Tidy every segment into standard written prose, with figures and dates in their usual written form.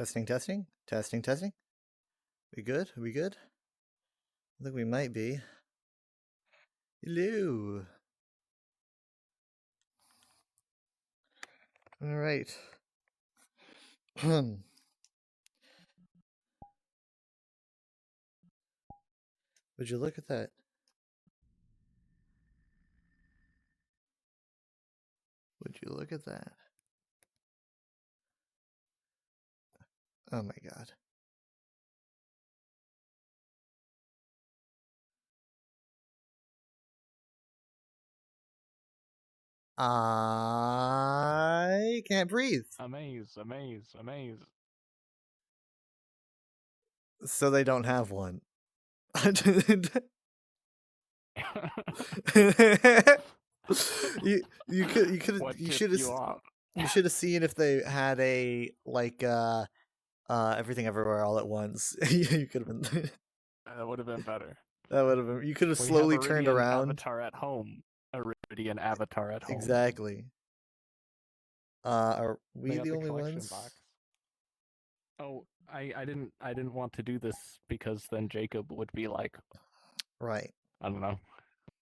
Testing, testing, testing, testing. We good? Are we good? I think we might be. Hello. All right. Would you look at that? Would you look at that? Oh my god. I can't breathe. Amaze. So they don't have one. you should have seen if they had a like everything everywhere all at once. You could have been. That would have been better. That would have been. You could have slowly turned around. Avatar at home. Iridian Avatar at home. Exactly. Are we the only ones? Box. Oh, I didn't want to do this because then Jacob would be like, right. I don't know.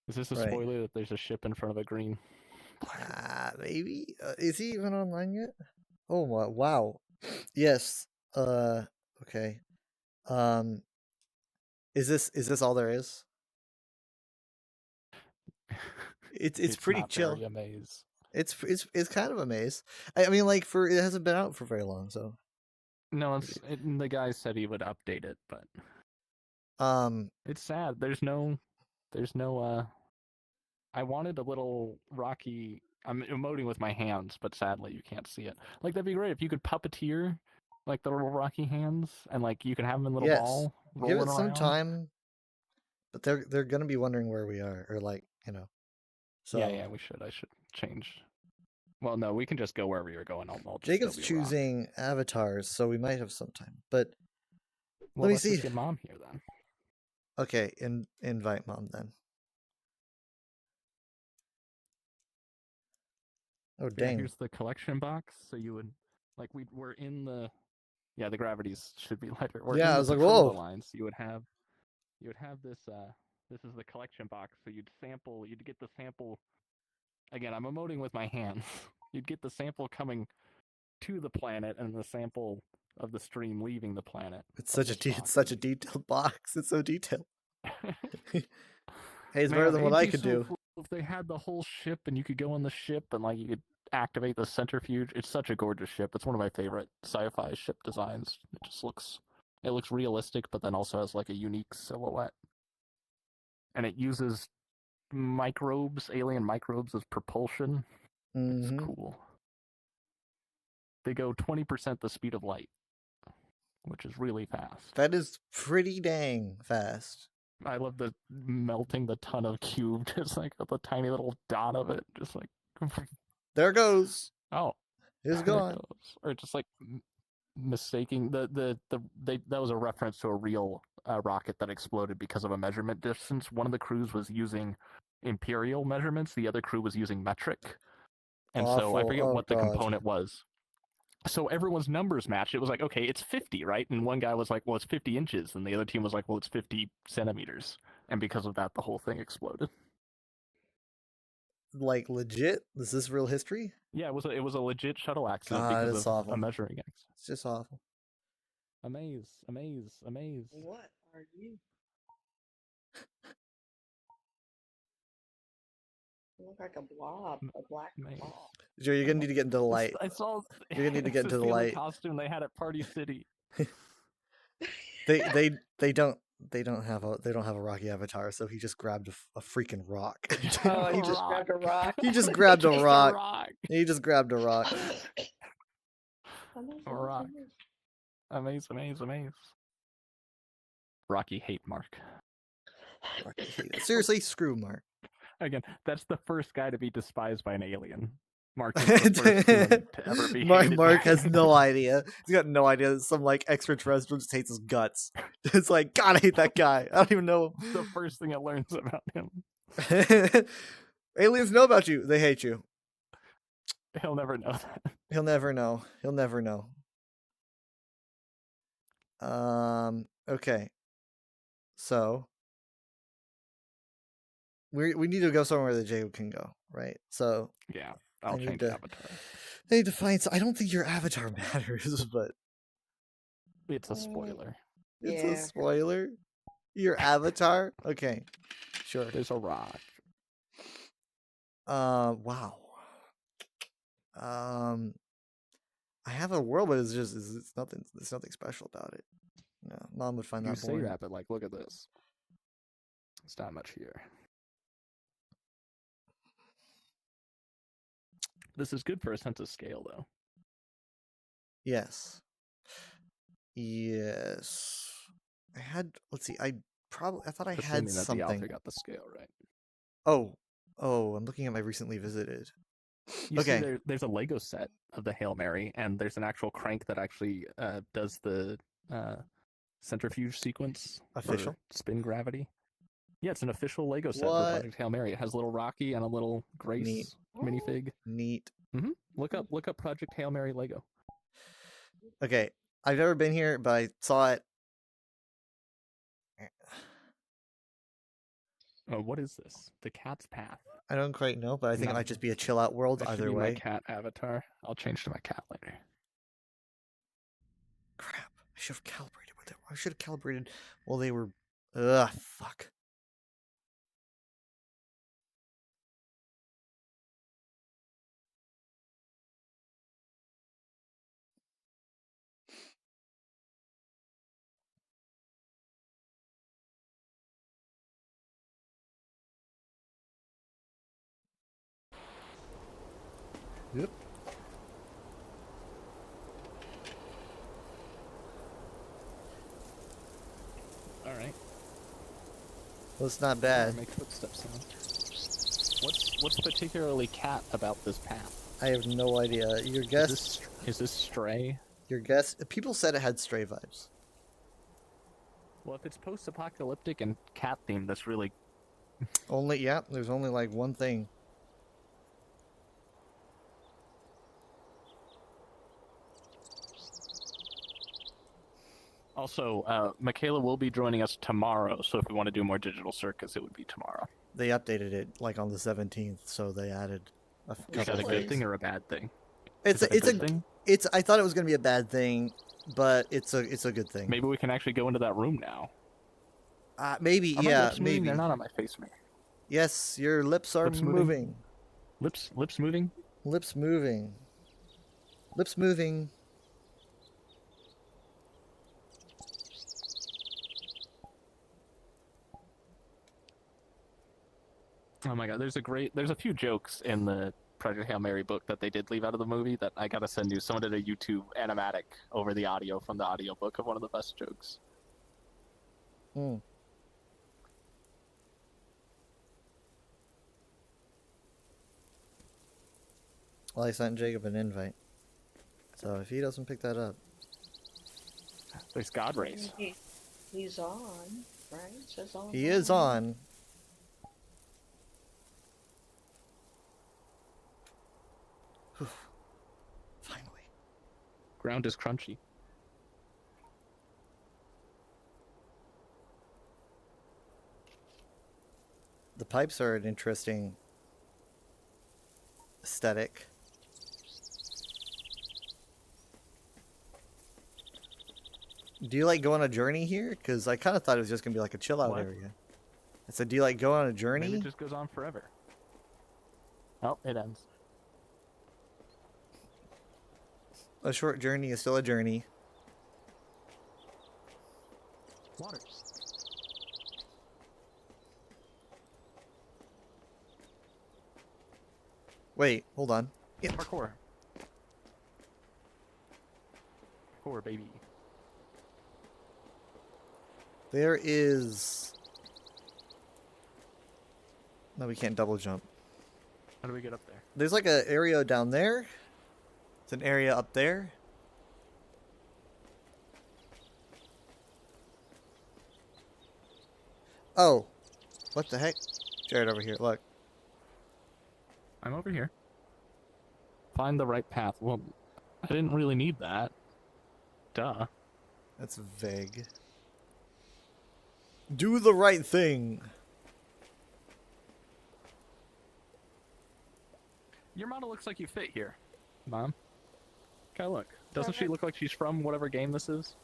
Is this a spoiler that there's a ship in front of a green? Maybe. Is he even online yet? Oh wow. Yes. Okay. Is this all there is? It's pretty chill. Very amaze. It's kind of a maze. I mean, like it hasn't been out for very long, so. No, the guy said he would update it, but it's sad. There's no. I wanted a little Rocky. I'm emoting with my hands, but sadly you can't see it. Like that'd be great if you could puppeteer like the little Rocky hands, and like you can have them in little ball. Give it some time, but they're gonna be wondering where we are, or like So yeah, we should. I should change. Well, no, we can just go wherever you're going. I'll Jacob's choosing avatars, so we might have some time. But let me see. Get Mom here then. Okay, invite Mom then. Oh dang! Here's the collection box. So you would we're in the the gravities should be lighter. I was like, whoa. Lines. You would have this. This is the collection box. So you'd get the sample. Again, I'm emoting with my hands. You'd get the sample coming to the planet and the sample of the stream leaving the planet. It's such a detailed box. It's so detailed. Hey, it's better than what I could do. If they had the whole ship and you could go on the ship and like you could activate the centrifuge, it's such a gorgeous ship. It's one of my favorite sci-fi ship designs. It just looks realistic, but then also has like a unique silhouette. And it uses alien microbes as propulsion. It's cool. They go 20% the speed of light, which is really fast. That is pretty dang fast. I love the melting the ton of cube, just like the tiny little dot of it, just like there it goes. Oh, it's gone. Or just like mistaking that was a reference to a real rocket that exploded because of a measurement distance. One of the crews was using imperial measurements, the other crew was using metric, and so I forget what the component was. So everyone's numbers matched. It was like, okay, it's 50, right? And one guy was like, well, it's 50 inches. And the other team was like, well, it's 50 centimeters. And because of that, the whole thing exploded. Like legit? Is this real history? Yeah, it was a legit shuttle accident because of a measuring accident. It's just awful. Amaze. What are you? You look like a blob, a black blob. Joe, you're gonna need to get into the light. You're gonna need to get into the light. Costume they had at Party City. They don't have a Rocky avatar, so he just grabbed a freaking rock. Oh, he just grabbed a rock. He just grabbed a rock. He just grabbed a rock. A rock. Amaze. Rocky hate Mark. Seriously, screw Mark. Again, that's the first guy to be despised by an alien. Mark is the first human to ever be hated. Mark has no idea. He's got no idea that some like extraterrestrial just hates his guts. It's like, God, I hate that guy. I don't even know. The first thing it learns about him. Aliens know about you. They hate you. He'll never know that. He'll never know. Okay. So we need to go somewhere that Jacob can go, right? So Yeah, I I'll need change to- avatar. I need to find. I don't think your avatar matters, but It's a spoiler. it's Yeah. a spoiler. Your avatar. Okay. Sure. There's a rock. Wow. I have a world, but it's nothing. There's nothing special about it. No, Mom would find You that say boring. that, but like, look at this. It's not much here. This is good for a sense of scale, though. Yes. Yes. I had. Let's see. I thought I had Assuming that the something. author got the scale right. Oh. I'm looking at my recently visited. You Okay. see, there's a Lego set of the Hail Mary, and there's an actual crank that actually does the centrifuge sequence Official? for spin gravity. Yeah, it's an official Lego set What? for Project Hail Mary. It has a little Rocky and a little Grace Neat. minifig. Neat. Look up Project Hail Mary Lego. Okay. I've never been here, but I saw it. Oh, what is this? The Cat's Path. I don't quite know, but I think it No. might just be a chill out world That should either be way. my cat avatar. I'll change to my cat later. Crap. I should have calibrated with it. I should have calibrated while they were. Ugh, fuck. Yep. All right. Well, it's not bad. Make footsteps sound. What's particularly cat about this path? I have no idea. Your guess. Is this Stray? Your guess. People said it had Stray vibes. Well, if it's post-apocalyptic and cat themed, that's really There's only like one thing. Also, Michaela will be joining us tomorrow, so if we want to do more Digital Circus, it would be tomorrow. They updated it like on the 17th, so they added a Is couple that a plays. good thing or a bad thing? It's Is that a good thing? I thought it was gonna be a bad thing, but it's a good thing. Maybe we can actually go into that room now. Maybe Are my yeah, lips moving? maybe. They're not on my face, man. Yes, your lips are Lips moving? moving. Lips moving? Lips moving. Lips moving. Oh my god, there's a few jokes in the Project Hail Mary book that they did leave out of the movie that I gotta send you. Someone did a YouTube animatic over the audio from the audiobook of one of the best jokes. Hmm. Well, I sent Jacob an invite. So if he doesn't pick that up. There's God Race. He's on, right? It says on. He is on. Whew. Finally. Ground is crunchy. The pipes are an interesting aesthetic. Do you like go on a journey here? Because I kind of thought it was just going to be like a chill out What? area. I said, do you like go on a journey? Maybe it just goes on forever. Oh, it ends. A short journey is still a journey. Water. Wait, hold on. Yeah. Parkour. Parkour, baby. There is... No, we can't double jump. How do we get up there? There's like an area down there. It's an area up there. Oh. What the heck? Jared over here, look. I'm over here. Find the right path. Well, I didn't really need that. Duh. That's vague. Do the right thing. Your model looks like you fit here, Mom. Okay, look. Doesn't she look like she's from whatever game this is?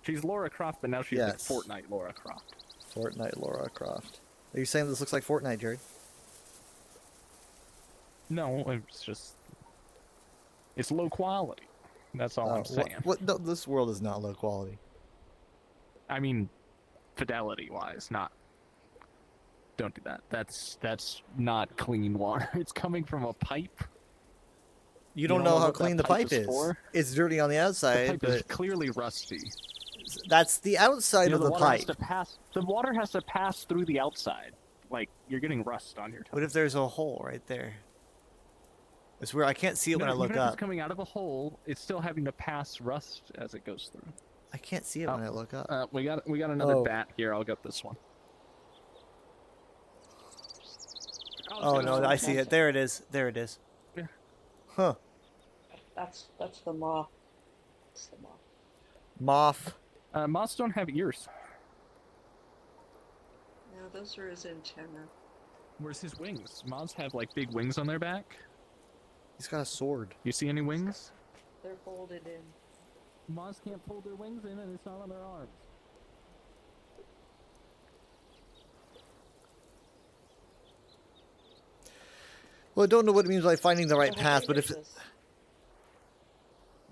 She's Lara Croft, but now she's Yes. like Fortnite Lara Croft. Fortnite Lara Croft. Are you saying this looks like Fortnite, Jared? No, it's just... It's low quality. That's all I'm saying. What? No, this world is not low quality. I mean, fidelity-wise, not... Don't do that. That's not clean water. It's coming from a pipe. You don't know how what that clean the pipe is. for? It's dirty on the The outside, pipe is but clearly rusty. that's the outside of the water has pipe. to pass. The water has to pass through the outside. Like you're getting rust on your toe. What if there's a hole right there? It's where I can't see it when I look even if up. it's coming out of a hole, it's still having to pass rust as it goes through. I can't see it when I look up. We got another Oh. bat here. I'll get this one. Oh no, I see it. There it is. There it is. Yeah. Huh. That's the moth. That's the moth. Moth. Moths don't have ears. No, those are his antenna. Where's his wings? Moths have like big wings on their back. He's got a sword. You see any wings? They're folded in. Moths can't fold their wings in, and it's not on their arms. Well, I don't know what it means by finding the right So how path, big but is if this?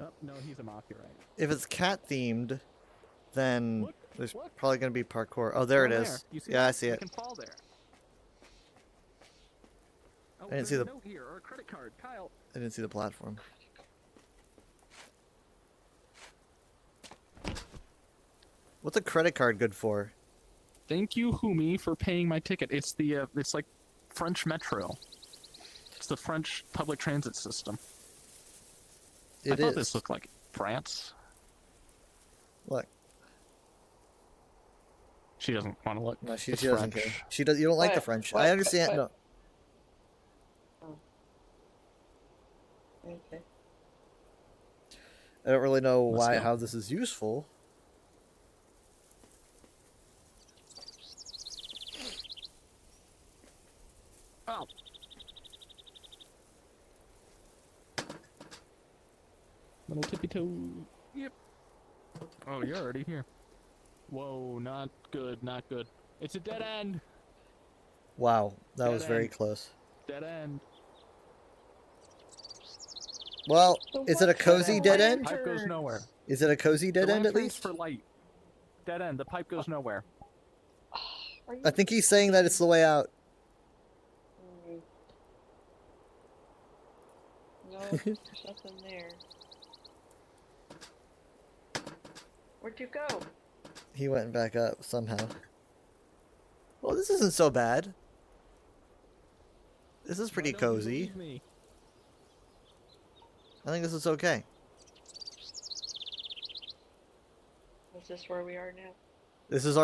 Oh, no, he's a moth. You're right. if it's cat themed, then Look, there's look. probably going to be parkour. Oh, there it Down is. You see Yeah, I that? see You it. can fall there. Oh, I didn't see there's the- a note here or a credit card, Kyle. I didn't see the platform. What's a credit card good for? Thank you, Humi, for paying my ticket. It's the it's like French Metro. It's the French public transit system. I It thought is. this looked like France. Look, She doesn't want to look. no, she It's doesn't French. care. She does. You don't like the What? French. What? I understand. What? No, Okay. I don't really know Let's go. how this is useful. Oh. Little tippy toe. Yep. Oh, you're already here. Whoa, not good, not good. It's a dead end. Wow, that Dead was very end. close. Dead end. Well, So is it a what's cozy the dead end? Pipe goes nowhere. Is it a cozy dead The end at lantern's least? for light. Dead end. The pipe goes nowhere. Are you I think he's saying that it's the way out. Mm. No, there's nothing there. Where'd you go? He went back up somehow. Well, this isn't so bad. This is pretty Why don't you cozy. believe me? I think this is okay. Is this where we are now? This is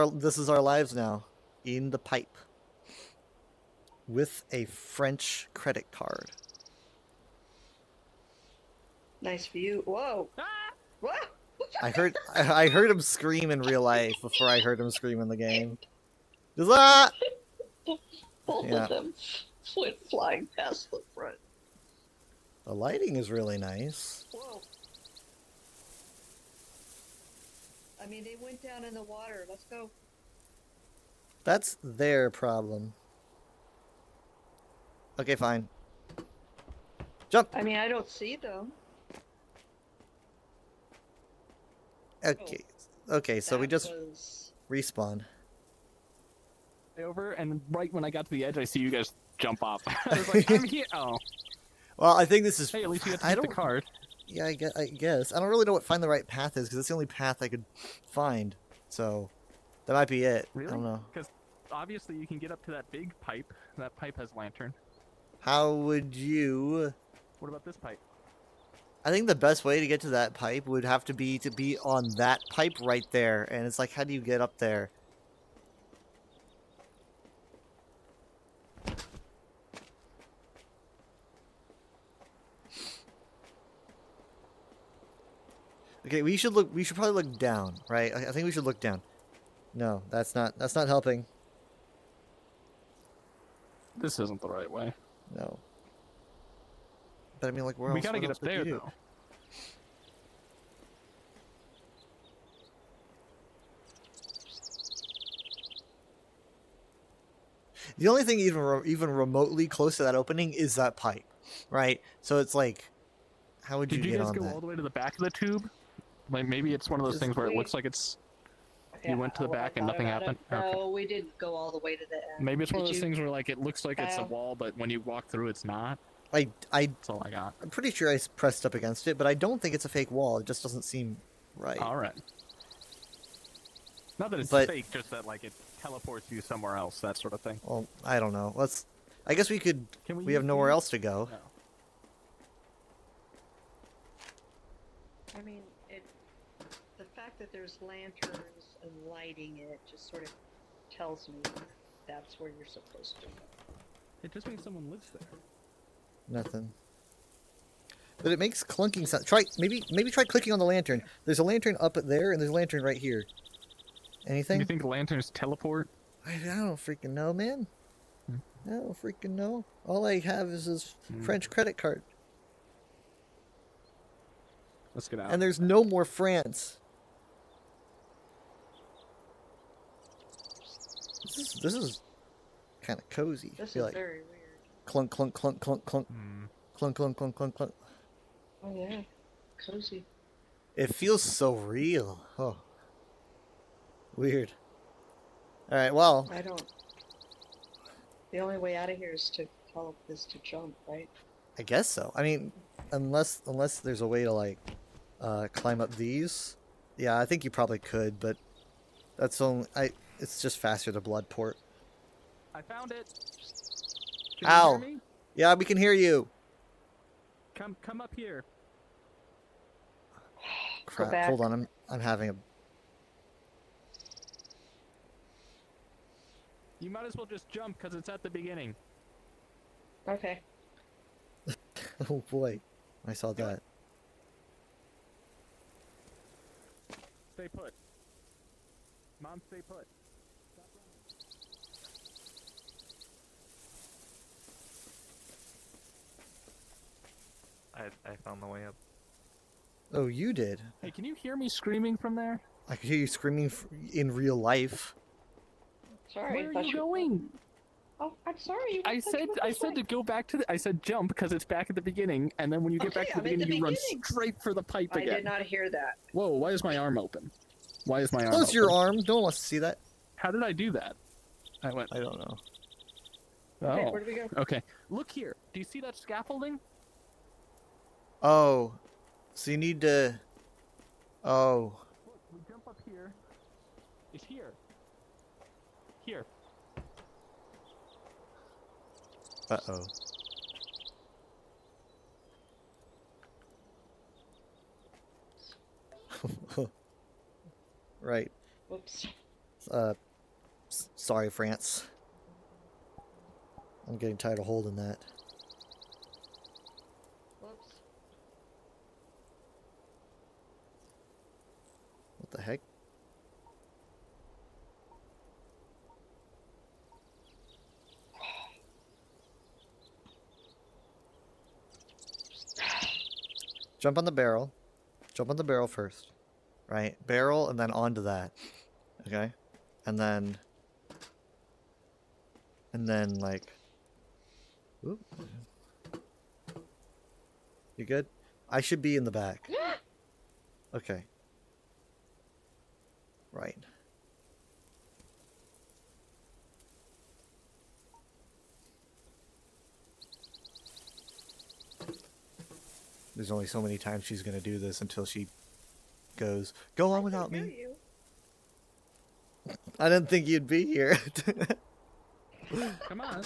our lives now, in the pipe, with a French credit card. Nice view. Whoa! Ah! What? I heard him scream in real life before I heard him scream in the game. Just, ah! Both Yeah. of them went flying past the front. The lighting is really nice. Whoa. I mean, they went down in the water. Let's go. That's their problem. Okay, fine. Jump. I mean, I don't see them. Okay. Okay, so we That just was... respawn. Over, and right when I got to the edge, I see you guys jump off. I was like, I'm here. Oh, Well, I think this is. hey, at least you got to I get the don't. card. Yeah, I guess. I don't really know what find the right path is because it's the only path I could find. So that might be it. Really? I don't know. Because obviously you can get up to that big pipe. That pipe has lantern. How would you? What about this pipe? I think the best way to get to that pipe would have to be on that pipe right there, and it's like, how do you get up there? Okay, Okay, we should look. We should probably look down, right? I think we should look down. No, that's not helping. This isn't the right way. No. But I mean, like, where We else? gotta what get else up would you there, do? though. The only thing even remotely close to that opening is that pipe, right? So it's like, how would you Did you get guys on go that? all the way to the back of the tube? Like, maybe it's one of those Just things where it wait. looks like it's... Yeah, You went to the I back and thought nothing about happened? it. Okay. No, we didn't go all the way to the end. Maybe it's one of Did those you? things where, like, it looks like it's a Kyle? wall, but when you walk through, it's not. I That's all I got. I'm pretty sure I pressed up against it, but I don't think it's a fake wall. It just doesn't seem right. Alright. Not that it's But- fake, just that, like, it teleports you somewhere else, that sort of thing. Well, I don't know. Let's. I guess we could. Can We have use nowhere these? else to go. No. I mean, the fact that there's lanterns and lighting it just sort of tells me that's where you're supposed to go. It just means someone lives there. Nothing. But it makes clunking sound. Try maybe try clicking on the lantern. There's a lantern up there, and there's a lantern right here. Anything? You think lanterns teleport? I don't freaking know, man. I don't freaking know. All I have is this French credit card, Let's get out. and there's no more France. This is kind of cozy. I This feel is like very weird. clunk clunk clunk clunk clunk Hmm. clunk clunk clunk clunk clunk. Oh yeah, cozy. It feels so real. Oh, weird. All right. Well, I don't. The only way out of here is to jump, right? I guess so. I mean, unless there's a way to like climb up these. Yeah, I think you probably could, but that's only it's just faster to blood port. I found it. Can Ow. you hear me? Yeah, we can hear you. Come up here. Crap. back. Hold on. I'm having a You might as well just jump because it's at the beginning. Okay. oh boy. I saw that. Stay put. Mom, stay put. I found the way up. Oh, you did. Hey, can you hear me screaming from there? I could hear you screaming in real life. Sorry. Where I are thought you going? Oh, I'm sorry. I said to go back to I said jump because it's back at the beginning, and then when you get back Okay, to the I'm at the beginning, you run beginning. straight for the pipe I again. did not hear that. Whoa, why is my arm open? Why is my arm Close your open? arm. No one wants to see that. How did I do that? I went, I don't know. Okay, oh. where do we go? Okay, look here. Do you see that scaffolding? Oh, so you need to. Oh, Look, we jump up here. It's here. Here. uh-oh. Right. Whoops. Sorry, France. I'm getting tired of holding that. Whoops. What the heck? Jump on the barrel. Jump on the barrel first. Right? Barrel and then onto that. Okay? And then like oop. You good? I should be in the back. Okay. Right. There's only so many times she's gonna do this until she goes, go on without I hear me. you. I didn't think you'd be here. Come on.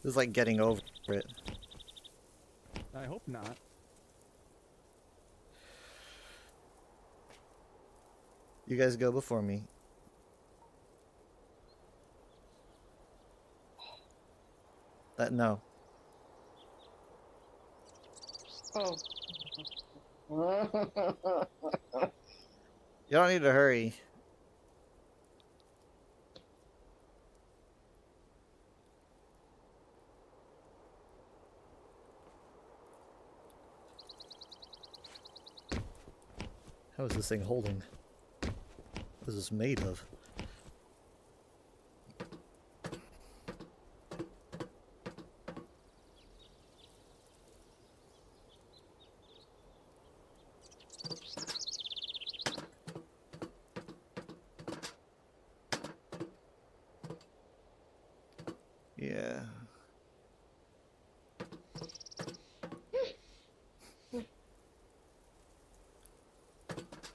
It's like getting over it. I hope not. You guys go before me. No. Oh. You don't need to hurry. How is this thing holding? What is this made of? Yeah.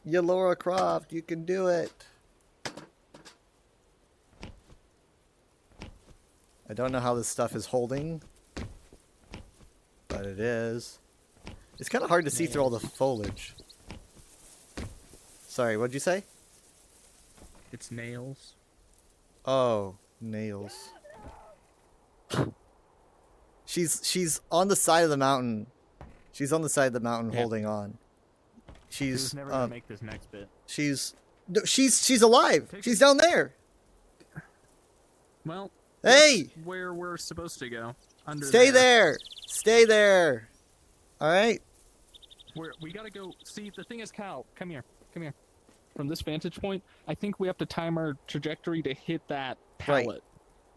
You Laura Croft, you can do it. I don't know how this stuff is holding, but it is. It's kind of hard to see through all the foliage. Sorry, what'd you say? It's nails. Oh, nails. She's on the side of the mountain. She's on the side of the mountain Yeah. holding on. She's never gonna make this next bit. she's no, she's alive. Take She's down there. Well, Hey, where we're supposed to go. Under stay there. Stay there. All right. We gotta go. See, the thing is, Cal, come here. Come here. From this vantage point, I think we have to time our trajectory to hit that Right. pallet.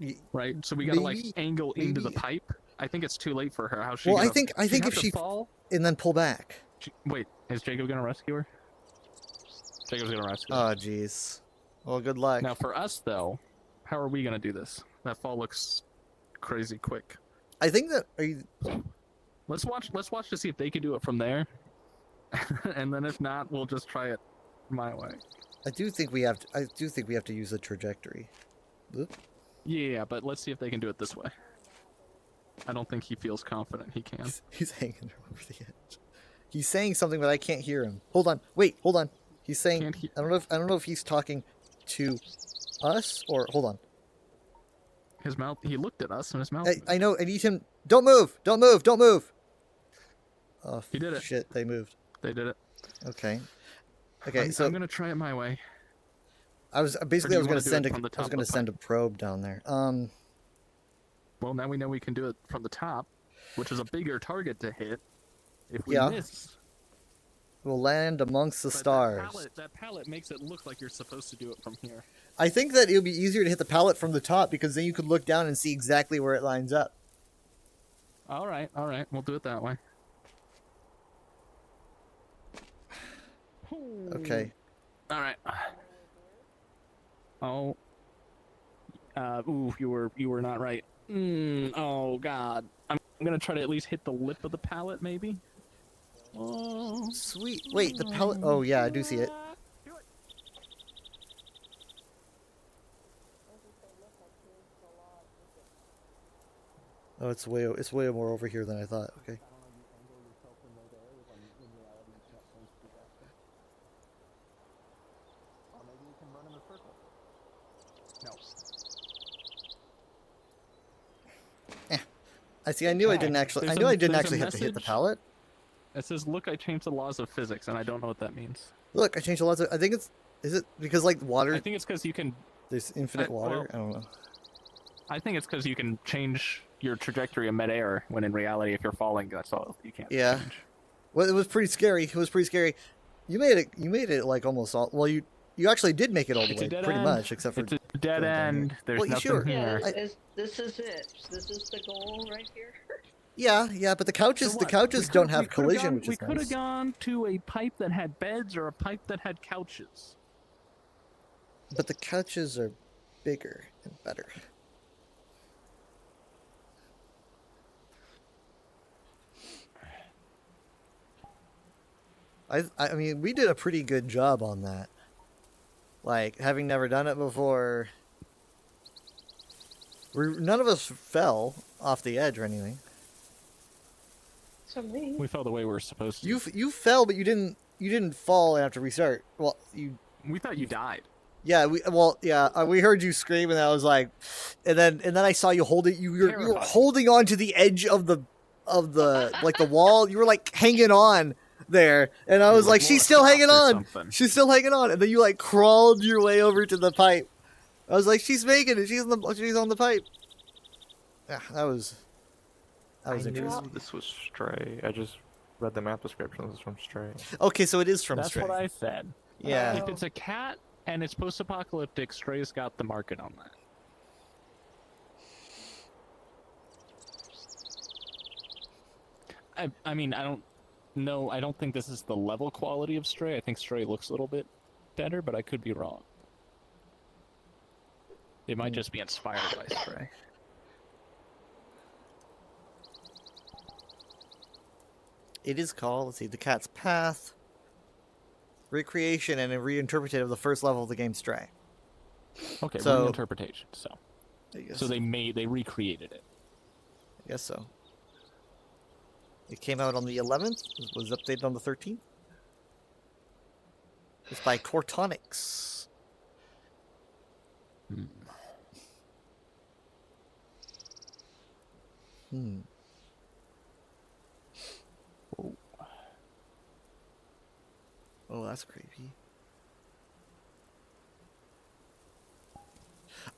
Y- Right? So we gotta Maybe- like angle into the maybe- pipe. I think it's too late for her. How's she Well, gonna, I think have if to she fall. and then pull back. Wait, is Jacob gonna rescue her? Jacob's gonna rescue her. Oh, jeez. Well, good luck. Now for us though, how are we gonna do this? That fall looks crazy quick. I think that are you, Let's watch to see if they can do it from there. And then if not, we'll just try it my way. I do think we have to use a trajectory. Oop. Yeah, but let's see if they can do it this way. I don't think he feels confident he can. He's hanging over the edge. He's saying something, but I can't hear him. Hold on. Wait, hold on. He's saying Can't he- I don't know if he's talking to us or hold on. His mouth. He looked at us, and his mouth. I know. I need him. Don't move. Don't move. Don't move. Oh, He did it. Shit, they moved. They did it. Okay. Okay, I'm, so I'm gonna try it my way. I was basically you I was wanna gonna do send it a from the I was top gonna of the send a probe down there. Well, now we know we can do it from the top, which is a bigger target to hit. If we Yeah. miss, We'll land amongst the but stars. That pallet makes it look like you're supposed to do it from here. I think that it would be easier to hit the pallet from the top because then you could look down and see exactly where it lines up. All right, we'll do it that way. Okay. All right. Oh. Ooh, you were not right. Oh God. I'm gonna try to at least hit the lip of the pallet, maybe. Oh. Sweet. Wait, the pallet. Oh yeah, I do see it. Do it. Oh, it's way more over here than I thought. Okay. I see. I knew I didn't actually. I There's knew a- I didn't there's a actually have to hit the message. pallet. It says, "Look, I changed the laws of physics," and I don't know what that means. Look, I changed a lot of. I think it's. Is it because like water? I think it's because you can. There's infinite water. well- I don't know. I think it's because you can change your trajectory in midair. When in reality, if you're falling, that's all you can't. Yeah. Change. Well, it was pretty scary. It was pretty scary. You made it. You made it like almost all. Well, you actually did make it all the It's a way, dead pretty end. much, except for. It's a dead going down end. here. There's Well, you nothing sure? here. Yeah, I- this is it. This is the goal right here. Yeah, but the couches, So the what? couches We don't could- have we could've collision, gone- which we is could have nice. gone to a pipe that had beds or a pipe that had couches. But the couches are bigger and better. I mean, we did a pretty good job on that. Like, having never done it before, none of us fell off the edge or anything. So me. We fell the way we were supposed to. You fell, but you didn't fall and have to restart. Well, you We thought you died. Yeah, we heard you scream, and I was like, and then I saw you hold it. You were Terrifying. holding on to the edge of the like the wall. You were like hanging on there, and I was like, she's still hanging on. She's still hanging on, and then you like crawled your way over to the pipe. I was like, she's making it. She's on the pipe. Yeah, that was I knew interesting. this was Stray. I just read the map description. This is from Stray. Okay, so it is from That's Stray. what I said. Yeah. If it's a cat and it's post-apocalyptic, Stray's got the market on that. I mean, I don't know. I don't think this is the level quality of Stray. I think Stray looks a little bit better, but I could be wrong. It might just be inspired by Stray. It is called, let's see, The Cat's Path. Recreation and a reinterpretation of the first level of the game Stray. Okay, So- reinterpretation. So I guess, they recreated it. I guess so. It came out on the 11th. It was updated on the 13th. It's by Cortonics. Hmm. Hmm. Oh, that's creepy.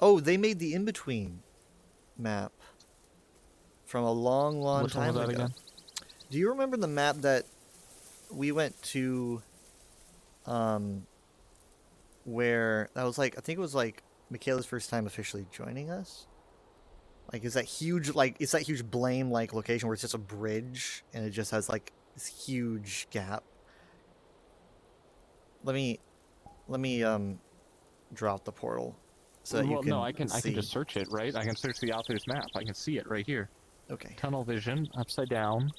Oh, they made the in-between map from a long, long Which one time was that ago. again? Do you remember the map that we went to? Where that was like, I think it was like Michaela's first time officially joining us. Like, it's that huge blame like location where it's just a bridge and it just has like this huge gap. Let me drop the portal so that you can. No, I can see. just search it, right? I can search the author's map. I can see it right here. Okay. Tunnel vision, upside down.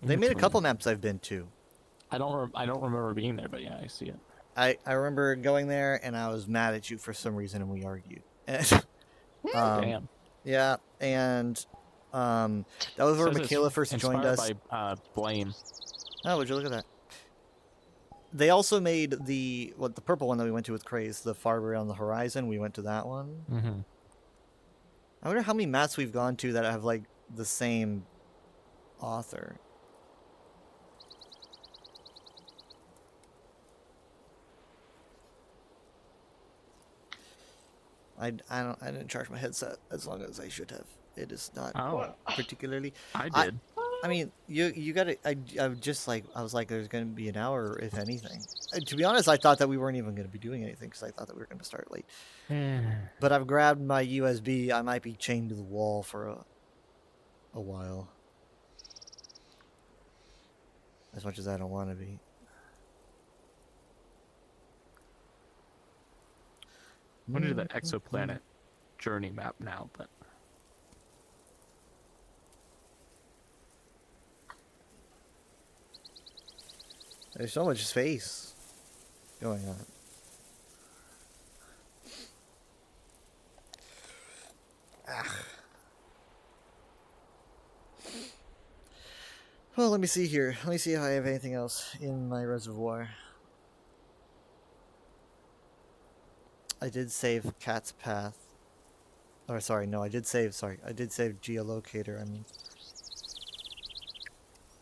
They made a In-between. couple maps I've been to. I don't remember being there, but yeah, I see it. I remember going there and I was mad at you for some reason and we argued. Damn. Yeah, and that was where Says it's Michaela first joined us. Inspired by Blame. Oh, would you look at that? They also made the purple one that we went to with Craze, the Far Beyond the Horizon. We went to that one. Mm-hmm. I wonder how many maps we've gone to that have like the same author. I didn't charge my headset as long as I should have. It is not Oh, particularly. I did. I mean, you gotta. I just like I was like, there's gonna be an hour if anything. To be honest, I thought that we weren't even gonna be doing anything because I thought that we were gonna start late. But I've grabbed my USB. I might be chained to the wall for a while. As much as I don't want to be. I'm gonna do the exoplanet journey map now, but There's so much space going on. Well, let me see here. Let me see if I have anything else in my reservoir. I did save Cat's Path. Or sorry, no, I did save Geolocator. I mean,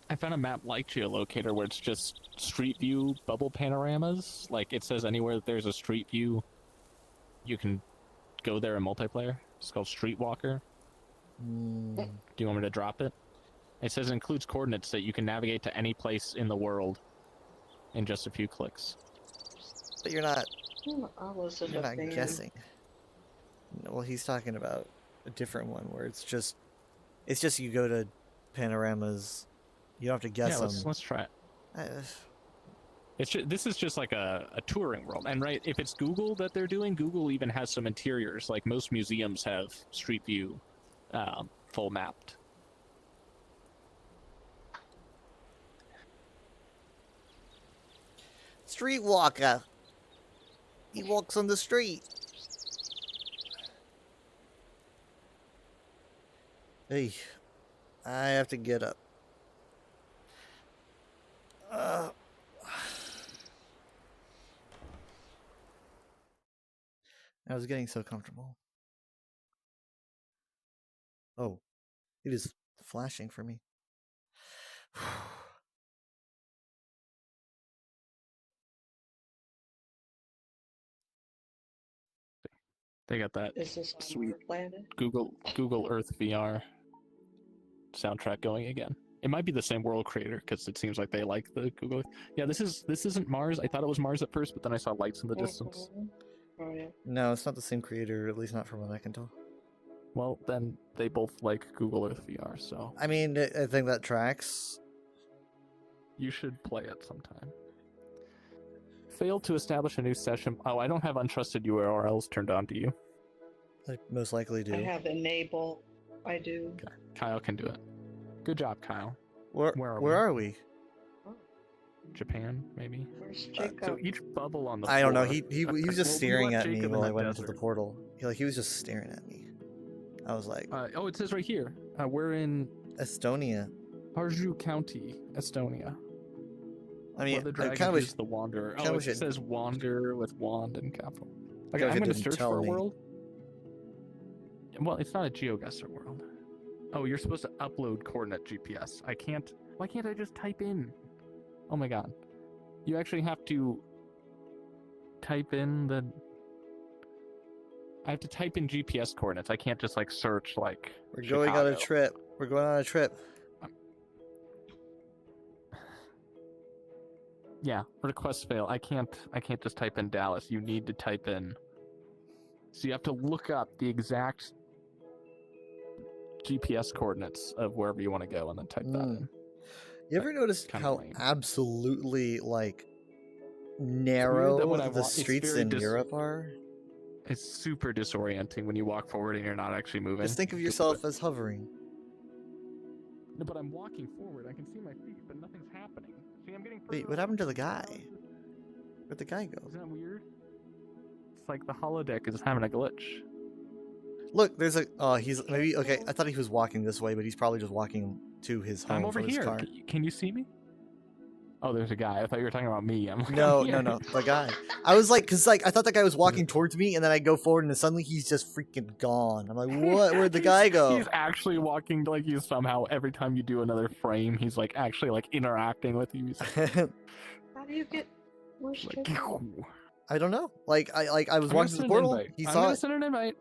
I found a map like Geolocator where it's just street view bubble panoramas. Like, it says anywhere that there's a street view, you can go there in multiplayer. It's called Streetwalker. Do you want me to drop it? It says it includes coordinates that you can navigate to any place in the world in just a few clicks. but you're not Alice is you're a not fan. guessing. No, well, he's talking about a different one where it's just you go to panoramas. You don't have to guess Yeah, them. let's try it. This is just like a touring world, and right, if it's Google that they're doing, Google even has some interiors. Like most museums have street view, full mapped. Streetwalker. He walks on the street. Hey, I have to get up. I was getting so comfortable. Oh, it is flashing for me. They got that Is this on sweet our planet? Google Earth VR soundtrack going again. It might be the same world creator because it seems like they like the Google. Yeah, this isn't Mars. I thought it was Mars at first, but then I saw lights in the distance. Mhm. Oh, yeah. No, it's not the same creator, at least not from what I can tell. Well, then they both like Google Earth VR, so I mean, I think that tracks. you should play it sometime. Failed to establish a new session. Oh, I don't have untrusted URLs turned on, do you? I most likely do. I have enable. I do. Okay. Kyle can do it. Good job, Kyle. Where where are we? Japan, maybe? Where's So Jacob? each bubble on the I don't know. floor- He was Well, just we staring left at me Jacob in while I the went into the desert. portal. He was just staring at me. I was like, Oh, it says right here. We're in Estonia. Harju County, Estonia. I Where mean, the I dragon kind of wish. is the Wanderer. kinda Oh, wish it it- says Wander with wand and capital. Okay, kinda wish I'm it going to didn't search tell for a me. world. Well, it's not a GeoGuessr world. Oh, you're supposed to upload coordinate GPS. I can't. Why can't I just type in? Oh my god. You actually have to type in the. I have to type in GPS coordinates. I can't just like search like. We're going on a Chicago. trip. We're going on a trip. Yeah, request fail. I can't just type in Dallas. You need to type in. So you have to look up the exact GPS coordinates of wherever you want to go and then type that Mm. in. You ever noticed kinda how lame. absolutely like narrow that when I the walk- it's streets very in Europe are? It's super disorienting when you walk forward and you're not actually moving. Just think of yourself as hovering. No, but I'm walking forward. I can see my feet, but nothing's happening. See, I'm getting. Wait, further what happened to the away. guy? Where'd the guy go? Isn't that weird? It's like the holodeck is having a glitch. Look, there's a. Oh, he's maybe okay. I thought he was walking this way, but he's probably just walking to his home I'm over from his here. car. Can you see me? Oh, there's a guy. I thought you were talking about me. I'm like, No, I'm no, here. no, the guy. I was like, cause like I thought the guy was walking towards me, and then I go forward, and then suddenly he's just freaking gone. I'm like, what? Where'd the guy go? He's actually walking like you somehow. Every time you do another frame, he's like actually like interacting with you. He's How do you get? Where's like, Jacob? I don't know. Like I was I'm gonna walking to the send an portal. invite. He I'm saw gonna it. send an invite.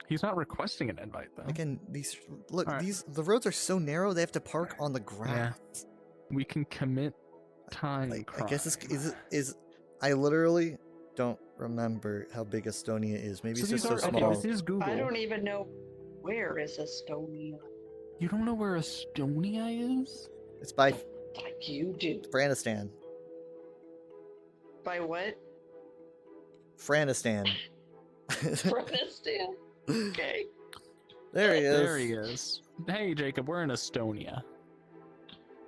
He's not requesting an invite though. Again, these look. Alright. The roads are so narrow. They have to park on the grass. We can commit time. Like I guess this crime. is. I literally don't remember how big Estonia is. Maybe So it's these just so are okay. small. This is Google. I don't even know where is Estonia. You don't know where Estonia is? It's by Like you do. Franistan. By what? Franistan. Afghanistan. Okay. There he is. There he is. Hey Jacob, we're in Estonia.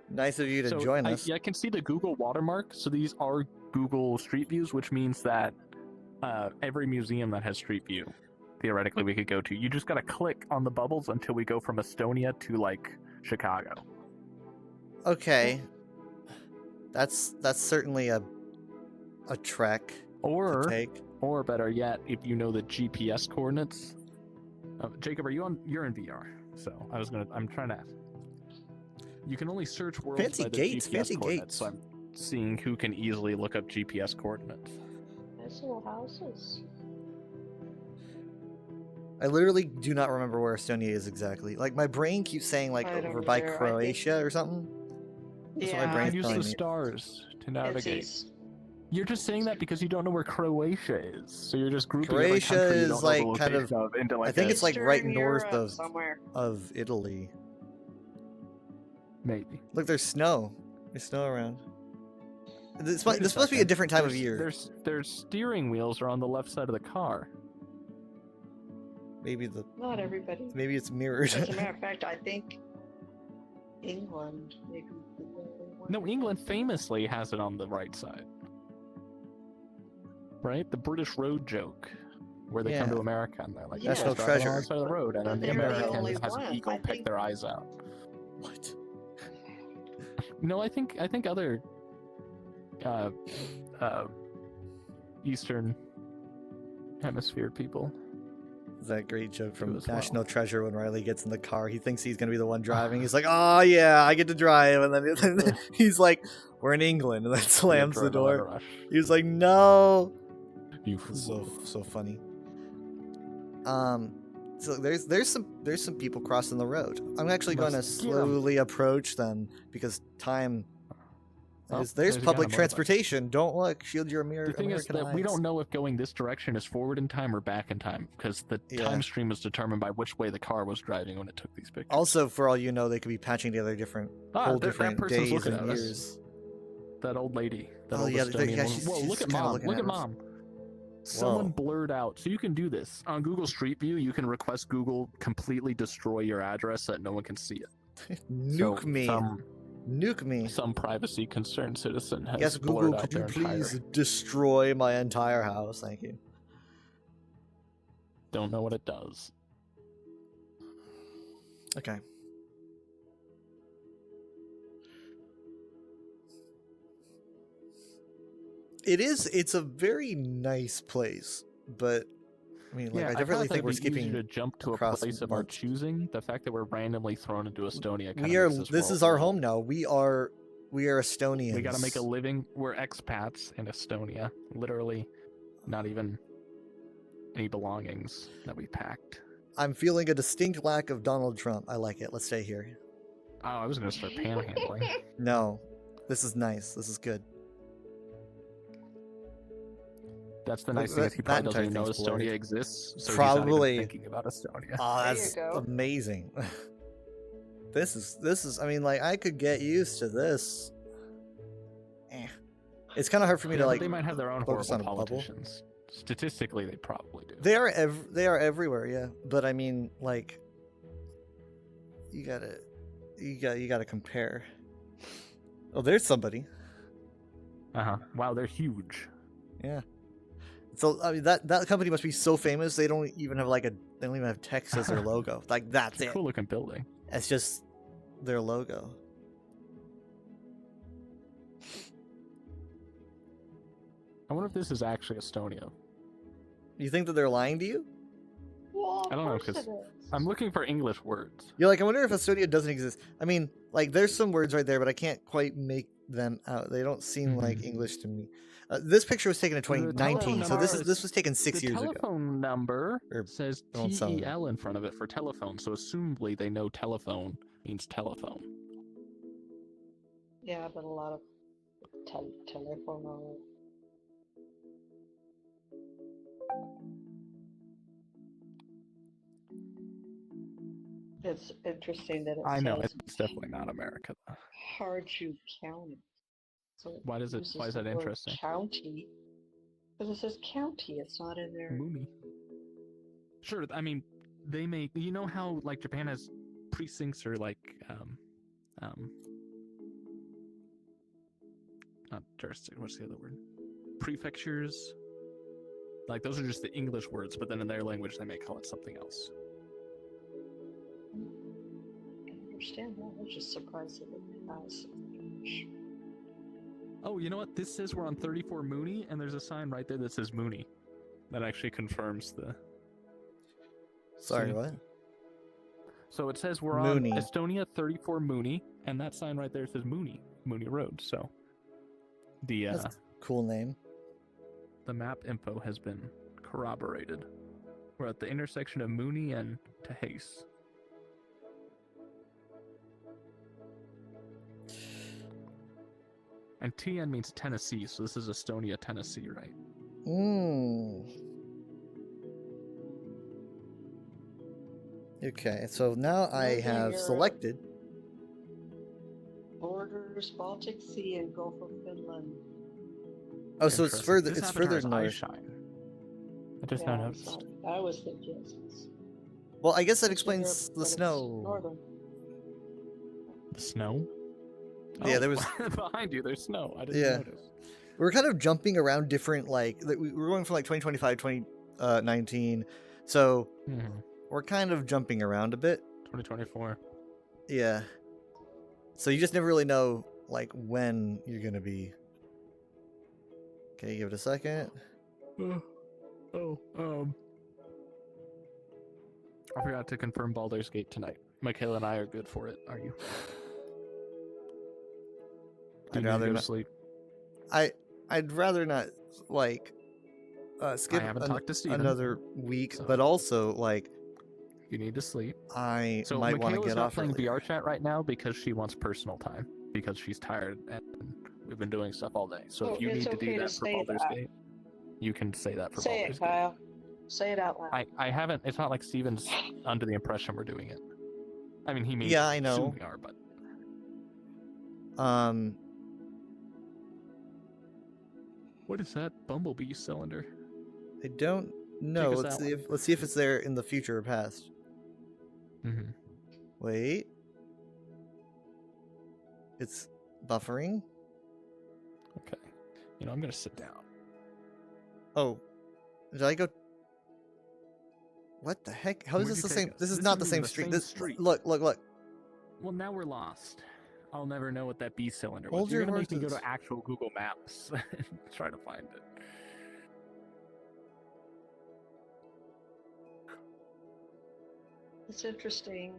Nice of you to So join us. Yeah, I can see the Google watermark. So these are Google Street Views, which means that every museum that has Street View, theoretically, we could go to. You just gotta click on the bubbles until we go from Estonia to like Chicago. Okay. That's certainly a trek to Or take. or better yet, if you know the GPS coordinates. Jacob, are you on? You're in VR. So I'm trying to. You can only search worlds Fancy by the gates, GPS fancy coordinates. gates. So I'm seeing who can easily look up GPS coordinates. Nice little houses. I literally do not remember where Estonia is exactly. Like my brain keeps saying like I don't over by either. I think- Croatia or something. That's what my Yeah, brain's Use telling the me. stars to it's navigate. east. You're just saying that because you don't know where Croatia is. So you're just grouping every Croatia country you is, don't know like, the kind of- location of into like I think a- it's like right Eastern north Europe of somewhere. Italy. maybe. Look, there's snow. There's snow around. This Wait must be a second. different time of year. Their steering wheels are on the left side of the car. Maybe Not everybody. it's mirrored. As a matter of fact, I think England maybe the only one. No, England famously has it on the right side. Right? The British road joke. Where they come Yeah. to America and they're like, Yeah. National "Let's drive on the treasure." wrong side of the road, and then But the they're the American only has an one. eagle I pick think- their eyes out. What? No, I think other Eastern Hemisphere people. That great joke from as well. National Treasure when Riley gets in the car. He thinks he's going to be the one driving. He's like, oh, yeah, I get to drive. And then he's like, we're in England. And then slams the door. He was like, no. You So funny. So there's some people crossing the road. I'm actually going to slowly approach them because time. There's public transportation. Don't look. Shield your mirror. The thing is that we don't know if going this direction is forward in time or back in time because the time stream is determined by which way the car was driving when it took these pictures. Also, for all you know, they could be patching together different different days and years. That old lady. That old Estonian woman. she's Whoa, look at mom. Look at mom. Someone blurred out. So you can do this. On Google Street View, you can request Google completely destroy your address so that no one can see it. Nuke me. Nuke me. Some privacy concerned citizen has yes, blurred Google, out could you their please destroy my entire house? Thank you. Don't know what it does. Okay. It's a very nice place, but I mean, like, I definitely think we're skipping to jump to a place of our choosing. The fact that we're randomly thrown into Estonia. This is our home now. We are Estonians. We got to make a living. We're expats in Estonia. Literally, not even any belongings that we packed. I'm feeling a distinct lack of Donald Trump. I like it. Let's stay here. Oh, I was gonna start panhandling. No, this is nice. This is good. That's the nice thing is he probably doesn't even know Estonia exists. So probably he's not even thinking about Estonia. Oh, that's amazing. This is. I mean, like, I could get used to this. It's kind of hard for me to like. They might have their own horrible politicians. Bubble. Statistically, they probably do. They are everywhere, yeah. But I mean, like, you gotta compare. Oh, there's somebody. Wow, they're huge. Yeah. So I mean that company must be so famous they don't even have text as their logo. Like that's it's a cool looking building. It's just their logo. I wonder if this is actually Estonia. You think that they're lying to you? Well, I don't know because I'm looking for English words. You're like, I wonder if Estonia doesn't exist. I mean, like, there's some words right there, but I can't quite make them out. They don't seem like English to me. This picture was taken in 2019, so this was taken 6 years ago. The telephone number says TEL in front of it for telephone, so assumably they know telephone means telephone. Yeah, but a lot of telephone are... It's interesting that I know it's definitely not America though. Harju County. So why is that interesting? County. Because it says county, it's not in there. Mooney. Sure, I mean, they make, you know how like Japan has precincts or like not jurisdiction, what's the other word? Prefectures. Like those are just the English words, but then in their language they may call it something else. I understand that. I was just surprised that it has English. Oh, you know what? This says we're on 34 Mooney, and there's a sign right there that says Mooney. That actually confirms the... Sorry, what? So it says we're Mooney. On Estonia 34 Mooney, and that sign right there says Mooney Road. So That's a cool name. The map info has been corroborated. We're at the intersection of Mooney and Tehase. And TN means Tennessee, so this is Estonia, Tennessee, right? Okay, so now I have selected borders Baltic Sea and Gulf of Finland. Oh, so it's further. It's further north. Shine. I just now noticed. I was thinking. Yes. Well, I guess that explains the snow. Northern. The snow? Yeah, there was behind you. There's snow. I didn't notice. We're kind of jumping around different, like we were going from like 2025, 2019. So we're kind of jumping around a bit. 2024. Yeah. So you just never really know like when you're gonna be. Okay, give it a second. I forgot to confirm Baldur's Gate tonight. Michaela and I are good for it. Are you? Do I'd you need to rather go to not. sleep. I'd rather not like skip I haven't talked to Steven, another week, so- but also like You need to sleep. I So might want to Michaela's get not off playing earlier. VR chat right now because she wants personal time because she's tired and we've been doing stuff all day. So Oh, if you it's need to do okay to that for say Baldur's that. Gate, you can say that for Say Baldur's it, Gate. Kyle. Say it out loud. I haven't. It's not like Steven's under the impression we're doing it. I mean, he may Yeah, I assume know. we are, but what is that Bumblebee cylinder? I don't know. us Let's out. let's see if it's there in the future or past. Mm-hmm. Wait. It's buffering. Okay. I'm gonna sit down. Oh. Did I go? What the heck? How is Where'd this you the take same? us? This is This not the isn't same the street. same This street. look. Well, now we're lost. I'll never know what that B cylinder Hold was. You're your gonna make me go horses. to actual Google Maps and try to find it. It's interesting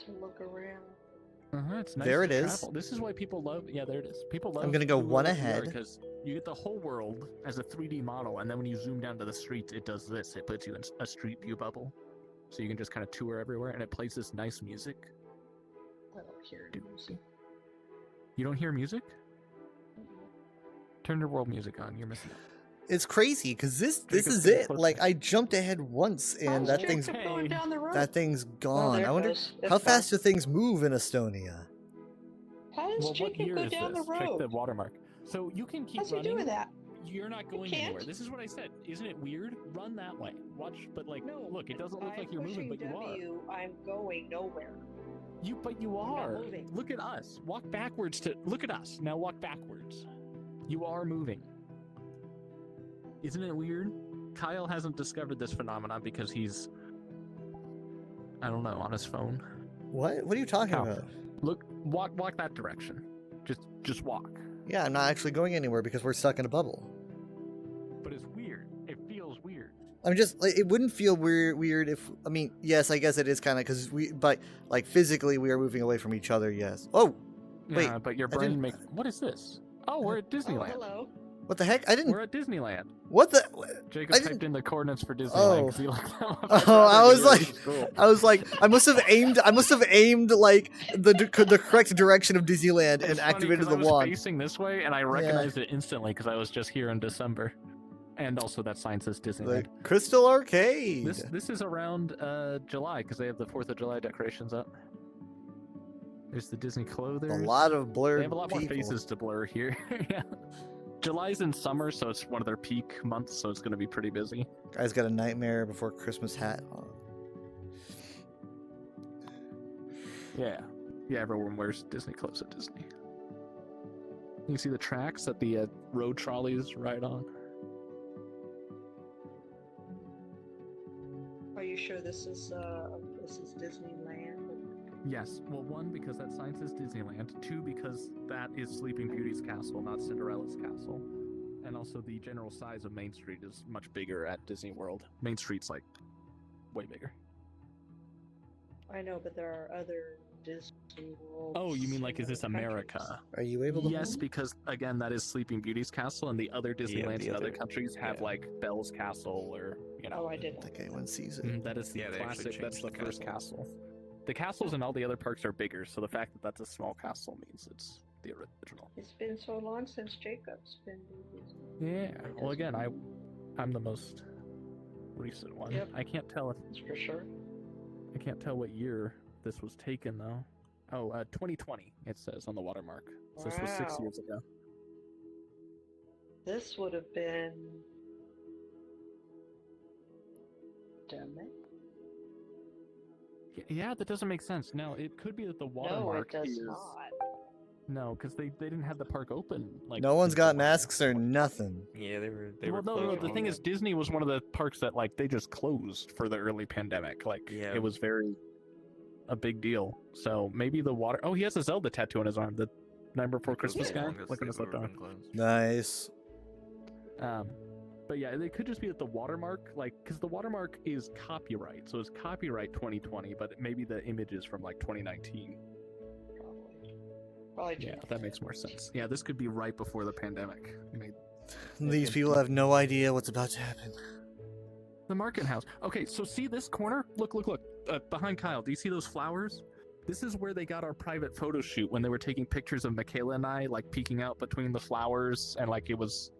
to look around. It's nice There to it is. travel. This is why people love. Yeah, there it is. People love. I'm gonna go Google one VR ahead. because you get the whole world as a 3D model, and then when you zoom down to the streets, it does this. It puts you in a street view bubble, so you can just kind of tour everywhere, and it plays this nice music. I don't hear music. You don't hear music? Turn your world music on. You're missing it. It's crazy because this Jacob's is getting it. close Like to- I jumped ahead once and How's that Jacob thing's going down the road? gone. Oh, there I it wonder goes. It's how gone. fast do things move in Estonia. How does Well, what Jacob year go is down this? the Check the road? watermark. So you can keep How's he running. doing that? You're not going can't. anywhere. This is what I said. Isn't it weird? Run that way. Watch, but like, No. look, it doesn't look I'm like you're moving, pushing but you are. W, I'm going nowhere. But you I'm not are. moving. Look at us. Walk backwards to look at us. Now walk backwards. You are moving. Isn't it weird? Kyle hasn't discovered this phenomenon because he's, I don't know, on his phone. What are you talking How? about? Look, walk that direction. Just walk. Yeah, I'm not actually going anywhere because we're stuck in a bubble. But it's weird. It feels weird. I'm just like, it wouldn't feel weird if yes, I guess it is kind of because but like physically we are moving away from each other. Yes. Oh, Wait, Yeah, but your I brain didn't- makes. What is this? Oh, we're at Oh, Disneyland. hello. what the heck? I didn't. We're at Disneyland. What the? Jacob I typed didn't- in the coordinates for Disneyland Oh. because he looked them up. Oh, I was Rather than like- yours. Cool. I was like, I must have aimed like the correct direction of Disneyland It's and funny activated 'cause the I was wand. facing this way, and I recognized it instantly because I was just here in December, and also that sign says The Disneyland. Crystal Arcade. This is around July because they have the 4th of July decorations up. There's the Disney a clothers. lot of blurred They have a lot more people. faces to blur here. Yeah. July's in summer, so it's one of their peak months, so it's going to be pretty busy. Guy's got a Nightmare Before Christmas hat on. Yeah. Yeah, everyone wears Disney clothes at Disney. You can see the tracks that the road trolleys ride on. Are you sure this is Disneyland? Yes. Well, one, because that sign says Disneyland. Two, because that is Sleeping Beauty's castle, not Cinderella's castle. And also, the general size of Main Street is much bigger at Disney World. Main Street's, like, way bigger. I know, but there are other Disney Worlds. Oh, you mean, like, in is this other countries. America? Are you able to? Yes, because, again, that is Sleeping Beauty's castle, and the other Disneylands the in other other- countries have, yeah. like, Belle's Castle, or, you know. Oh, I didn't. Like anyone sees it. That is the Yeah, they actually classic, that's changed the the first castle. castle. The castles in all the other parks are bigger, so the fact that that's a small castle means it's the original. It's been so long since Jacob's been to Disney. Yeah. Well, again, I'm the most recent one. Yep. I can't tell if That's for sure. I can't tell what year this was taken though. Oh, 2020. It says on the watermark. So this was 6 Wow. years ago. This would have been. Damn it. Yeah, that doesn't make sense. No, it could be that the No, it watermark does is not. no, because they didn't have the park open. Like No one's since got July. masks or nothing. Yeah, they Well, were. no. closed The for thing long. is, Disney was one of the parks that like they just closed for the early pandemic. Like, Yeah. it was a big deal. So maybe the water. Oh, he has a Zelda tattoo on his arm. The Night Before Christmas the guy. longest Look at his they've left ever arm. been closed. Nice. But yeah, it could just be that the watermark, like, because the watermark is copyright, so it's copyright 2020, but maybe the image is from like 2019. Probably Yeah, true. that makes more sense. Yeah, this could be right before the pandemic. These people have no idea what's about to happen. The Market House. Okay, so see this corner? Look, behind Kyle. Do you see those flowers? This is where they got our private photo shoot when they were taking pictures of Michaela and I, like peeking out between the flowers, and like it was.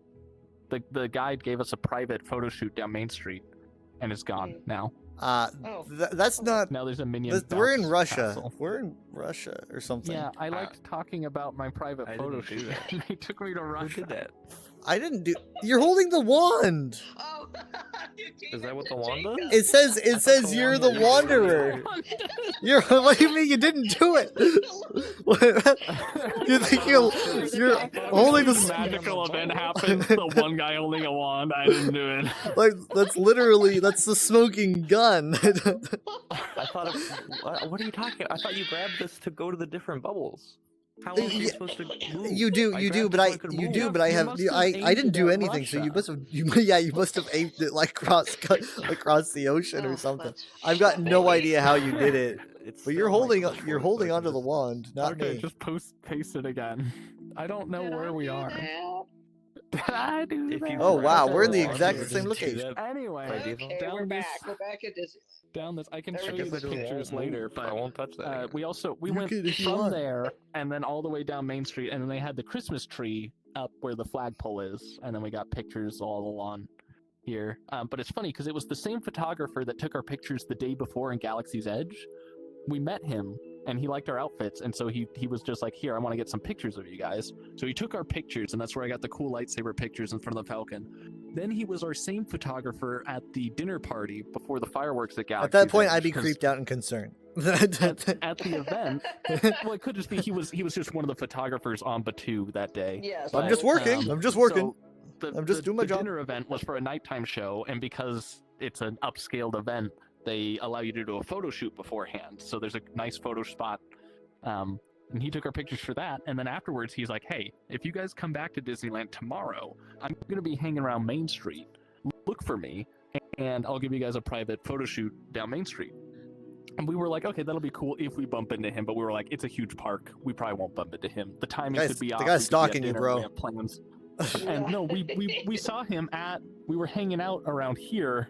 The guide gave us a private photo shoot down Main Street, and it's gone now. Oh. That's not. Now there's a minion. We're in bounce Russia. castle. We're in Russia or something. Yeah, I liked talking about my private I photo didn't do shoot. that. They took me to Who Russia. did that? I didn't do. You're holding the wand. Oh, you gave Is that it what to the wand does? Jacob. It says thought says the you're wand the was- wanderer. You're. What do you mean you didn't do it? You think you're holding This the magical event happens. The one guy holding a wand. I didn't do it. like that's literally that's the smoking gun. I thought what are you talking? I thought you grabbed this to go to the different bubbles. How else are you Yeah, supposed to move? You do, I you do, grabbed but it so I could you move. do, but I You have must have I aimed didn't it do at anything. So you Russia. you must have aimed it like across the ocean Oh, or something. that's I've got no funny. idea how you did it, It's but you're still holding Microsoft you're Word, holding so I onto can the just- wand, not Okay, me. just paste it again. I don't know Did where I we do are. that? Did I do If you that? Oh, wow, grab we're in the wand, exact you just same do location. that. Anyway, By default. Okay, down we're this back. We're back at Disney. down this. I can There show we you go. the I just pictures won't later, move. I but won't touch that. we You went could if you from want. there and then all the way down Main Street, and then they had the Christmas tree up where the flagpole is, and then we got pictures all along here. But it's funny because it was the same photographer that took our pictures the day before in Galaxy's Edge. We met him, and he liked our outfits, and so he was just like, "Here, I want to get some pictures of you guys." So he took our pictures, and that's where I got the cool lightsaber pictures in front of the Falcon. Then he was our same photographer at the dinner party before the fireworks at Galaxy's At that point, Edge, I'd be 'cause creeped out and concerned. at the event. Well, it could just be he was just one of the photographers on Batu that day. Yes. I'm But, just working. I'm just working. So I'm just doing my job. The dinner event was for a nighttime show, and because it's an upscaled event, they allow you to do a photo shoot beforehand. So there's a nice photo spot. And he took our pictures for that. And then afterwards, he's like, "Hey, if you guys come back to Disneyland tomorrow, I'm going to be hanging around Main Street. Look for me, and I'll give you guys a private photo shoot down Main Street." And we were like, okay, that'll be cool if we bump into him. But we were like, it's a huge park. We probably won't bump into him. The timing Guy's- could be the off. guy's we could be at stalking you, dinner, bro. We have plans. And no, we saw him we were hanging out around here.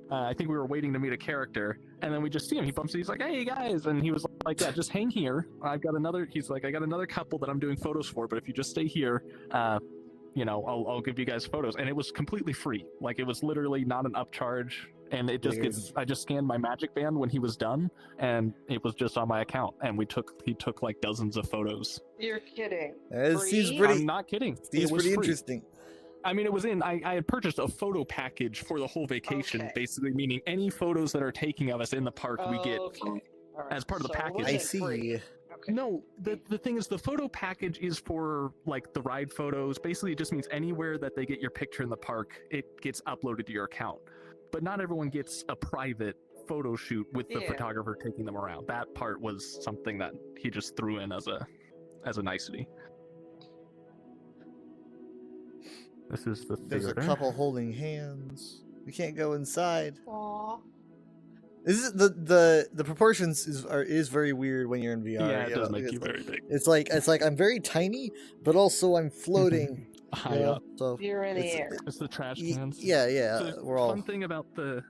I think we were waiting to meet a character, and then we just see him. He bumps. He's like, "Hey guys," and he was like, "Yeah, just hang here. I've got another." He's like, "I got another couple that I'm doing photos for, but if you just stay here, I'll give you guys photos." And it was completely free. Like it was literally not an upcharge, and it just Weird. I just scanned my Magic Band when he was done, and it was just on my account. And he took like dozens of photos. You're kidding. It seems Free? pretty. I'm not kidding. Seems It was pretty free. interesting. I mean, it was in. I had purchased a photo package for the whole vacation, Okay. basically meaning any photos that are taking of us in the park we get. Okay. All right. as part of the So it package. I wasn't see. free. Okay. No, the thing is, the photo package is for like the ride photos. Basically, it just means anywhere that they get your picture in the park, it gets uploaded to your account. But not everyone gets a private photo shoot with the Yeah. photographer taking them around. That part was something that he just threw in as a nicety. This is the There's a theater. couple holding hands. We can't go inside. Aw. This is the proportions is very weird when you're in VR. Yeah, it does make it's you like- very big. It's like I'm very tiny, but also I'm floating. High you know? up. So You're in the it's- air. It's the trash y- cans. yeah, So the we're all. fun thing about the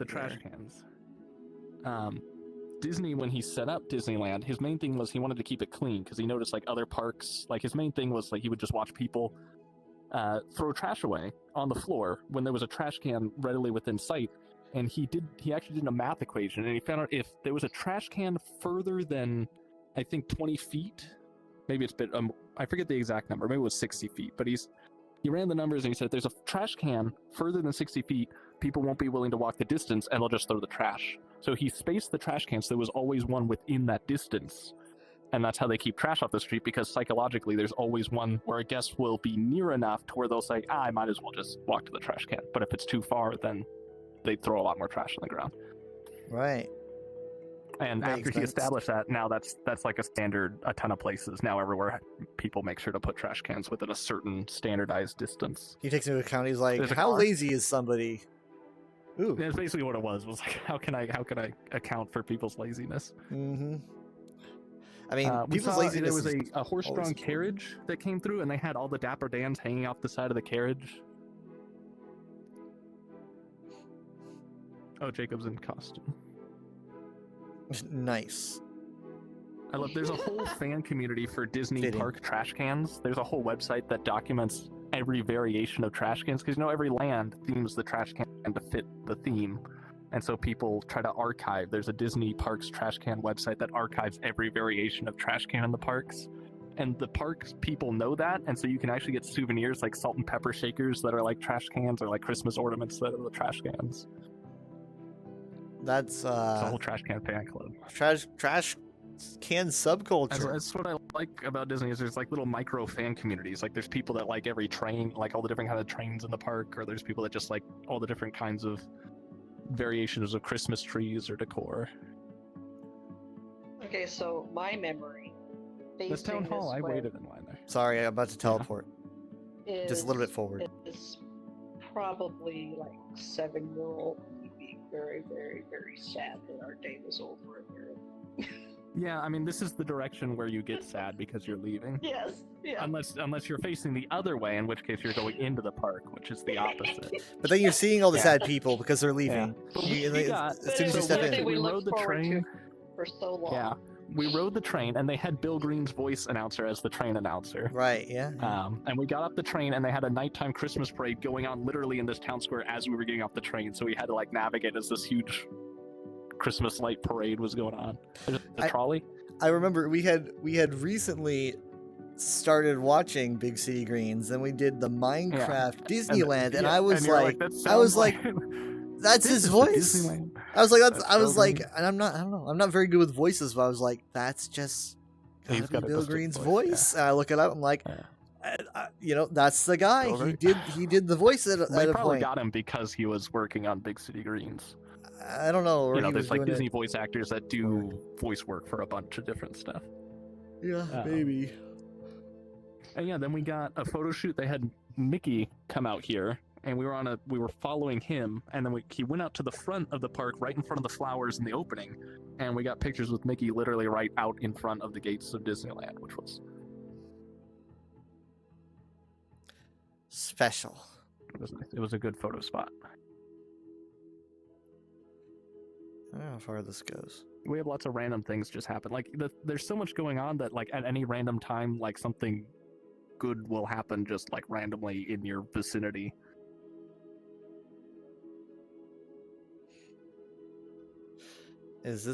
trash cans. Disney, when he set up Disneyland, his main thing was he wanted to keep it clean because he noticed like other parks, like his main thing was like he would just watch people throw trash away on the floor when there was a trash can readily within sight. And he actually did a math equation, and he found out if there was a trash can further than I think 20 feet, maybe it's a bit I forget the exact number, maybe it was 60 feet, but he ran the numbers and he said if there's a trash can further than 60 feet, people won't be willing to walk the distance and they'll just throw the trash. So he spaced the trash cans so there was always one within that distance. And that's how they keep trash off the street, because psychologically there's always one where a guest will be near enough to where they'll say, I might as well just walk to the trash can. But if it's too far, then they'd throw a lot more trash on the ground. Right. And Makes after he sense. established that, now that's like a standard. A ton of places now, everywhere people make sure to put trash cans within a certain standardized distance. He takes into account. He's like, There's a how car. lazy is somebody? Ooh. That's basically what it was like, how can I account for people's laziness? Mm-hmm. I mean, We people's saw laziness. there was is a horse-drawn always- carriage that came through, and they had all the Dapper Dans hanging off the side of the carriage. Oh, Jacob's in costume. Nice. I love. There's a whole fan community for Disney Fitting. park trash cans. There's a whole website that documents every variation of trash cans because every land themes the trash can to fit the theme, and so people try to archive. There's a Disney Parks trash can website that archives every variation of trash can in the parks, and the parks people know that, and so you can actually get souvenirs like salt and pepper shakers that are like trash cans, or like Christmas ornaments that are the trash cans. That's It's a whole trash can fan club. trash can subculture. That's what I like about Disney is there's like little micro fan communities. Like there's people that like every train, like all the different kind of trains in the park, or there's people that just like all the different kinds of variations of Christmas trees or decor. Okay, so my memory. This town hall, I this way waited in line there. Sorry, I'm about to teleport. is, Just a little bit forward. Is probably like 7-year-old me being very, very, very sad that our day was over in Europe. Yeah, I mean this is the direction where you get sad because you're leaving. Yes, yeah. Unless you're facing the other way, in which case you're going into the park, which is the opposite. But then you're seeing all the Yeah. sad people because they're leaving. But You- we as got- soon as you So step one in. thing we we rode looked the forward to train. for so long. Yeah, we rode the train, and they had Bill Green's voice announcer as the train announcer. Right, yeah. And we got off the train, and they had a nighttime Christmas parade going on literally in this town square as we were getting off the train. So we had to like navigate as this huge Christmas light parade was going on. There's a I- trolley. I remember we had recently started watching Big City Greens, and we did the Minecraft Disneyland, and yeah, I was you're like, "That I was sounds like, that's this his is the voice. Disneyland." I was like, That's I was Bill like, Green. and I don't know, I'm not very good with voices, but I was like, that's just He's gotta got be a Bill distinct Green's voice, voice. And I look it up, I'm like, Yeah. you know, that's the guy. Bill He did the voice at They a probably point. got him because he was working on Big City Greens. I don't know. Or You know, he was there's like doing Disney it. voice actors that do voice work for a bunch of different stuff. Yeah, Um, maybe. And yeah, then we got a photo shoot. They had Mickey come out here, and we were following him, and then he went out to the front of the park, right in front of the flowers in the opening, and we got pictures with Mickey literally right out in front of the gates of Disneyland, which was Special. it was a good photo spot. I don't know how far this goes. We have lots of random things just happen. Like there's so much going on that like at any random time, like something good will happen just like randomly in your vicinity. Is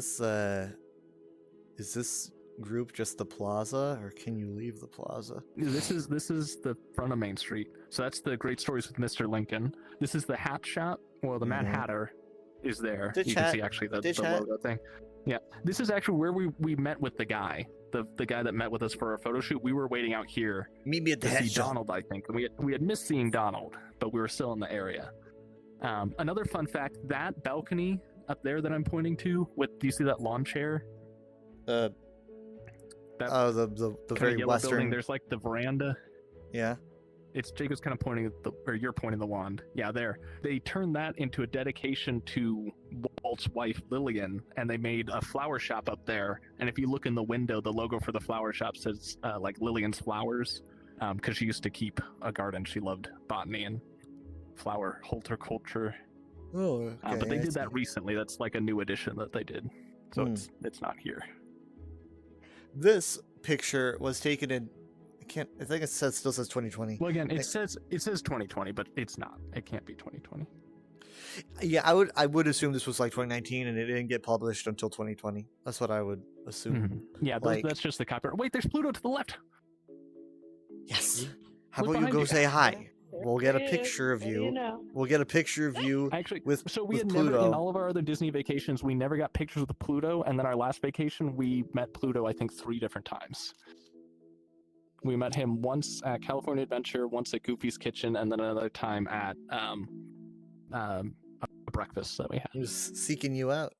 this group just the plaza, or can you leave the plaza? This is the front of Main Street. So that's the Great Stories with Mr. Lincoln. This is the hat shop. Well, the Mad Mhm. Hatter is there. Ditch you can hat. see actually the Ditch hat. logo thing. Yeah, this is actually where we met with the guy, the guy that met with us for our photo shoot. We were waiting out here Meet me at the to head see shop. Donald, I think. And we had missed seeing Donald, but we were still in the area. Another fun fact: that balcony up there that I'm pointing to, do you see that lawn chair? That oh, the Kinda very yellow western. building. There's like the veranda. Yeah. It's Jacob's kind of pointing at or you're pointing the wand. Yeah, there. They turned that into a dedication to Walt's wife Lillian, and they made a flower shop up there. And if you look in the window, the logo for the flower shop says like Lillian's Flowers, because she used to keep a garden. She loved botany and flower horticulture. Oh, okay. But they I did that see. recently. That's like a new addition that they did. So Hmm. it's not here. This picture was taken in. I think it still says 2020. Well, again, I- it says 2020, but it's not. It can't be 2020. Yeah, I would assume this was like 2019, and it didn't get published until 2020. That's what I would assume. Mhm. Yeah, Like- that's just the copyright. Wait, there's Pluto to the left. Yes. How Look about you behind go you. say hi? There We'll get a it is. picture of What do you. know? We'll get a picture of you Actually, with so we with had never Pluto. in all of our other Disney vacations, we never got pictures with Pluto, and then our last vacation, we met Pluto, I think 3 different times. We met him once at California Adventure, once at Goofy's Kitchen, and then another time at a breakfast that we had. He was seeking you out.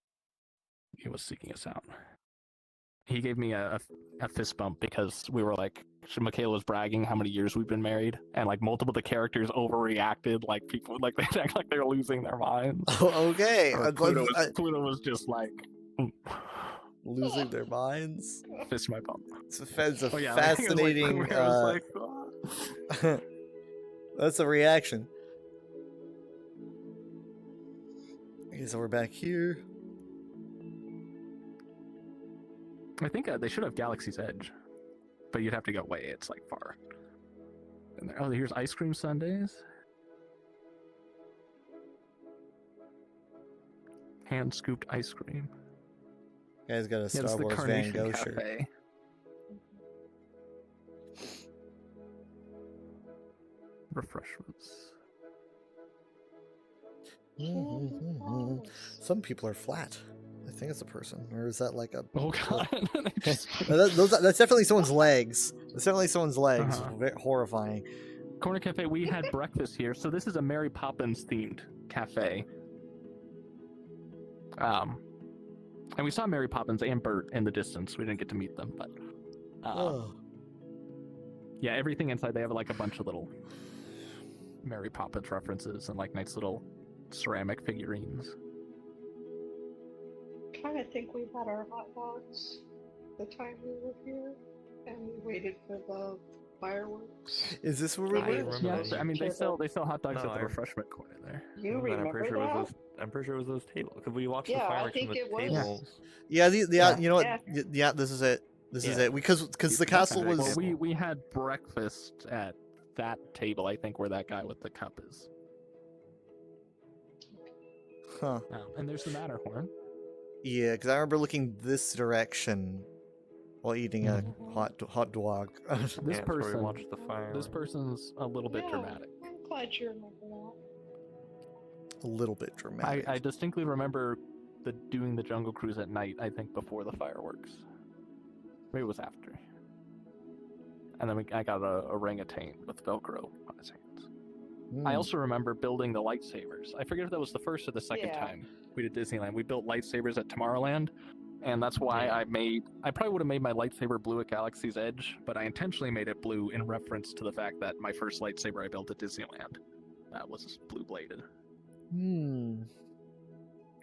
he was seeking us out. He gave me a fist bump because we were like, Michaela was bragging how many years we've been married, and like multiple of the characters overreacted, like people like they act like they're losing their minds. Okay. Pluto was just like losing their minds. fist my bump. It's a Oh, yeah, fascinating. I was like, That's a reaction. Okay, so we're back here. I think they should have Galaxy's Edge, but you'd have to go way. It's like far. And there, oh, here's ice cream sundaes. Hand scooped ice cream. Guy's got a Yeah, Star it's the Wars Van Carnation Gogh shirt. Cafe. Refreshments. Some people are flat. I think it's a person, or is that like a? Oh god! They just- That's definitely someone's legs. That's definitely someone's legs. Uh-huh. Very horrifying. Corner Cafe. We had breakfast here, so this is a Mary Poppins themed cafe. And we saw Mary Poppins and Bert in the distance. We didn't get to meet them, but Oh. yeah, everything inside they have like a bunch of little Mary Poppins references and like nice little ceramic figurines. Kind of think we had our hot dogs the time we were here, and we waited for the fireworks. Is this where we I were? remember Yeah, those. I mean they sell hot dogs No, at the I- refreshment corner there. You But remember I'm pretty sure that? it was those. I'm pretty sure it was those tables because we watched Yeah, the I fireworks from think the it was. tables. Yeah, Yeah. you know what? Yeah. Yeah, this is it. This is Yeah. it. Because the castle Well, was. Well, we had breakfast at that table. I think where that guy with the cup is. Huh. And there's the Matterhorn. Yeah, because I remember looking this direction while eating a Mhm. hot dog. This Yeah, that's where we person, watched the fireworks. this person's a little bit Yeah. dramatic. I'm glad you remember that. A little bit dramatic. I distinctly remember doing the Jungle Cruise at night. I think before the fireworks. Maybe it was after. And then I got a orangutan with Velcro on his hands. I Hmm. also remember building the lightsabers. I forget if that was the first or the second Yeah. time we did Disneyland. We built lightsabers at Tomorrowland, and that's why Yeah. I probably would have made my lightsaber blue at Galaxy's Edge, but I intentionally made it blue in reference to the fact that my first lightsaber I built at Disneyland that was blue bladed. Hmm.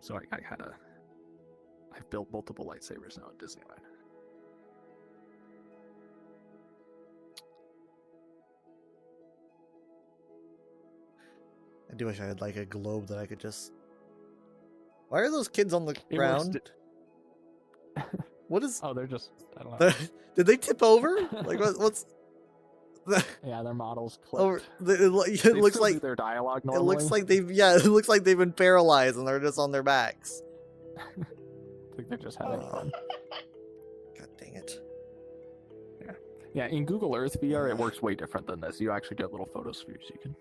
So I've built multiple lightsabers now at Disneyland. I do wish I had like a globe that I could just. Why are those kids on the It ground? was- What is? Oh, they're just I don't know. Did they tip over? Like what's? Yeah, their models Over, clipped. it They looks still do like their dialogue it normally. looks like they've it looks like they've been paralyzed and they're just on their backs. I think they're just having fun. God dang it! Yeah, in Google Earth VR, it works way different than this. You actually get little photospheres you can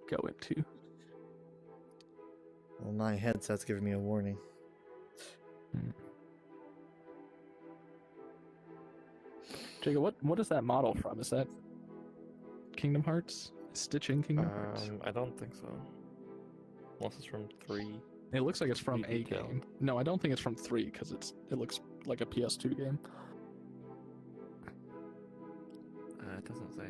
go into. Well, my headset's giving me a warning. Jacob, what is that model from? Is that Kingdom Hearts? Stitching Kingdom Hearts? I don't think so. Unless it's from 3. It looks like it's from pretty a detailed. game. No, I don't think it's from 3 because it looks like a PS2 game. It doesn't say.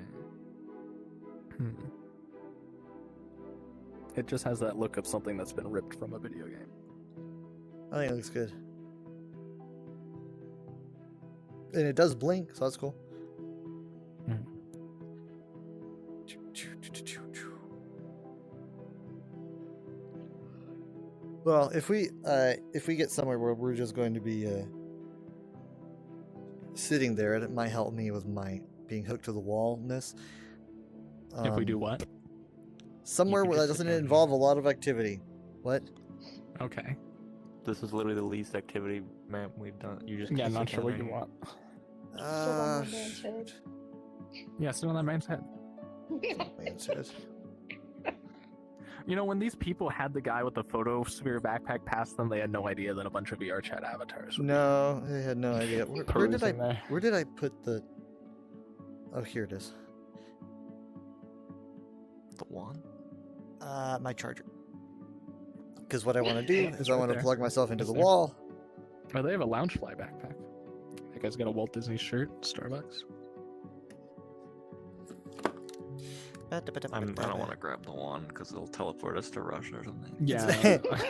It just has that look of something that's been ripped from a video game. I think it looks good, and it does blink, so that's cool. Hmm. Well, if we get somewhere where we're just going to be sitting there, it might help me with my being hooked to the wallness. If we do what? Somewhere You could where that just sit doesn't down involve a lot of activity. What? Okay. This is literally the least activity map we've done. You just Yeah, I'm sit not sure down what you there. want. Sit on the man's head. Yeah, sit on that man's head. Man's head. You know, when these people had the guy with the photosphere backpack past them, they had no idea that a bunch of VR chat avatars would No, I had no idea. be Where did I perusing there. Where did I put the? Oh, here it is. The one? My charger. because what I want to do Yeah, is it's I right want to there. plug myself into It's the there. wall. Oh, they have a Loungefly backpack. That guy's got a Walt Disney shirt, Starbucks. I don't want to grab the wand because it'll teleport us to Russia or something. Yeah,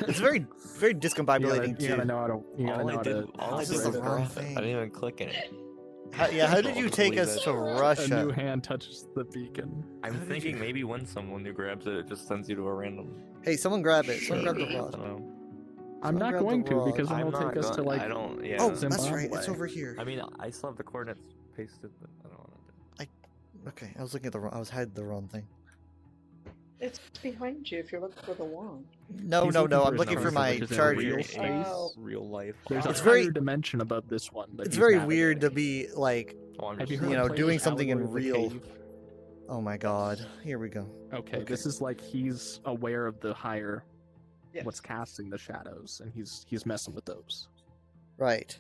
It's very, very discombobulating you gotta too. know how to. You gotta know how to. all I This did is was the wrong grab it. thing. I didn't even click in it. How did you take Leave us it. to A new Russia? hand touches the beacon. I'm How did thinking you- maybe when someone who grabs it, it just sends you to a random. Hey, someone grab it. Someone grab the I rod. don't know. I'm not grab the going to rod. because then I'm it'll not take us to going- like. I don't. Yeah. Oh, that's right. It's Zimbabwe. over here. I mean, I still have the coordinates pasted, but I don't want to. Okay, I was looking at the wrong. I was hiding the wrong thing. It's behind you if you're looking for the wand. No, He's no, looking no. for I'm his looking for number, my which is in charger. real Real space. Oh. real life. There's It's a very- higher dimension above this one. That It's he's very weird to navigating. be like, Oh, I'm Have just you heard you of know, Plato's doing something in Allegory of the real- Cave? oh my god. Here we go. Okay, Okay. this is like he's aware of the higher Yes. what's casting the shadows, and he's messing with those. Right.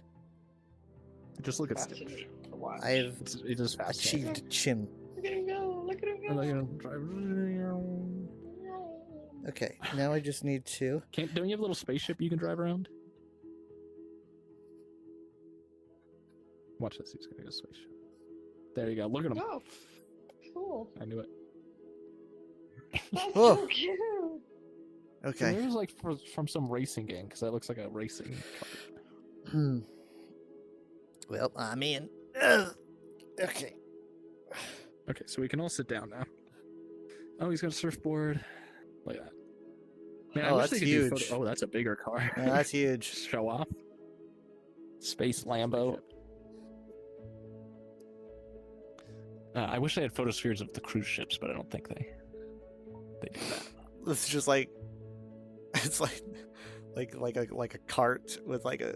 Just look at Stitch. Fascinating to watch. I've It is fascinating. achieved chin. Look at him go! Look at him And go! then, you know, drive- Okay, now I just need to. Don't you have a little spaceship you can drive around? Watch this. He's gonna go spaceship. There you go. Look at him. Oh, cool. I knew it. That's Oh. so cute. Okay. It was like from some racing game because that looks like a racing. Car. Hmm. Well, I'm in. Okay. Okay, so we can all sit down now. Oh, he's got a surfboard. Look at that. Man, I Oh, wish that's they could do huge. Oh, that's a bigger car. Yeah, that's huge. Show off. Space Lambo. I wish they had photospheres of the cruise ships, but I don't think they do that. It's just like it's like a cart with like a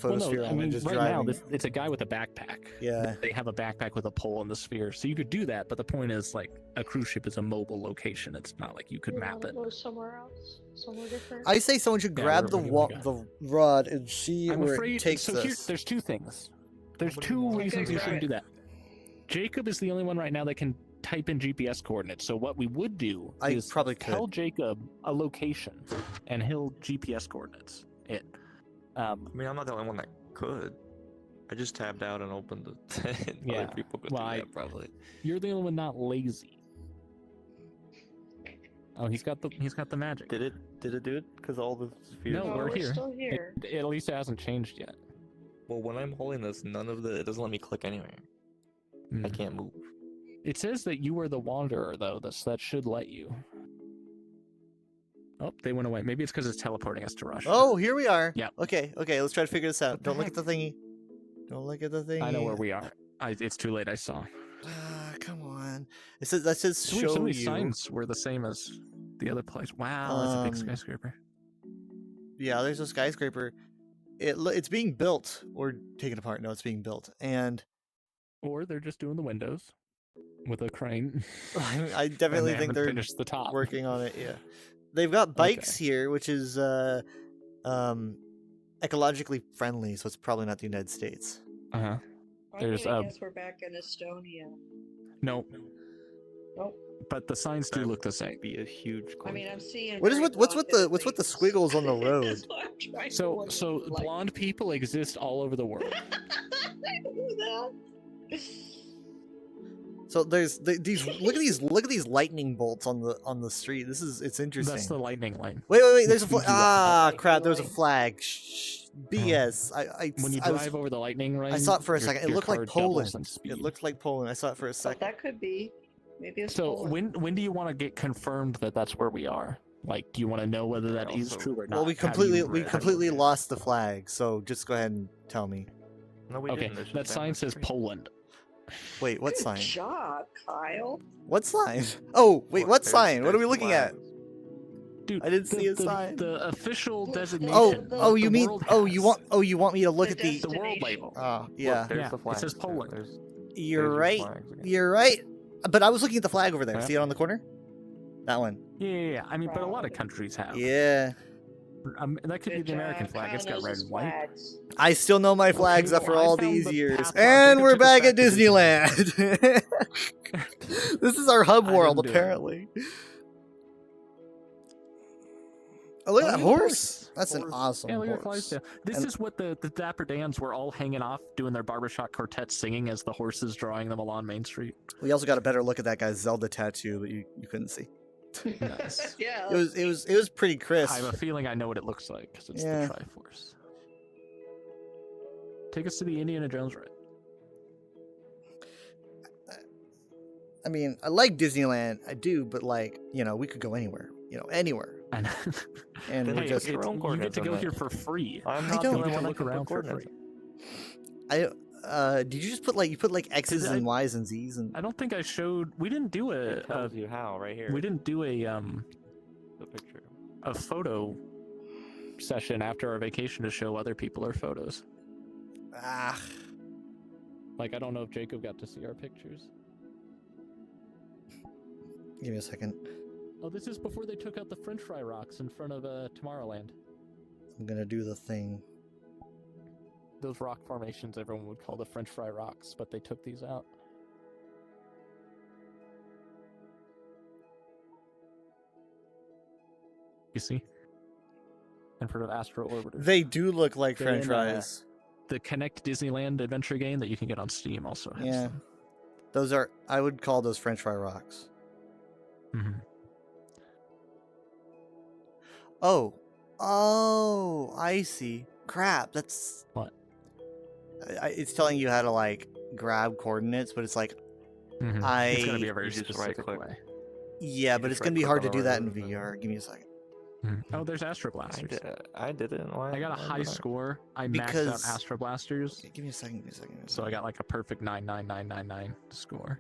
Well, no, photosphere I on mean, it just right driving. now it's a guy with a backpack. Yeah. They have a backpack with a pole and the sphere, so you could do that. But the point is, like, a cruise ship is a mobile location. It's not like you could You map wanna it. Go somewhere else, somewhere different. I say someone should Yeah, grab the where do we go? the rod and see I'm where afraid. it takes So here, us. there's two things. There's What do you two want? reasons Okay, you grab shouldn't it. do that. Jacob is the only one right now that can type in GPS coordinates. So what we would do I is probably could. tell Jacob a location, and he'll GPS coordinates it. I mean, I'm not the only one that could. I just tabbed out and opened it. Yeah, Other people could well, do I- that probably. You're the only one not lazy. Oh, he's got the magic. Did it do it? Because all the spheres. No, No, we're we're here. still here. At least it hasn't changed yet. Well, when I'm holding this, none of the. It doesn't let me click anywhere. I Mm. can't move. It says that you are the wanderer, though. That should let you. Oh, they went away. Maybe it's because it's teleporting us to Russia. Oh, here we are. Yeah. Okay, let's try to figure this out. the Don't look at heck? the thingy. Don't look at the thingy. I know where we are. It's too late. I saw. Come on. It says that says So weird, show some of these you. signs were the same as the other place. Wow, that's a big Um, skyscraper. Yeah, there's a skyscraper. It's being built or taken apart. No, it's being built. And Or they're just doing the windows with a crane. I and definitely they think haven't they're finished the top. working on it. Yeah, they've got bikes here, which is ecologically friendly, so it's probably not the United States. Uh-huh. I'm There's, gonna guess we're back in Estonia. No, Nope. but the signs do look the same. Be a huge. I mean, I'm seeing. What's very with the blonde squiggles on the things. road? That's what I'm trying to So look like. blonde people exist all over the world. I knew that. So there's these. Look at these lightning bolts on the street. It's interesting. That's the lightning lane. Wait. There's a Speeds flag. you up. Ah, crap. There was a Lightning. flag. Shh. BS. When you I was- drive over the lightning lane, I saw it for a your- second. It your looked like car doubles Poland. in speed. It looked like Poland. I saw it for a But second. that could be. Maybe it's So Poland. when do you want to get confirmed that that's where we are? Like, do you want to know whether that is Also- true or not? Well, we How do you- completely lost the flag. So just go ahead and tell me. No, we Okay, didn't. It's just that sign down the says street. Poland. Wait, what Good sign? job, Kyle. What sign? Oh, wait, Look, what there's- sign? What are there's we looking at? flags. Dude, I didn't the, see a the, sign. The official Look, designation. Oh, the- oh, you the mean? world Oh, has. you want me to look The at the? the world destination. label? Oh, Look, yeah. there's Yeah, the it flags. says there. Poland. You're there's your right. flags again. You're right. But I was looking at the flag over there. Yeah. See it on the corner? That one. Yeah. I mean, but a lot of countries have. Yeah. That could be Good the American job. flag. Kyle It's got knows red his and white. flags. I still know my flags well, after I all found these the years, path on and Jacob we're took us back at back to Disneyland. This is our hub I world, didn't do it. apparently. Oh, look Oh, at that look at the horse. That's an Horse. awesome Yeah, look at horse. Clydesdale. This And- is what the Dapper Dans were all hanging off, doing their barbershop quartet singing as the horses drawing them along Main Street. We also got a better look at that guy's Zelda tattoo, but you couldn't see. Nice. Yeah. It was pretty crisp. I have a feeling I know what it looks like because it's Yeah. the Triforce. Take us to the Indiana Jones ride. I mean, I like Disneyland, I do, but like, we could go anywhere, anywhere. And And Then we're you just, get your own you get coordinates to on go that. here for free. I'm I not don't. the You only get to one that look can put around for coordinates. I did you just put you put X's I- and Y's and Z's and I don't think I showed. We didn't do It tells you how right here. we didn't do the picture. a photo session after our vacation to show other people our photos. ah. Like I don't know if Jacob got to see our pictures. Give me a second. Oh, this is before they took out the French fry rocks in front of Tomorrowland. I'm gonna do the thing. Those rock formations everyone would call the French fry rocks, but they took these out. You see? In front of Astro Orbiter. They do look like They're French in, fries. The Connect Disneyland adventure game that you can get on Steam also has Yeah. them. Those are, I would call those French fry rocks. Mhm. Oh, I see. Crap, that's What? it's telling you how to grab coordinates, but it's like, Mhm. It's going to be a very You just specific right-click. way. yeah, but just it's gonna be right-click hard to on do the that in right button. VR. Give me a second. Oh, there's Astro Blasters. I did it. Why? I got a why high would I? score. I maxed Because- out Astro Blasters, Give me a second. so I got like a perfect 99999 score.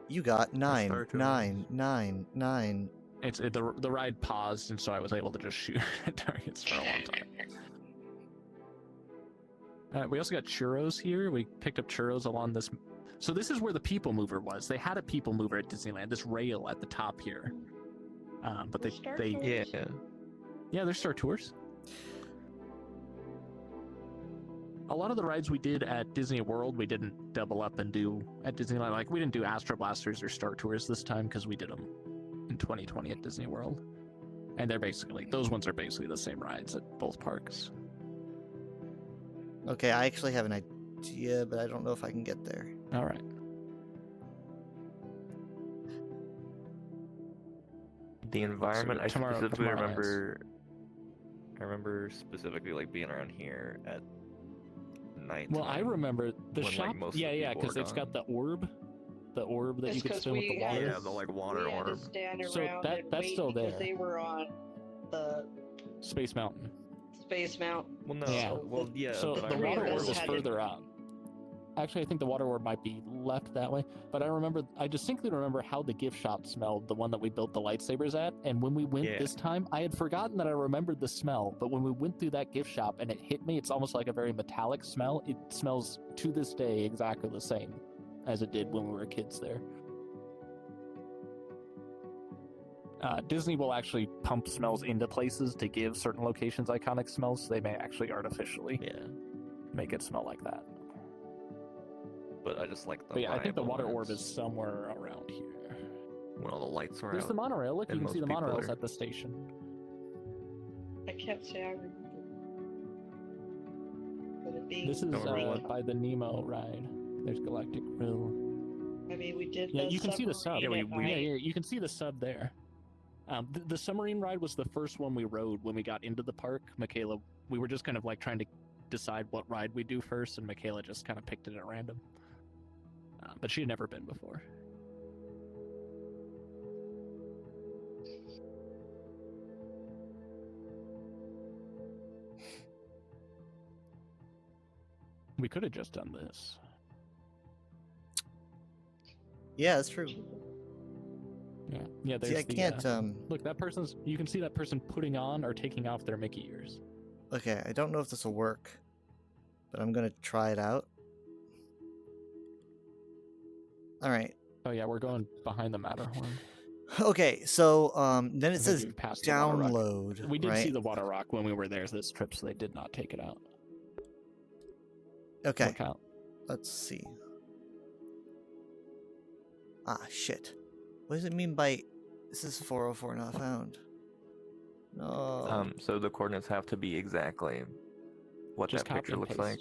You got nine, Star Tours. nine, nine, nine. The ride paused, and so I was able to just shoot at targets for a long time. We also got churros here. We picked up churros along this. So this is where the people mover was. They had a people mover at Disneyland. This rail at the top here. But The Star they Tours? Yeah. there's Star Tours. A lot of the rides we did at Disney World, we didn't double up and do at Disneyland. Like we didn't do Astro Blasters or Star Tours this time because we did them in 2020 at Disney World, and those ones are basically the same rides at both parks. Okay, I actually have an idea, but I don't know if I can get there. All right. The environment. I Tomorrow- specifically Tomorrowland. remember. I remember specifically being around here at night. Well, I remember the when, like, shop. most of the Yeah, people because were it's got gone. the orb that It's you could 'cause spin with the we water. had Yeah, the water we had to orb. stand So around that- and that's wait still because there. they were on the Space Mountain. Space Mountain. Well, no. Yeah. Well, yeah. So but I the three of water remember orb us was had to- further up. Actually, I think the water orb might be left that way. But I distinctly remember how the gift shop smelled, the one that we built the lightsabers at. And when we went Yeah. this time, I had forgotten that I remembered the smell. But when we went through that gift shop and it hit me, it's almost like a very metallic smell. It smells to this day exactly the same as it did when we were kids there. Disney will actually pump smells into places to give certain locations iconic smells, so they may actually artificially Yeah. make it smell like that. But I just like the. But yeah, I think the vibe water when orb it's- is somewhere around here. when all the lights were There's out. the monorail. Look, you and can most see the people monorails are- at the station. I can't say I remember. But it being, This is Don't remember what. by the Nemo ride. There's Galactic Grill. I mean, we did. Yeah, you can see the sub. submarine at night. Yeah, you can see the sub there. The submarine ride was the first one we rode when we got into the park. Michaela, we were just kind of like trying to decide what ride we do first, and Michaela just kind of picked it at random. But she had never been before. We could have just done this. Yeah, that's true. Yeah. There's See, I the, can't. Look, that person's. You can see that person putting on or taking off their Mickey ears. Okay, I don't know if this will work, but I'm gonna try it out. All right. Oh yeah, we're going behind the Matterhorn. Okay, so then I it think says we've passed the water rock. download. We did right? see the water rock when we were there this trip, so they did not take it out. Okay, Look out. let's see. Ah, shit. What does it mean by this is 404 not found? No. So the coordinates have to be exactly what Just that copy picture and looks paste. like.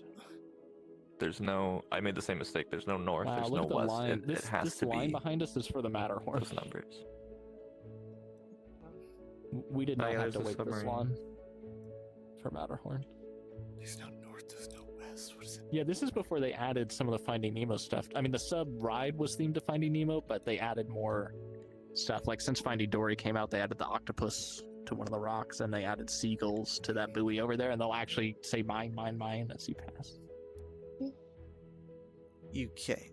There's no. I made the same mistake. There's no north. Wow, There's look no at the west. line. It This has to line be behind us is for the Matterhorn. those numbers. We did Oh, not yeah, have there's to a wait this submarine. long for Matterhorn. There's no north, there's no west. What is it? Yeah, this is before they added some of the Finding Nemo stuff. I mean, the sub ride was themed to Finding Nemo, but they added more stuff. Like since Finding Dory came out, they added the octopus to one of the rocks, and they added seagulls to that buoy over there, and they'll actually say mine, mine, mine as you pass. Okay.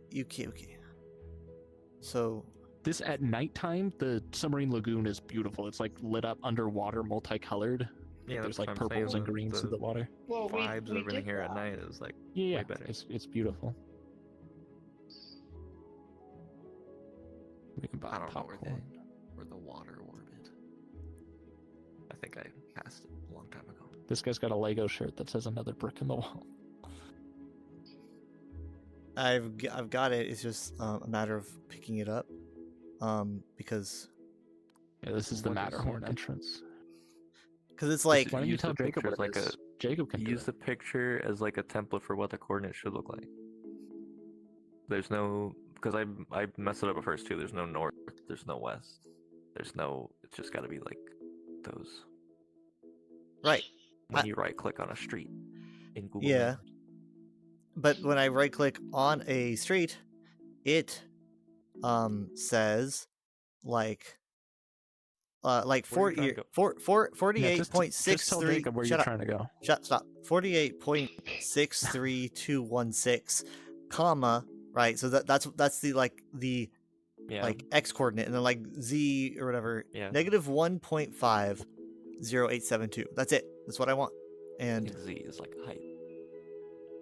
So, This at nighttime, the submarine lagoon is beautiful. It's like lit up underwater, multicolored. Yeah, There's that's like what I'm saying, purples and the- greens through the water. Well, we Vibes of we everything did here at that. night is like Yeah, way better. it's beautiful. We can buy I don't know where popcorn. the water orbit. I think I passed it a long time ago. This guy's got a Lego shirt that says another brick in the wall. I've got it. It's just a matter of picking it up, because Yeah, this is the What is Matterhorn it? entrance. it's like Why don't you use tell the Jacob picture what as it like is? Jacob can do Use it. the picture as like a template for what the coordinates should look like. There's no, because I messed it up at first too. There's no north. There's no west. There's no. It's just got to be like those. right. When I- you right click on a street in Google. Yeah. Maps. But when I right click on a street, it says like Where are you trying to go? just tell 48.63 Jacob where shut you're up. trying to go. Stop. 48.63216 comma, right? So that's the the Yeah. like x coordinate, and then like z or whatever, yeah. negative 1.50872. That's it. That's what I want. I And think Z is like height.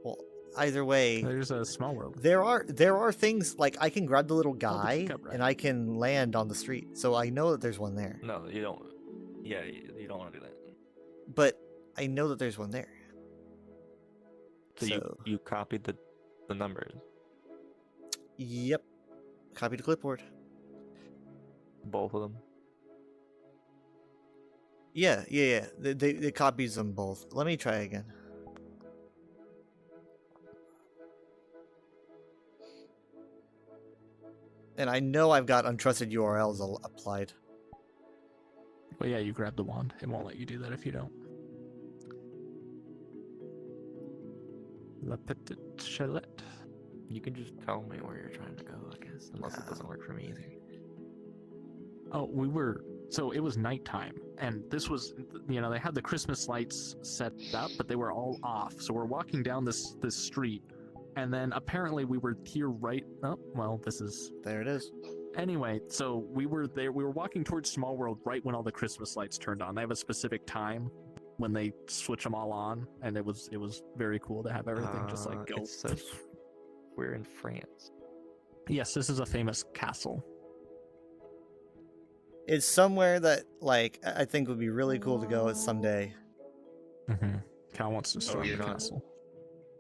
well, either way, There's a small world. there are things like I can grab the little guy pickup rack. and I can land on the street, so I know that there's one there. No, you don't. Yeah, you don't want to do that. But I know that there's one there. So you copied the numbers. Yep. Copy to clipboard. Both of them. Yeah. They copies them both. Let me try again. And I know I've got untrusted URLs applied. Well, yeah, you grab the wand. It won't let you do that if you don't. La petite chalette. You can just tell me where you're trying to go, I guess. Unless it doesn't work for me either. Oh, so it was nighttime, and this was, they had the Christmas lights set up, but they were all off. So we're walking down this street, and then apparently we were here There it is. anyway, so we were walking towards Small World right when all the Christmas lights turned on. They have a specific time when they switch them all on, and it was very cool to have everything just like go. It says we're in France. Yes, this is a famous castle. It's somewhere that like I think would be really cool to go someday. Mm-hmm. Cal wants to start you're the not- castle.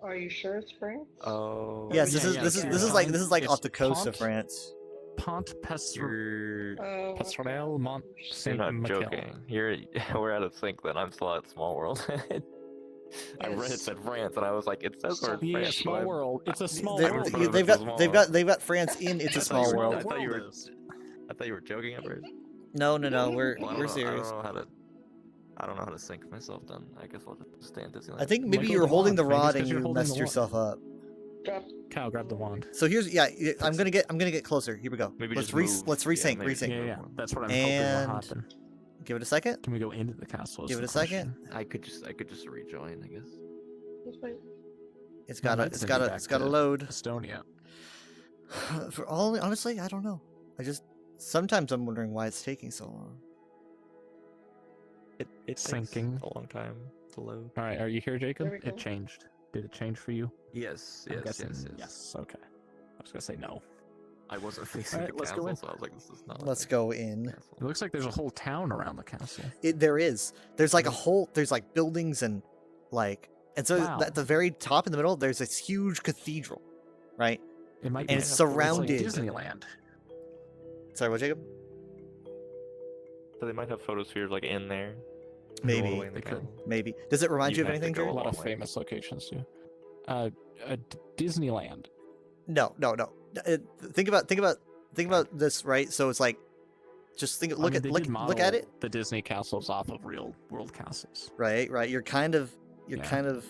Are you sure it's France? Oh. Yes, yeah, this yeah, is yeah. this is like It's off the coast of Pont- France. Pont Pestre. You're Oh, Passerelle Mont You're Saint not Michel. joking. We're out of sync then. I'm still at Small World. I read it Yes. said France, and I was like, it says we're in Yeah, France. Small but I'm- World. It's a small They, world. thought it they've was got small. they've got France in It's a I thought Small you were- World. I thought you were- is. I thought you were joking at first. No, we're Well, I don't know- serious. I don't know how to sync myself then. I guess I'll just stay in Disneyland. I think maybe Let go you were of the holding the wand, maybe it's rod 'cause and you're you holding messed the yourself up. drop. Cal, grab the wand. So here's I'm gonna get closer. Here we go. Maybe let's just move. let's Yeah, resync. maybe Resync. Yeah, that's what I'm And- hoping will happen. Give it a second. Can we go into the castle? is Give it the a second. question. I could just rejoin, I guess. Just wait. It's No, gotta that's it's send you gotta back it's gotta to load. Estonia. For all honestly, I don't know. Sometimes I'm wondering why it's taking so long. It takes Syncing. a long time to load. All right, are you here, Jacob? There we go. It changed. Did it change for you? Yes, I'm yes, guessing yes, yes. yes. Okay. I was gonna say no. I wasn't facing Alright, the let's go castle, in. so I was like, this is not. Let's a go in. It looks like there's a whole town around the castle. There is. There's like a whole. There's like buildings and like, and so Wow. at the very top in the middle, there's this huge cathedral, right? It might And be it's like surrounded. Disneyland. Sorry, what, Jacob? So they might have photospheres like in there. Maybe. all the way in the They could. castle. Maybe. Does it remind you of You'd have to anything, go A Drew? lot of long way. famous locations too. Disneyland. No. Think about this, right? So it's like, just think. I Look mean, at they look did look at model it. The Disney castles off of real world castles. Right. You're kind of. Yeah.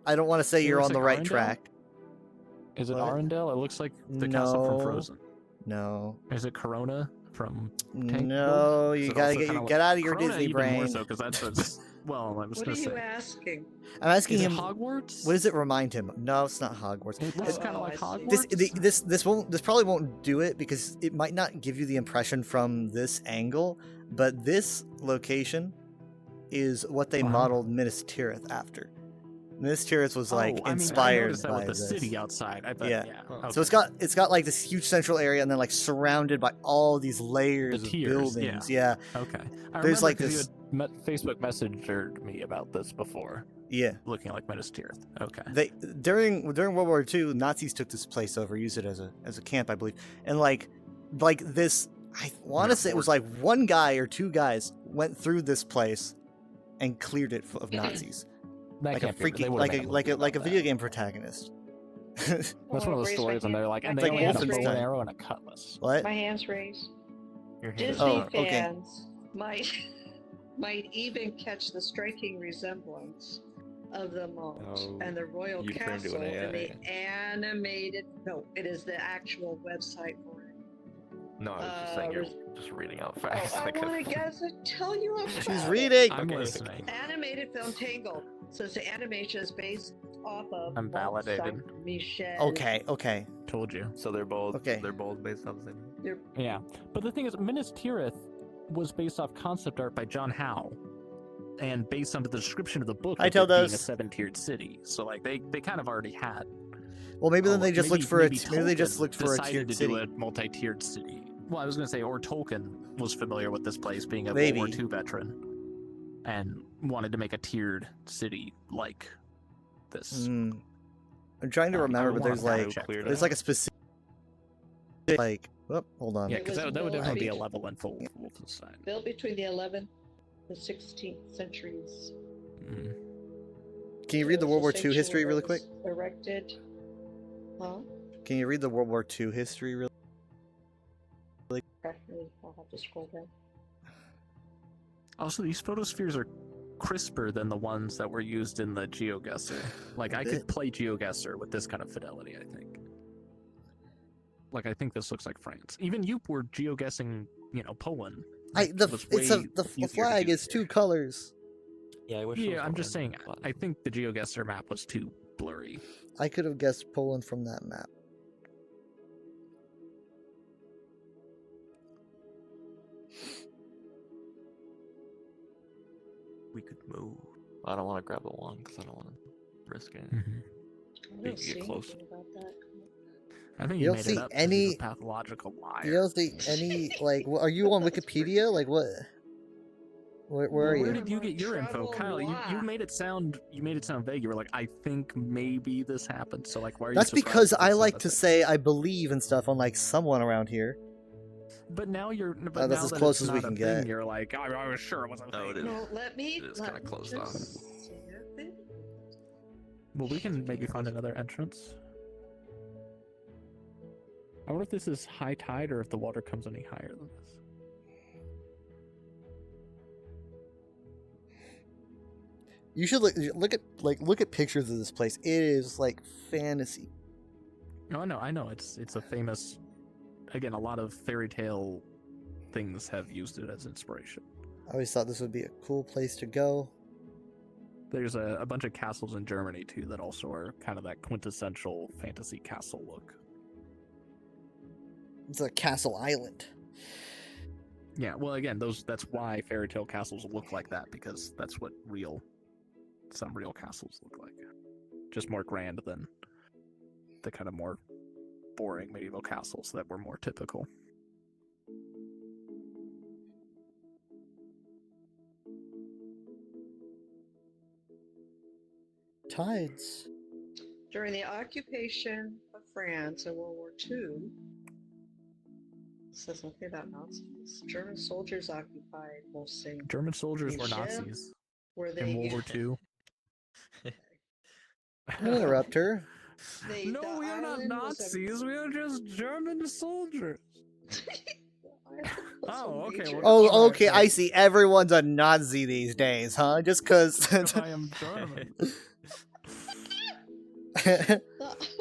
I don't want to say It you're looks on the like right Arendelle? track. Is it What? Arendelle? It looks like the castle from No. Frozen. No. Is it Corona from Tangled? No. Is You it gotta also get kinda get out of your Corona Disney even more brain. so because that's well, I was What are gonna you say. asking? I'm asking Is it him. Hogwarts? What does it remind him? No, it's not Hogwarts. It looks Oh, kind of oh, like I see. Hogwarts. This probably won't do it because it might not give you the impression from this angle, but this location is what they Wow. modeled Minas Tirith after. Minas Tirith was like I inspired noticed that by with the this. city outside. I bet. Yeah. Yeah. Huh. So it's got like this huge central area and then like surrounded by all these layers of tiers, buildings. Yeah. Okay. I There's remember like 'cause this- You had Facebook messengered me about this before, Yeah. looking like Minas Tirith. Okay. They during World War II, Nazis took this place over, used it as a camp, I believe. And like this, I want to say it was like one guy or two guys went through this place and cleared it of Nazis, That like a can't be- they freaking would've made movie like a about video that. game protagonist. That's one of those stories, and they're like, and It's they like only had a bow Wolfenstein. and arrow and a cutlass. What? My hand's raised. Your hand is Disney Oh, up. okay. fans might even catch the striking resemblance of the moat Oh, and the royal you turned to castle an in the AI. animated. No, it is the actual website for it. No, I was just saying you're res- just reading out Oh, fast. I want to guys to tell you about She's it. reading. I'm Okay. listening. Animated film Tangled. Says the animation is based off of I'm validated. Michel. Okay. Told you. So they're both Okay. They're both based on the same. They're Yeah, but the thing is, Minas Tirith was based off concept art by John Howe, and based on the description of the book, I of tell it being a those- 7-tiered city. So like they kind of already had. Well, maybe then Oh, they just maybe- looked for maybe maybe they just Tolkien looked for a decided tiered to city. do a multi-tiered city. Well, I was gonna say, or Tolkien was familiar with this place, being a Maybe. World War II veteran, and wanted to make a tiered city like this. Mm. I'm trying to I remember, would but there's wanna like check cleared that. there's like a specific like. Oh, hold on. Yeah, It because was that would definitely be a built- level in full Wolfenstein. built between the 11th and 16th centuries. Mm. Can you read the It World War was II history essentially really quick? was Erected. Huh? Can you read the World War II history really? Okay, I'll have to scroll down. Also, these photospheres are crisper than the ones that were used in the GeoGuessr. Like, A I bit. could play GeoGuessr with this kind of fidelity, I think. Like, I think this looks like France. Even you were GeoGuessing, Poland. The was it's a way the easier to flag do. is two colors. Yeah, I wish. Yeah, I'm just saying, I think the GeoGuessr map was too blurry. I could have guessed Poland from that map. we could move. I don't want to grab the wand because I don't want to risk it. I You don't can see get close. anything about that. I think You you don't made see it up 'cause any- he's a pathological liar. You don't see any like? Are you on Wikipedia? Like what? Where are Where you? did you get your info, Travel Kyle? You noir. made it sound vague. You were like, I think maybe this happened. So like, why are That's you? surprised because that I that's not like a to thing? say I believe and stuff on like someone around here. But now you're. But that's now as that close it's as we not a can thing, get. You're like, I was sure it was a No, thing. it is. No, let me. It is let kinda me closed just off. see it. Well, we can maybe find another entrance. I wonder if this is high tide or if the water comes any higher than this. You should look at pictures of this place. It is like fantasy. No, I know. It's a famous. Again, a lot of fairy tale things have used it as inspiration. I always thought this would be a cool place to go. There's a bunch of castles in Germany too that also are kind of that quintessential fantasy castle look. It's a castle island. Yeah, well, again, that's why fairy tale castles look like that, because that's what some real castles look like. Just more grand than the kind of more boring medieval castles that were more typical. Tides. During the occupation of France in World War II, it says nothing about Nazis. German soldiers occupied most things. German soldiers were Michel? Nazis. where they in World War II. Don't interrupt her. the No, we are not island was a- Nazis. We are just German soldiers. the island was a Oh, okay, major- well, Oh, Alright, okay, I see. Everyone's a Nazi these days, huh? Just because. If I am German. The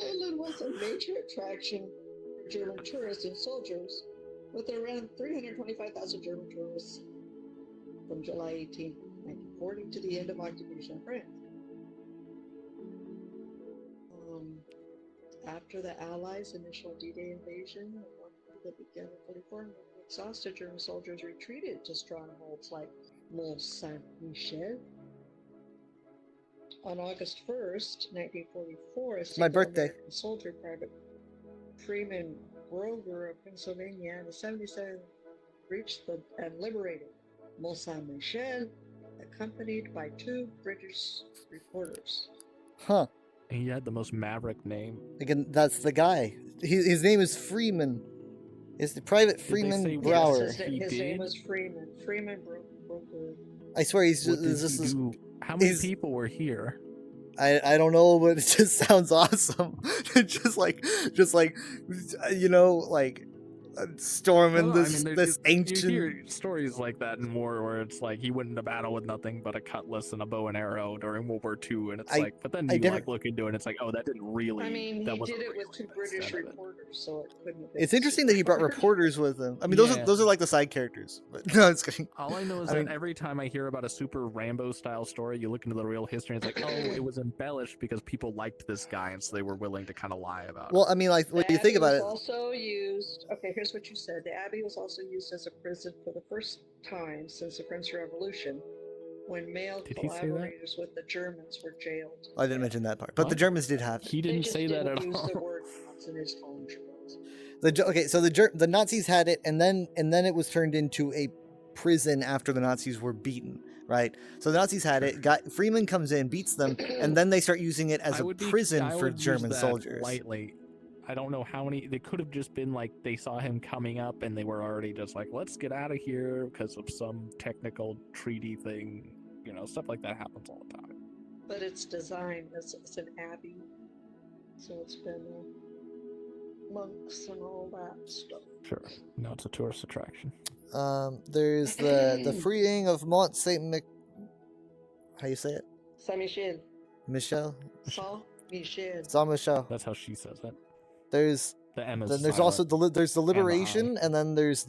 island was a major attraction for German tourists and soldiers, with around 325,000 German tourists from July 18, 1940 to the end of occupation of France. After the Allies' initial D-Day invasion, that began in 1944, exhausted German soldiers retreated to strongholds like Mont Saint-Michel. On August 1st, 1944, a single birthday. American soldier, Private Freeman Grover of Pennsylvania, and the 77th reached and liberated Mont Saint-Michel, accompanied by 2 British reporters. Huh. He had the most maverick name. Again, that's the guy. His name is Freeman. It's the Private they Freeman say Brower. Yes, He his name did? was Freeman. Freeman Broker. I swear he's What just. did This he is. do? How many he's- people were here? I don't know, but it just sounds awesome. just like storming Well, no, I this mean, this you ancient. hear stories like that in war where it's like he went into battle with nothing but a cutlass and a bow and arrow during World War II, and it's but then I you never- like look into it and it's like, oh, that didn't really. I mean, that he wasn't did it with really 2 the British extent of it. reporters, so it couldn't have been. It's interesting that he brought reporters with him. I mean, Yeah. those are like the side characters. But no, it's kidding. All I know is I that mean- every time I hear about a super Rambo style story, you look into the real history and it's like, oh, it was embellished because people liked this guy and so they were willing to kind of lie about Well, I mean, like when The you think Abbey about was it, also used. Okay, here's what you said. The Abbey was also used as a prison for the first time since the French Revolution, when male Did he say that? collaborators with the Germans were jailed. I didn't mention that part, but the What? Germans did have it. it. He They didn't just say that didn't at use all. the word Nazi in his contract. Okay, so the Nazis had it, and then it was turned into a prison after the Nazis were beaten. Right, so the Nazis had it. Freeman comes in, beats them, and then they start using it as I a would be- prison I for would use German that soldiers. Lightly. I don't know how many. They could have just been like they saw him coming up and they were already just like, let's get out of here because of some technical treaty thing. You know, stuff like that happens all the time. But it's designed as it's an abbey, so it's been monks and all that stuff. Sure. No, it's a tourist attraction. There's the freeing of Mont Saint Michel. How you say it? Saint Michel. Michel. Saint Michel. Saint Michel. That's how she says it. There's The M is then there's silent. also there's the I. liberation, and then there's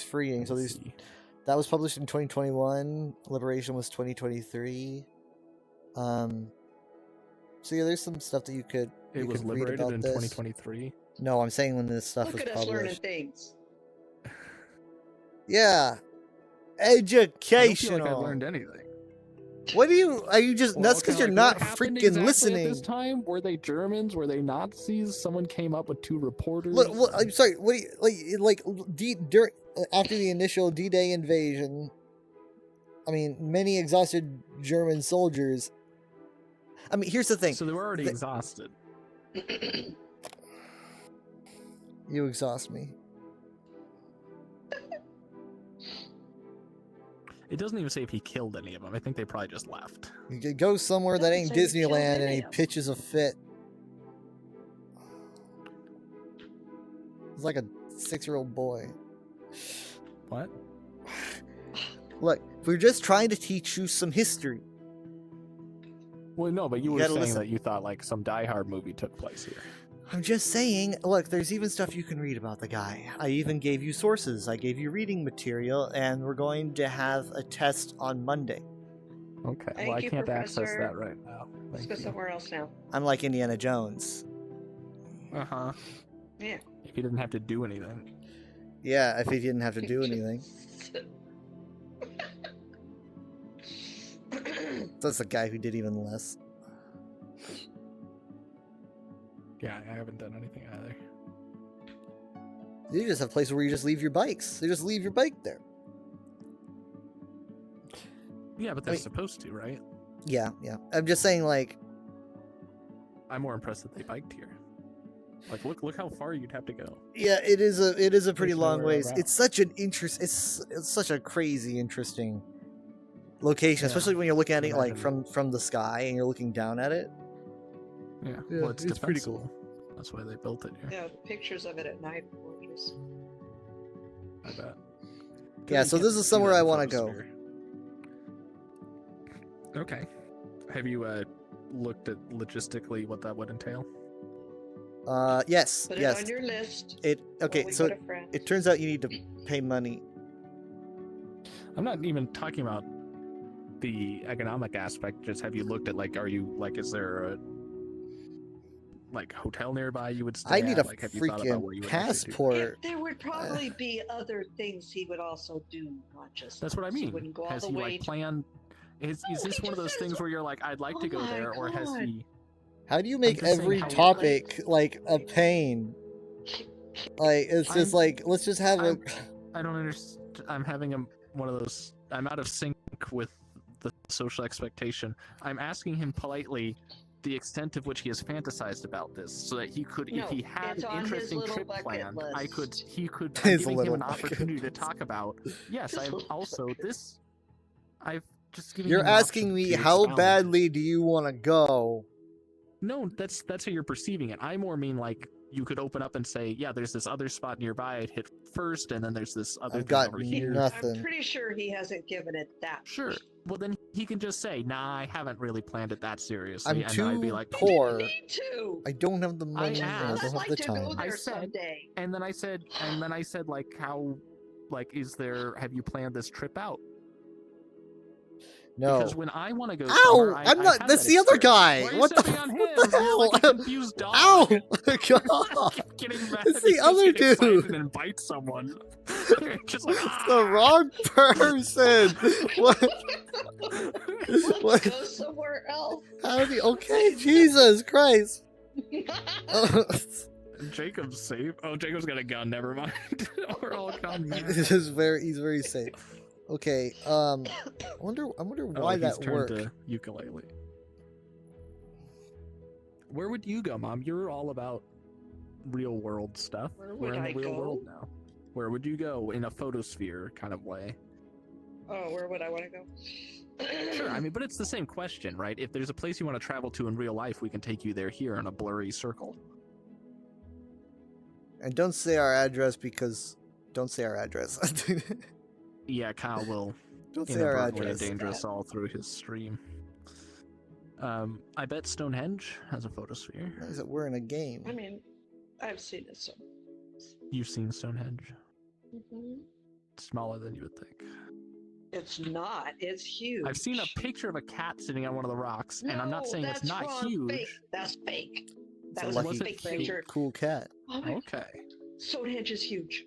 freeing. So Let's these see. that was published in 2021. Liberation was 2023. So yeah, there's some stuff that you could It was could read liberated about in this. 2023. No, I'm saying when this stuff Look was at us learning published. things. Yeah, I don't feel educational. like I've learned anything. What are you just Well, nuts because okay, you're like, not what happened freaking exactly listening? At this time, were they Germans? Were they Nazis? Someone came up with 2 reporters. Look, I'm sorry. What do you like? During after the initial D-Day invasion, I mean, many exhausted German soldiers. I mean, here's the thing. So they were already the- exhausted. You exhaust me. It doesn't even say if he killed any of them. I think they probably just left. You could go somewhere that ain't Doesn't say he killed Disneyland and any he of 'em. pitches a fit. He's like a 6-year-old boy. What? Look, we're just trying to teach you some history. Well, no, but you You were gotta saying listen. that you thought like some Die Hard movie took place here. I'm just saying, look, there's even stuff you can read about the guy. I even gave you sources. I gave you reading material, and we're going to have a test on Monday. Okay. Thank well, I you, can't access Professor. that right now. Let's Thank go you. somewhere else now. I'm like Indiana Jones. Uh-huh. Yeah. If you didn't have to do anything. Yeah, if he didn't have to do anything. That's the guy who did even less. Yeah, I haven't done anything either. You just have places where you just leave your bikes. You just leave your bike there. Yeah, but they're Wait. supposed to, right? Yeah. I'm just saying, like, I'm more impressed that they biked here. Like, look how far you'd have to go. yeah, it is a pretty There's long nowhere ways. around. It's such an interest. It's such a crazy, interesting location, Yeah, especially when you're looking at it like imagine. from the sky and you're looking down at it. Yeah, Yeah, well, it's it's pretty cool. defensible. That's why they built it here. Yeah, pictures of it at night are gorgeous. I bet. Yeah, so this is somewhere I wanna go. Okay. Have you looked at logistically what that would entail? Yes, Put it yes. on your list. It while okay. we So go to France. it turns out you need to pay money. I'm not even talking about the economic aspect. Just have you looked at like, are you like, is there a like hotel nearby you would stay I need at? a Like, have you thought about freaking what you would actually do? passport. There would probably be other things he would also do, not just That's what I those. He mean. wouldn't go all Has the he way like to- planned? Is No, this he one of just those says, things where you're like, I'd like to "Oh go my there, or has God." he? How do you make just saying every how- topic like a pain? Like it's just I'm- like let's just have a. I don't understand. I'm having one of those. I'm out of sync with the social expectation. I'm asking him politely the extent of which he has fantasized about this, so that he could, No, if he had it's an on his interesting little trip bucket planned, list. he could. His I'm giving him little an bucket opportunity to list. talk about. Yes, His I'm little also bucket this. I've just given. You're him an asking option me to how expound. badly do you want to go? No, that's how you're perceiving it. I more mean like you could open up and say, yeah, there's this other spot nearby I'd hit first, and then there's this other I've thing got over here. nothing. I'm pretty sure he hasn't given it that. Sure. much. Well, then he can just say, "Nah, I haven't really planned it that seriously," I'm and then I'd be too like, poor. Me too. I don't have the money. and I asked- don't I'd have like the to go time. there I said- someday. and then I said, like, how, like, have you planned this trip out? No. Because when I want to go, Ow! somewhere, I'm I not. have That's that the other experience. guy. Why are you What the, stepping on him? what the You're hell? like a confused dog. Ow! God. Keep getting mad It's the because other you get excited dude. and bite someone. You're just like, It's the wrong person. What? Let's What? go somewhere else. How do you? Okay, Jesus Christ. Jacob's safe. Oh, Jacob's got a gun. Never mind. We're all gone. He's he's very safe. Okay. I wonder why he's that turned worked. to ukulele. Where would you go, Mom? You're all about real world stuff. Where We're would in the I real go? world now. Where would you go in a photosphere kind of way? Oh, where would I want to go? Sure, I mean, but it's the same question, right? If there's a place you want to travel to in real life, we can take you there here in a blurry circle. And don't say our address because don't say our address. Yeah, Kyle will Don't say our inadvertently address. endanger us all through his stream. I bet Stonehenge has a photosphere. Is that we're in a game? I mean, I've seen it so. You've seen Stonehenge. Mhm. It's smaller than you would think. It's not. It's huge. I've seen a picture of a cat sitting on one of the rocks, and I'm not No, saying it's that's not wrong. huge. Fake. That's fake. It's That a was lucky, a fake fake. picture. cool cat. Oh my Okay. Stonehenge is huge.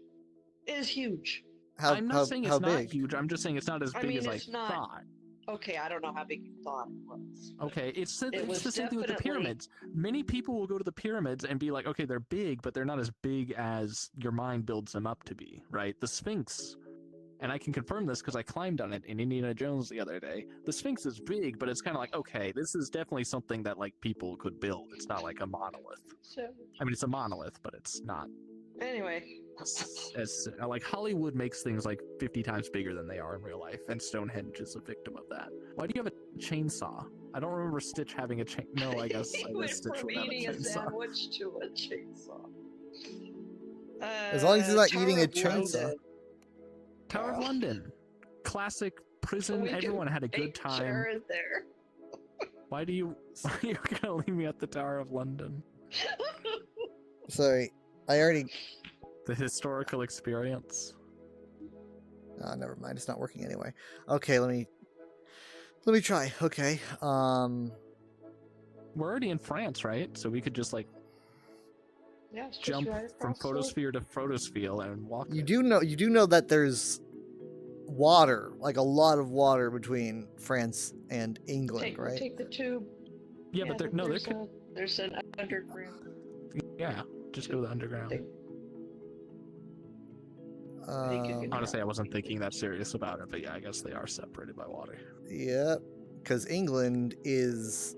It is huge. How, I'm not how, saying how it's not big? huge. I'm just saying it's not as I big mean, as I it's not- thought. Okay, I don't know how big you thought it was. Okay, it's was the same thing with the definitely- pyramids. Many people will go to the pyramids and be like, okay, they're big, but they're not as big as your mind builds them up to be, right? The Sphinx, and I can confirm this because I climbed on it in Indiana Jones the other day. The Sphinx is big, but it's kind of like, okay, this is definitely something that like people could build. It's not like a monolith. So, I mean, it's a monolith, but it's not anyway, as like Hollywood makes things like 50 times bigger than they are in real life, and Stonehenge is a victim of that. Why do you have a chainsaw? I don't remember Stitch having a chain. No, I guess he went Stitch from would have a eating a chainsaw. sandwich to a chainsaw. As long as he's not Tower eating a of chainsaw. London. Tower of London, classic prison. We can Everyone had a good Take time. Jared there. Why are you gonna leave me at the Tower of London? Sorry, I already. The historical experience. Oh, never mind. It's not working anyway. Okay, let me try. Okay. We're already in France, right? So we could just like Yeah, it's just jump right from across the- photosphere to photosphere and walk. You it. do know that there's water, like a lot of water between France and England, right? Take the tube. Yeah, but there there's could. there's an underground. Yeah, just go to the underground. thing. think you can- Honestly, I wasn't thinking that serious about it, but yeah, I guess they are separated by water. Yep, because England is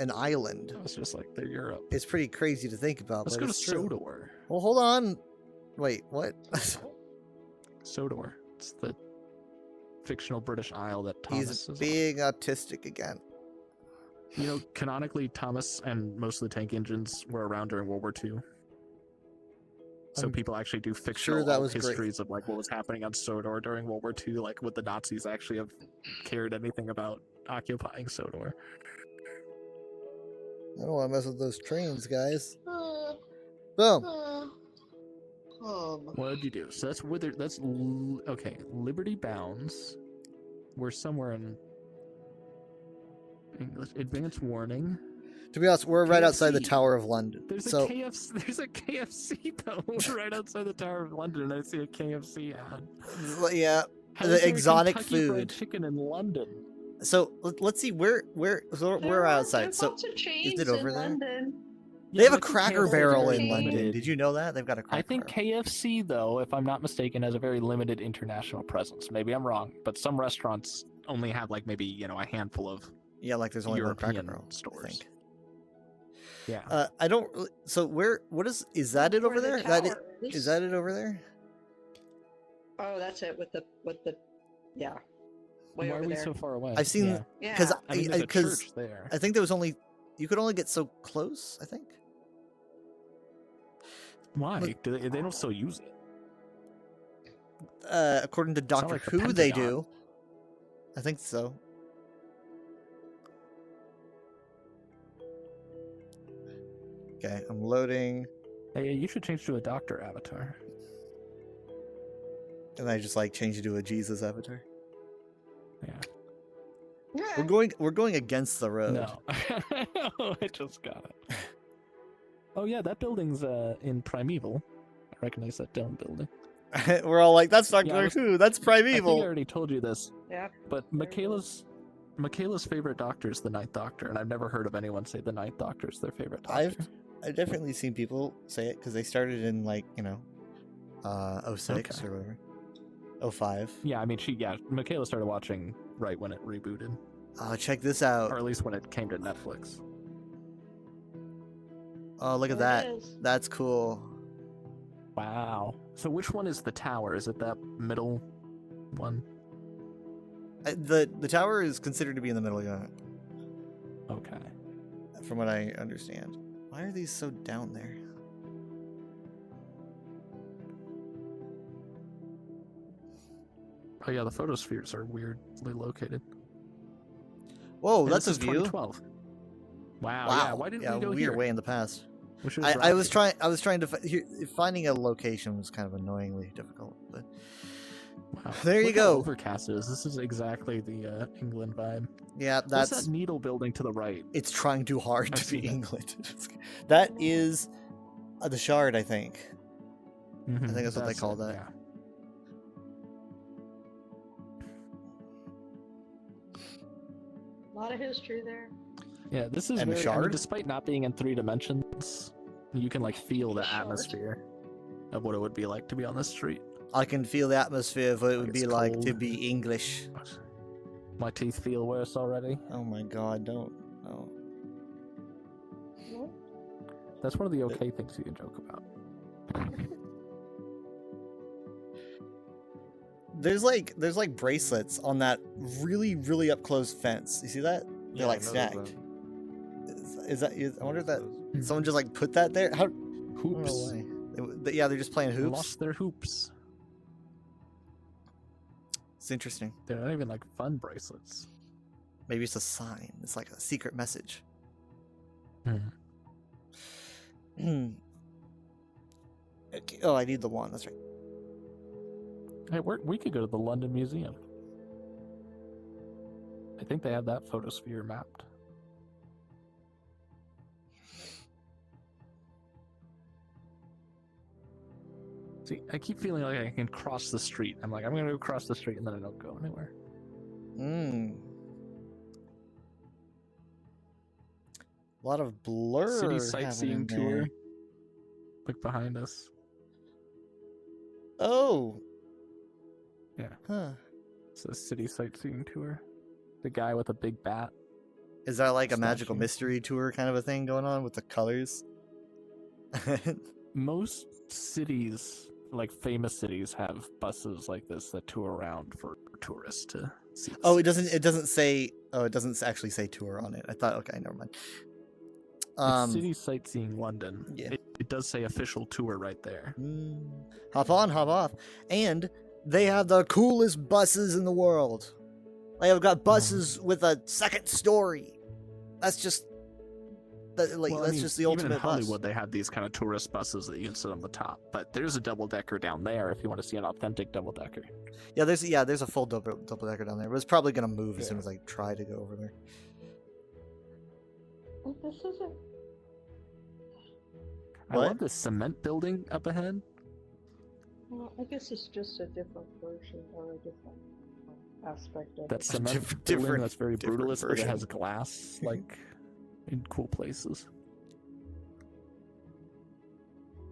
an island. It's just like they're Europe. It's pretty crazy to think about, Let's but go to it's true. Sodor. Well, hold on. Wait, what? Sodor. It's the fictional British Isle that Thomas He's is on. being autistic again. You know, canonically, Thomas and most of the tank engines were around during World War II. So I'm people actually do fictional that was great. histories of like what was happening on Sodor during World War II. Like, would the Nazis actually have cared anything about occupying Sodor? I don't want to mess with those trains, guys. Uh, Boom. What did you do? So that's wither. Okay. Liberty Bounds. We're somewhere in English. Advance warning. To be honest, we're right outside the KFC. Tower of London. There's So a KFC. There's a KFC though, right outside the Tower of London, and I see a KFC ad. yeah. How The is there a exotic Kentucky Fried food. chicken in London. So let's see where so we're outside. So lots of chains it over in there? London. they have a but I think Cracker KFC is Barrel very in London. limited. Did you know that they've got a Cracker I think Barrel? KFC, though, if I'm not mistaken, has a very limited international presence. Maybe I'm wrong, but some restaurants only have like maybe a handful of. Yeah, like there's only one Cracker European Barrel I stores. think. Yeah. I don't. So what is that it over Where the there? That tower is that it over there? Oh, that's it with the yeah. Way Why are over we there. so far away? I've seen Yeah. Yeah. because I mean, there's a because church there. I think there was only you could only get so close. I think. Why? look- Do they don't still use it? According to not Doctor like the Who, they Pentagon. do. I think so. Okay, I'm loading, Hey, you should change to a doctor avatar. and I just like change it to a Jesus avatar. Yeah. Yeah. We're going against the road. No. I just got it. Oh yeah, that building's in Primeval. I recognize that dome building. We're all like, that's Doctor Yeah, I was- Who. That's I think Primeval. I already told you this, Yep. but Michaela's favorite doctor is the Ninth Doctor, and I've never heard of anyone say the Ninth Doctor is their favorite doctor. I've definitely seen people say it because they started in like 06 Okay. or whatever, 05. Yeah, I mean, Michaela started watching right when it rebooted, Oh, check this out. or at least when it came to Netflix. Oh, look at There that. it is. That's cool. Wow. So which one is the tower? Is it that middle one? The tower is considered to be in the middle, yeah, Okay. from what I understand. Why are these so down there? Oh yeah, the photospheres are weirdly located. Whoa, And that's a this is view. 2012. Wow. Yeah. Why did we go we here? are way in the past. We should've I dropped was here. trying to finding a location was kind of annoyingly difficult, but Wow. There you Look how go. overcast it is. This is exactly the England vibe. yeah, What's that's that needle building to the right? it's trying too hard I've to be seen it. England. That is the Shard, I think. Mhm, think that's what they call it, that. Yeah. A lot of history there. Yeah, this is And the very, I mean, shard? despite not being in 3 dimensions, you can like feel the Shard? atmosphere of what it would be like to be on this street. I can feel the atmosphere of what it Like would it's be like to cold. be English. My teeth feel worse already. Oh my god, don't. No. What? That's one of the okay things you can joke about. There's like bracelets on that really up close fence. You see that? They're like stacked. Is that? I wonder if that someone just like put that there. How? I don't know Hoops. why. Yeah, they're just playing hoops. Lost their hoops. It's interesting. They're not even like fun bracelets. Maybe it's a sign. It's like a secret message. Mhm. Okay. Oh, I need the one. That's right. Hey, we could go to the London Museum. I think they have that photosphere mapped. See, I keep feeling like I can cross the street. I'm like, I'm gonna go cross the street, and then I don't go anywhere. A lot of blur. City sightseeing happening tour. there. Look behind us. Oh. Yeah. Huh. It's a city sightseeing tour. The guy with a big bat. Is that like a magical Statue. mystery tour kind of a thing going on with the colors? Most cities like famous cities have buses like this that tour around for tourists to see. the Oh, it sights. doesn't say. Oh, it doesn't actually say tour on it. I thought. Okay, never mind. It's City Sightseeing London. yeah. It does say official tour right there. Hop on, hop off, and they have the coolest buses in the world. They have got buses with a second story. That's just. Well, I that's mean, just the even ultimate in Hollywood, bus. they have these kind of tourist buses that you can sit on the top. But there's a double decker down there if you want to see an authentic double decker. Yeah, there's a full double decker down there, but it's probably gonna move as soon Yeah. as I try to go over there. This isn't. I What? love this cement building up ahead. Well, I guess it's just a different version or a different aspect of That it. cement different- building that's very different brutalist, but it version. has glass like in cool places.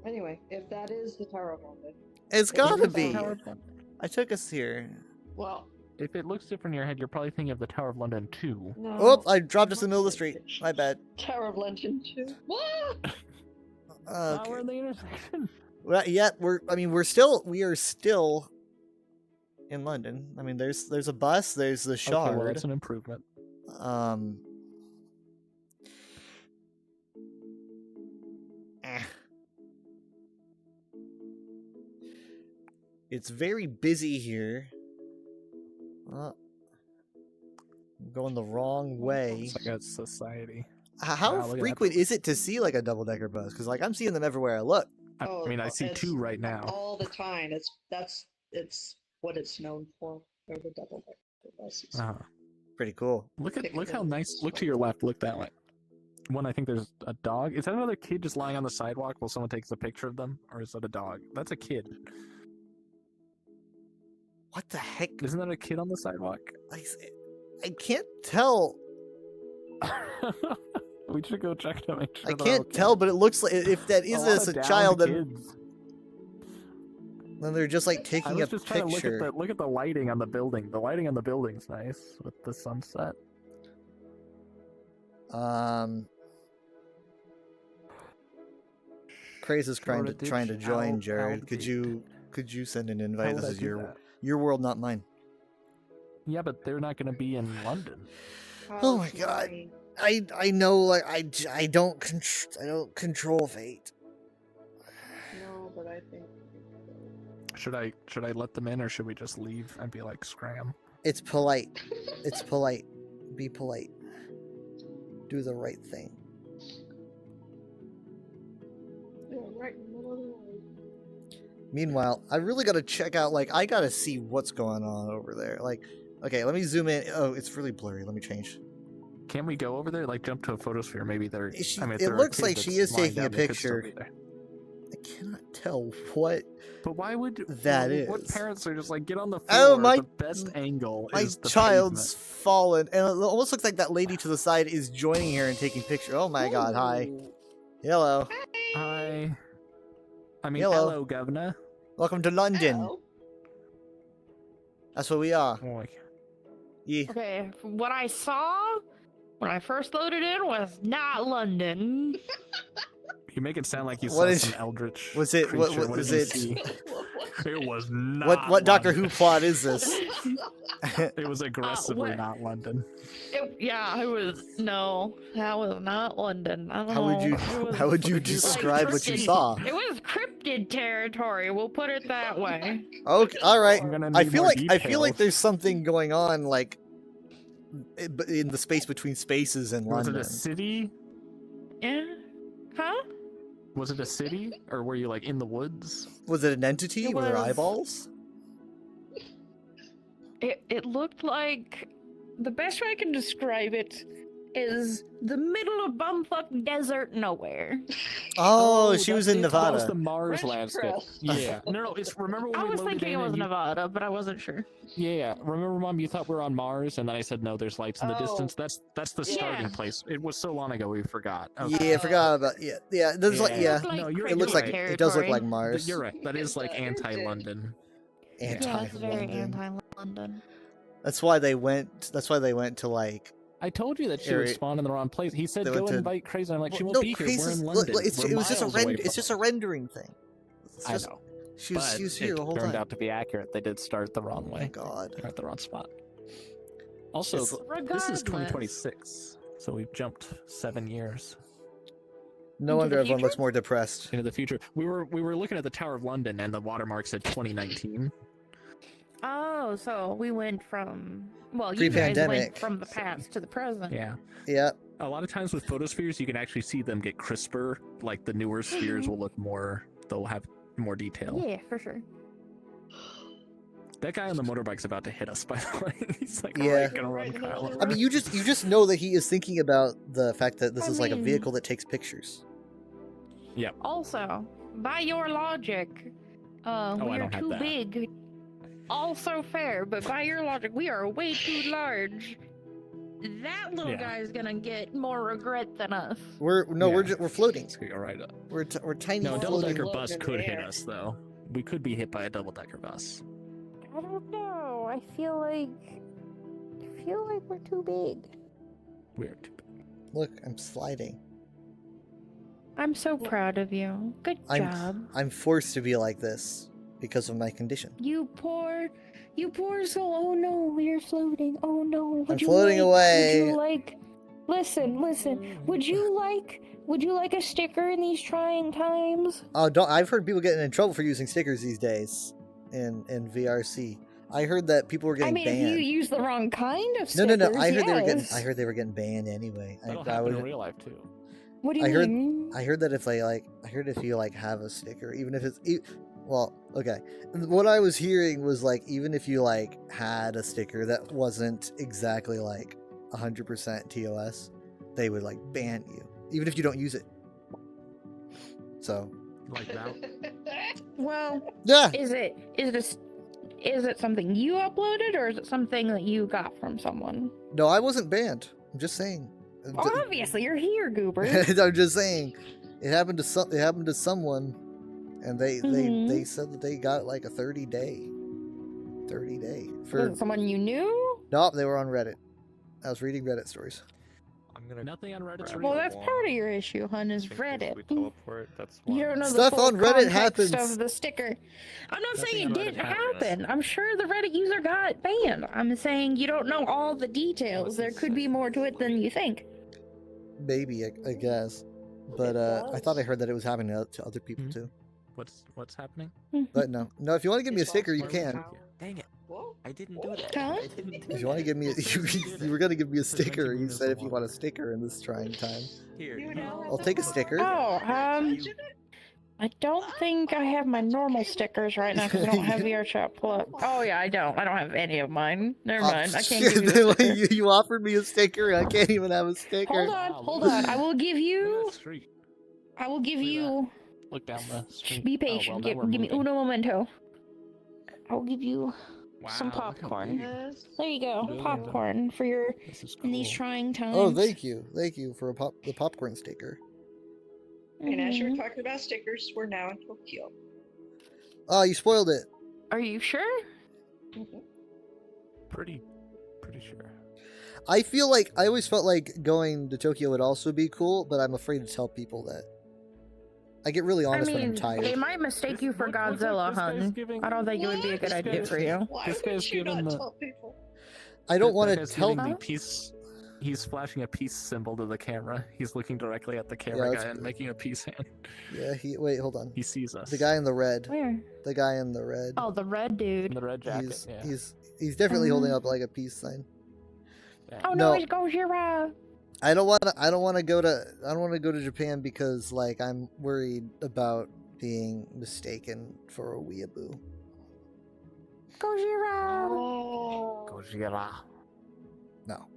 Anyway, if that is the Tower of London, It's It gotta is the be. Tower I took us here. well, If it looks different in your head, you're probably thinking of the Tower of London 2. no. Oh, I dropped us in the middle of the street. My bad. Tower of London too. What? Okay. We're in the intersection. Well, yet we are still in London. I mean, there's a bus. There's the Okay, Shard. well, that's an improvement. eh. It's very busy here. I'm going the wrong way. It's like a society. How Wow, look at that. frequent is it to see like a double decker bus? Because like I'm seeing them everywhere I look. I mean, I see it's 2 right now. all the time. It's what it's known for. They're the double decker buses. Uh-huh. Pretty cool. Look how nice. Look to your left. Look that way. One, I think there's a dog. Is that another kid just lying on the sidewalk while someone takes a picture of them, or is that a dog? That's a kid. What the heck? Isn't that a kid on the sidewalk? I can't tell. We should go check to make sure. I they're can't okay. tell, but it looks like if that is lot a of downed child, then kids. they're just like I taking a was just trying to picture. look at the lighting on the building. The lighting on the building's nice with the sunset. Craze is trying to Florida trying to ditch join Jared. Could outdated. you send an How invite? would This I is do your that? your world, not mine. Yeah, but they're not going to be in London. Oh my God. I know, like I don't control fate. No, but I think. Should I let them in, or should we just leave and be like scram? It's polite. It's polite. Be polite. Do the right thing. Yeah, right in the middle of the road. Meanwhile, I really gotta check out. Like, I gotta see what's going on over there. Like, okay, let me zoom in. Oh, it's really blurry. Let me change. Can we go over there? Like jump to a photosphere? Maybe they're. She- I mean, if it they're a looks kid like she that's is lying taking a down, they could still picture. be there. I cannot tell what. But why would That What is. parents are just like get on the floor? Oh, my- The best angle My is the child's pavement. fallen, and it almost looks like that lady to the side is joining her and taking pictures. Oh my God! Hi, hello, Hi. I mean, Hello. hello, governor. welcome to London. Hello. That's what we are. Oh, my- Yeah. Okay, what I saw when I first loaded in was not London. You make it sound like you What saw is- some eldritch. was it- what- creature. what did was you it? see? It was not. What Doctor Who London. plot is this? It was aggressively what- not London. Yeah, it was no, that was not London. I don't How would know. you It was, how would you Would you say describe what you cryptid. saw? It was cryptid territory. We'll put it that way. Okay, all right. I'm gonna I need feel more like details. there's something going on, like in the space between spaces in Was London. it a city? Yeah, huh? Was it a city, or were you like in the woods? Was it an entity It with her was- eyeballs? It looked like the best way I can describe it is the middle of bumfuck desert nowhere. Oh, she was in That was Nevada. the Mars French landscape. press. Yeah. No, it's remember when I we was loaded thinking in it was and you- Nevada, but I wasn't sure. Yeah, remember, Mom? You thought we were on Mars, and then I said no. There's lights in the Oh. distance. That's the starting Yeah. place. It was so long ago we forgot. Yeah, I forgot about yeah. There's like Yeah. yeah. No, you're It looks like right. it does look like territory. Mars. You're right. That is like anti-London. Yeah, it's very Anti-London. anti-London. That's why they went. That's why they went to like. I told you that she Area- would spawn in the wrong place. He said They go went to- invite Crazy. I'm like, she Well, won't be here. We're Crazy- in look, London. it was We're just a miles away It's from just her. a rendering thing. It's I just, know. She but was here it the whole turned time. out to be accurate. They did start the wrong Oh my way. god. They're at the wrong spot. Also, It's- this is Regardless. 2026, so we've jumped 7 years No Into wonder the everyone future? looks more depressed. into the future. We were looking at the Tower of London, and the watermark said 2019. Oh, so we went from you guys Pre-pandemic. went from the past to the present. Yeah. Yeah. A lot of times with photospheres, you can actually see them get crisper. Like the newer spheres will look more. They'll have more detail. Yeah, for sure. That guy on the motorbike's about to hit us. By the way, he's like Yeah. right gonna run Kyle over. I mean, you just know that he is thinking about the fact that this I is like a mean- vehicle that takes pictures. Also, by your logic, I we're don't have too that. big. Also fair, but by your logic, we are way too large. That little Yeah. guy's gonna get more regret than us. We're we're floating. It's gonna go right up. We're tiny No, a double floating. decker floating bus in could the hit air. us though. We could be hit by a double decker bus. I don't know. I feel like we're too big. Weird. Look, I'm sliding. I'm so proud of you. Good job. I'm forced to be like this because of my condition. You poor soul. Oh no, we're floating. Oh no. I'm floating away. Would you like? Listen. Would you like a sticker in these trying times? Oh, don't! I've heard people getting in trouble for using stickers these days in VRC. I heard that people were I getting mean, banned. if you use the wrong kind of No. stickers, I heard yes. they were getting banned anyway. That'll I happen in would- real life too. What do you I heard- mean? I heard that if you like have a sticker, even if it's well, okay. What I was hearing was like even if you like had a sticker that wasn't exactly like 100% TOS, they would like ban you, even if you don't use it. So Like that. Well, yeah, is it something you uploaded or is it something that you got from someone? no, I wasn't banned. I'm just saying. Obviously, you're here, Goober. I'm just saying, it happened to someone, and they Mhm. said that they got like a 30 day Was for. it someone you knew? Nope, they were on Reddit. I was reading Reddit stories. I'm gonna. Nothing on Reddit's grab real. Well, a that's wand part of your issue, hun, is just in case Reddit. We teleport. That's You don't know Stuff the full on Reddit context happens. of the sticker. I'm not Nothing saying on it Reddit didn't happens. happen. I'm sure the Reddit user got banned. I'm saying you don't know all the details. There could be more to it than you think. Maybe I guess, but I thought I heard that it was happening to other people Mhm. too. What's happening? But no. If you want to give me a sticker, you Why would we can. have you? Dang it! Whoa. I didn't do that. Huh? I didn't do If you want to give me, you were gonna give me a Just make sticker. it You move as said a if you wand. want a sticker in this trying time. Here. You know, I'll take a sticker. Oh, I don't think I have my normal stickers right now because I don't have VRChat Plus. Oh yeah, I don't. I don't have any of mine. Never mind. I can't give you a sticker. you offered me a sticker. I can't even have a sticker. Hold on, hold on. I will give Look at you. that street. I will give Look at you. Look down the street. Be Oh, well, patient. now we're give me moving. uno momento. I will give you some Wow, look how popcorn. big. There you go, Really? popcorn for your This is in these cool. trying times. Oh, thank you for the popcorn sticker. And as you're Mhm. talking about stickers, we're now in Tokyo. Oh, you spoiled it. Are you sure? Pretty sure. I always felt like going to Tokyo would also be cool, but I'm afraid to tell people that. I get really I honest when I'm mean, tired. they might mistake you for Look like Godzilla, this guy's hun. giving- I don't think it would be a good This idea guy's- for you. Why This would guy's you giving not the- tell people? I don't That want to guy's tell. giving the Huh? peace. He's flashing a peace symbol to the camera. He's looking directly at the Yeah, camera that's guy and good. making a peace hand. Yeah, wait, hold on. He sees us. The guy in the red. Where? The guy in the red. Oh, the red in dude. the red jacket. he's Yeah. he's definitely holding Um, up like a peace sign. Yeah. Oh no, No. it's Gojira. I don't want to go to Japan because like I'm worried about being mistaken for a weeaboo. Gojira. Oh. Gojira. No.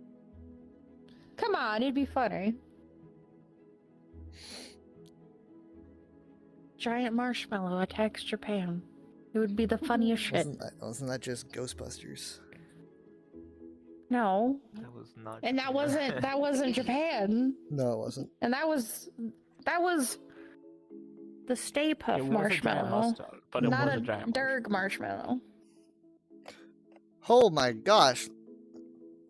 Come on, it'd be funny. Giant marshmallow attacks Japan. It would be the funniest shit. Wasn't that just Ghostbusters? No, That was not. and that wasn't Japan, No, it wasn't. and that was the Stay Puft It was a giant marshmallow, mustache, but it not was a a giant Derg marshmallow. Oh my gosh.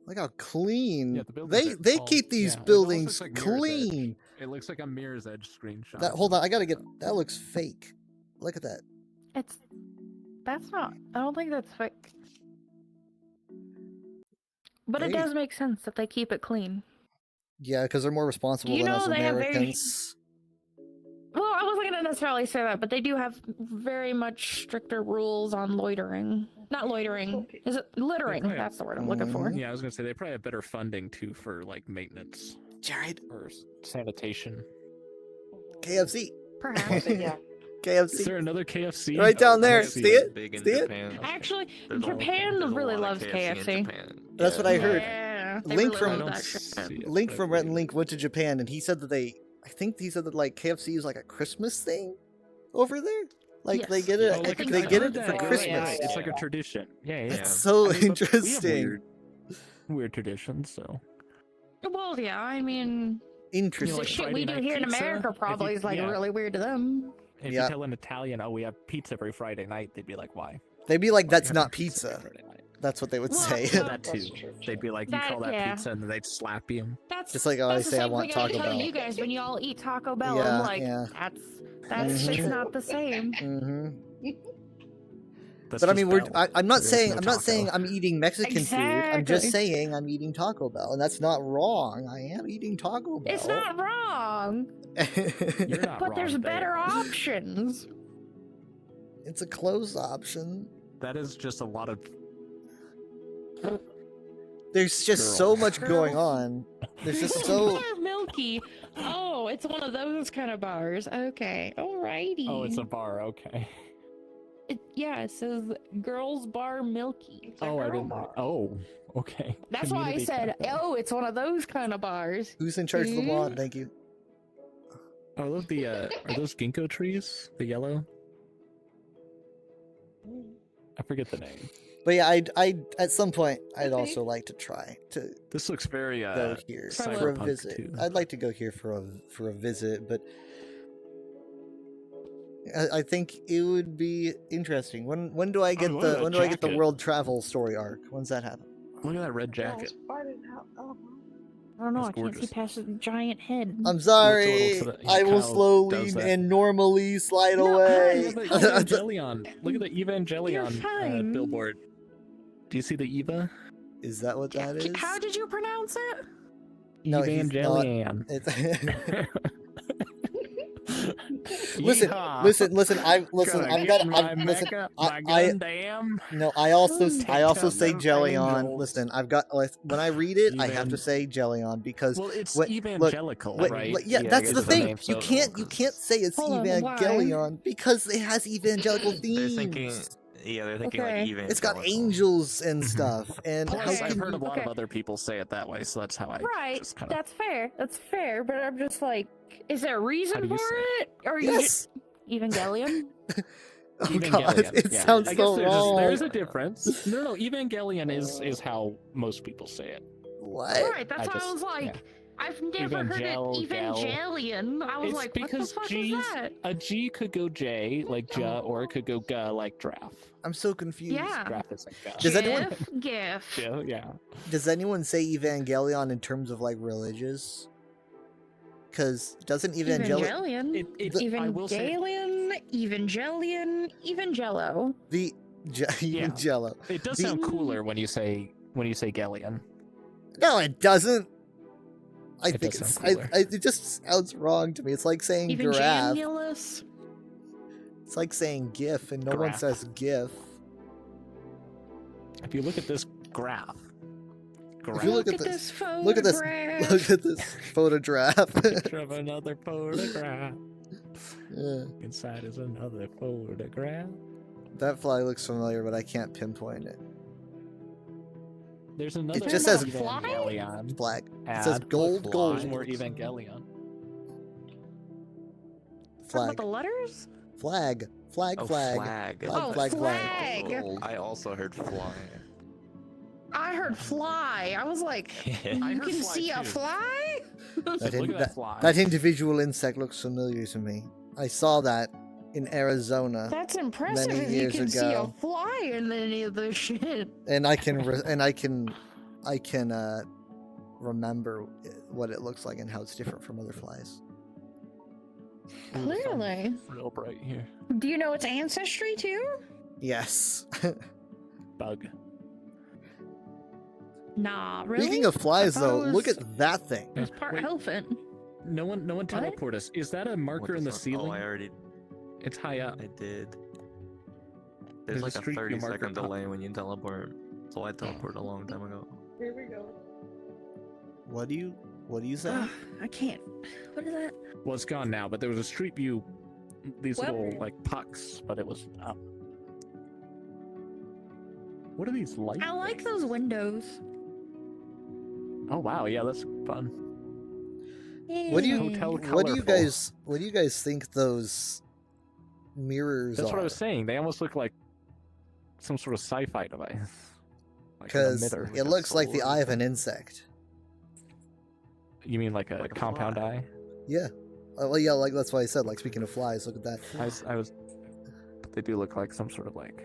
Look how clean. Yeah, the buildings they are all- keep these yeah, it almost buildings looks like Mirror's Edge. clean. It looks like a Mirror's Edge screenshot. Hold on, I gotta get that looks fake. Look at that. That's not. I don't think that's fake. But it Hey. does make sense that they keep it clean. Yeah, because they're more responsible You than know us they have very- Americans. Well, I wasn't gonna necessarily say that, but they do have very much stricter rules on loitering. Not loitering. Is it littering? probably- That's the word I'm looking for. Mhm. Yeah, I was gonna say they probably have better funding too for like maintenance Jared, or sanitation. KFC. Perhaps. Yeah. Is KFC. there another KFC? Right down I there. don't See see it? Big in See it? Japan. Actually, There's a- Japan there's a really lot loves of KFC. in Japan. That's what I heard. Yeah, they Link really from- love I don't that shit. see it, Link but I from Rhett and believe Link went to Japan, and he said that I think he said that like KFC is like a Christmas thing over there. Like they Yes. get it. it, Oh, like, they I've get heard it that, for yeah, Christmas. yeah, It's like a tradition. Yeah, yeah. It's so I mean, but we have interesting. weird traditions. So Well, yeah, I mean, Interesting. the like shit Friday we do night here in pizza, America if you- probably is like yeah. really weird to them. if Yeah. you tell an Italian, "Oh, we have pizza every Friday night," they'd be like, "Why?" They'd be like, Why "That's do you have not every pizza." Friday night?" That's what they would Well, say. well, That too. That's true. They'd be like, "You That- call that yeah. pizza?" And then they'd slap you. That's Just like how I that's the say I same want thing I Taco tell Bell. you guys when y'all eat Taco Bell. Yeah, I'm like, yeah. that's Mhm. it's not the same. hmm That's But I just mean, Bell. I'm not There's saying no I'm not taco. saying I'm eating Mexican food. I'm just Exactly. saying I'm eating Taco Bell, and that's not wrong. I am eating Taco Bell. It's not wrong, You're not but wrong there's there. better options. It's a closed option. That is just a lot of. There's just Girl. so much Girl. going on. There's just so Bar Milky. Oh, it's one of those kind of bars. Okay, alrighty. Oh, it's a bar. Okay. Yeah, it says Girls Bar Milky. It's a Oh, I girl didn't. bar. Oh, okay. That's why I Community said, cafe. oh, it's one of those kind of bars. who's in charge of the Hmm? lawn. Thank you. Oh, I love the. Are those ginkgo trees? The yellow? I forget the name. But yeah, I at some point I'd Okay. also like to try to This looks very go here for a cyberpunk visit. too. I'd like to go here for a visit, but I think it would be interesting. When do I get look the at that when do I get the jacket. world travel story arc? When's that happen? Look at that red Girls jacket. farted out. Oh, I don't know, That's I can't see gorgeous. past the giant head. I'm Look sorry. to the- I will Kyle slowly does that. and normally slide No, away. Look at the Evangelion. Look at the Evangelion fine. billboard. Do you see the Eva? Is that what that is? How did you pronounce it? No, he's not. Evangelion. It's- listen, Yeehaw. listen. Gonna I've get got. my Listen, mecha, I- my I- Gundam. no, I also Take down say them Jellion. angels. Listen, I've got when I read it, I have to Evan- say Jellion because Well, it's what- evangelical, Wait, right? yeah, that's it's the thing. name, You so- can't say it's Hold on, Evangelion because it has evangelical They're themes. thinking, yeah, they're thinking Okay. like even. It's got angels and stuff, and how Plus, I've can heard you? a lot of Okay. other people say it that way, so that's how I Right, just kind of. that's fair. That's fair, but I'm just like, is there a How reason do you for say it? Or you Yes. Evangelion? Oh god, Evangelion, it yeah. sounds I guess so wrong. there's a difference. No, Evangelion is how most people say it. What? Right, that's I why I just- was like, yeah. I've never heard it Evangelion. I was It's like, what the because fuck G's is that? a G could go J like Ja, or it could go Ga like Draff. I'm so confused. Yeah. Draff is like Ga. Does anyone- GIF. Yeah. Does anyone say Evangelion in terms of like religious? Because doesn't Evangelion Evangelion. I will say Evangelion. Evangelo. the Yeah. Jello? it does The- sound cooler when you say Galleon. No, it doesn't. I It think does it's sound cooler. it just sounds wrong to me. It's like saying giraffe. Evangelus. It's like saying GIF, and no one Graph. says GIF. If you look at this graph, If you look at this- this photograph. Look at this. Look at this photograph. picture of another photograph. Yeah. Inside is another photograph. That fly looks familiar, but I can't pinpoint it. There's another just says- Evangelion Black. ad. says gold, Look, gold. More Evangelion. Talking Flag. about the letters? Flag. Flag. Oh, Flag. flag. Oh, flag, flag. I also heard fly. I heard fly. I was like, I you heard can fly see a too. fly? That, Look at that fly. that individual insect looks familiar to me. I saw that in Arizona, That's impressive Many if you years can see a ago. fly in any of this shit. and I can remember what it looks like and how it's different from other flies. Ooh, the sun's Clearly. real bright here. Do you know its ancestry too? Yes. Bug. Nah, really? Speaking of flies, I thought though, it look was- at that thing. It was part Wait. elephant. No one teleport us. Is that a marker in the Oh, ceiling? I already It's high up. I did. There's There's a like a street view 30-second marker. delay when you teleport. So I teleported a long time ago. Here we go. What do you say? Ugh, I can't. What is that? Well, it's gone now, but there was a street view. These Well- little like pucks, but it was up. What are these lights? I like those windows. Oh wow, yeah, that's fun. What do you Hotel what do you colorful. guys think those mirrors That's are? what I was saying. They almost look like some sort of sci-fi device. Like an Because emitter. it Like a looks like the soul or eye of an something. insect. You mean like a Like a compound fly. eye? Yeah. Well, yeah, like that's why I said. Like speaking of flies, look at that. I was. But they do look like some sort of like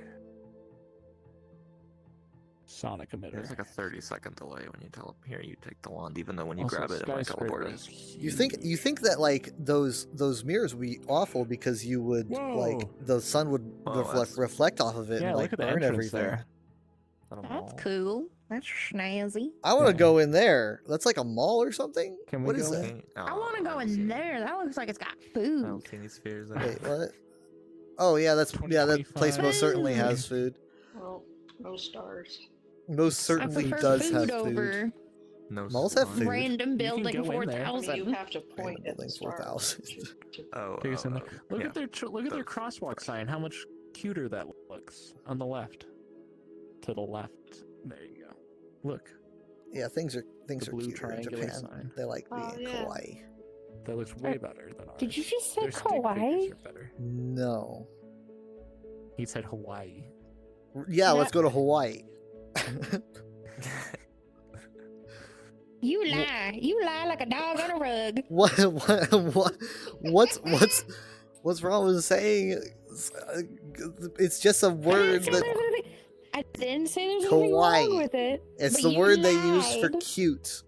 sonic emitter. There's like a 30-second delay when you here you take the wand, even though when you Also, grab it, it might skyscraper teleport is it. You think that like those mirrors would be awful because you would like Whoa. the sun would Oh, that's- reflect off of it Yeah, and like look at the burn entrance everything. there. At a That's mall. cool. That's snazzy. I want to Yeah. go in there. That's like a mall or something. Can we What is go that? in? I want to go in there. That looks like it's got food. I don't see any spheres there. Wait, what? Oh yeah, that place 2025. most certainly has food. Well, no stars. Most I certainly prefer does food have over No Malls have sun. food. random You can building go in there. I mean, you 4000. have to point at the Building stars 4000. to- Oh, Take us in there. Look yeah. at their look at their Those crosswalk sign. How much cuter that looks on the left. To the left. There you go. Look, Yeah, things are the cuter blue in triangular Japan. sign. They like being Oh, yeah. kawaii. That looks way better than ours. Did you just say Their stick figures kawaii? are better. No. He said Hawaii. Yeah, let's Yeah. go to Hawaii. You lie. You lie like a dog on a rug. what's wrong with saying it's just a word that I didn't say there's anything Kawaii. wrong with it. it's but the you word they use for lied. cute.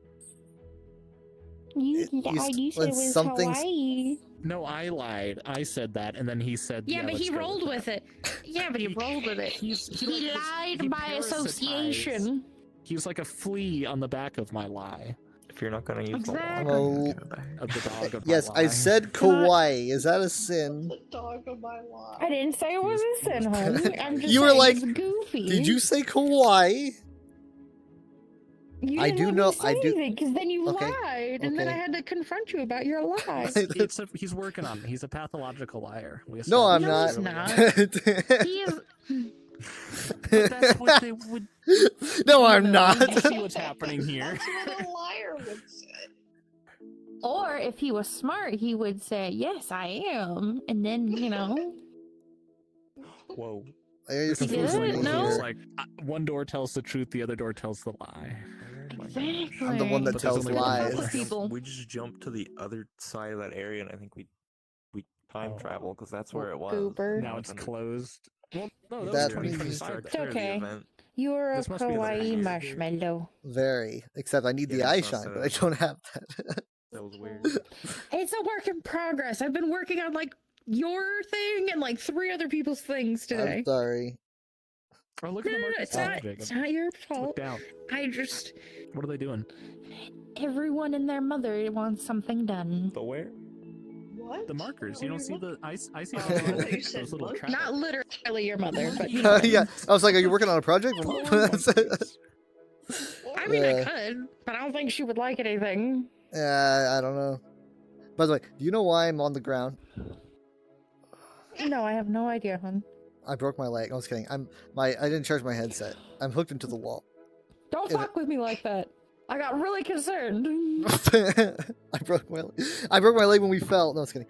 You it used- you said when it was something's- Hawaii. No, I lied. I said that, and then he said. Yeah, but let's he go rolled that." with it. Yeah, but he rolled with it. He He lied he by parasitized. association. He's like a flea on the back of my lie. If you're not gonna use Exactly. the Well, wand, give it back. Of the dog of Yes, my I lie. said Can I- kawaii. Is that a sin? The dog of my life. I didn't say it was a sin, honey. I'm just You were saying like, it's goofy. Did you say kawaii? You I didn't do let know- me say I do- anything, because then you Okay, lied, and then I okay. had to confront you about your lie. He's working on it. He's a pathological liar. We No, I'm No, not. he's not. He is. But that's what they would. No, I'm not. You see what's happening here. That's what a liar would say. Or if he was smart, he would say, "Yes, I am," and then Whoa. You're He confusing did? me No. It's here. like one door tells the truth, the other door tells the lie. Exactly. I'm the one that But there's tells only one lies. door. People. We just jumped to the other side of that area, and I think we time Oh. travel because that's where it was. Goober. Now it's closed. Well, no, that, That was means- 2025. It's then. okay. Event. You're a This must be the kawaii next- marshmallow. Very. Except I need the Yeah, eye that's shine, but a- I don't have that. That was weird. It's a work in progress. I've been working on like your thing and like 3 other people's things today. I'm sorry. Oh, look No, at the no, no, market it's sign, not. Jacob. It's not your Look fault. down. I just What are they doing? everyone and their mother wants something done. The where? What? The markers. What You are don't see looking- the I see Oh, those I thought little, you said those little monkey. traps. Not literally your mother, but you know. Yeah, I was like, are you working on a project? I mean, I Yeah. could, but I don't think she would like anything. I don't know. By the way, do you know why I'm on the ground? No, I have no idea, hon. I broke my leg. I was kidding. I didn't charge my headset. I'm hooked into the wall. Don't If- fuck with me like that. I got really concerned. I broke my leg when we fell. No, I was kidding.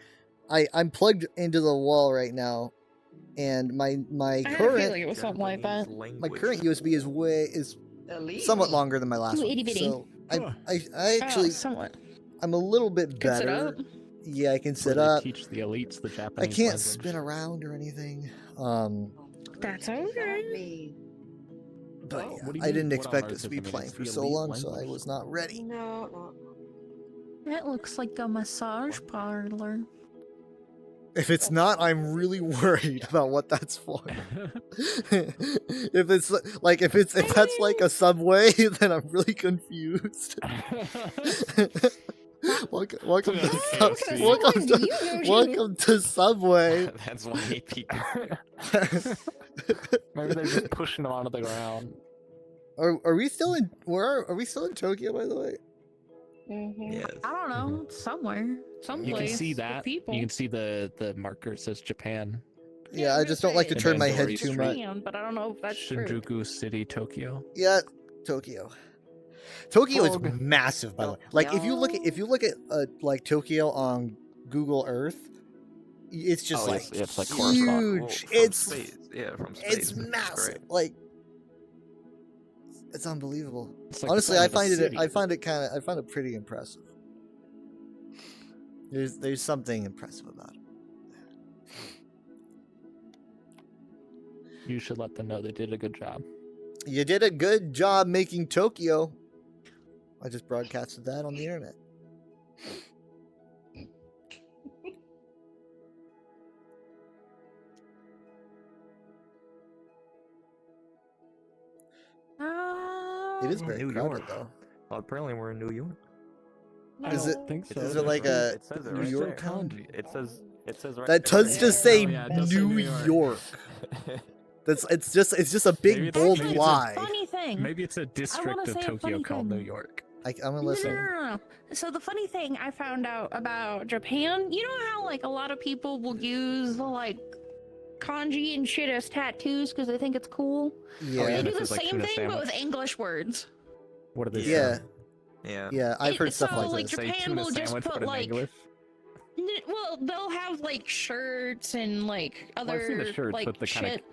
I'm plugged into the wall right now, and my I had a current feeling it was something like that. Japanese my language. current USB is At least. somewhat longer than my last Ooh, one. itty bitty. So I Oh, actually somewhat. I'm a little bit Can sit better. up. Yeah, I can That's where sit they up. Teach the elites the Japanese. I can't language. spin around or anything. That's What does that okay. mean? But Oh, yeah, what do you I mean, didn't what on expect earth this to does be it mean? playing It's for the so elite long, so I language. was not ready. No, no. That looks like a massage parlor. If it's not, I'm really worried about what that's for. If it's like if that's like a subway, then I'm really confused. Welcome to KFC. welcome to Subway. That's why people. Maybe they're just pushing them onto the ground. Are we still in are we still in Tokyo, by the way? Mhm. Yes. I don't know, somewhere, someplace. You can see with that. People. You can see the marker says Japan. Yeah, I I'm just gonna don't like to say turn my it's head Japan, too much. Japan, but I don't know if that's true. Shinjuku City, Tokyo. Yeah, Tokyo. Tokyo is Fog. massive, by the way. Like if you look at like Tokyo on Google Earth, it's just Oh, like it's like huge. Coruscant. From It's space. Yeah, from space. it's massive. great. Like it's unbelievable. It's like the Honestly, size I of a find it city. I find it pretty impressive. There's something impressive about it. You should let them know they did a good job. You did a good job making Tokyo. I just broadcasted that on the internet. It is Oh, very New crowded, York. though. Well, apparently we're in New York. I Is don't it- think so. is it like a It says it New right York there. kanji? It says right That there. does just say Oh, yeah, it does say New New York. York. It's just a big Maybe bold it's a lie. Funny thing. Maybe it's a district of say a Tokyo funny called thing. New York. I'm gonna No, listen. no. So the funny thing I found out about Japan, you know how like a lot of people will use like kanji and shit as tattoos because they think it's cool. Yeah, They yeah. do This the is like same tuna thing, but with sandwich. English words. What do they say? yeah, Yeah. yeah. I've heard stuff so, like like, this. Say Japan tuna will just sandwich, put, but in like, English. Well, they'll have like shirts and like I've other seen the shirts like with the kinda- shit.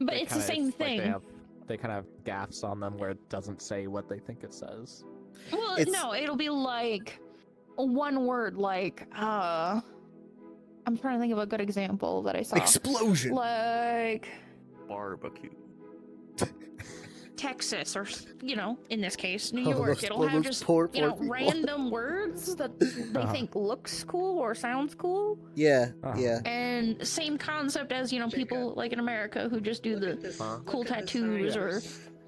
But it's the same thing. They kind of have gaffs on them where it doesn't say what they think it says. Well, It's- no, it'll be like one word, like I'm trying to think of a good example that I saw. Explosion. Like Barbecue. Texas, or in this case, New Oh, York. those- It'll oh, have those just poor people. random words that they Uh-huh. think looks cool or sounds cool. Yeah, Uh-huh. yeah. And same concept as people like in America who just do the cool tattoos or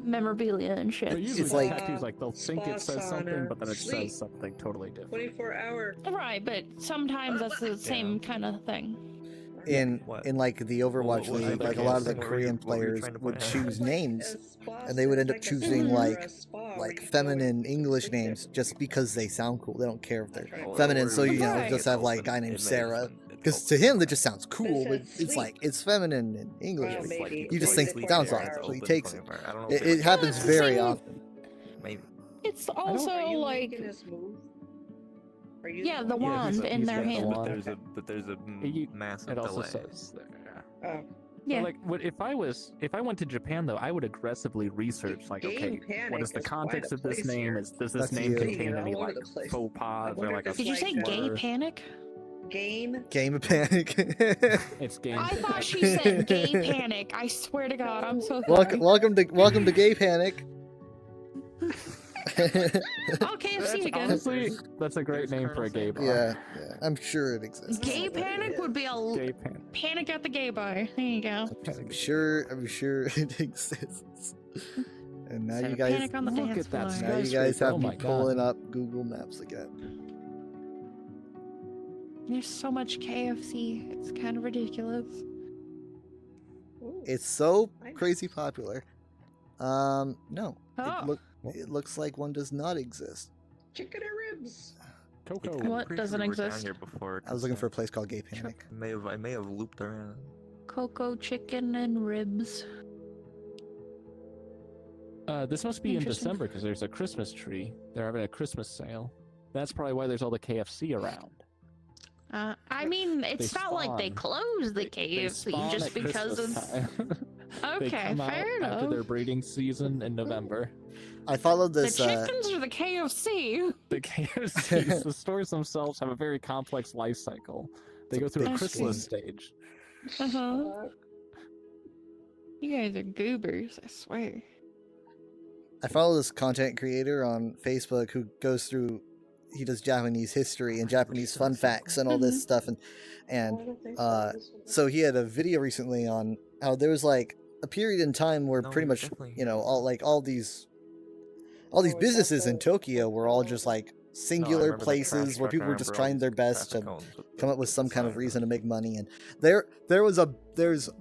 memorabilia and shit. But usually It's with like- tattoos, like they'll think it Spa says something, sauna, but then it sleep. says something totally different. 24-hour. Right, but sometimes that's the same kind of thing. In What? like the Overwatch What was League, the like a lot of the guess? What were you- Korean what were you players trying to would point out? choose names, A spa and they would end sounds up a choosing sauna or like a spa where like you go feminine and English sleep there. names just because they sound cool. They don't care if they're Right. feminine. So you know, Right. just have like a guy named Sarah, because to him that just sounds cool. But it's like it's feminine in English. Well, but maybe You just it's think like it sounds 24 awesome, hours. so he takes it. I don't know. It, if it happens it's the very same- often. Maybe. It's Are also you like making this move? Are you Yeah, the making wand this he's- in he's their got the hand. wand. But there's a You- massive It also delay. says there. Oh. Yeah. But, like, if I went to Japan though, I would aggressively research like, Game okay, Panic what is the is context quite a of this place name? here. Does this That's name you. contain All any over like the place. faux I pas or wonder like if a it's Did you say like, gay slur? panic? Game. Game of Panic. It's game. I thought she said gay panic. I swear to God, I'm so sorry. welcome to Gay Panic. Oh, KFC That's, again. honestly, that's a great name for a gay bar. yeah, I'm sure it exists. Gay panic would be a Gay panic. panic at the gay bar. There you go. I'm sure it exists. And now So you guys, panic on the Look dance at that floor. now you guys skyscraper. have Oh me my God. pulling up Google Maps again. There's so much KFC. It's kind of ridiculous. Ooh, It's so Nice. crazy popular. No, Oh. it looks like one does not exist. chicken and ribs. Coco. I'm What pretty sure doesn't we were down exist? here before, I was 'cause, looking for a place called Gay Panic. I may have looped around. Cocoa chicken and ribs. This must be in Interesting. December because there's a Christmas tree. They're having a Christmas sale. That's probably why there's all the KFC around. I mean, it's not like they spawn. close the They KFC spawn just at because Christmas it's time. They okay. come out Fair after their enough. breeding season in November. I followed The this. chickens or the KFC? The KFCs, the stores themselves, have a very complex life cycle. They go through a big chrysalis stage. Uh huh. Uh, You guys are goobers, I swear. I follow this content creator on Facebook who goes through Japanese history and Japanese fun facts and all this stuff, and I don't think so. uh, This one- so he had a video recently on how there was like a period in time where No, pretty you're much definitely- all these Oh, it's businesses in also- Tokyo were all just like No, I singular remember the places trash where truck, people I were just remember all trying their these best traffic to cones with come the up with some kind of sign. reason to make money. And there's a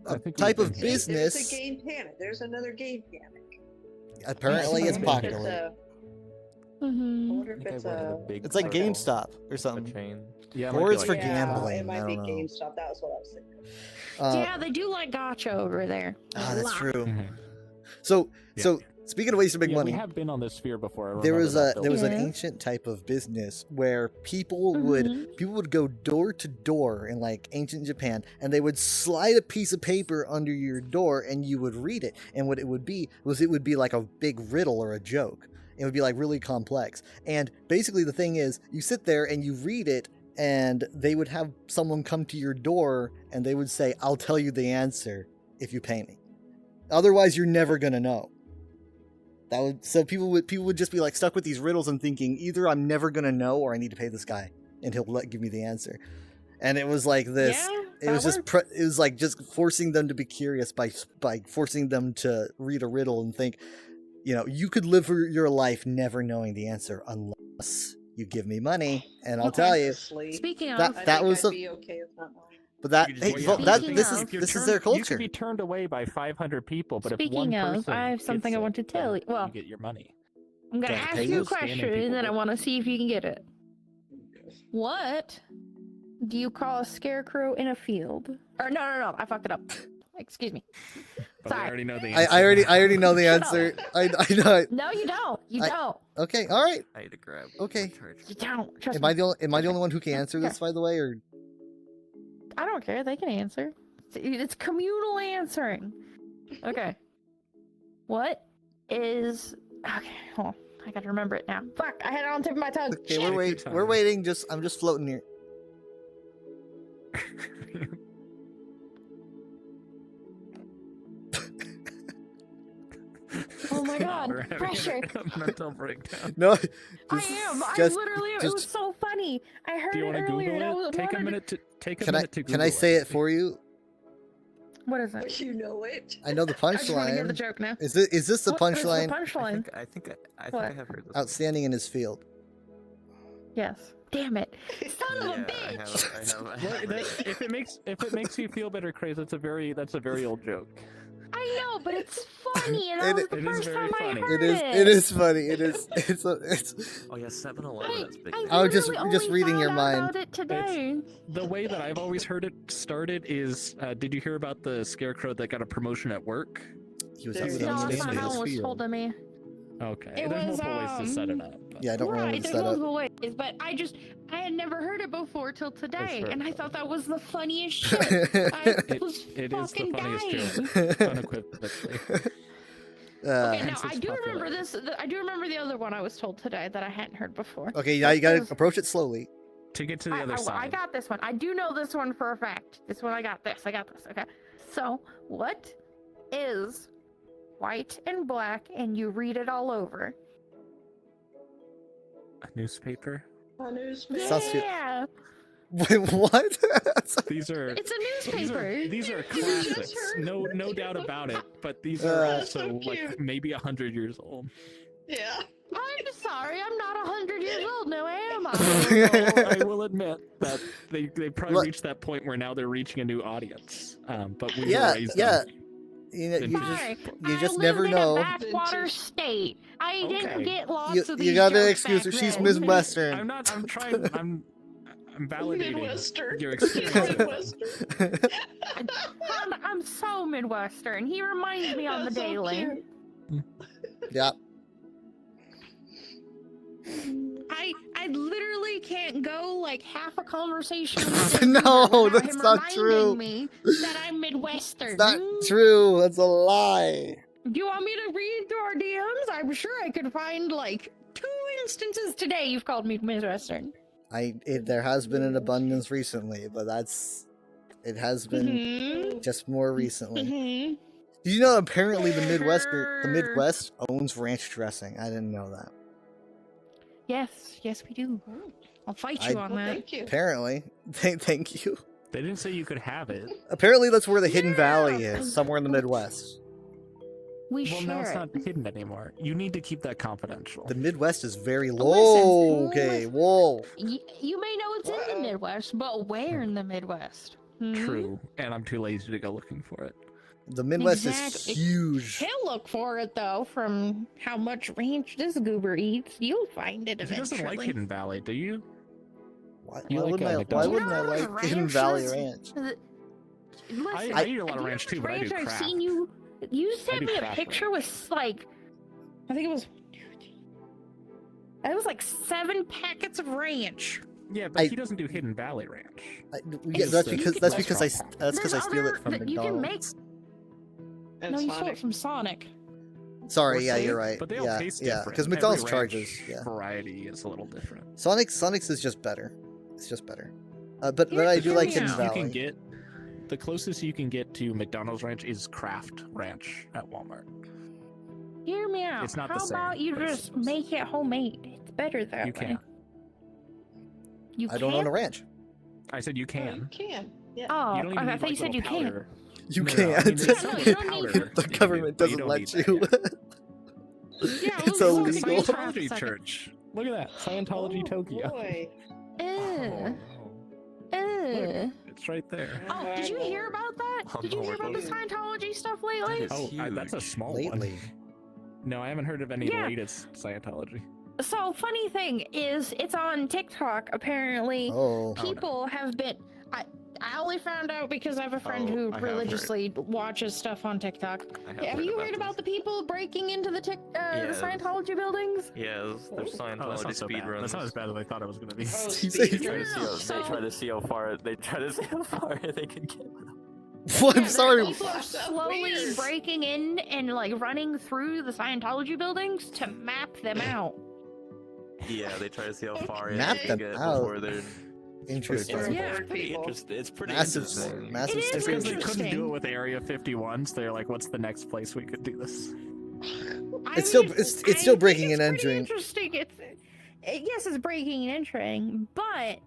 I think type we've of been See, business. There's a game panic. There's another game panic. Apparently, it's Yeah. popular. I Mm-hmm. wonder if I think it's I've heard a. of a big It's like circle, GameStop or a something. chain. Yeah, it Or might be it's for like- gambling, It might I be don't know. GameStop. That was what I was thinking. Yeah, they do like gotcha over there. Ah, that's Lot. true. Mhm. So Yeah. so speaking of ways to make Yeah, money, we have been on this sphere before. I there remember was that there was an Yeah. ancient type of business where people Mhm. would go door to door in like ancient Japan, and they would slide a piece of paper under your door and you would read it, and what it would be like a big riddle or a joke. It would be like really complex, and basically the thing is you sit there and you read it, and they would have someone come to your door and they would say, "I'll tell you the answer if you pay me, otherwise you're never gonna know." So people would just be like stuck with these riddles and thinking either I'm never gonna know or I need to pay this guy and he'll give me the answer. And it was like this. Yeah, It was that just works. it was like just forcing them to be curious by forcing them to read a riddle and think, you could live your life never knowing the answer unless you give me money and I'll tell you. Honestly, Speaking of, That- I that think was I'd a- be okay with not knowing. But that You just- hey, well, well, yeah, that Speaking this of- is If you're this is turned- their You culture. could be turned away by 500 people, but if Speaking one of, person I have gets something I it, want to tell then you. Well, you get your money. I'm gonna Don't ask pay you a you? Scamming question, people and then I with- want to see if you can get it. What do you call a scarecrow in a field? Or no, I fucked it up. Excuse me. But we Sorry. already know the I answer. already know the Shut up. answer. I know. No, you don't. You I- don't. Okay, all right. I had to grab. Okay. my charger. You don't. Trust Am I me. the only one who can answer this, by the way, or I don't care. They can answer. It's communal answering. Okay. What is? Okay, hold on. I gotta remember it now. Fuck! I had it on the tip of my tongue. okay? Shit. We're waiting. I'm just floating here. Oh my god! We're having Pressure. a mental breakdown. No, I just- am. I just- literally. It just- was so funny. I heard Do you it want to earlier. and I Google was it? Take a wanted- minute to take a Can I minute to Google can I say it for you? What is it? You know it. I know the I just want to hear the punchline. joke now. Is this the What is punchline? The punchline. I think I What? have heard this. Outstanding in his field. Yes. Damn it! Son of a Yeah, bitch! I Well, have if it makes you feel better, Craze, that's a very old joke. I know, but it's funny, and that It- was the it is first very time I funny. heard It is. it. It is funny. It is. It's. Oh yeah, 7-Eleven. That's big. I was just literally just only reading your found out mind. About it today. The way that I've always heard it started is, did you hear about the scarecrow that got a promotion at work? He was There's No, outstanding that's in not how his it was field. told to me. Okay, It there's was, multiple ways to set it up. but- Yeah, I don't remember Right, the there's setup. multiple ways, but I had never heard it before till today, sure. and I thought that was the funniest shit. I It- was it is the fucking funniest dying. joke, unequivocally. Okay, now Hence I its do remember popularity. this. I do remember the other one I was told today that I hadn't heard before. Okay, now you gotta Because- approach it slowly. To get to the other I side. got this one. I do know this one for a fact. This one I got this. Okay. So, what is white and black and you read it all over? A newspaper. A newspaper. Sounds good. Yeah, Wait, what? These are it's a newspaper. these are You just classics. heard No doubt about it. But these Uh, are That's so also like cute. maybe 100 years old. Yeah. I'm sorry, I'm not 100 years old now, am I? Well, I will admit that they probably Look- reached that point where now they're reaching a new audience. But we Yeah, were raised yeah. on You know, you Fine. just I just lived never in know. a backwater Vintage. state. I didn't Okay. get lots You, of these you gotta jokes excuse her. back She's then. Midwestern. I'm not. I'm trying. I'm validating Midwestern. your experience. Midwestern. I'm so Midwestern. He reminds me on the That's so daily. cute. Yeah. I literally can't go like half a conversation. with No, without that's him not reminding true. Me that I'm Midwestern. It's not true. That's a lie. Do you want me to read through our DMs? I'm sure I could find like 2 instances today you've called me Midwestern. There has been an abundance recently, but it has been Mhm. just more recently. Mhm. Did you know apparently the Sure. Midwest owns ranch dressing? I didn't know that. Yes, we do. Oh, I'll fight you I- on well, that. thank you. Apparently. Thank you. They didn't say you could have it. Apparently that's where the Hidden Valley Yeah. is, somewhere in the Midwest. We Well, share now it's it. not hidden anymore. You need to keep that confidential. The Midwest is very Listen, low. Okay, listen. whoa. You may know it's in the Wow. Midwest, but where in the Midwest? Hmm? True, and I'm too lazy to go looking for it. The Midwest Exactly. is huge. He'll look for it though, from how much ranch this goober eats. You'll find it He eventually. doesn't like Hidden Valley, do you? Why, You why like, wouldn't I? Why McDonald's? wouldn't I You know, like Hidden Valley ranches- Ranch? Listen, I eat a lot of do you ranch know too, how but I much do ranch I've crap. seen you. You sent do me a crap picture with like, I think it was. It was like 7 packets of ranch. Yeah, but I- he doesn't do Hidden Valley Ranch. Yeah, that's You because can- that's That's because I wrong. that's because I There's steal it other from that you can make. McDonald's. And No, you stole Sonic. it from Sonic. Sorry, Or yeah, Sonic, you're right. But they all yeah, taste yeah, different. because Every McDonald's ranch charges. Yeah, variety is a little different. Sonic's is just better. It's just better. But I Here's do the like thing, Hidden yeah. You can Valley. get the closest you can get to McDonald's ranch is Kraft Ranch at Walmart. Hear me out. It's not the How same, about you but it's just close. make it homemade? It's better that You way. can. You I don't own can't? a ranch. I said you Oh, you can. can. Yeah. Oh, You don't even I need, thought you like, said little you can't. powder. You No, no, I mean, can't. there's Yeah, no, you don't need powder to. you The can do, government but you doesn't don't let need you. that Yeah, It's look, illegal. look, yet. for a Scientology second. church. Look at that. Scientology Oh, Tokyo. boy. Ugh. Oh, Ugh. it's right there. Oh, did you hear about that? Oh, Did you no, hear we're about the going- Scientology stuff lately? That is- Oh, that's a huge. small Lately. one. No, I haven't heard of any Yeah. latest Scientology. So, funny thing is, it's on TikTok, apparently. Oh. People have been. I only found out because I have a friend Oh, who I have heard. religiously watches stuff on TikTok. I Have you heard this. about the people breaking into the Yes. TheScientology buildings? Yeah, there's Oh, Oh, that's Scientology not so speed bad. runs. That's not as bad as I thought it was going to be. Oh, He speed said- They try to see how, So- they try to see how far they try to see how far they can get. Well, I'm Yeah, sorry. People are That's slowly weird. breaking in and like running through the Scientology buildings to map them out. Yeah, they try to see how far in Map they them can get out. before they're. Interesting. It's Yeah. pretty People. interesting. It's pretty Massive, interesting. massive. It is It's because they state. couldn't do interesting. it with Area 51, so they're like, what's the next place we could do this? It's still- it's still I breaking think and it's pretty entering. Interesting. Yes, it's breaking and entering, but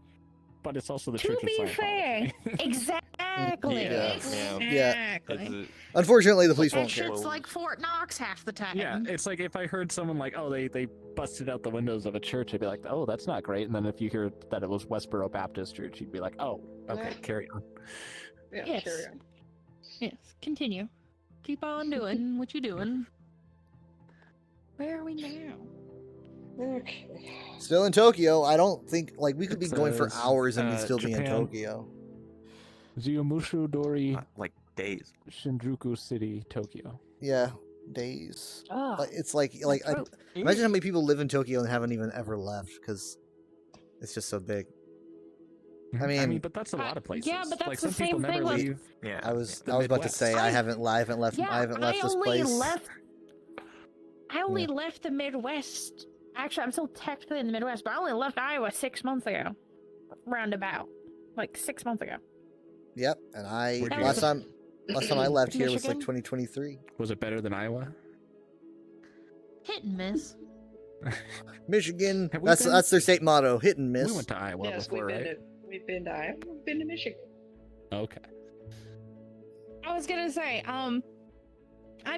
But it's also the to Church of be Scientology. fair, exactly, Yeah, yeah. exactly. Unfortunately, the police That won't care. shit's like Fort Knox half the time. Yeah, it's like if I heard someone like, oh, they busted out the windows of a church, I'd be like, oh, that's not great. And then if you hear that it was Westboro Baptist Church, you'd be like, oh, okay, Yeah. carry on. Yeah, Yes. carry on. Yes, continue. Keep on doing what you're doing. Where are we now? Okay. Still in Tokyo. I don't think like we could be It going for says, hours and we'd still be in Japan. Tokyo. Zyumushu Dori, Like days. Shinjuku City, Tokyo. Yeah, days. Oh, Like, it's like imagine how many people live in Tokyo and haven't even ever left because it's just so big. I mean- but that's a lot of places. yeah, but that's like the some people same thing never with- leave. Yeah. I was the about to Midwest. say I haven't left yeah, I haven't left this place. I only left the Midwest. Actually, I'm still technically in the Midwest, but I only left Iowa 6 months ago. Roundabout. Like 6 months ago. Yep, and I Where'd you last go? time I left here was like Michigan? 2023. Was it better than Iowa? Hit and miss. Michigan. Have we That's been- that's their state motto: hit and miss. We went to Iowa Yes, before, right? we've been to Iowa. We've been to Michigan. Okay. I was gonna say, I'm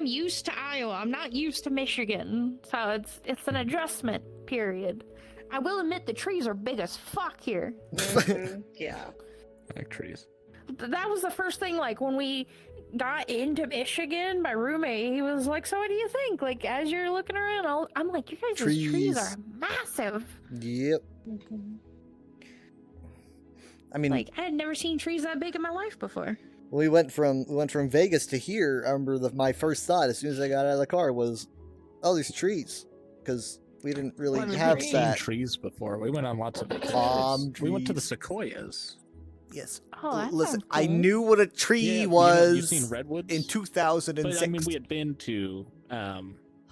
used to Iowa. I'm not used to Michigan, so it's an adjustment period. I will admit the trees are big as fuck here. Mhm, yeah. I like trees. That was the first thing. Like when we got into Michigan, my roommate he was like, "So what do you think?" Like as you're looking around, I'm like, "You guys' trees Trees. are massive." Yep. I mean, Like I had never seen trees that big in my life before. we went from Vegas to here. I remember my first thought as soon as I got out of the car was, "Oh, these trees," because we didn't really Well, I mean, have we've Seen that. trees before. We went on lots of Palm vacations. We went to the trees. sequoias. Yes. Oh, that Listen, sounds I cool. knew what a tree Yeah, was you've seen redwoods in 2006. But I mean, we had been to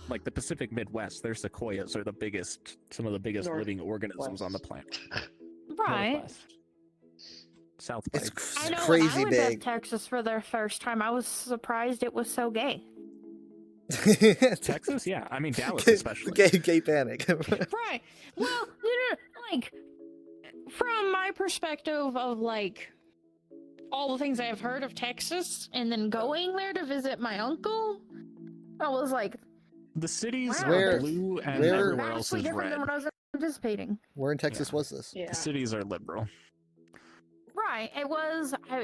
like the Pacific Midwest. Their sequoias are the biggest, some of the biggest living organisms on the planet. Right. Northwest. Southwest. I know. crazy I went big. to Texas for the first time. I was surprised it was so gay. Texas, yeah. I mean Dallas Gay- especially. Gay panic. Right. Well, like from my perspective of like all the things I've heard of Texas, and then going there to visit my uncle, I was like, The cities Wow, Where- are blue and where- everywhere else vastly is different red. than what I was anticipating. Where in Texas Yeah. was this? Yeah. The cities are liberal. Right. It was. I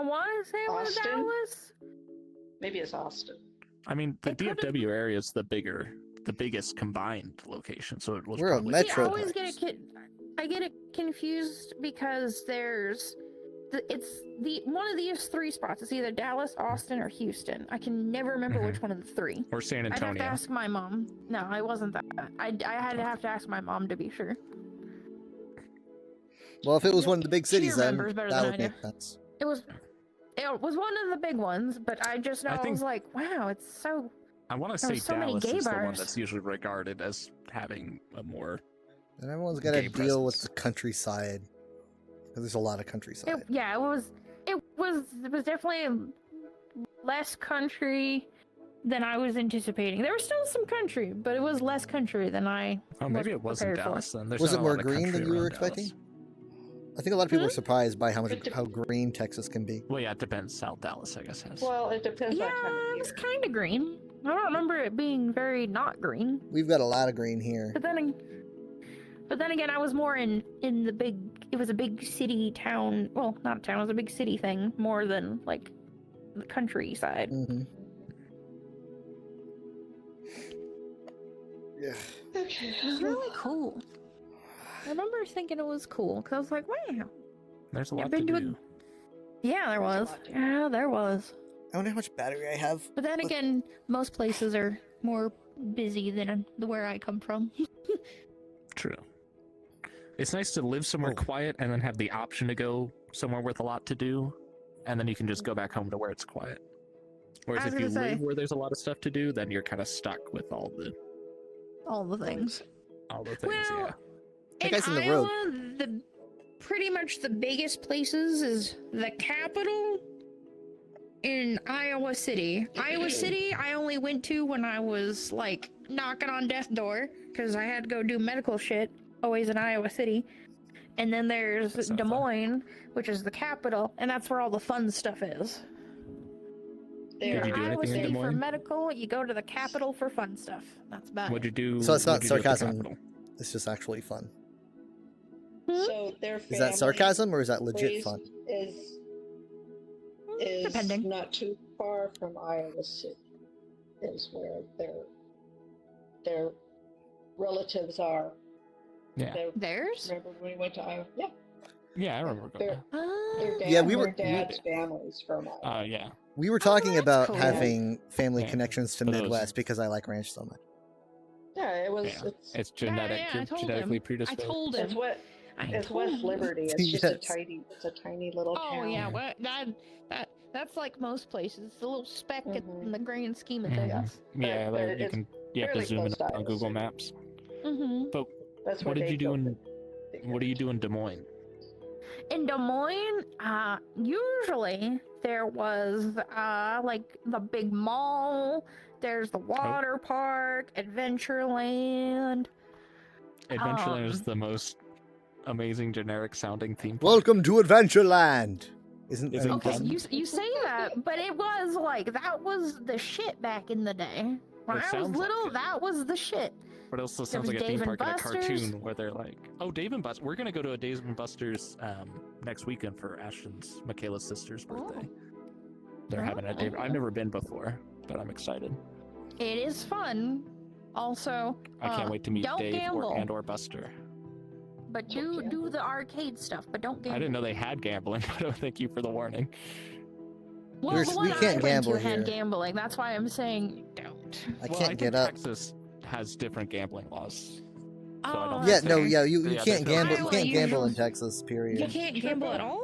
want to say it was Austin? Dallas. Maybe it's Austin. I mean, the It could've- DFW area is the biggest combined location, so it was We're a probably metro- See, I always get it. I get it confused because there's. It's one of these three spots. It's either Dallas, Austin, or Houston. I can never remember which one of the three. or San I'd have to Antonio. ask my mom. No, it wasn't that. I had to have to ask my mom to be sure. Well, if it was one of the big She cities, then remembers better that than would I make do. sense. It was one of the big ones, but I just know I I, think- was like, wow, it's so. I want to There say were so many Dallas gay is the one bars. that's usually regarded as having a more. And everyone's got to Gay deal with presence. the countryside. Because there's a lot of countryside. It was definitely less country than I was anticipating. There was still some country, but it was less country than I. Oh, maybe was it wasn't prepared for. Dallas then. There's Was not it a more lot of green than country you were around Dallas. expecting? I think a lot of people were Hmm? surprised by It dep- how green Texas can be. Well, yeah, it depends. South Dallas, I guess, has. Well, it depends Yeah, on time it of was year. kind of green. I don't remember it being very not green. We've got a lot of green here. But then again, I was more in the big. It was a big city town. Well, not a town. It was a big city thing more than like the countryside. Hmm. Yeah. Okay. It was really cool. I remember thinking it was cool because I was like, wow. There's a I've lot to been to a- do. Yeah, there There's a was. lot to- Yeah, there was. I wonder how much battery I have. But then again, most places are more busy than where I come from. True. It's nice to live somewhere Oh. quiet and then have the option to go somewhere with a lot to do, and then you can just go back home to where it's quiet. Whereas I was if you gonna say- live where there's a lot of stuff to do, then you're kind of stuck with all the All the things. things. Well, Yeah. That in guy's in the road. Iowa, pretty much the biggest places is the capital in Iowa City. Iowa City, I only went to when I was like knocking on death's door because I had to go do medical shit. Always in Iowa City. And then there's That sounds Des fun. Moines, which is the capital, and that's where all the fun stuff is. There. Did you do Iowa anything in City Des for Moines? medical, you go to the capital for fun stuff. That's about What'd you it. do? So it's not what'd you do at the sarcasm. Capitol? It's just actually fun. So their Is that sarcasm or is that legit raised fun? Is Depending. not too far from Iowa City. Is where their relatives are. Yeah. Theirs? Remember when we went to Iowa? Yeah. Yeah, I remember going Their, there. their dad, Yeah, we their were- dad's families from Iowa. Yeah. We were talking that's about cool. having family Yeah, connections to for those- Midwest because I like ranch so much. Yeah, it was. Yeah. It's It's genetic. yeah, I You're told genetically him. predisposed. I told it's him. what I it's told West him. Liberty. It's just a Yes. tiny little Oh town. yeah, what that's like most places. It's a little speck Mhm. in the grand scheme of Mhm. things. Yeah, But there, you it's can. You have to fairly zoom in close to on Iowa Google City. Maps. Mm-hmm. That's What where did they you do built in? the What do you do in Des Moines? In Des Moines, usually there was like the big mall. There's the water park, Adventureland. Adventureland is Um, the most amazing generic sounding theme park. Welcome to Adventureland. Isn't Is that it Okay, fun? you say that, but it was like that was the shit back in the day. When It I was sounds like little, it. that was the shit. But it also There sounds was like a theme Dave park and in a Buster's. cartoon where they're like, "Oh, Dave and Buster's. We're gonna go to a Dave and Buster's next weekend for Ashton's Michaela's sister's birthday. They're having a Dave. I've never been before, but I'm excited. It is fun. Also, I can't wait to meet don't Dave gamble. or Buster. but do the arcade stuff, but don't I gamble. didn't know they had gambling, but thank you for the warning. Well, There's- the we one can't I went gamble to had here. gambling. That's why I'm saying don't. I Well, can't think get up. Texas has different gambling laws. Oh, I don't Yeah, that's no, fair. yeah, you Yeah, can't there's no gamble. You Iowa can't gamble in usually- Texas. Period. You can't gamble at all.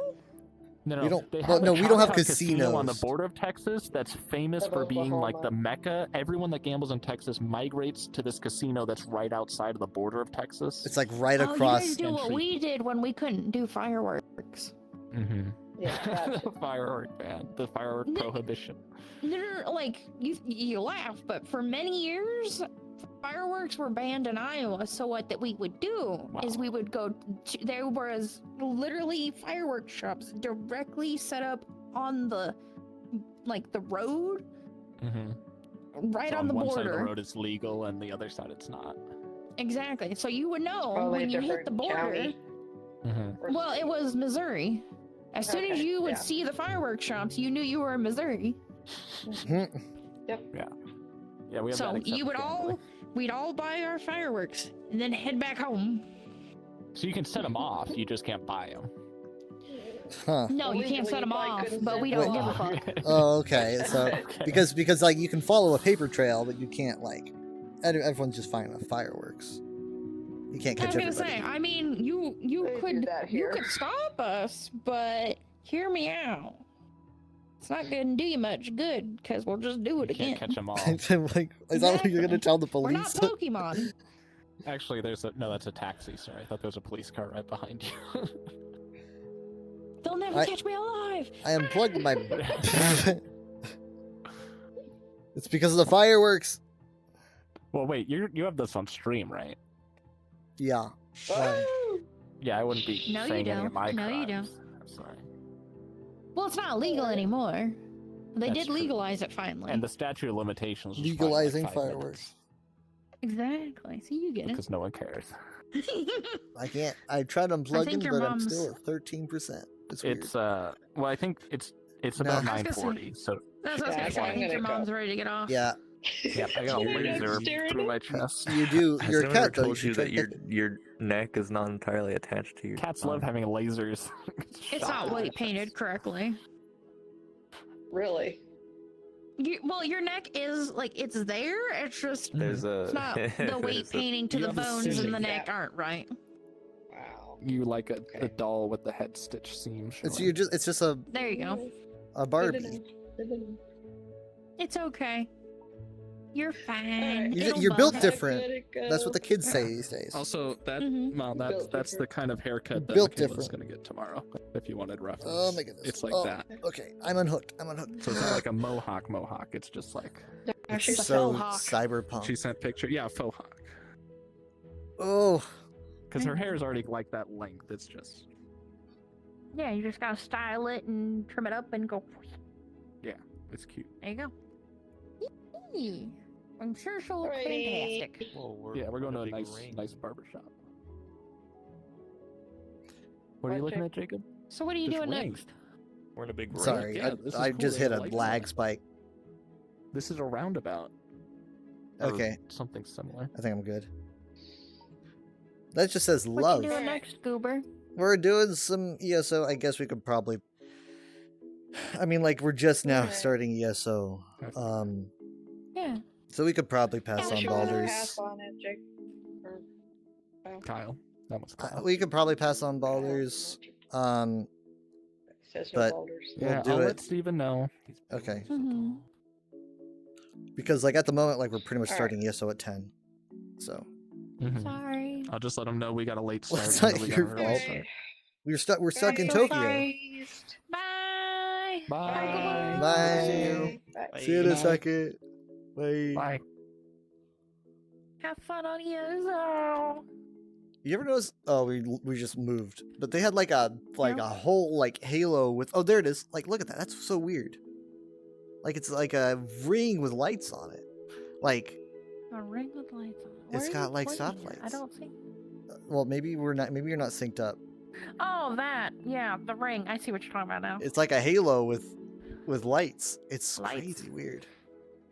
No, We don't- they well, have a no, we don't have Choctaw casino on the casinos. border of Texas that's famous Of for being like the Oklahoma. mecca. Everyone that gambles in Texas migrates to this casino that's right outside of the border of Texas. It's like right Oh, you across. guys do what entry. we did when we couldn't do fireworks. Mm-hmm. Yeah, gotcha. The firework ban, the firework No. prohibition. No, like you laugh, but for many years, fireworks were banned in Iowa. So what that we would do is Wow. we would go. There was literally fireworks shops directly set up on the road, Mm-hmm. right So on the one side of the border. road is legal, and the other side it's not. Exactly. So you would know Probably when a you hit different the border. county. Mm-hmm. or Well, it state. was Missouri. As soon as Okay, you would yeah. see the fireworks shops, you knew you were in Missouri. Yeah, we have So that except you would Gambling. we'd all buy our fireworks and then head back home. So you can set them off, you just can't buy them. Huh. No, you can't Illegally, set them you probably off, couldn't but set we them don't give a off. fuck. Oh, okay. So Okay. because like you can follow a paper trail, but you can't like everyone's just fine with fireworks. You can't I catch was gonna everybody. say, I mean, you They do could that you here. could stop us, but hear me out. It's not gonna do you much good because we'll just do it You can't again. catch them all. I'm like, is that what you're gonna Exactly. tell the We're not police? Pokemon. Actually, that's a taxi. Sorry, I thought there was a police car right behind you. They'll never I- catch me alive. I unplugged my. It's because of the fireworks. Well, wait, you have this on stream, right? Yeah. Why? Oh, Yeah, I wouldn't be No, you saying any don't. of my No, you crimes. I'm sorry. Well, it's not legal anymore. They That's did true. legalize it finally. And the statute of limitations was Legalizing finally, like, 5 fireworks. Exactly. So you get because no one cares. it. I can't. I tried unplugging, think your but I'm mom's- still at 13%. It's weird. It's well, I think it's Nah. about I was gonna 9:40. So That's what I was Yeah, gonna say. I I'm think your gonna go. mom's ready to get off. Yeah, yeah, I got a Your neck's laser staring through at my me. chest. you do. Has You're a anyone ever cat, though. You told should you try that to your get it. your neck is not entirely attached to your Cats tongue? love having lasers. It's shot not through weight their painted chest. correctly. really? Well, your neck is like it's there. It's just There's a. it's not the weight there's a- painting to you the have a bones in seam. the neck Yeah. aren't right. Wow. You like a Okay. doll with the head stitch seam. It's showing. you just. It's just There you go. a Barbie. It's okay. You're fine. Alright. It'll You're built bump. different. That's what the kids say these days. Also, that Mhm. well, Built that's the different. kind of haircut that Built Michaela's different. gonna get tomorrow. If you wanted reference. Oh my goodness. It's like Oh, that. Okay, I'm unhooked. I'm unhooked. So it's not like a mohawk. It's just like It's She's a so faux hawk. cyberpunk. she sent picture. Yeah, faux hawk. Oh, Because her hair is already like that length. It's just Yeah, you just gotta style it and trim it up and go. it's cute. There you go. Yee. I'm sure she'll look Alrighty. fantastic. Yeah, we're going to a nice barber shop. What are you looking at, Jacob? So what are you This doing ring. next? We're in a big ring. sorry. Yeah, this is I cool. just They hit have a lights lag on it. spike. This is a roundabout. Or Okay, something similar. I think I'm good. That just says What love. you doing next, Goober? We're doing some ESO. I guess we could probably. I mean, like we're just now Okay. starting ESO. Yeah. So we could probably pass Yeah, on sure. Baldur's. Pass on it, Jake. Or- Kyle. That was Kyle. We could probably pass on Baldur's. Says but- no Baldur's. we'll yeah, do I'll it. let Steven know. Okay, Mm-hmm. because like at the moment, like we're pretty much Alright. starting ESO at 10. So Mhm. Sorry. I'll just let him know we got a late Well, start. it's even not though we got your an early fault. start. we're stuck in Bye. Tokyo. Bye. Bye. Bye. See you. Bye. See you in a Bye. second. Bye. Bye. Have fun on ESO. You ever notice? Oh, we just moved, but they had like a Yeah. a whole like halo with. Oh, there it is. Like, look at that. That's so weird. Like it's like a ring with lights on it. Like, A ring with lights on it. It's Where are got, you like, pointing at? I stoplights. don't see. well, maybe we're not. Maybe you're not synced up. Oh, that. Yeah, the ring. I see what you're talking about now. It's like a halo with lights. It's Lights. crazy weird.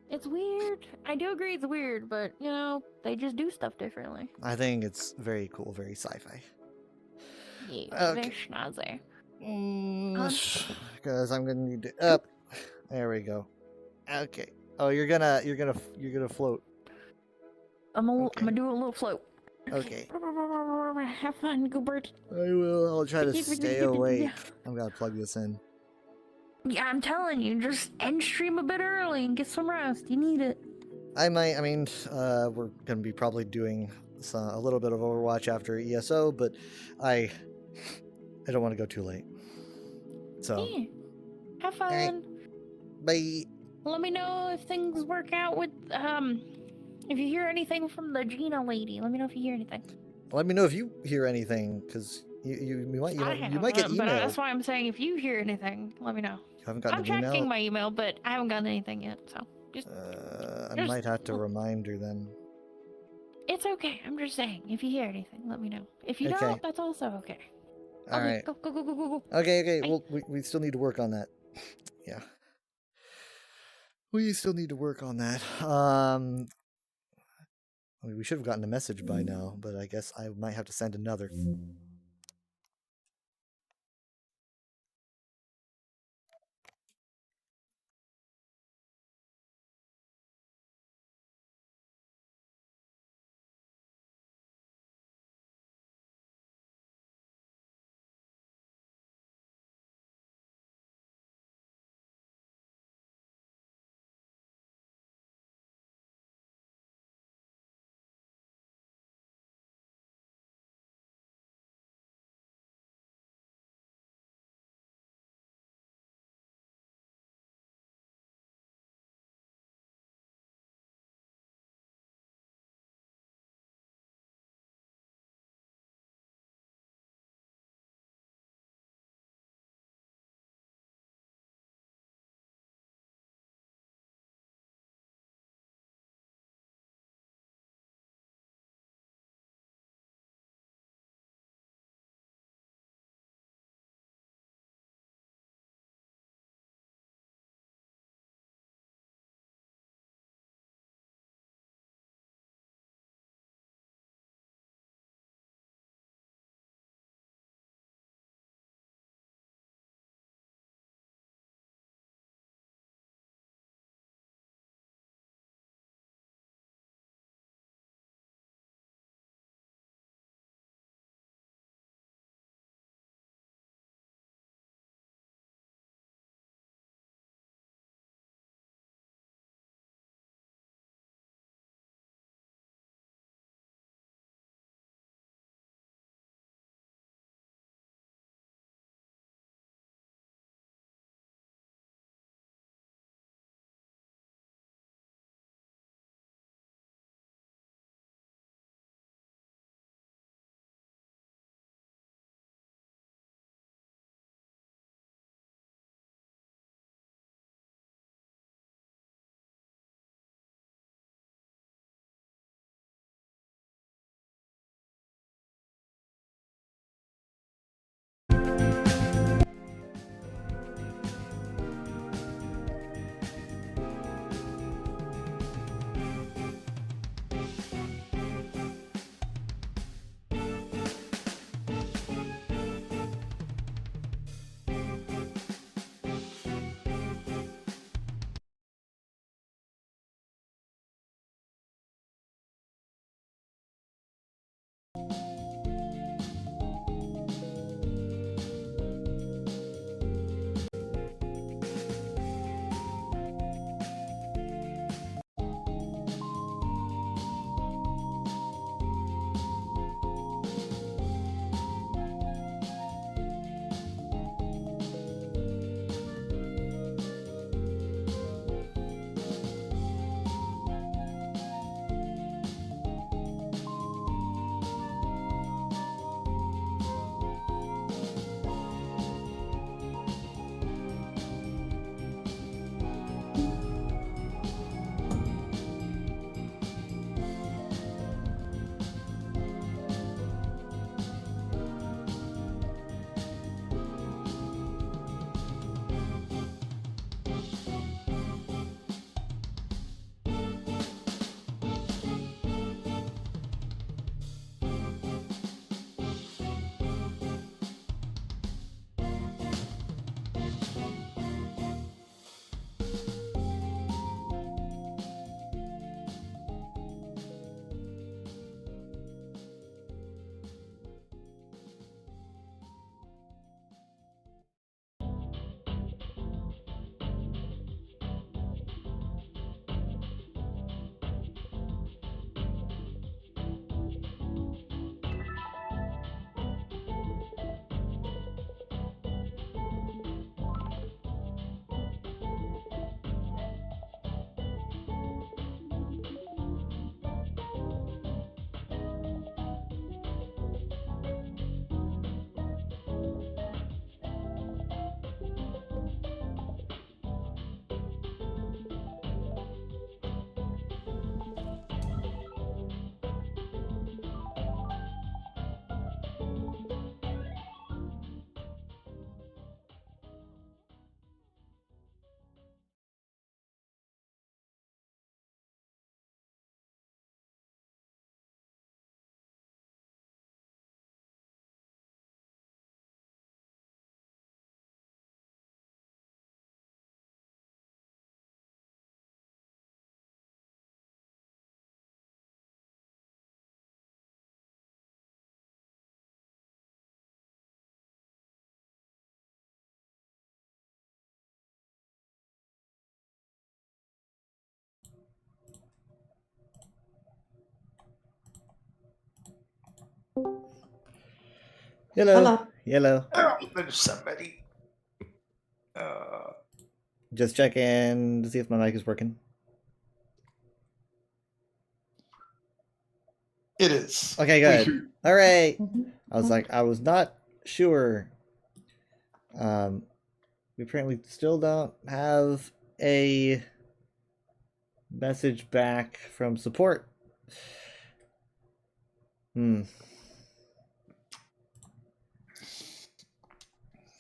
It's weird. I do agree it's weird, but you know, they just do stuff differently. I think it's very cool, very sci-fi. Yeah, Okay. very schnozzy. Because I'm gonna need to up. There we go. Okay. Oh, you're gonna float. I'm Okay. gonna do a little float. Okay. Have fun, Goobert. I will. I'll try to stay awake. I'm gonna plug this in. Yeah, I'm telling you, just end stream a bit early and get some rest. You need it. I might. I mean, we're gonna be probably doing a little bit of Overwatch after ESO, but I don't want to go too late. So, Yeah. Have fun. Alright. bye. Let me know if things work out with if you hear anything from the Gina lady. Let me know if you hear anything. Let me know if you hear anything, because you might get But emails. that's why I'm saying if you hear anything, let me know. You haven't gotten I'm an email? checking my email, but I haven't gotten anything yet. So just I Just- might have to remind her then. it's okay. I'm just saying if you hear anything, let me know. If you Okay. don't, that's also okay. All Okay, right. go go go go go go. Okay. Bye. Well, we still need to work on that. Yeah. We still need to work on that. I mean, we should have gotten a message by now, but I guess I might have to send another. Hello. Hello. Hello. Oh, there's somebody. Just checking to see if my mic is working. It is. Okay, We good. hear- All right. Mhm. I was like, I was not sure. We apparently still don't have a message back from support.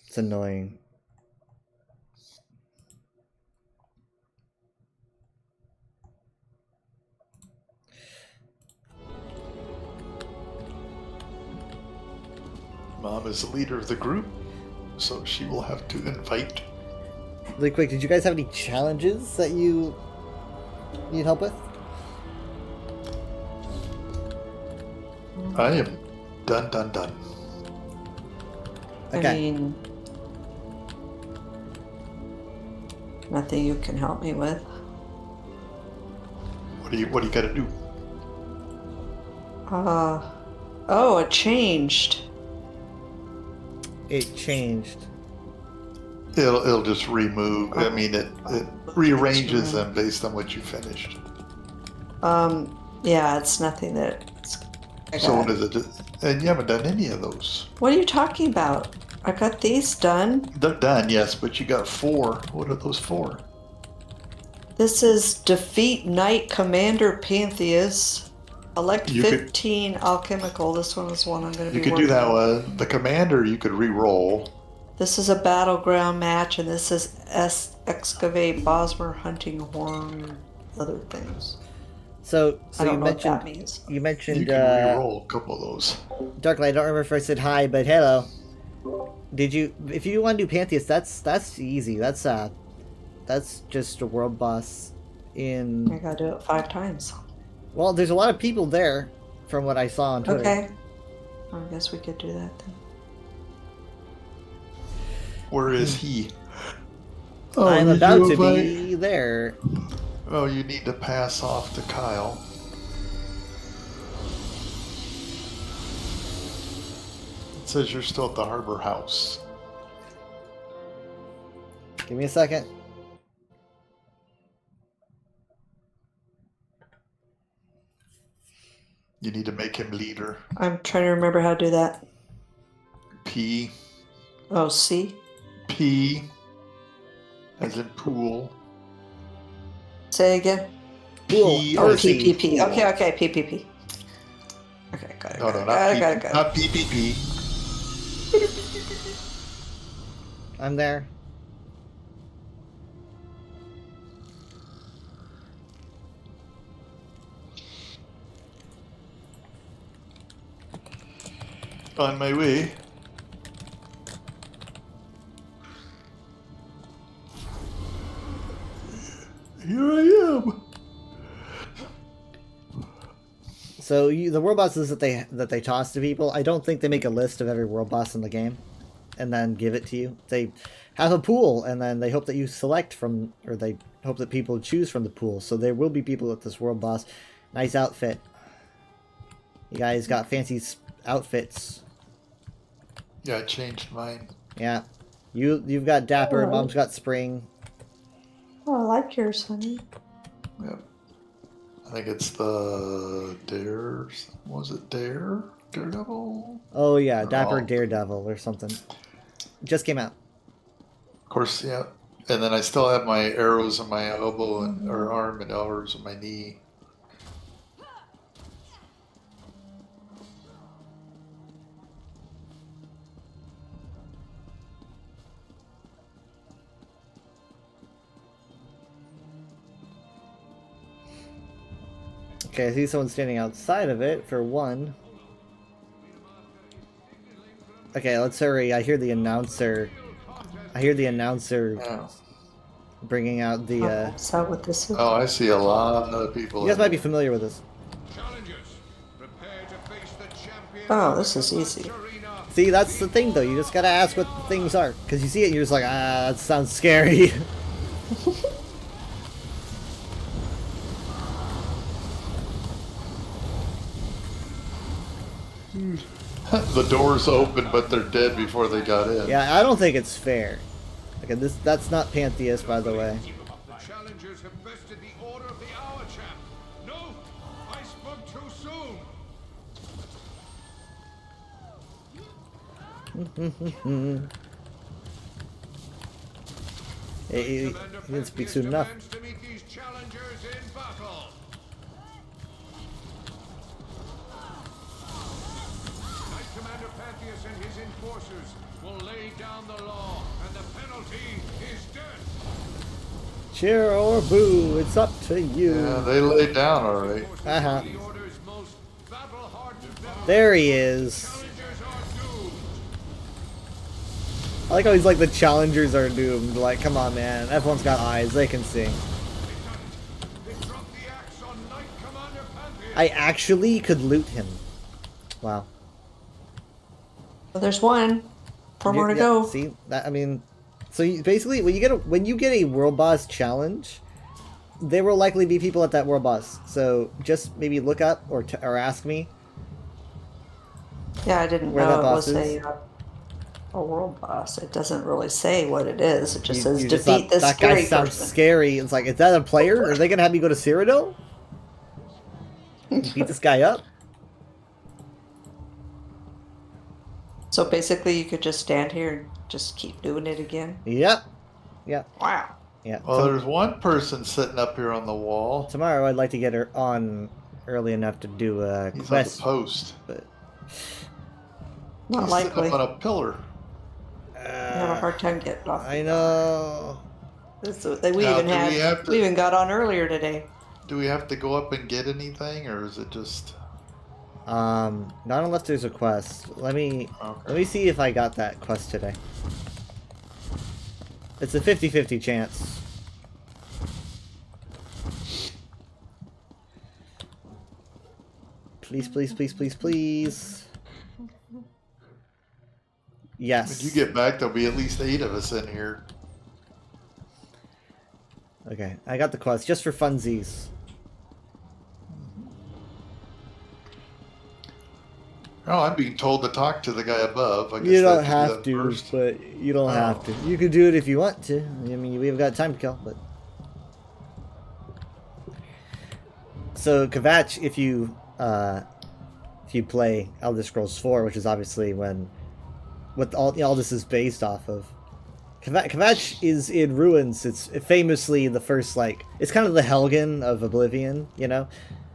It's annoying. Mom is the leader of the group, so she will have to invite. Really quick, did you guys have any challenges that you need help with? I am done. Okay. I mean, nothing you can help me with. What do you got to do? Oh, it changed. It changed. It'll just remove. I mean, it rearranges them based on what you finished. Yeah, it's nothing that. So what is it? And you haven't done any of those. What are you talking about? I got these done. They're done, yes, but you got 4. What are those for? This is defeat Knight Commander Pantheus. Elect You could- 15 alchemical. This one is one I'm going to be You could working do that on. one. The commander, you could re-roll. This is a battleground match, and this is excavate Bosmer hunting horn, other things. So I you don't know what that mentioned means. you mentioned You can re-roll a couple of those. Darklight. I don't remember if I said hi, but hello. Did you? If you want to do Pantheus, that's easy. That's just a world boss in. I gotta do it 5 times. Well, there's a lot of people there, from what I saw on Twitter. Okay. I guess we could do that then. Where is he? I'm did about you to invite- be there. Oh, you need to pass off to Kyle. It says you're still at the Harbor House. Give me a second. You need to make him leader. I'm trying to remember how to do that. P. Oh, C? P. As in pool. Say again. Pool. P Oh, as in PPP. pool. Okay, PPP. Okay, got it. No, got no, it, not, got it. not PPP. I'm there. On my way. Here I am. So the world bosses that they toss to people, I don't think they make a list of every world boss in the game, and then give it to you. They have a pool, and then they hope that you select from, or they hope that people choose from the pool. So there will be people with this world boss. Nice outfit. You guys got fancy outfits. Yeah, I changed mine. Yeah, you've got Dapper. Oh. Mom's got Spring. Oh, I like yours, honey. Yep. I think it's the Dare. Was it Dare? Daredevil? Oh yeah, Dapper Oh. Daredevil or something. Just came out. Of course, yeah. And then I still have my arrows in my elbow and or arm and arrows in my knee. Okay, I see someone standing outside of it for one. Okay, let's hurry. I hear the announcer. Yeah. Bringing out the. Is that what this is? Oh, I see a lot of people. You guys in might be there. familiar with this. Oh, this is easy. See, that's the thing, though. You just gotta ask what the things are, because you see it, and you're just like, that sounds scary. The doors open, but they're dead before they got in. Yeah, I don't think it's fair. Okay, that's not Pantheus, by the way. The challengers have bested the order of the hour, champ. No, I spoke too soon. He didn't speak soon enough. To meet these challengers in battle. Knight Commander Pantheus and his enforcers will lay down the law, and the penalty is death. Cheer or boo, it's up to you. Yeah, they laid down alright. Uh-huh. The order's most battle-hardened veterans. There he is. Challengers are doomed. I like how he's like, the challengers are doomed. Like, come on, man. Everyone's got eyes. They can see. They dropped the axe on Knight Commander Pantheus. I actually could loot him. Wow. Well, there's one. Four more to Yeah, go. See, that, I mean, so you, basically, when you get a world boss challenge, there will likely be people at that world boss. So just maybe look up or ask me. Yeah, I didn't Where know that it boss was is? a world boss. It doesn't really say what it is. It just says You just defeat thought, this that guy scary sounds person. scary. It's like, is that a player? Are they gonna have me go to Cyrodiil? Beat this guy up? So basically, you could just stand here and just keep doing it again. Yep. Yep. Wow. Yeah. Well, there's one person sitting up here on the wall. Tomorrow I'd like to get her on early enough to do a He's quest. on the post. But Not He's likely. sitting up on a pillar. I have a hard time getting off. I know. We Now, even do we have to- we even got on earlier today. Do we have to go up and get anything, or is it just... Not unless there's a quest. Let me see if I got that quest today. It's a 50-50 chance. Please, please, please, please, please. Yes. When you get back, there'll be at least 8 of us in here. Okay, I got the quest just for funsies. Oh, I'm being told to talk to the guy above. I guess You don't I should do have that to, first. but you don't Oh. have to. You could do it if you want to. I mean, we've got time to kill, but... So, Kvatch, if you play Elder Scrolls 4, which is obviously what all this is based off of, Kvatch is in ruins. It's famously the first, like... It's kind of the Helgen of Oblivion, you know?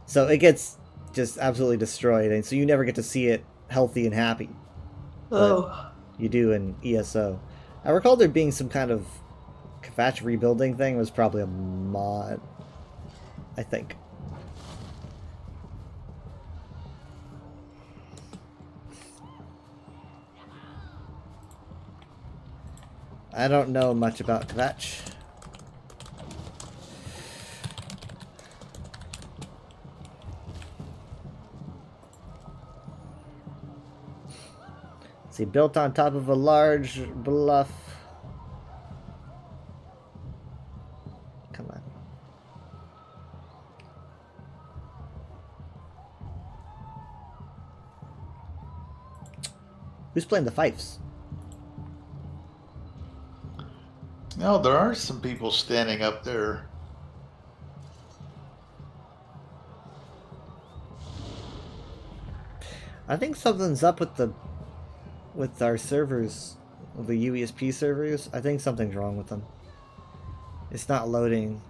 So it gets just absolutely destroyed, and so you never get to see it healthy and happy. Oh. You do in ESO. I recall there being some kind of Kvatch rebuilding thing. It was probably a mod, I think. I don't know much about Kvatch. See, built on top of a large bluff. Come on. Who's playing the fifes? No, there are some people standing up there. I think something's up with our servers, the UESP servers. I think something's wrong with them. It's not loading.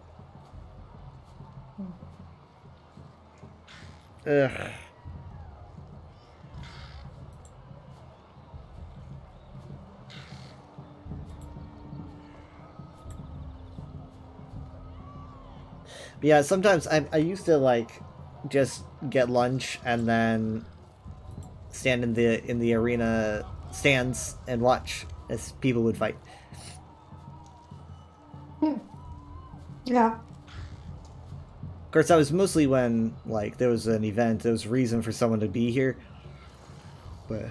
Ugh. But yeah, sometimes I used to like just get lunch and then stand in the arena stands and watch as people would fight. Yeah. Of course, that was mostly when like there was an event, there was a reason for someone to be here. But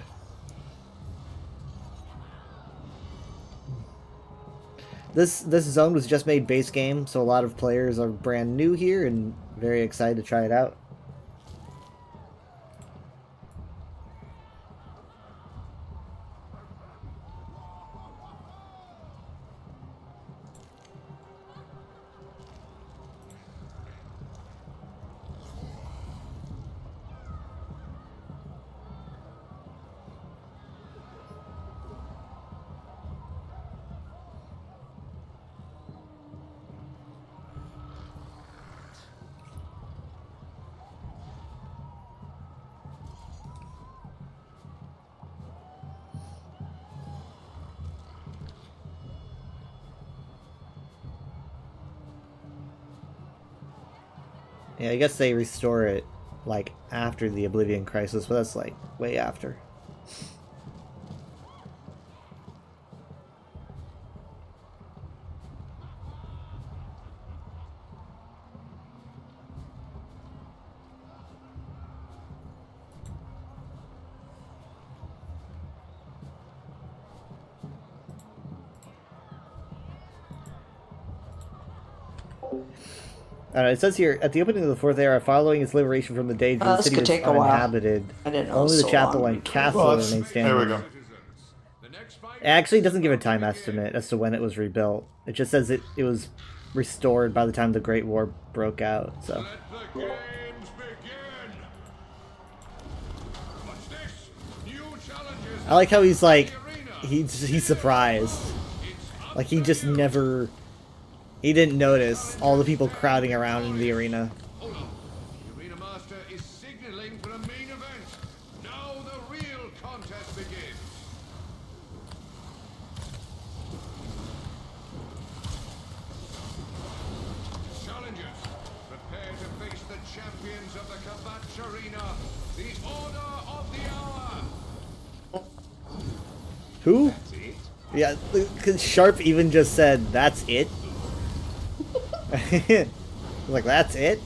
this zone was just made base game, so a lot of players are brand new here and very excited to try it out. Yeah, I guess they restore it like after the Oblivion Crisis, but that's like way after. It says here, at the opening of the Fourth Era, following its liberation from the Daedra, the This city could was take a while. uninhabited. I didn't know it Only was the so chapel long and between. castle Well, remain there we standing. go. Citizens, the next fight It actually doesn't give a time estimate as to when it was rebuilt. It just says it was restored by the time the Great War broke out. So Let the games begin. What's this? New challenges. I like how he's like, in the arena. he's surprised. It's Like he just never, he didn't notice all the people crowding around in the arena. Hold on. The arena master is signaling for the main event. Now the real contest begins. Challengers, prepare to face the champions of the Kvatch Arena, the Order of the Hour. Who? Yeah, because Sharp even just said, "That's it." Like, that's it?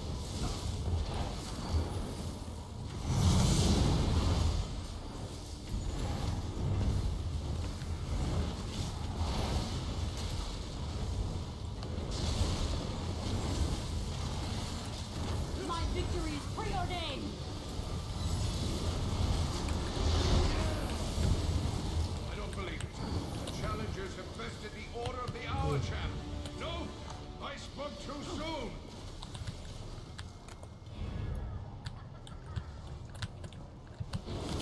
My victory is preordained. I don't believe it. The challengers have bested the Order of the Hour, champ. No, I spoke too soon.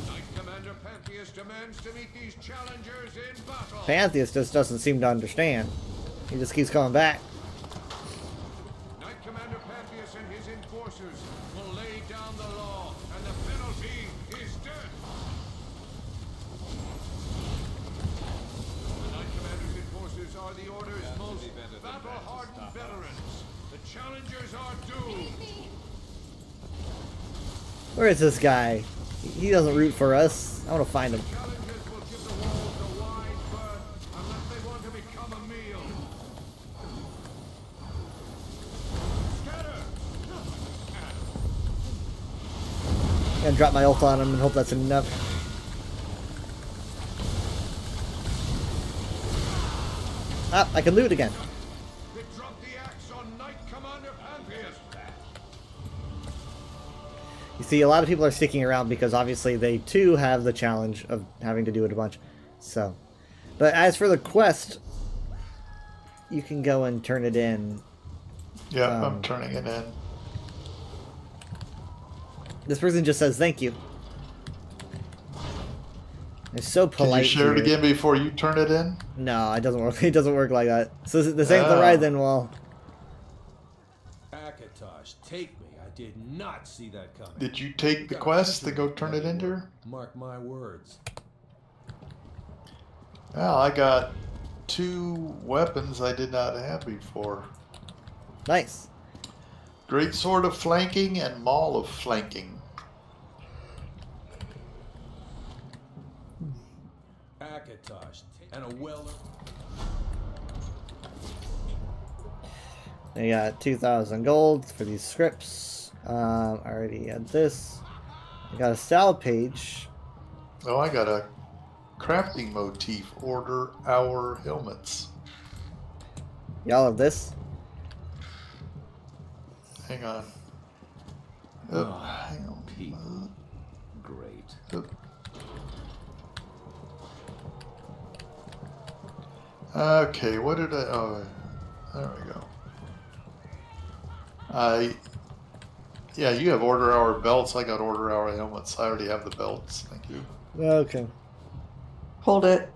Knight Commander Pantheus demands to meet these challengers in battle. Pantheus just doesn't seem to understand. He just keeps coming back. Knight Commander Pantheus and his enforcers will lay down the law, and the penalty is death. The Knight Commander's enforcers are the Order's most battle-hardened veterans. The challengers are doomed. Where is this guy? He doesn't root for us. I want to find him. Challengers will give the walls a wide berth unless they want to become a meal. Scatter! I'm gonna drop my ult on him and hope that's enough. Ah, I can loot again. They dropped the axe on Knight Commander Pantheus. You see, a lot of people are sticking around because obviously they too have the challenge of having to do it a bunch. So, but as for the quest, you can go and turn it in. Yeah, I'm turning it in. This person just says thank you. They're so Can polite. you share it here. again before you turn it in? No, it doesn't work. It doesn't work like that. So this ain't the ride then, well. Akatosh, take me. I did not see that coming. Did you take the quest to go turn it into her? Mark my words. Well, I got 2 weapons I did not have before. Nice. Great Sword of Flanking and Maul of Flanking. Akatosh, and a well. I got 2,000 gold for these scripts. I already had this. I got a style page. Oh, I got a crafting motif. Order our helmets. Y'all have this? Hang on. Hang on. People. Great. Okay, what did I... Oh, there we go. Yeah, you have Order Hour belts. I got Order Hour helmets. I already have the belts. Thank you. Okay. Hold it.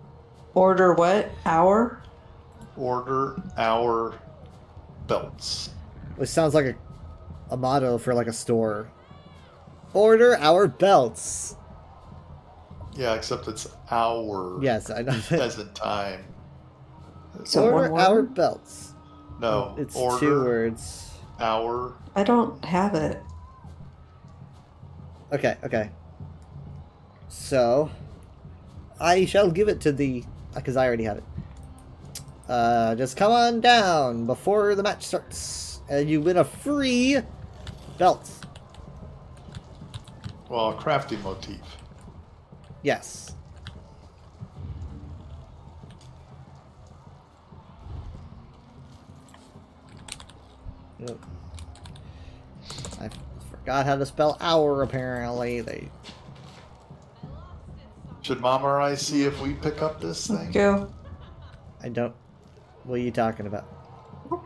Order what? Hour? Order Hour belts. Which sounds like a motto for like a store. Order our belts. Yeah, except it's hour. Yes, I know. As in time. So Order one our word? belts. No, It's order 2 words. hour. I don't have it. Okay. So, I shall give it to the... Because I already have it. Just come on down before the match starts. And you win a free belt. Well, a crafting motif. Yes. Yep. I forgot how to spell hour, apparently. Should Mama or I see if we pick up this thing? Thank you. I don't... What are you talking about?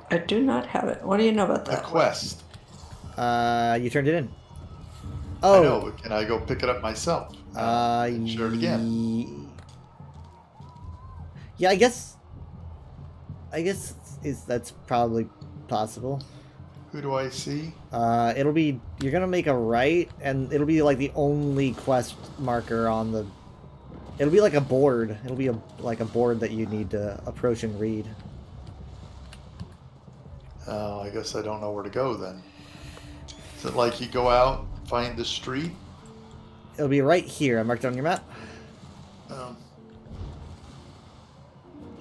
I do not have it. What do you know about A that? quest. You turned it in. I know, but can I go pick it up myself? Share it again. Yeah, I guess that's probably possible. Who do I see? It'll be, you're gonna make a right, and it'll be like the only quest marker on the... It'll be like a board. It'll be like a board that you need to approach and read. Oh, I guess I don't know where to go then. Is it like you go out, find the street? It'll be right here. I marked it on your map.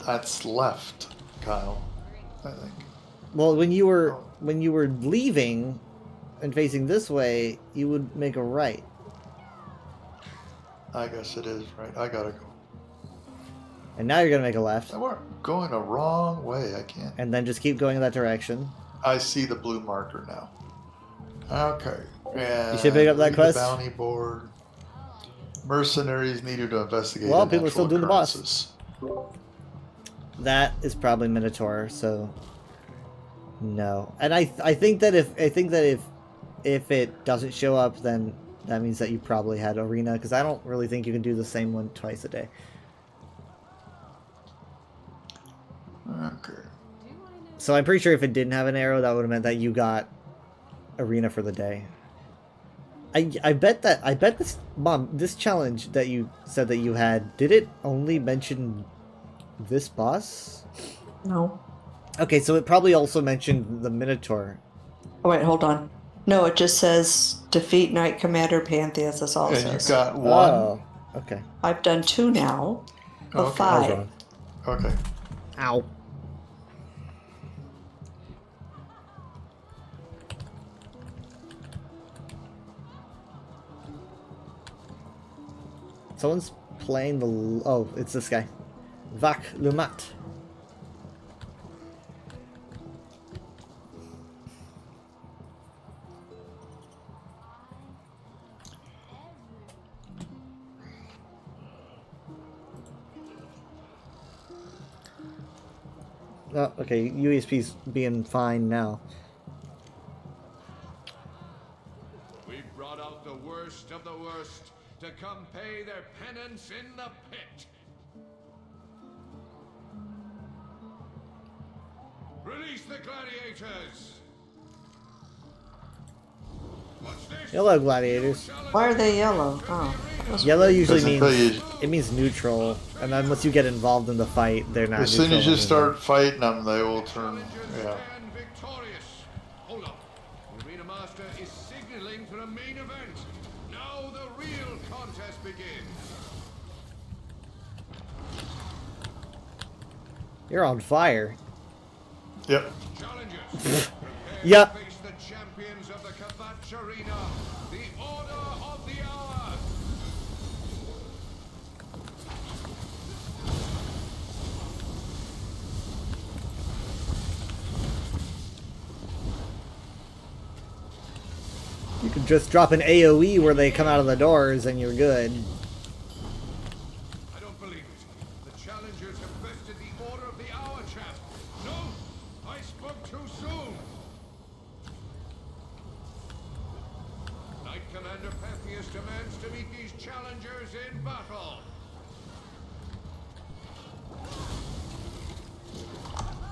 That's left, Kyle, I think. Well, when you were leaving and facing this way, you would make a right. I guess it is right. I gotta go. And now you're gonna make a left. We're going the wrong way. I can't. And then just keep going in that direction. I see the blue marker now. Okay. And You should pick up that read the quest. bounty board. Mercenaries needed to investigate. Well, the people are still natural doing the boss. occurrences. That is probably Minotaur, so no. And I think that if it doesn't show up, then that means that you probably had Arena, because I don't really think you can do the same one twice a day. Okay. So I'm pretty sure if it didn't have an arrow, that would have meant that you got Arena for the day. I bet this challenge that you said that you had, did it only mention this boss? No. Okay, so it probably also mentioned the Minotaur. Oh, wait, hold on. No, it just says defeat Knight Commander Pantheas. That's all it And you says. got one. Oh, okay. I've done 2 now of Okay. I was 5. wrong. Okay. Ow. Someone's playing the... Oh, it's this guy. Vak Lumat. Oh, okay, USP's being fine now. We brought out the worst of the worst to come pay their penance in the pit. Release the gladiators! What's this? Yellow gladiators. Why are they yellow? Oh. Yellow usually Doesn't tell means... you- It means neutral, and then once you get involved in the fight, they're not As soon as neutral you anymore. start fighting them, they will turn. Yeah. Stand victorious. Hold up. The Arena Master is signaling for a main event. Now the real contest begins. You're on fire. Yep. Challengers, prepare Yep. to face the champions of the Kvatch Arena, the Order of the Hour. You can just drop an AoE where they come out of the doors and you're good. I don't believe it. The challengers have bested the Order of the Hour, champ. No, I spoke too soon. Knight Commander Pantheas demands to meet these challengers in battle.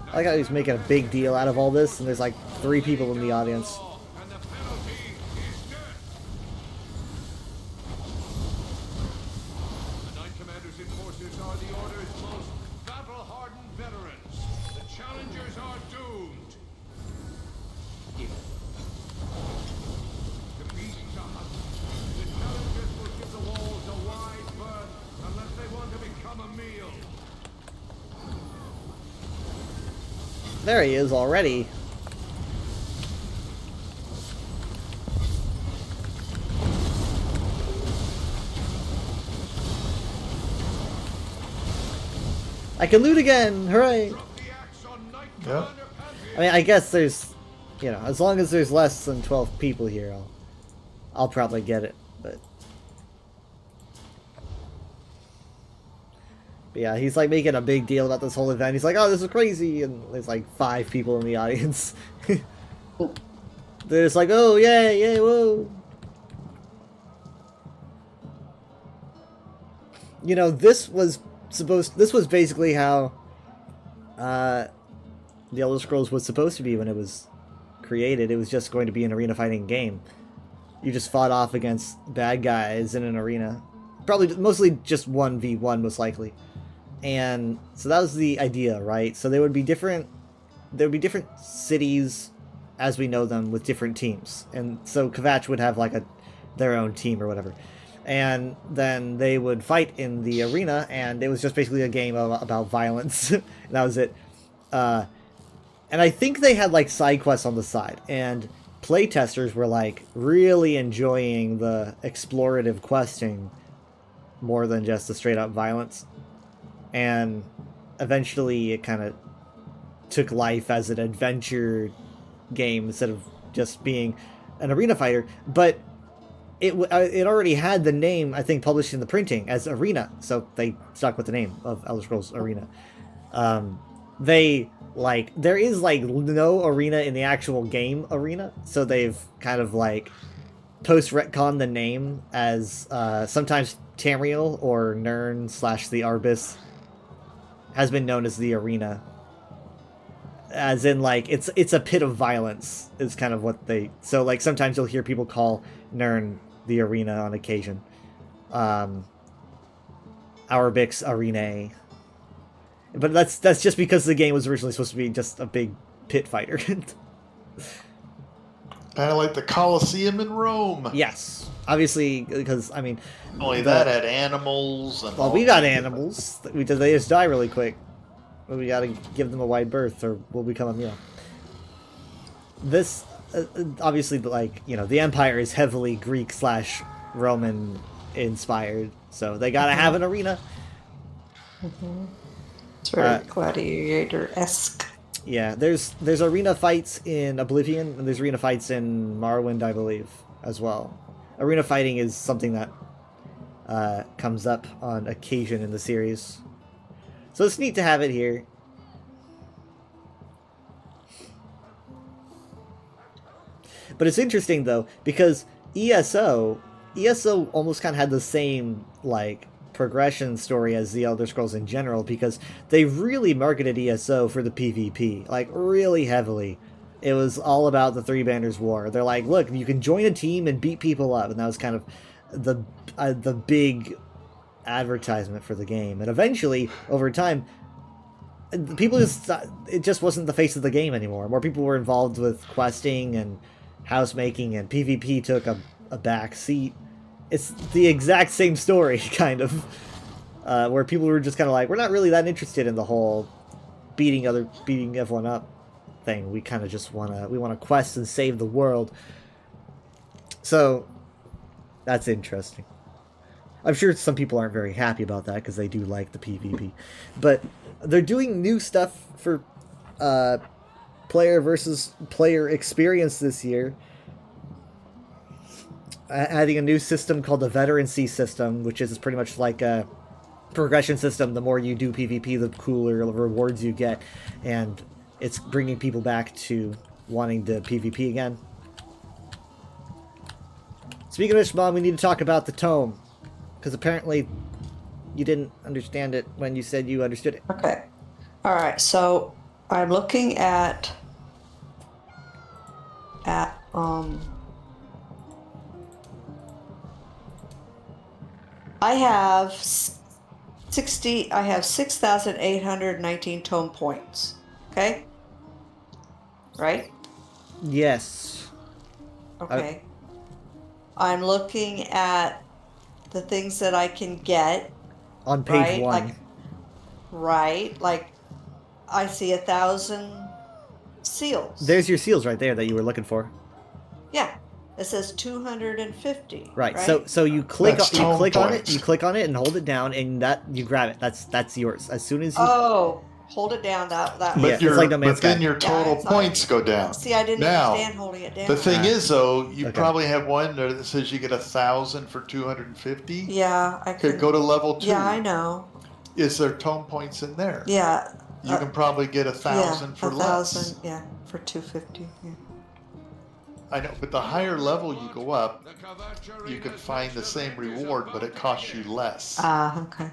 I like how he's making a big deal out of all this, and there's like 3 people in the audience. And the penalty is death. The Knight Commander's enforcers are the Order's most battle-hardened veterans. The challengers are doomed. If There he is already. I can loot again! Hooray! Yeah. I mean, I guess there's, you know, as long as there's less than 12 people here, I'll probably get it. But yeah, he's like making a big deal about this whole event. He's like, "Oh, this is crazy," and there's like 5 people in the audience. They're just like, "Oh, yay, yay, whoa!" You know, this was basically how the Elder Scrolls was supposed to be when it was created. It was just going to be an arena fighting game. You just fought off against bad guys in an arena. Probably mostly just 1v1 most likely. And so that was the idea, right? So there would be different cities as we know them with different teams. And so Kvatch would have like their own team or whatever. And then they would fight in the arena, and it was just basically a game about violence. And that was it. And I think they had like side quests on the side, and playtesters were like really enjoying the explorative questing more than just the straight up violence. And eventually it kind of took life as an adventure game instead of just being an arena fighter. But it already had the name, I think, published in the printing as Arena, so they stuck with the name of Elder Scrolls Arena. There is like no arena in the actual game Arena, so they've kind of like post-retcon the name as sometimes Tamriel or Nirn / the Arbus has been known as the Arena. As in, like, it's a pit of violence is kind of what they... So, like, sometimes you'll hear people call Nirn the Arena on occasion. Auerbix Arena. But that's just because the game was originally supposed to be just a big pit fighter. Kind of like the Colosseum in Rome. Yes. Obviously, because, I mean... Only that had animals and... Well, we got animals. They just die really quick. We gotta give them a wide berth or we'll become a meal. This, obviously, like, you know, the Empire is heavily Greek / Roman inspired, so they gotta have an arena. Mm-hmm. It's very gladiator-esque. Yeah, there's arena fights in Oblivion, and there's arena fights in Morrowind, I believe, as well. Arena fighting is something that comes up on occasion in the series. So it's neat to have it here. But it's interesting, though, because ESO almost kind of had the same, like, progression story as the Elder Scrolls in general, because they really marketed ESO for the PvP, like, really heavily. It was all about the Three Banners War. They're like, look, you can join a team and beat people up, and that was kind of the big advertisement for the game. And eventually, over time, people it just wasn't the face of the game anymore. More people were involved with questing and housemaking, and PvP took a back seat. It's the exact same story, kind of, where people were just kind of like, we're not really that interested in the whole beating everyone up thing. We kind of just want to quest and save the world. So that's interesting. I'm sure some people aren't very happy about that because they do like the PvP. But they're doing new stuff for player versus player experience this year. Adding a new system called the Veterancy system, which is pretty much like a progression system. The more you do PvP, the cooler rewards you get. And it's bringing people back to wanting to PvP again. Speaking of which, Mom, we need to talk about the tome. Because apparently you didn't understand it when you said you understood it. Okay. Alright, so I'm looking at I have 6,819 tome points. Okay? Right? Yes. Okay. I'm looking at the things that I can get on page right? 1. Like I see 1,000 seals. There's your seals right there that you were looking for. Yeah. It says 250. Right. So you click That's you click tone on it, points. you click on it and hold it down, and that you grab it. That's yours. As soon as you Oh, hold it down. That. Yeah, But, it's like No Man's but then Sky. your total it's like- points go down. See, I didn't Now, understand holding it down. The thing Ah. is, though, you Okay. probably have one there that says you get 1,000 for 250. Yeah, I Okay, could go to level 2. Yeah, I know. Is there tone points in there? Yeah. You can probably get 1,000 yeah, for 1,000, less. yeah, for 250. Yeah. I know, but the higher level you go up, you can find the same reward, but it costs you less. Okay.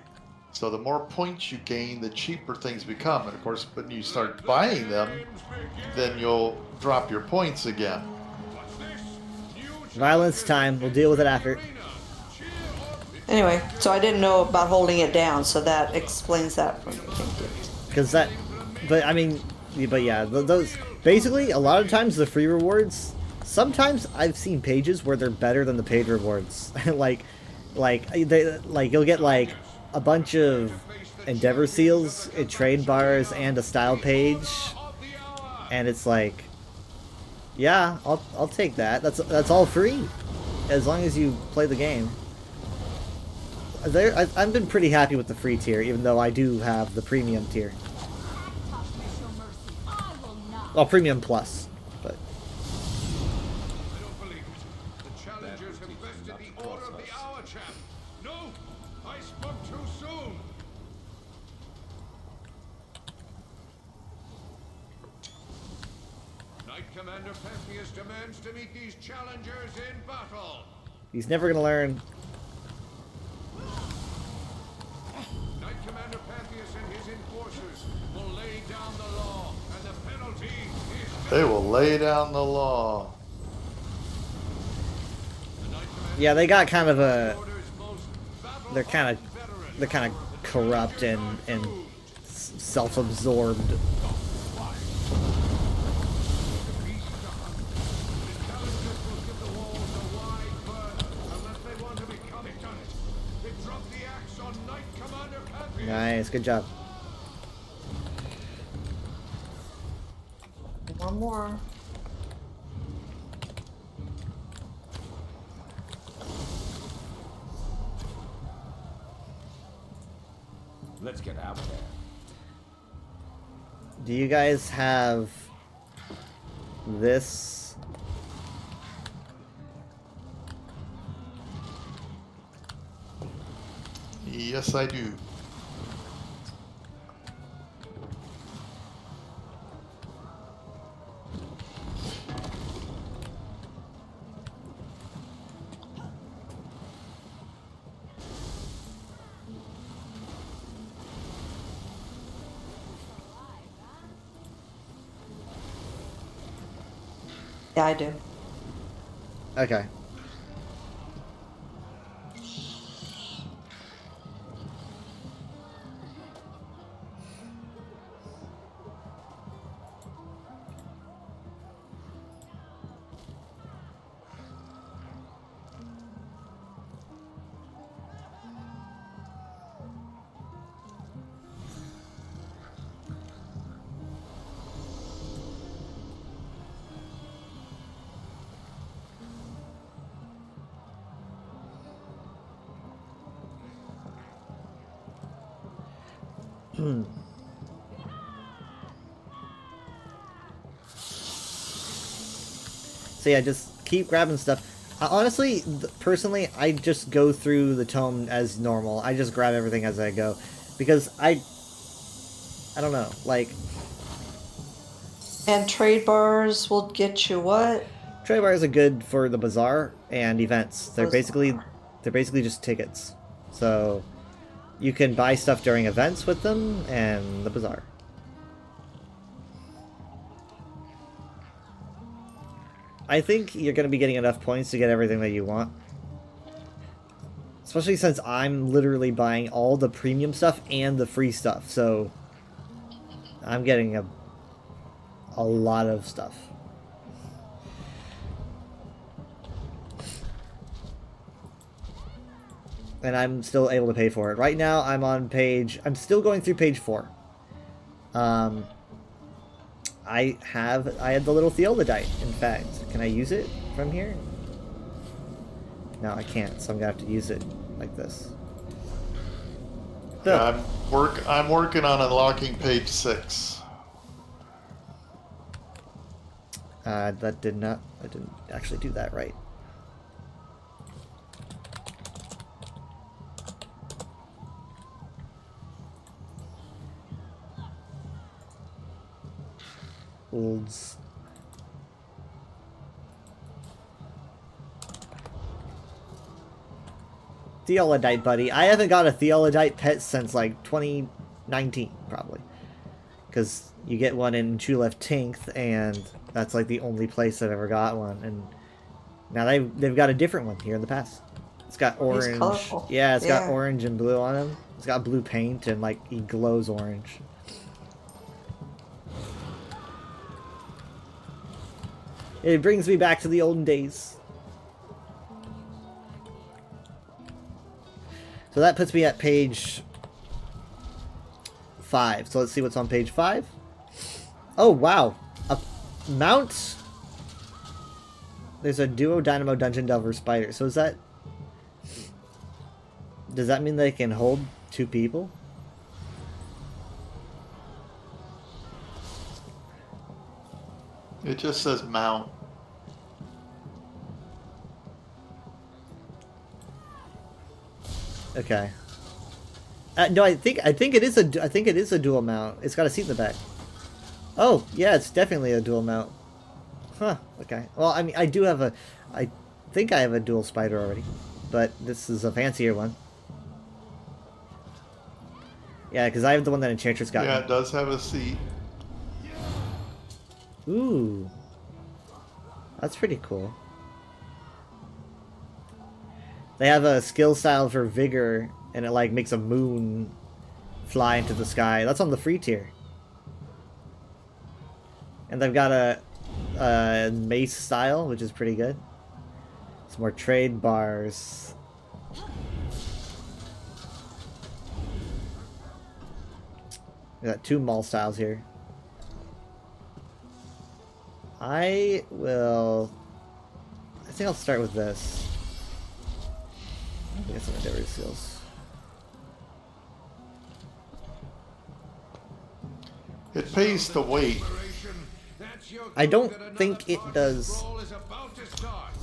So the more points you gain, the cheaper things become. And of course, when you start buying them, then you'll drop your points again. Violence time. We'll deal with it after. Anyway, so I didn't know about holding it down, so that explains that for me. Thank you. Because that, but I mean, but yeah, those basically a lot of times the free rewards. Sometimes I've seen pages where they're better than the paid rewards. like you'll get like a bunch of Endeavor seals, trade bars, and a style page, and it's like, yeah, I'll take that. That's all free, as long as you play the game. I've been pretty happy with the free tier, even though I do have the premium tier. Well, premium plus, but I don't believe it. The challengers have bested the order of the hour, champ. No, I spoke too soon. Knight Commander Pentheus demands to meet these challengers in battle. he's never gonna learn. Knight Commander Pentheus and his enforcers will lay down the law, and the penalty is They will lay down the law. Yeah, they got kind of a. They're kind of corrupt and self-absorbed. Nice, good job. One more. Let's get out of there. Do you guys have this? Yes, I do. Yeah, I do. Okay. So yeah, just keep grabbing stuff. Honestly, personally, I just go through the tome as normal. I just grab everything as I go, because I don't know, like. And trade bars will get you what? Trade bars are good for the bazaar and events. They're Bazaar. basically just tickets. So you can buy stuff during events with them and the bazaar. I think you're going to be getting enough points to get everything that you want. Especially since I'm literally buying all the premium stuff and the free stuff. So I'm getting a lot of stuff. And I'm still able to pay for it. Right now, I'm still going through page 4. I had the little theodolite, in fact. Can I use it from here? No, I can't, so I'm gonna have to use it like this. So, Yeah, I'm working on unlocking page 6. I didn't actually do that right. Olds. Theodolite, buddy. I haven't got a Theodolite pet since like 2019, probably. Because you get one in Chulef Tinth, and that's like the only place I've ever got one. And now they've got a different one here in the past. It's got orange. colorful. Yeah, it's got Yeah. orange and blue on him. It's got blue paint, and like he glows orange. It brings me back to the olden days. So that puts me at page 5. So let's see what's on page 5. Oh, wow. A mount. There's a duo Dynamo Dungeon Delver Spider. So is that... Does that mean they can hold 2 people? It just says mount. Okay. No, I think it is a dual mount. It's got a seat in the back. Oh, yeah, it's definitely a dual mount. Huh. Okay. Well, I mean, I think I have a dual spider already, but this is a fancier one. Yeah, because I have the one that Enchantress got. Yeah, it does have a seat. Ooh. That's pretty cool. They have a skill style for Vigor, and it like makes a moon fly into the sky. That's on the free tier. And they've got a mace style, which is pretty good. Some more trade bars. We got 2 mall styles here. I think I'll start with this. Get some endeavor seals. It pays to wait. I don't think it does.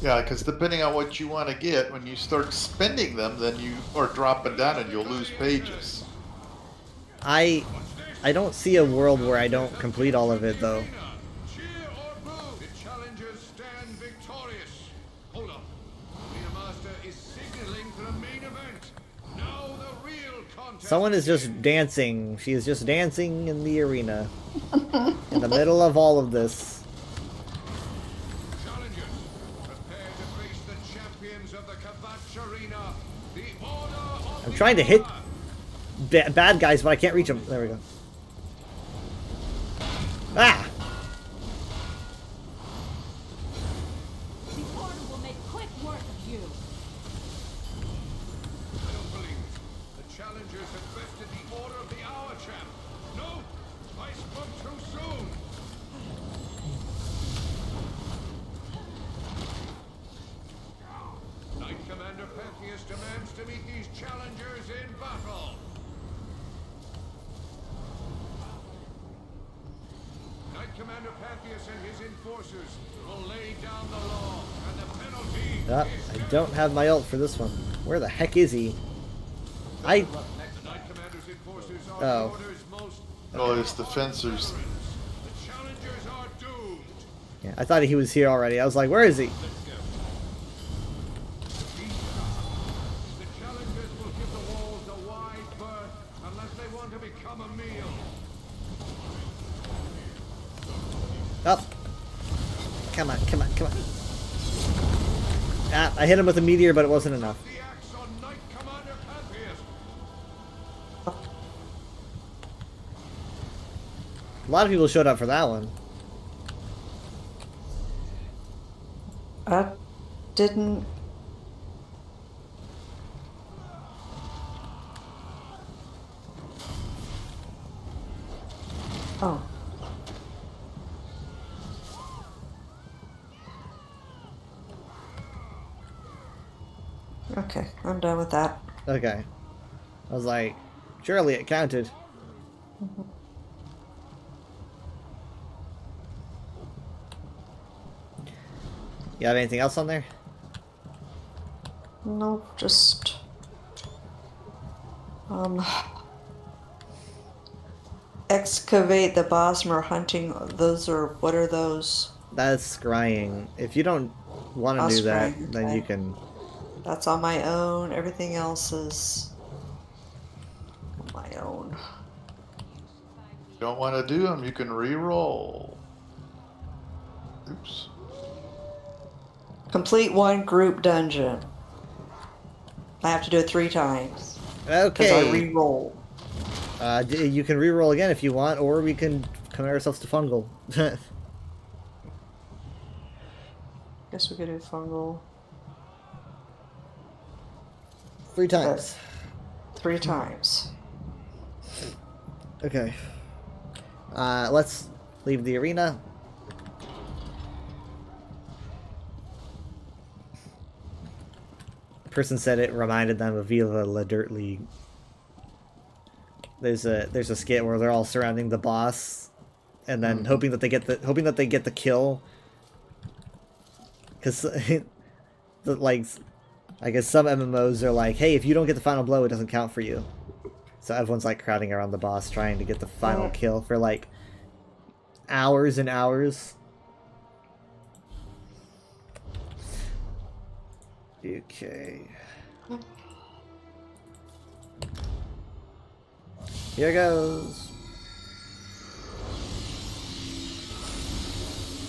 Yeah, because depending on what you want to get, when you start spending them, then you are dropping down and you'll lose pages. I don't see a world where I don't complete all of it though. The challengers stand victorious. Hold up. Arena Master is signaling for the main event. Now the real contest. Someone is just dancing. She is just dancing in the arena. In the middle of all of this. Challengers, prepare to face the champions of the Kvatch Arena. The Order of I'm the trying to hit Hour. bad guys, but I can't reach them. There we go. Ah! The Order will make quick work of you. I don't believe it. The challengers have bested the Order of the Hour, champ. No, I spoke too soon. Knight Commander Pentheus demands to meet these challengers in battle. Knight Commander Pentheus and his enforcers will lay down the law, and the penalty Ah, is I don't have my ult for this one. Where the heck is he? The Knight Commander's enforcers are Oh. the Order's most Oh, it's the fencers. The challengers are doomed. Yeah, I thought he was here already. I was like, where is he? The challengers will give the walls a wide berth unless they want to become a meal. Up. Come on, come on, come on. Ah, I hit him with a meteor, but it wasn't enough. The axe on Knight Commander Pentheus. A lot of people showed up for that one. I didn't. Oh. Okay, I'm done with that. Okay. I was like, surely it counted. You have anything else on there? No, just excavate the Bosmer hunting. Those are, what are those? That's scrying. If you don't want to do that, Scrying, then okay. you can. That's on my own. Everything else is on my own. Don't want to do them, you can re-roll. Oops. Complete one group dungeon. I have to do it 3 times. Because I Okay. re-roll. You can re-roll again if you want, or we can commit ourselves to fungal. Guess we could do fungal. 3 times. 3 times. Okay. Let's leave the arena. Person said it reminded them of Viva La Dirt League. There's a skit where they're all surrounding the boss, and then hoping that they get the kill. Because like, I guess some MMOs are like, hey, if you don't get the final blow, it doesn't count for you. So everyone's like crowding around the boss trying to get the final kill for like hours and hours. Okay. Here goes.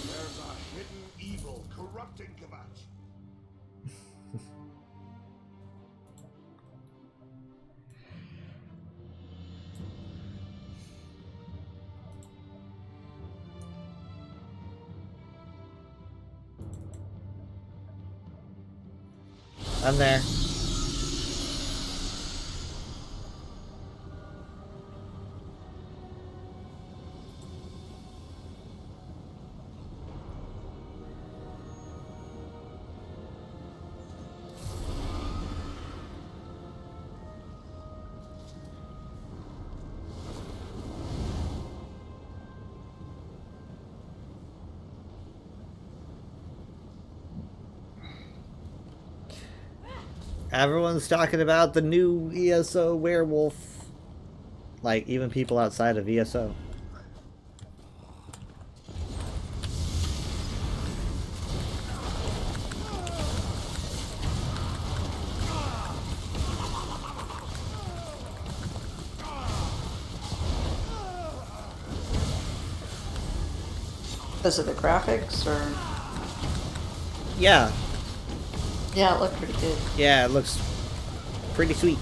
There's a hidden evil corrupting Kavat. I'm there. Everyone's talking about the new ESO werewolf. Like, even people outside of ESO. Is it the graphics or? Yeah. Yeah, it looked pretty good. Yeah, it looks pretty sweet.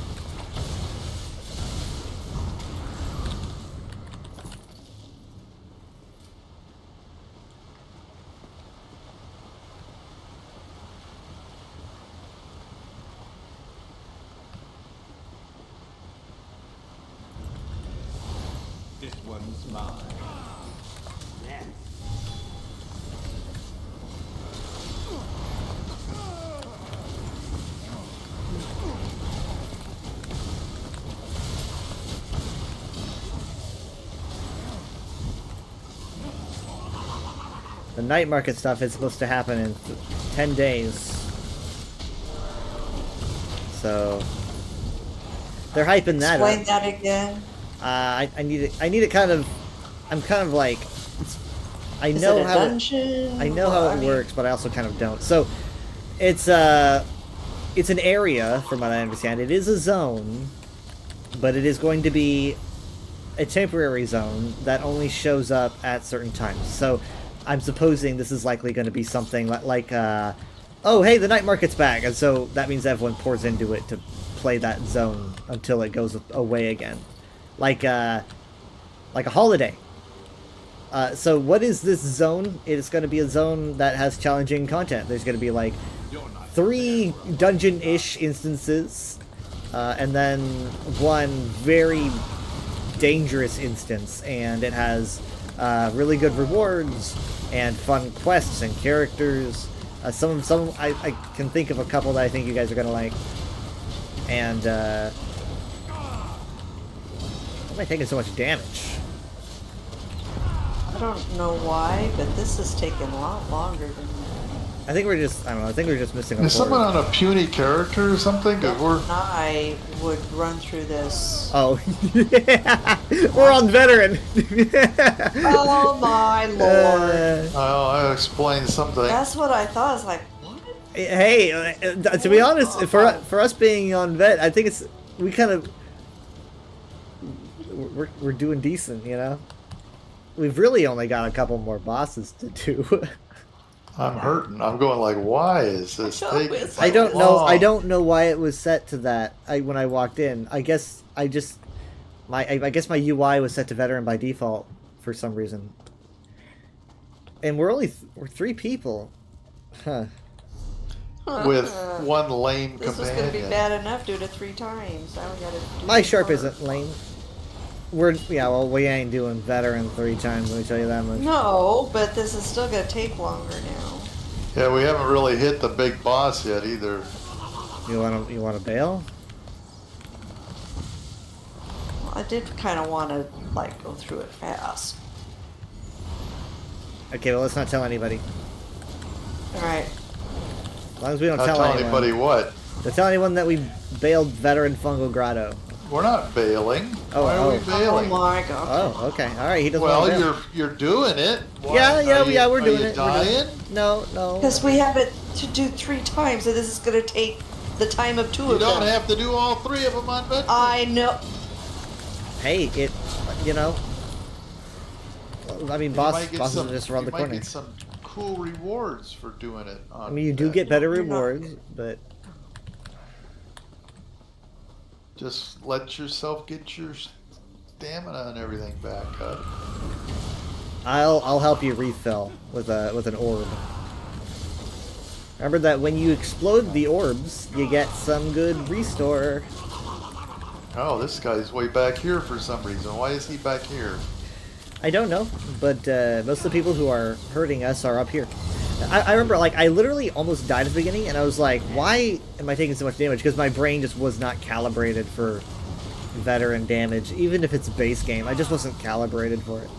This one's mine. Yeah. The night market stuff is supposed to happen in 10 days. So they're hyping that up. Explain that again. I need it kind of. I'm kind of like. I Is know it a how dungeon? I know how it works, but I also kind of don't. So it's an area, from what I understand. It is a zone, but it is going to be a temporary zone that only shows up at certain times. So I'm supposing this is likely going to be something like oh, hey, the night market's back, and so that means everyone pours into it to play that zone until it goes away again, like a holiday. So what is this zone? It's going to be a zone that has challenging content. There's going to be like 3 dungeon-ish instances, and then 1 very dangerous instance, and it has really good rewards and fun quests and characters. I can think of a couple that I think you guys are gonna like. And why am I taking so much damage? I don't know why, but this is taking a lot longer than that. I think we're just, I don't know, I think we're just missing a Is someone board. on a puny character or something? 'Cause we're... I would run through this. Oh, yeah. We're on veteran. Oh my lord. I'll explain something. That's what I thought. I was like, what? Hey, to be honest, for us being on vet, I think we kind of we're doing decent, you know. We've really only got a couple more bosses to do. I'm hurting. I'm going like, why is this taking so I don't know. long? I don't know why it was set to that. When I walked in, I guess I guess my UI was set to veteran by default for some reason. And we're 3 people, huh? With one lame This was going to be companion. bad enough due to 3 times. Now we got to do My it sharp more. isn't lame. We ain't doing veteran 3 times. Let me tell you that much. No, but this is still going to take longer now. Yeah, we haven't really hit the big boss yet either. You wanna bail? Well, I did kind of want to like go through it fast. Okay, well let's not tell anybody. All right. As long as we don't Not tell tell anyone. anybody what. Don't tell anyone that we bailed veteran Fungal Grotto. We're not bailing. Oh, Why are we oh. bailing? Oh my god. Oh, okay. All right. He doesn't. Well, want to bail. you're doing it. Why? Yeah, we're Are doing you it. We're doing dying? it. No. Because we have it to do 3 times, and this is going to take the time of 2 You of them. don't have to do all 3 of them on veteran. I know. Hey, you know. I mean, You might bosses get some- just around the you might corner. get some cool rewards for doing it. On I mean, you do that. get better You're not- rewards, but Just let yourself get your stamina and everything back up. I'll help you refill with an orb. Remember that when you explode the orbs, you get some good restore. Oh, this guy's way back here for some reason. Why is he back here? I don't know, but most of the people who are hurting us are up here. I remember, like, I literally almost died at the beginning, and I was like, why am I taking so much damage? Because my brain just was not calibrated for veteran damage. Even if it's a base game, I just wasn't calibrated for it.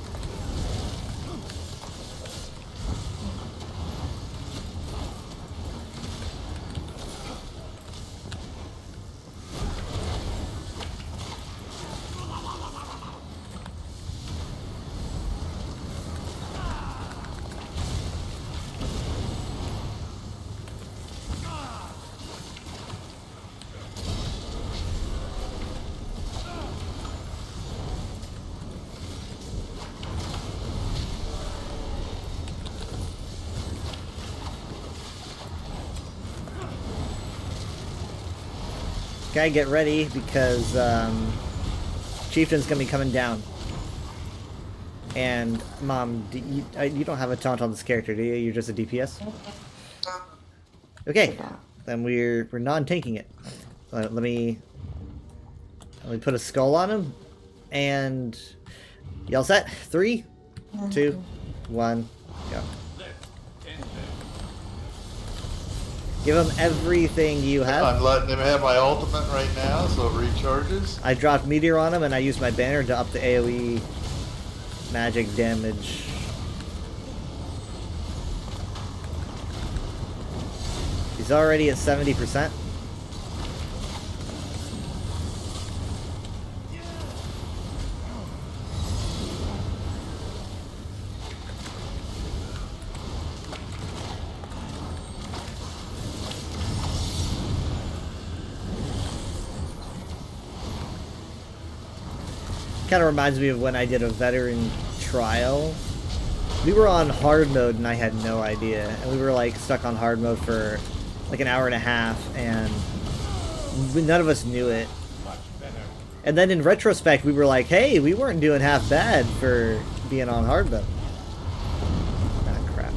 Gotta get ready because Chieftain's gonna be coming down. And Mom, you don't have a taunt on this character, do you? You're just a DPS. Okay, then we're non-tanking it. Let me put a skull on him, and y'all set? 3, 2, 1, go. Give him everything you have. I'm letting him have my ultimate right now, so it recharges. I dropped Meteor on him, and I used my banner to up the AoE magic damage. He's already at 70%. Kind of reminds me of when I did a veteran trial. We were on hard mode and I had no idea, and we were like stuck on hard mode for like an hour and a half, and none of us knew it. And then in retrospect, we were like, hey, we weren't doing half bad for being on hard mode. Ah, crap.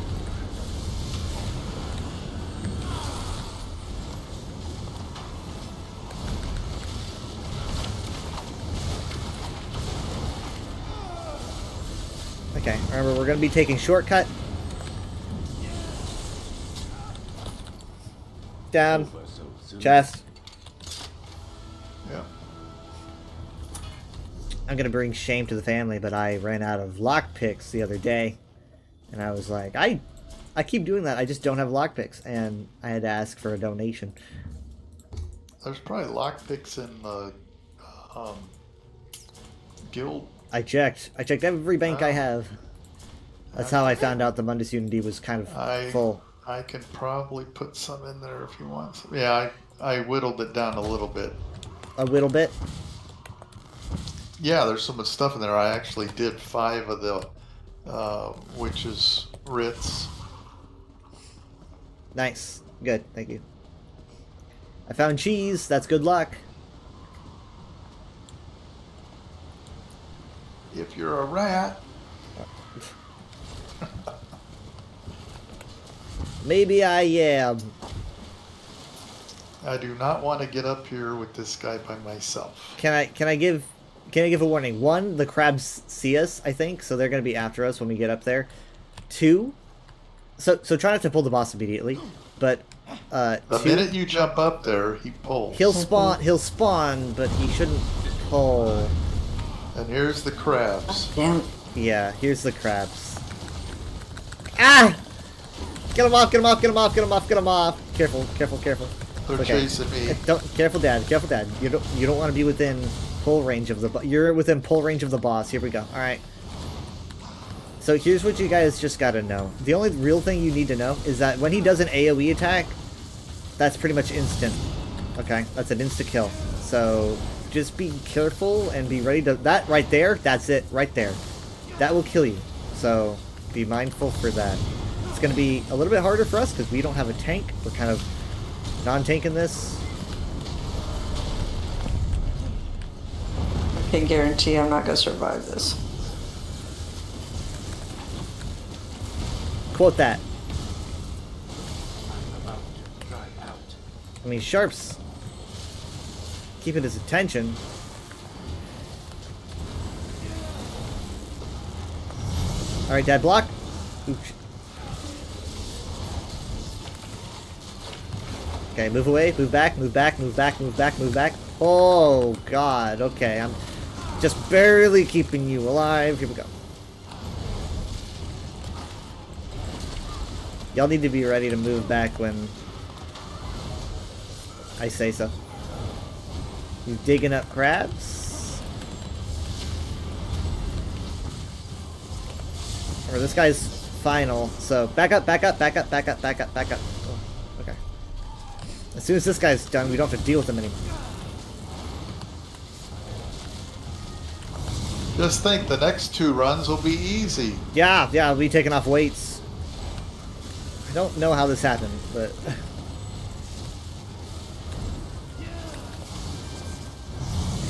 Okay, remember, we're going to be taking shortcut. Down. Chest. I'm gonna bring shame to the family, but I ran out of lockpicks the other day, and I was like, I keep doing that. I just don't have lockpicks, and I had to ask for a donation. There's probably lockpicks in the guild. I checked every bank I have. That's how I found out the Mundus Unity was kind of full. I can probably put some in there if you want some. Yeah, I whittled it down a little bit. A little bit? Yeah, there's so much stuff in there. I actually did 5 of the witches' writs. Nice. Good. Thank you. I found cheese. That's good luck. If you're a rat. Maybe I am. I do not want to get up here with this guy by myself. Can I give a warning? 1, the crabs see us, I think, so they're gonna be after us when we get up there. 2, so try not to pull the boss immediately, but the 2, minute you jump up there, he pulls. He'll spawn, but he shouldn't pull. And here's the crabs. Damn. Yeah, here's the crabs. Ah! Get him off, get him off, get him off, get him off, get him off. Careful, careful, careful. They're chasing me. Careful, Dad. Careful, Dad. You don't want to be within pull range of the. You're within pull range of the boss. Here we go. All right. So here's what you guys just gotta know. The only real thing you need to know is that when he does an AOE attack, that's pretty much instant. Okay, that's an insta kill. So just be careful and be ready to. That right there. That's it. Right there. That will kill you. So be mindful for that. It's gonna be a little bit harder for us because we don't have a tank. We're kind of non-tanking this. I can guarantee I'm not going to survive this. Quote that. I mean, Sharp's keeping his attention. Alright, Dad, block. Oops. Okay, move away, move back, move back, move back, move back, move back. Oh, God. Okay, I'm just barely keeping you alive. Here we go. Y'all need to be ready to move back when I say so. You digging up crabs? Or this guy's final, so back up, back up, back up, back up, back up, back up. Oh, okay. As soon as this guy's done, we don't have to deal with him anymore. Just think the next 2 runs will be easy. Yeah, I'll be taking off weights. I don't know how this happened, but...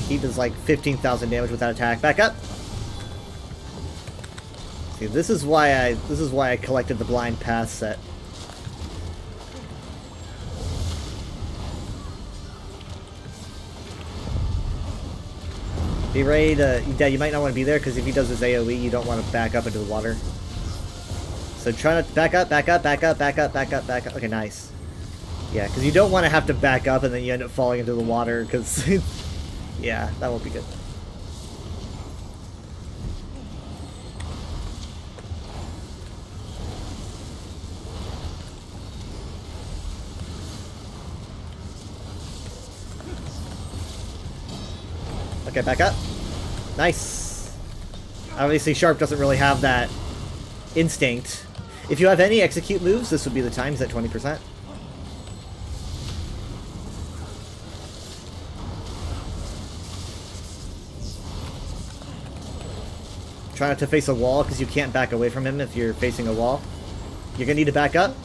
he does like 15,000 damage with that attack. Back up! See, this is why I collected the Blind Path set. Be ready to... Yeah, you might not want to be there, because if he does his AoE, you don't want to back up into the water. So try not to back up, back up, back up, back up, back up, back up. Okay, nice. Yeah, because you don't want to have to back up and then you end up falling into the water, because... yeah, that won't be good. Okay, back up. Nice. Obviously, Sharp doesn't really have that instinct. If you have any execute moves, this would be the time. He's at 20%. Try not to face a wall, because you can't back away from him if you're facing a wall. You're going to need to back up.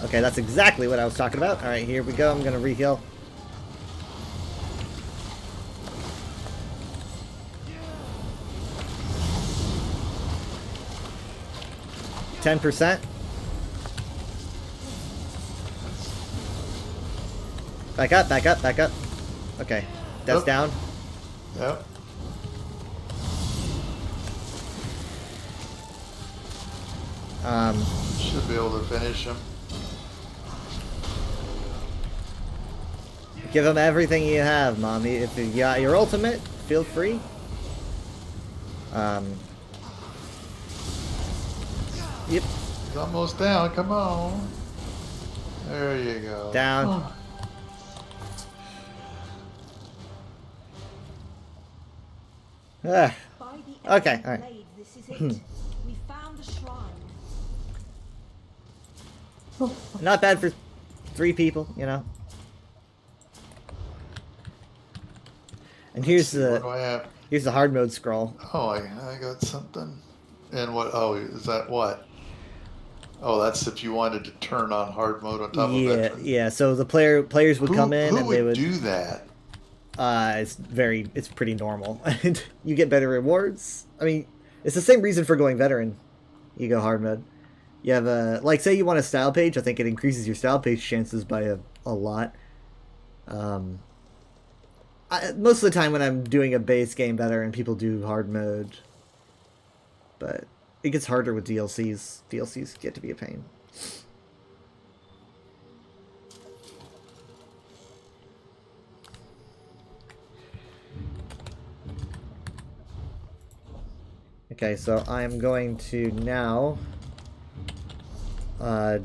Okay, that's exactly what I was talking about. Alright, here we go. I'm going to re-heal. %. Back up, back up, back up. Okay, that's down. Yep. Should be able to finish him. Give him everything you have, Mommy. If you got your ultimate, feel free. Yep. He's almost down. Come on. There you go. Down. Ah. By the Okay, Elven alright. blade, this is it. We found a shrine. Not bad for 3 people, you know. And here's What do I have? here's the hard mode scroll. Oh, I got something. And what? Oh, is that what? Oh, that's if you wanted to turn on hard mode on top of veteran. Yeah. So the players would come in Who and would they would do that? it's pretty normal. And you get better rewards. I mean, it's the same reason for going veteran. You go hard mode. You have like say you want a style page. I think it increases your style page chances by a lot. Most of the time when I'm doing a base game veteran, people do hard mode. But it gets harder with DLCs. DLCs get to be a pain. Okay, so I'm going to now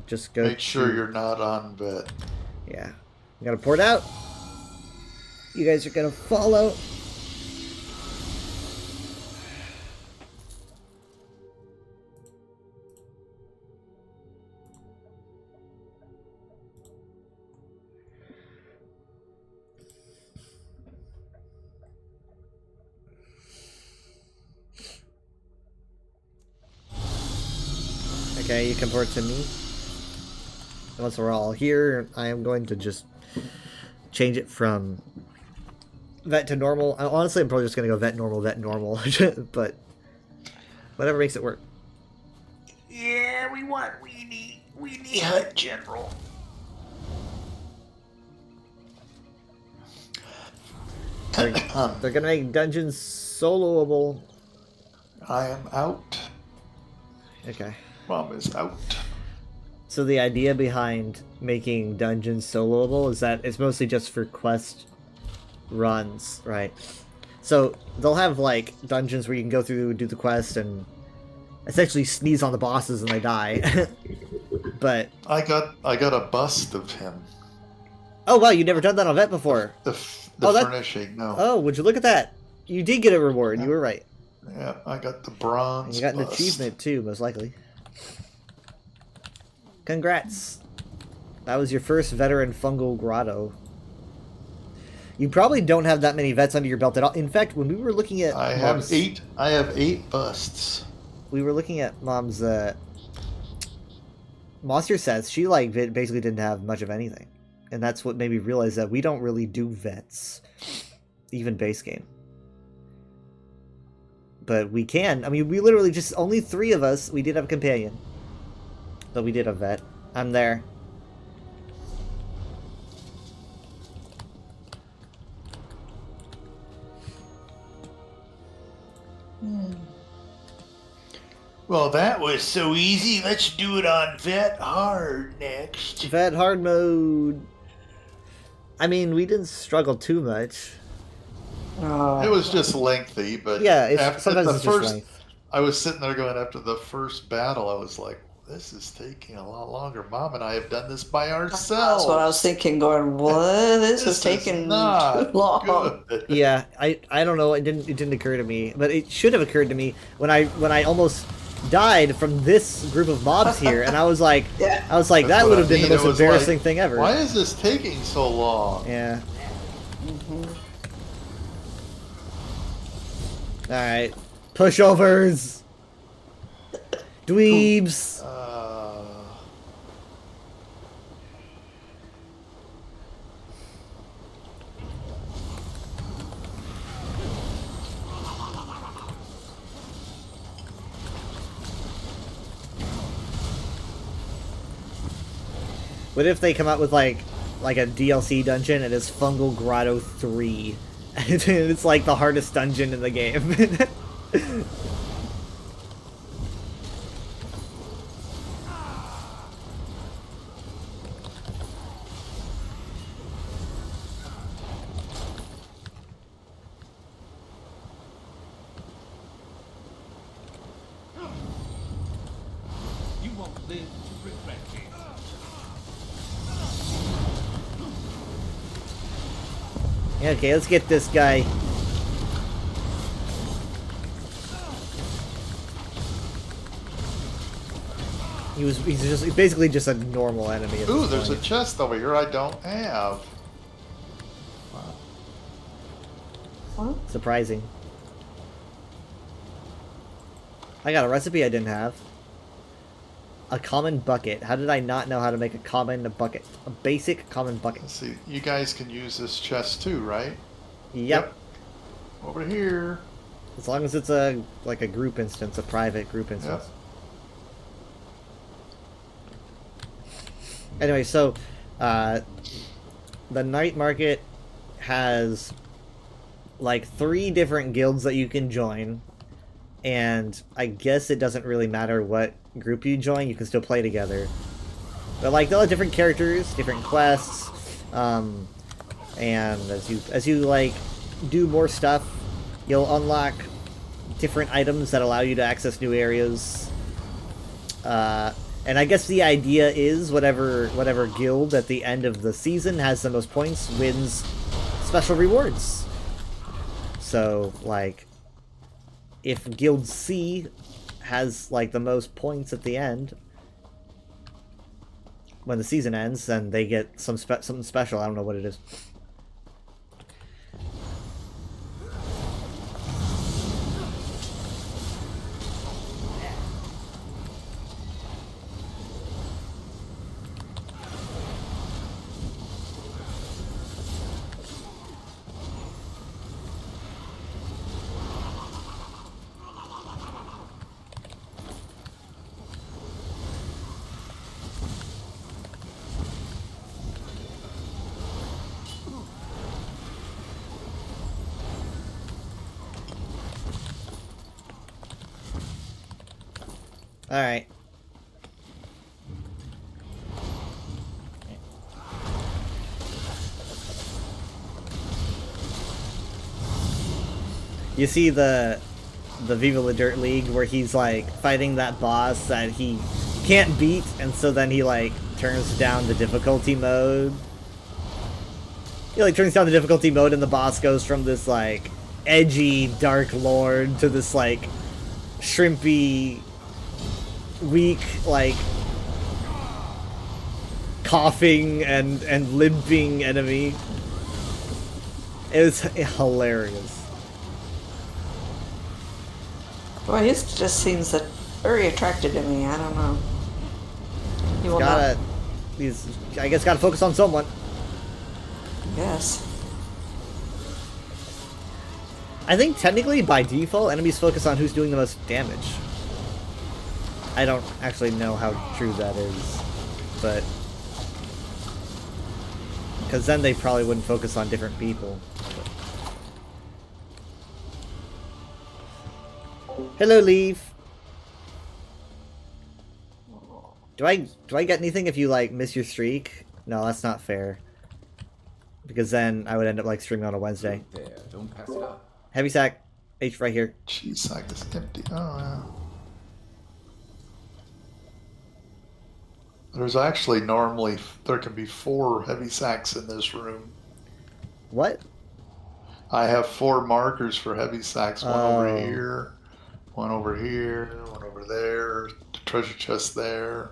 just go Make sure you're not on vet. Yeah. I'm gonna port out. You guys are gonna follow. Okay, you can port to me. Once we're all here, I am going to just change it from vet to normal. Honestly, I'm probably just going to go vet normal, but whatever makes it work. Yeah, we want Weenie Hut General. They're going to make dungeons soloable. I am out. Okay. Mom is out. So the idea behind making dungeons soloable is that it's mostly just for quest runs, right? So they'll have like dungeons where you can go through, do the quest, and essentially sneeze on the bosses and they die. But I got a bust of him. oh wow, you never done that on vet before. The that- furnishing, no. Oh, would you look at that? You did get a reward. You were right. Yeah, I got the bronze. And you got an bust. achievement too, most likely. Congrats. That was your first veteran fungal grotto. You probably don't have that many vets under your belt at all. In fact, when we were looking at I have 8 busts. We were looking at Mom's monster sets. She like basically didn't have much of anything. And that's what made me realize that we don't really do vets. Even base game. But we can. I mean, we literally just only 3 of us. We did have a companion. But we did a vet. I'm there. Well, that was so easy. Let's do it on Vet Hard next. Vet hard mode. I mean, we didn't struggle too much. It was just lengthy, but Yeah, it's, after sometimes the it's first, just length. I was sitting there going after the first battle. I was like, "This is taking a lot longer." Mom and I have done this by ourselves. That's what I was thinking, going, what? This is taking not too long. good. Yeah, I don't know. It didn't occur to me, but it should have occurred to me when I almost died from this group of mobs here, and I was like, Yeah. that That's would what have I been the mean. It most was embarrassing like, thing ever. Why is this taking so long? Yeah. All right, pushovers, dweebs. What if they come out with like a DLC dungeon and it's Fungal Grotto 3? And it's like the hardest dungeon in the game. not live to regret it. Yeah, okay, let's get this guy. He's basically just a normal enemy. at Ooh, this there's a point. chest over here I don't have. Surprising. I got a recipe I didn't have. A common bucket. How did I not know how to make a common bucket? A basic common bucket. Let's see, you guys can use this chest too, right? Yep. Over here. As long as it's a like a group instance, a private group instance. Anyway, so the night market has like 3 different guilds that you can join, and I guess it doesn't really matter what group you join, you can still play together. But like they'll have different characters, different quests, and as you like do more stuff, you'll unlock different items that allow you to access new areas. And I guess the idea is whatever guild at the end of the season has the most points wins special rewards. So, like, if Guild C has, like, the most points at the end, when the season ends, then they get something special. I don't know what it is. Alright. You see the Viva La Dirt League where he's like fighting that boss that he can't beat, and so then he like turns down the difficulty mode. He like turns down the difficulty mode and the boss goes from this like edgy Dark Lord to this like shrimpy, weak, like coughing and limping enemy. It was hilarious. Well, he just seems very attracted to me. I don't know. He will not. I guess gotta focus on someone. Yes. I think technically by default enemies focus on who's doing the most damage. I don't actually know how true that is, but because then they probably wouldn't focus on different people. Hello, Leaf. Do I get anything if you like miss your streak? No, that's not fair. Because then I would end up like streaming on a Wednesday. There, don't pass it up. Heavy sack, H right here. Cheese sack is empty. Oh, yeah. There's actually normally, there can be 4 heavy sacks in this room. What? I have 4 markers for heavy sacks. One over here, one over here, one over there, the treasure chest there.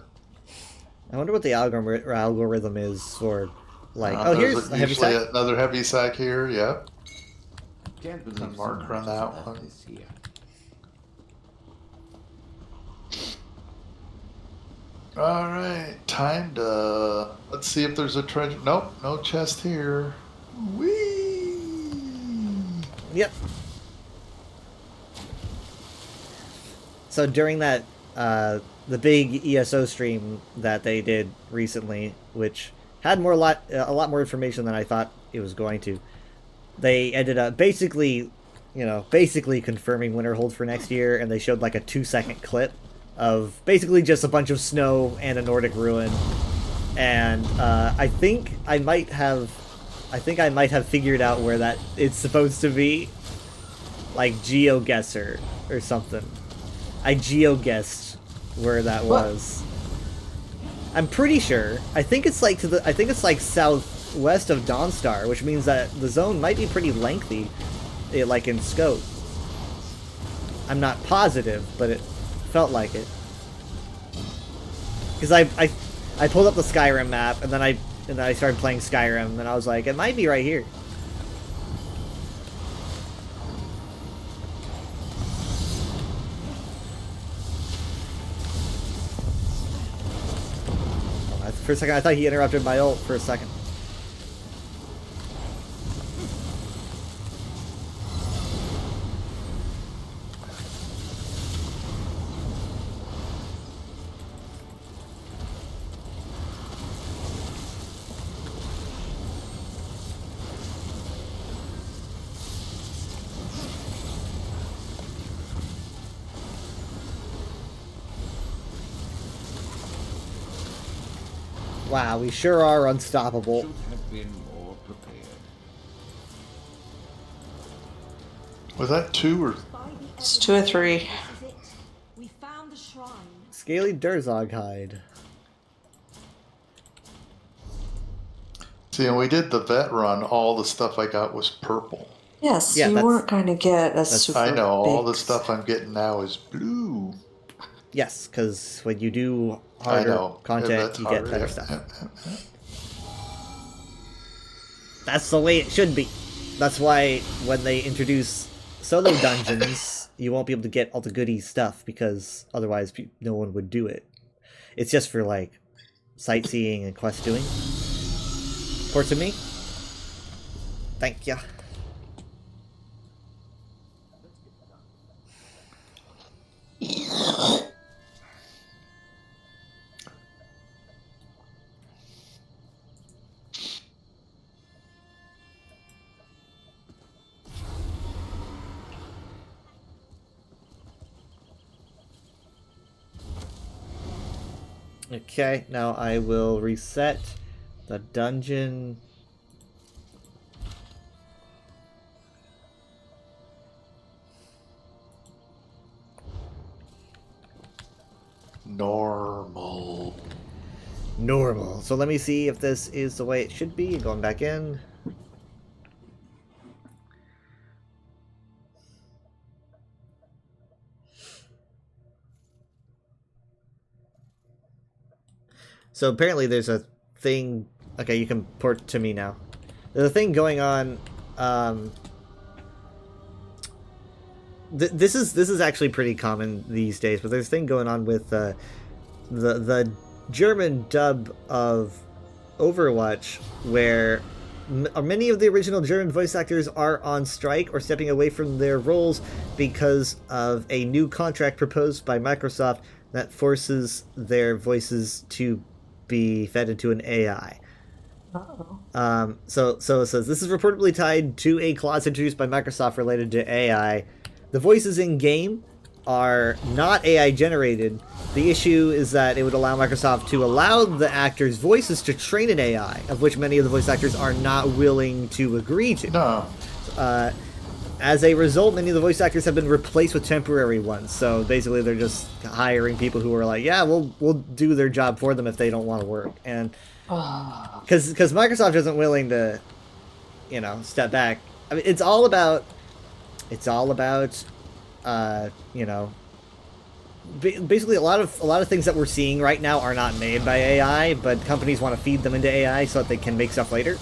I wonder what the algorithm is for, like, oh, here's a heavy usually sack. another heavy sack here, yep. Can't There's a believe marker on that one. is here. Alright, time to... Let's see if there's a treasure... Nope, no chest here. Whee! Yep. So during that, the big ESO stream that they did recently, which had a lot more information than I thought it was going to, they ended up basically confirming Winterhold for next year, and they showed like a 2-second clip of basically just a bunch of snow and a Nordic ruin, and I think I might have figured out where that it's supposed to be, like GeoGuessr or something. I GeoGuessed where that was. I'm pretty sure. I think it's like southwest of Dawnstar, which means that the zone might be pretty lengthy, like in scope. I'm not positive, but it felt like it. Because I pulled up the Skyrim map, and then I started playing Skyrim, and I was like, it might be right here. For a second, I thought he interrupted my ult for a second. Wow, we sure are unstoppable. Should have been more prepared. Was that 2 or? It's 2 or 3. We found the shrine. Scaly Durzog hide. See, when we did the vet run, all the stuff I got was purple. Yes, Yeah, you that's- weren't going to get a super I know, all the big- stuff I'm getting now is blue. Yes, because when you do I harder know. content, That's you harder, get better yeah, stuff. yeah. That's the way it should be. That's why when they introduce solo dungeons, you won't be able to get all the goody stuff, because otherwise no one would do it. It's just for, like, sightseeing and quest doing. Report to me. Thank ya. Okay, now I will reset the dungeon. Normal. Normal. So let me see if this is the way it should be. Going back in. So apparently there's a thing... Okay, you can port to me now. There's a thing going on... This is actually pretty common these days, but there's a thing going on with the German dub of Overwatch, where many of the original German voice actors are on strike or stepping away from their roles because of a new contract proposed by Microsoft that forces their voices to be fed into an AI. So it says, this is reportedly tied to a clause introduced by Microsoft related to AI. The voices in-game are not AI generated. The issue is that it would allow Microsoft to allow the actors' voices to train an AI, of which many of the voice actors are not willing to agree to. No. As a result, many of the voice actors have been replaced with temporary ones. So basically, they're just hiring people who are like, yeah, we'll do their job for them if they don't want to work. And because Microsoft isn't willing to, step back. I mean, it's all about, basically a lot of things that we're seeing right now are not made by AI, but companies want to feed them into AI so that they can make stuff later.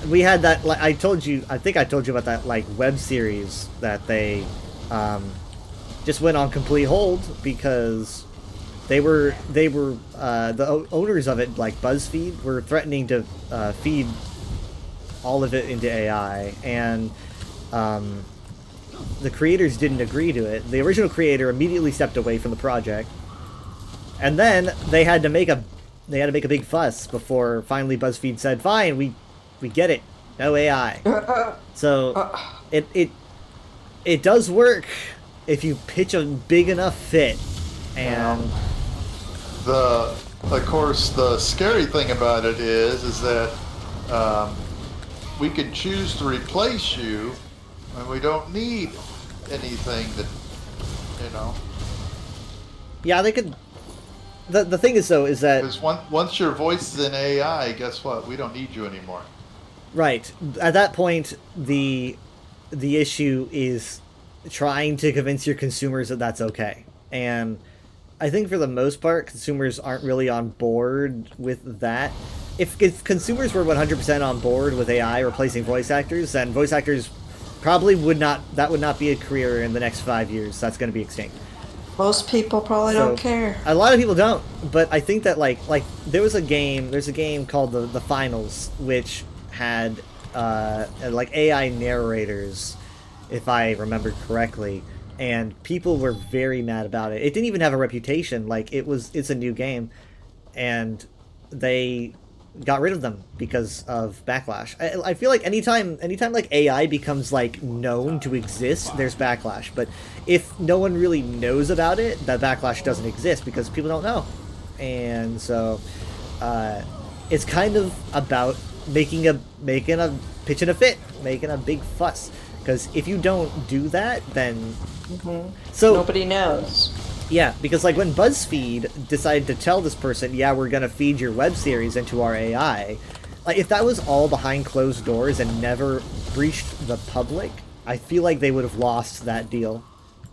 We had that, like, I think I told you about that, like, web series that they just went on complete hold because they were the owners of it, like BuzzFeed, were threatening to feed all of it into AI, and the creators didn't agree to it. The original creator immediately stepped away from the project, and then they had to make a big fuss before finally BuzzFeed said, "Fine, we get it, no AI." So it does work if you pitch a big enough fit, and of course the scary thing about it is that we can choose to replace you, and we don't need anything that, Yeah, they could. the thing is though is that Because once your voice is in AI, guess what? We don't need you anymore. right at that point the issue is trying to convince your consumers that that's okay. And I think for the most part, consumers aren't really on board with that. If consumers were 100% on board with AI replacing voice actors, then voice actors probably would not be a career in the next 5 years. That's going to be extinct. Most people probably So, don't care. A lot of people don't, but I think that like there's a game called the Finals, which had like AI narrators, if I remember correctly, and people were very mad about it. It didn't even have a reputation. Like it's a new game, and they got rid of them because of backlash. I feel like anytime like AI becomes like known to exist, there's backlash. But if no one really knows about it, that backlash doesn't exist because people don't know. And so it's kind of about pitching a fit, making a big fuss. Because if you don't do that, then so nobody knows. Yeah, because like when BuzzFeed decided to tell this person, yeah, we're gonna feed your web series into our AI, like if that was all behind closed doors and never breached the public, I feel like they would have lost that deal.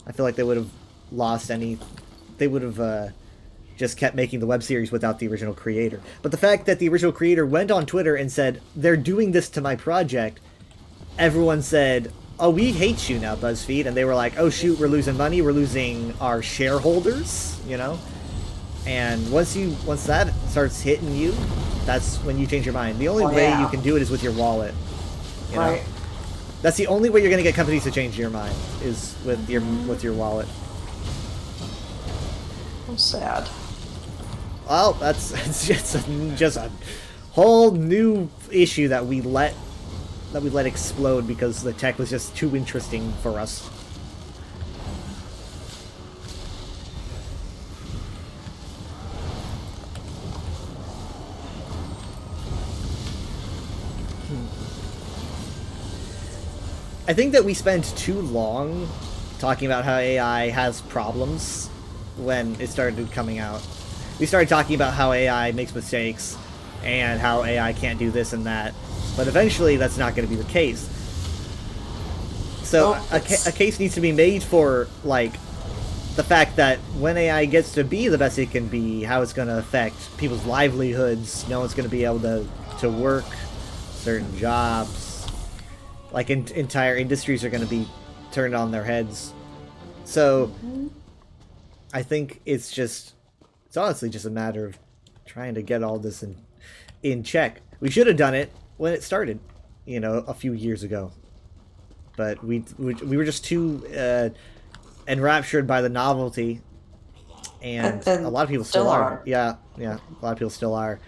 I feel like they would have lost they would have just kept making the web series without the original creator. But the fact that the original creator went on Twitter and said, they're doing this to my project, everyone said, oh, we hate you now, BuzzFeed. And they were like, oh, shoot, we're losing money. We're losing our shareholders, you know? And once that starts hitting you, that's when you change your mind. The only way you can do it is with your wallet, you know? That's the only way you're going to get companies to change your mind, is with your wallet. I'm sad. Well, that's just a whole new issue that we let explode because the tech was just too interesting for us. I think that we spent too long talking about how AI has problems when it started coming out. We started talking about how AI makes mistakes and how AI can't do this and that. But eventually, that's not going to be the case. So a case needs to be made for, like, the fact that when AI gets to be the best it can be, how it's going to affect people's livelihoods. No one's going to be able to work certain jobs. Like, entire industries are going to be turned on their heads. So, I think it's honestly just a matter of trying to get all this in check. We should have done it when it started, you know, a few years ago. But we were just too enraptured by the novelty, and a lot of people still are. Yeah, a lot of people still are,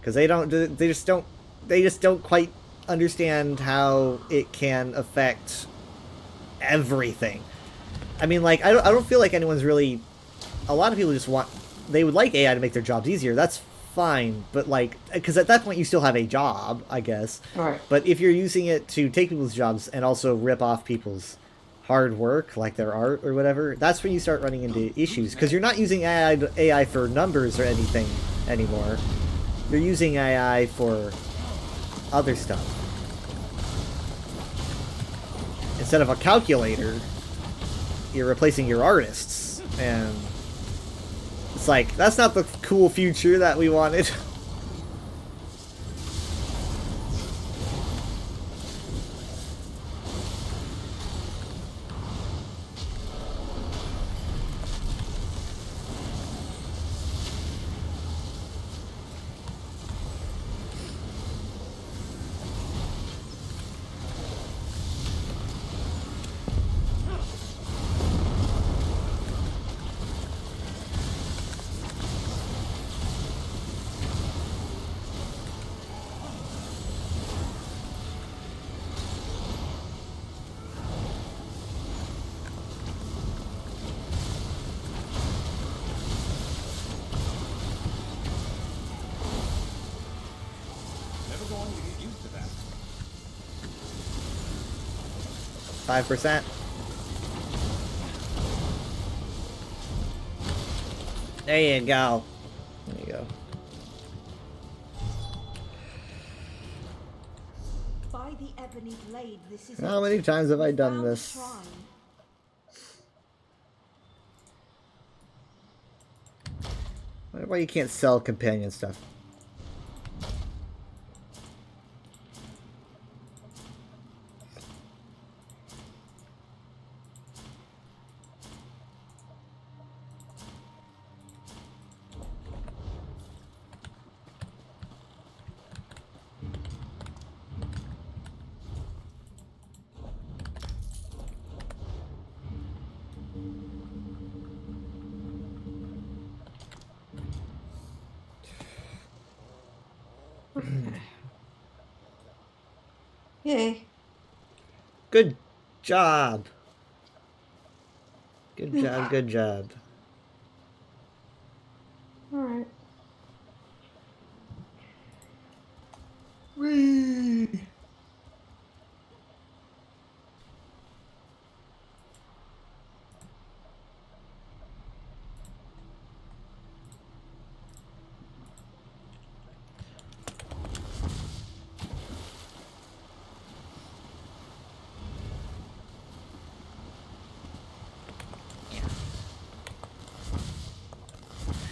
because they just don't quite understand how it can affect everything. I mean, like, I don't feel like anyone's really. A lot of people just they would like AI to make their jobs easier. That's fine, but like, because at that point you still have a job, I guess. Right. But if you're using it to take people's jobs and also rip off people's hard work, like their art or whatever, that's when you start running into issues. Because you're not using AI for numbers or anything anymore. You're using AI for other stuff. Instead of a calculator, you're replacing your artists, and it's like, that's not the cool future that we wanted. Never going to get used to that. 5%. There you go. go. By the ebony blade, this is How it. many times have I We done found the this? shrine. I wonder why you can't sell companion stuff. Yay. Good job. Good job, good job. Alright. Whee!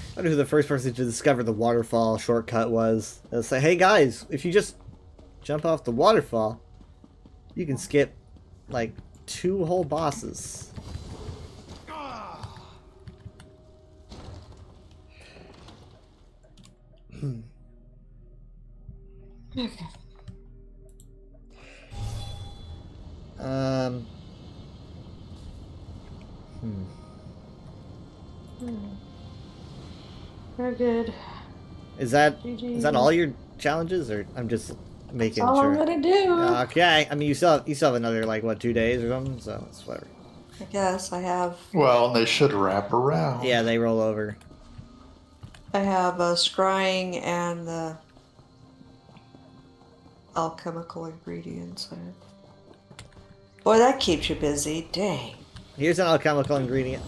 I wonder who the first person to discover the waterfall shortcut was. They'll say, hey guys, if you just jump off the waterfall, you can skip like 2 whole bosses. Okay. Um. Very good. Is that GG. all your challenges, or I'm just making That's all sure? I'm gonna do. Okay. I mean, you still have another like what 2 days or something, so it's whatever. I guess I have. Well, they should wrap around. Yeah, they roll over. I have scrying and the alchemical ingredients. Boy, that keeps you busy. Dang. Here's an alchemical ingredient.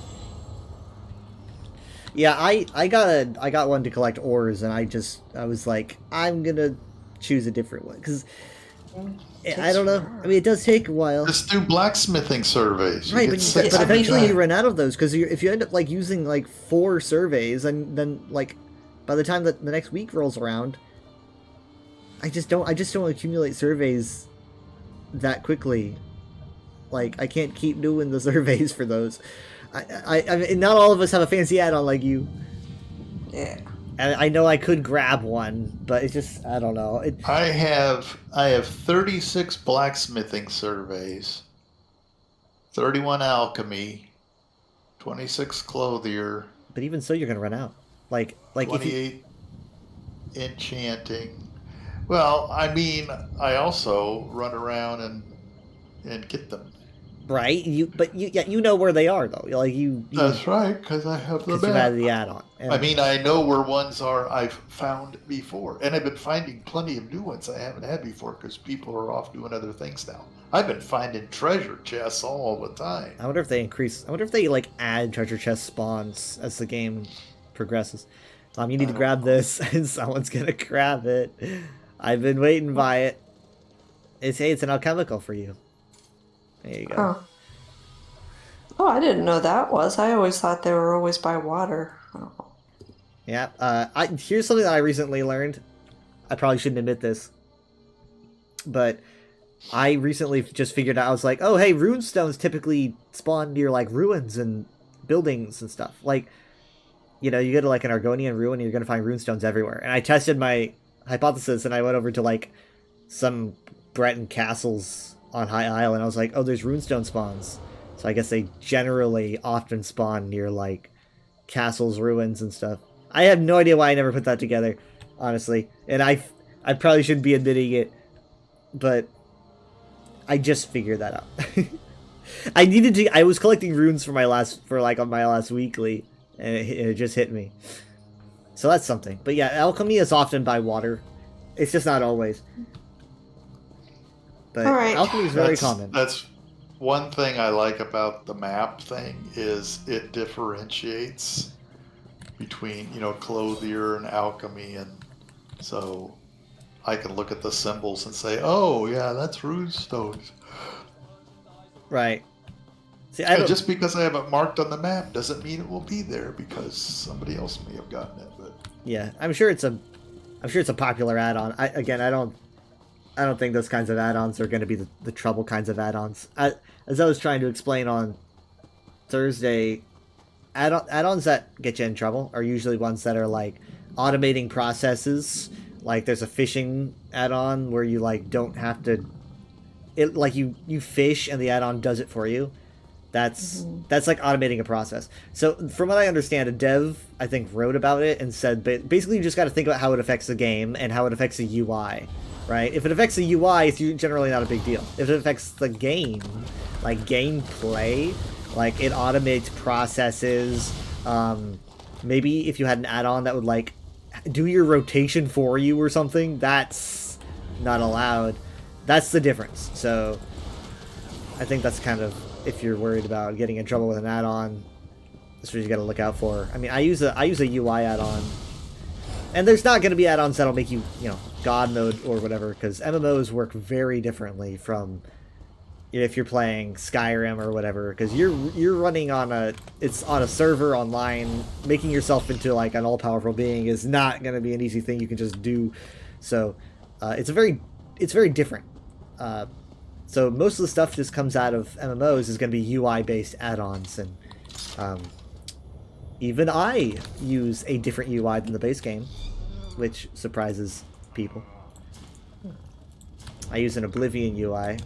Yeah, I got one to collect ores, and I was like, I'm gonna choose a different one because I don't know. I mean, it does take a while. Just do blacksmithing surveys. Right, get but eventually back. you run out of those because if you end up like using like 4 surveys, and then like by the time that the next week rolls around, I just don't accumulate surveys that quickly. Like I can't keep doing the surveys for those. I mean, not all of us have a fancy add-on like you. Yeah. And I know I could grab one, but it's just I don't know. I have 36 blacksmithing surveys, 31 alchemy, 26 clothier, But even so, you're gonna run out. Like if you, 28 enchanting. Well, I mean, I also run around and get them. right? You know where they are though. Like you That's right, because I have the because you map. had the add-on. And- I mean, I know where ones are I've found before, and I've been finding plenty of new ones I haven't had before because people are off doing other things now. I've been finding treasure chests all the time. I wonder if they like add treasure chest spawns as the game progresses. You need to grab this, and someone's gonna grab it. I've been waiting by it. It's an alchemical for you. There you go. Oh, I didn't know that was. I always thought they were always by water. Oh. Yeah. Here's something that I recently learned. I probably shouldn't admit this, but I recently just figured out. I was like, oh hey, runestones typically spawn near like ruins and buildings and stuff. Like, you know, you go to like an Argonian ruin, and you're gonna find runestones everywhere. And I tested my hypothesis, and I went over to like some Breton castles on High Isle, and I was like, oh, there's runestone spawns. So I guess they generally often spawn near like castles, ruins, and stuff. I have no idea why I never put that together, honestly. And I probably shouldn't be admitting it, but I just figured that out. I was collecting runes for my last weekly, and it just hit me. So that's something. But yeah, alchemy is often by water. It's just not always. But alchemy is very common. That's one thing I like about the map thing is it differentiates between, clothier and alchemy, and so I can look at the symbols and say, oh yeah, that's rune stones. Right. See, And just because I have it marked on the map doesn't mean it will be there because somebody else may have gotten it. But yeah, I'm sure it's a popular add-on. I don't think those kinds of add-ons are going to be the trouble kinds of add-ons. As I was trying to explain on Thursday, add-ons that get you in trouble are usually ones that are like automating processes. Like there's a fishing add-on where you like don't have to, you fish and the add-on does it for you. That's like automating a process. So from what I understand, a dev I think wrote about it and said basically you just got to think about how it affects the game and how it affects the UI, right? If it affects the UI, it's generally not a big deal. If it affects the game, like gameplay, like it automates processes. Maybe if you had an add-on that would like do your rotation for you or something, that's not allowed. That's the difference. So I think that's kind of, if you're worried about getting in trouble with an add-on, that's what you got to look out for. I mean, I use a UI add-on, and there's not going to be add-ons that'll make you, God mode or whatever, because MMOs work very differently from if you're playing Skyrim or whatever, because you're running on a server online. Making yourself into like an all-powerful being is not going to be an easy thing you can just do. So it's very different. So most of the stuff just comes out of MMOs is going to be UI-based add-ons, and even I use a different UI than the base game, which surprises people. I use an Oblivion UI,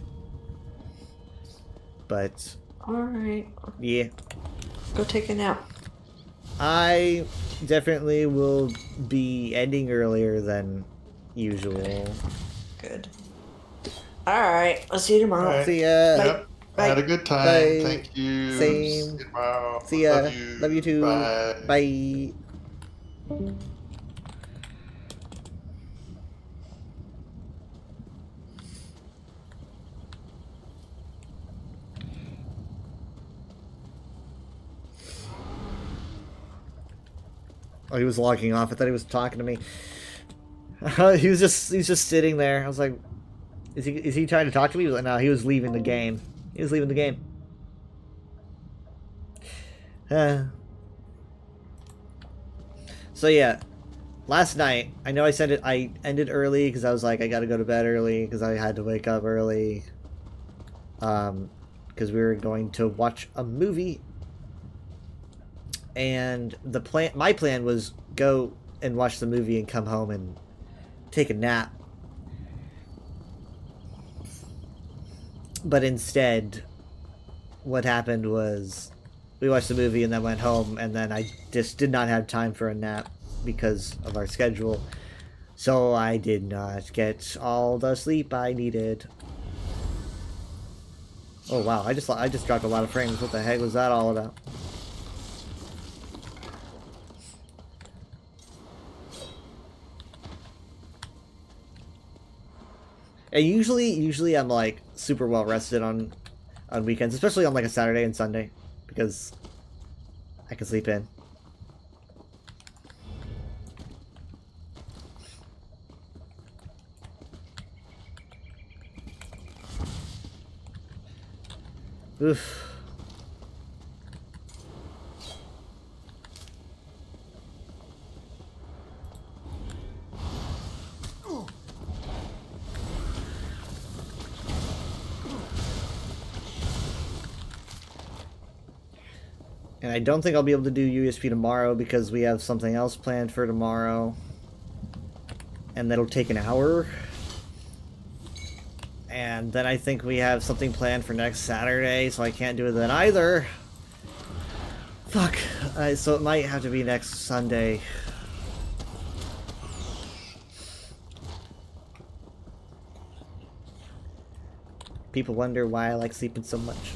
but Alright. yeah. Go take a nap. I definitely will be ending earlier than usual. Good. Alright, I'll see you tomorrow. All right. See ya. Yep. Bye. Had a good time. Bye. Thank you. Same. See you tomorrow. See ya. Love you. too. Bye. Bye. Oh, he was logging off. I thought he was talking to me. He was just sitting there. I was like, is he trying to talk to me? No, he was leaving the game. He was leaving the game. So yeah, last night, I know I ended early because I was like, I gotta go to bed early because I had to wake up early. Because we were going to watch a movie. And my plan was go and watch the movie and come home and take a nap. But instead, what happened was we watched the movie and then went home, and then I just did not have time for a nap because of our schedule. So I did not get all the sleep I needed. Oh wow, I just dropped a lot of frames. What the heck was that all about? And usually I'm like super well rested on weekends, especially on like a Saturday and Sunday, because I can sleep in. Oof. And I don't think I'll be able to do USP tomorrow because we have something else planned for tomorrow. And that'll take an hour. And then I think we have something planned for next Saturday, so I can't do it then either. Fuck. So it might have to be next Sunday. People wonder why I like sleeping so much.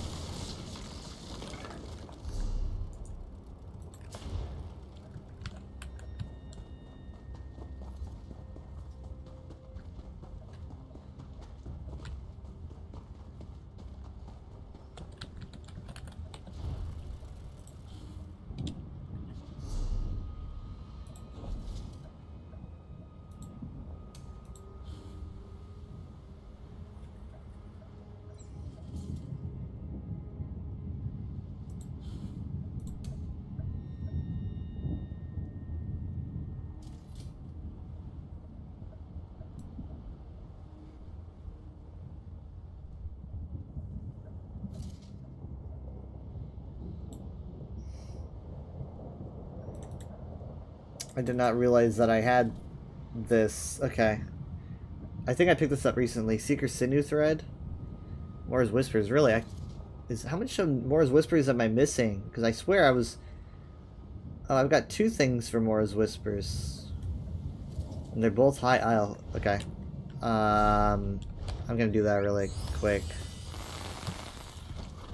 I did not realize that I had this. Okay. I think I picked this up recently. Seeker Sinew Thread? Mora's Whispers. Really? How much of Mora's Whispers am I missing? Because I swear I was... Oh, I've got 2 things for Mora's Whispers. And they're both high isle. Okay. I'm gonna do that really quick.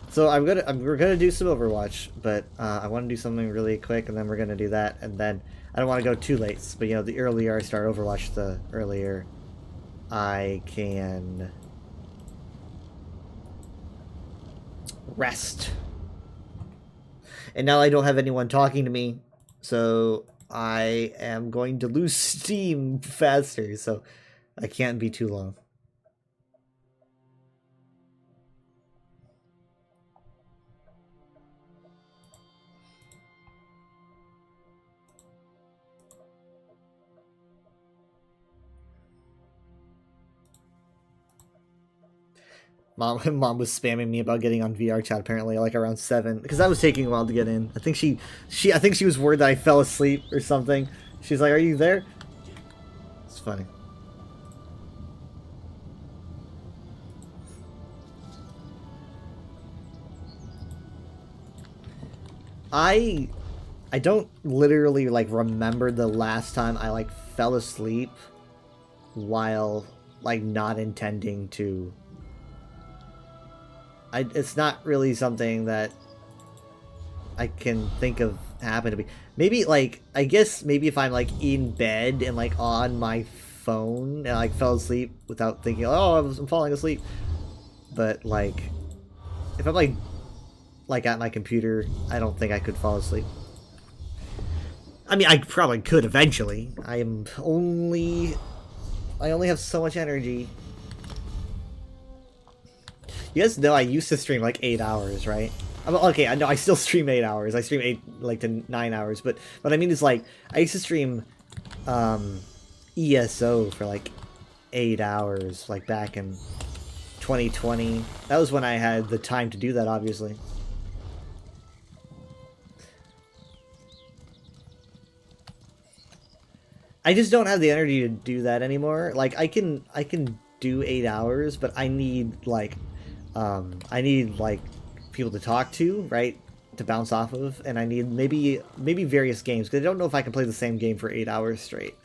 So we're gonna do some Overwatch, but I want to do something really quick, and then we're gonna do that, and then I don't want to go too late. But you know, the earlier I start Overwatch, the earlier I can rest. And now I don't have anyone talking to me, so I am going to lose steam faster. So I can't be too long. Mom was spamming me about getting on VR chat apparently like around 7 because that was taking a while to get in. I think she was worried that I fell asleep or something. She's like, "Are you there?" It's funny. I don't literally like remember the last time I like fell asleep while like not intending to. It's not really something that I can think of happen to me. Maybe like, I guess maybe if I'm like in bed and like on my phone and I like fell asleep without thinking, oh, I'm falling asleep. But like, if I'm like at my computer, I don't think I could fall asleep. I mean, I probably could eventually. I only have so much energy. You guys know I used to stream like 8 hours, right? Okay, I know I still stream 8 hours. I stream 8 to 9 hours, but what I mean is like I used to stream ESO for like 8 hours, like back in 2020. That was when I had the time to do that, obviously. I just don't have the energy to do that anymore. Like I can do 8 hours, but I need like people to talk to, right, to bounce off of, and I need maybe various games because I don't know if I can play the same game for 8 hours straight.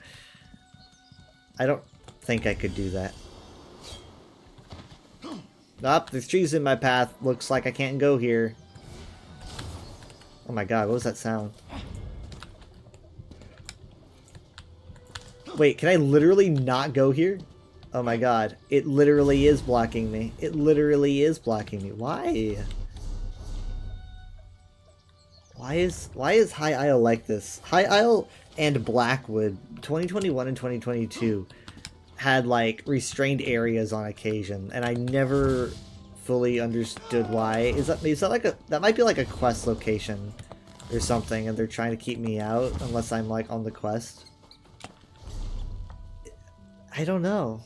I don't think I could do that. Nope, there's trees in my path. Looks like I can't go here. Oh my god, what was that sound? Wait, can I literally not go here? Oh my god, it literally is blocking me. It literally is blocking me. Why? Why is High Isle like this? High Isle and Blackwood, 2021 and 2022, had like restrained areas on occasion, and I never fully understood why. Is that like that might be like a quest location or something, and they're trying to keep me out unless I'm like on the quest. I don't know.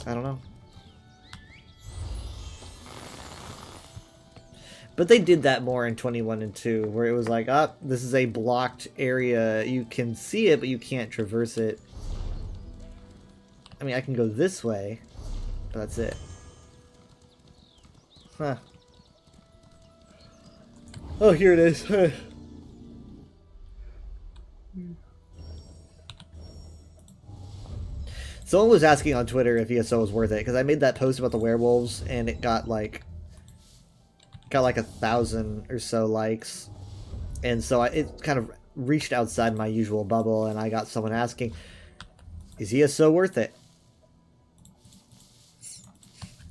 I don't know. But they did that more in 21 and 2, where it was like, oh, this is a blocked area. You can see it, but you can't traverse it. I mean, I can go this way, but that's it. Huh. Oh, here it is. Someone was asking on Twitter if ESO was worth it, because I made that post about the werewolves, and it got like 1,000 or so likes, and so it kind of reached outside my usual bubble, and I got someone asking, is ESO worth it?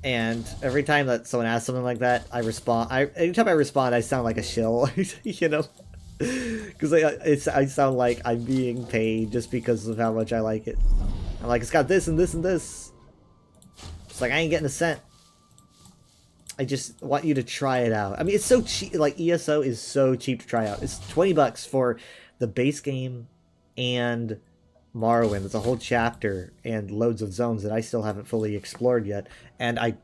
And every time that someone asks something like that, I respond. Anytime I respond, I sound like a shill, you know, because I sound like I'm being paid just because of how much I like it. I'm like, it's got this and this and this. It's like, I ain't getting a cent. I just want you to try it out. I mean, it's so cheap. Like, ESO is so cheap to try out. It's $20 for the base game and Morrowind. It's a whole chapter and loads of zones that I still haven't fully explored yet. And I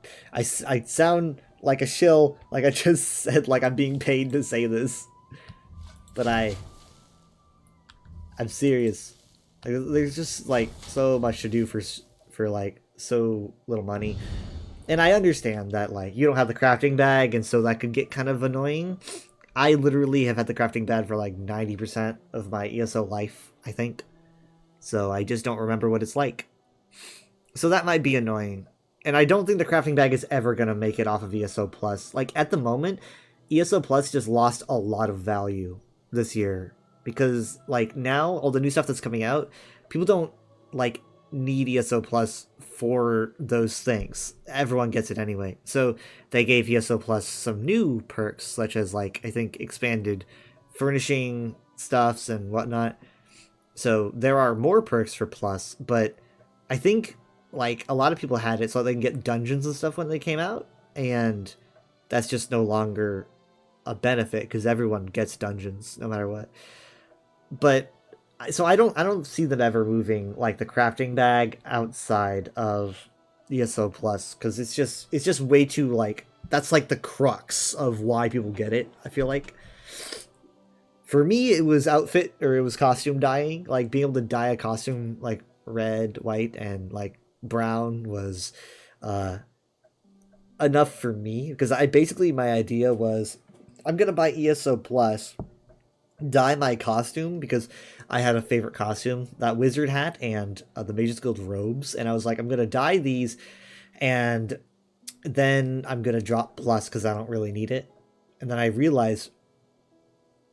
sound like a shill, like I just said, like I'm being paid to say this. But I I'm serious. Like, there's just like so much to do for like so little money. And I understand that like you don't have the crafting bag, and so that could get kind of annoying. I literally have had the crafting bag for like 90% of my ESO life, I think. So I just don't remember what it's like. So that might be annoying. And I don't think the crafting bag is ever going to make it off of ESO Plus. Like, at the moment, ESO Plus just lost a lot of value this year. Because, like, now, all the new stuff that's coming out, people don't, like, need ESO Plus for those things. Everyone gets it anyway. So they gave ESO Plus some new perks, such as, like, I think expanded furnishing stuffs and whatnot. So there are more perks for Plus, but I think like a lot of people had it so they can get dungeons and stuff when they came out, and that's just no longer a benefit because everyone gets dungeons no matter what. But so I don't see them ever moving like the crafting bag outside of ESO Plus, because it's just way too like, that's like the crux of why people get it. I feel like for me it was outfit, or it was costume dyeing. Like being able to dye a costume like red, white, and like brown was enough for me, because I basically, my idea was I'm gonna buy ESO Plus, dye my costume, because I had a favorite costume, that wizard hat and the Mage's Guild robes, and I was like, I'm gonna dye these, and then I'm gonna drop Plus because I don't really need it. And then I realized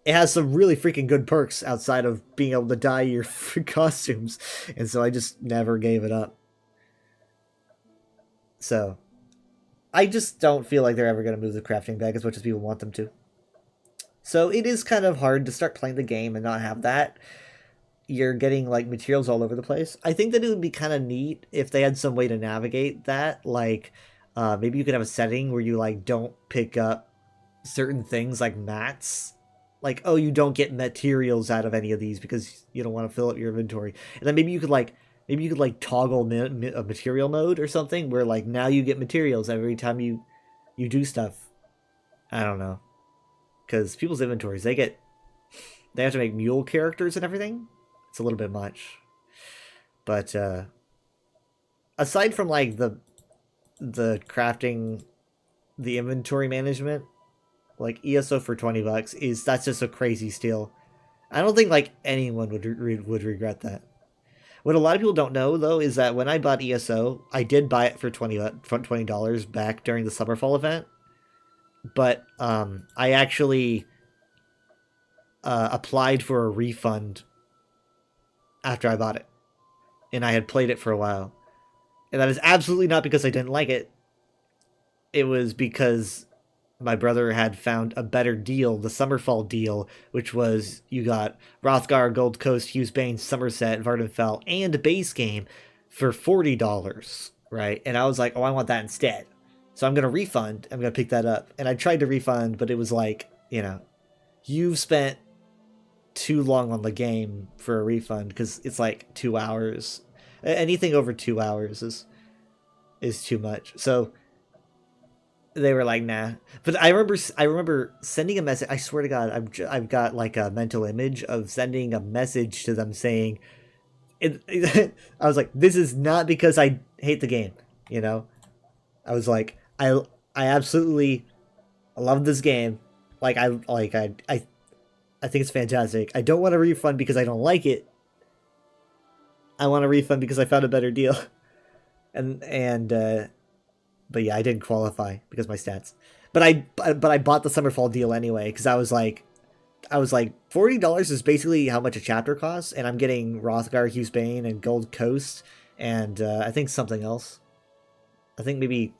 it has some really freaking good perks outside of being able to dye your costumes, and so I just never gave it up. So I just don't feel like they're ever going to move the crafting bag as much as people want them to. So it is kind of hard to start playing the game and not have that. You're getting like materials all over the place. I think that it would be kind of neat if they had some way to navigate that. Like maybe you could have a setting where you like don't pick up certain things like mats. Like, oh, you don't get materials out of any of these because you don't want to fill up your inventory. And then maybe you could like toggle a material mode or something where like now you get materials every time you do stuff. I don't know, because people's inventories, they have to make mule characters and everything. It's a little bit much. But aside from like the crafting, the inventory management, like ESO for $20 that's just a crazy steal. I don't think like anyone would regret that. What a lot of people don't know, though, is that when I bought ESO, I did buy it for $20 back during the Summerfall event. But I actually applied for a refund after I bought it. And I had played it for a while. And that is absolutely not because I didn't like it. It was because my brother had found a better deal, the Summerfall deal, which was you got Hrothgar, Gold Coast, Hughes Bane, Somerset, Vardenfell, and a base game for $40, right? And I was like, oh, I want that instead. So I'm going to refund. I'm going to pick that up. And I tried to refund, but it was like, you know, you've spent too long on the game for a refund, because it's like 2 hours. Anything over 2 hours is too much. So they were like, nah. But I remember sending a message. I swear to God, I've got like a mental image of sending a message to them saying, I was like, this is not because I hate the game, you know? I was like, I absolutely love this game. I think it's fantastic. I don't want a refund because I don't like it. I want a refund because I found a better deal. But yeah, I didn't qualify because of my stats. But I bought the Summerfall deal anyway, because I was like, $40 is basically how much a chapter costs, and I'm getting Hrothgar, Hughes Bane, and Gold Coast, and I think something else. I think maybe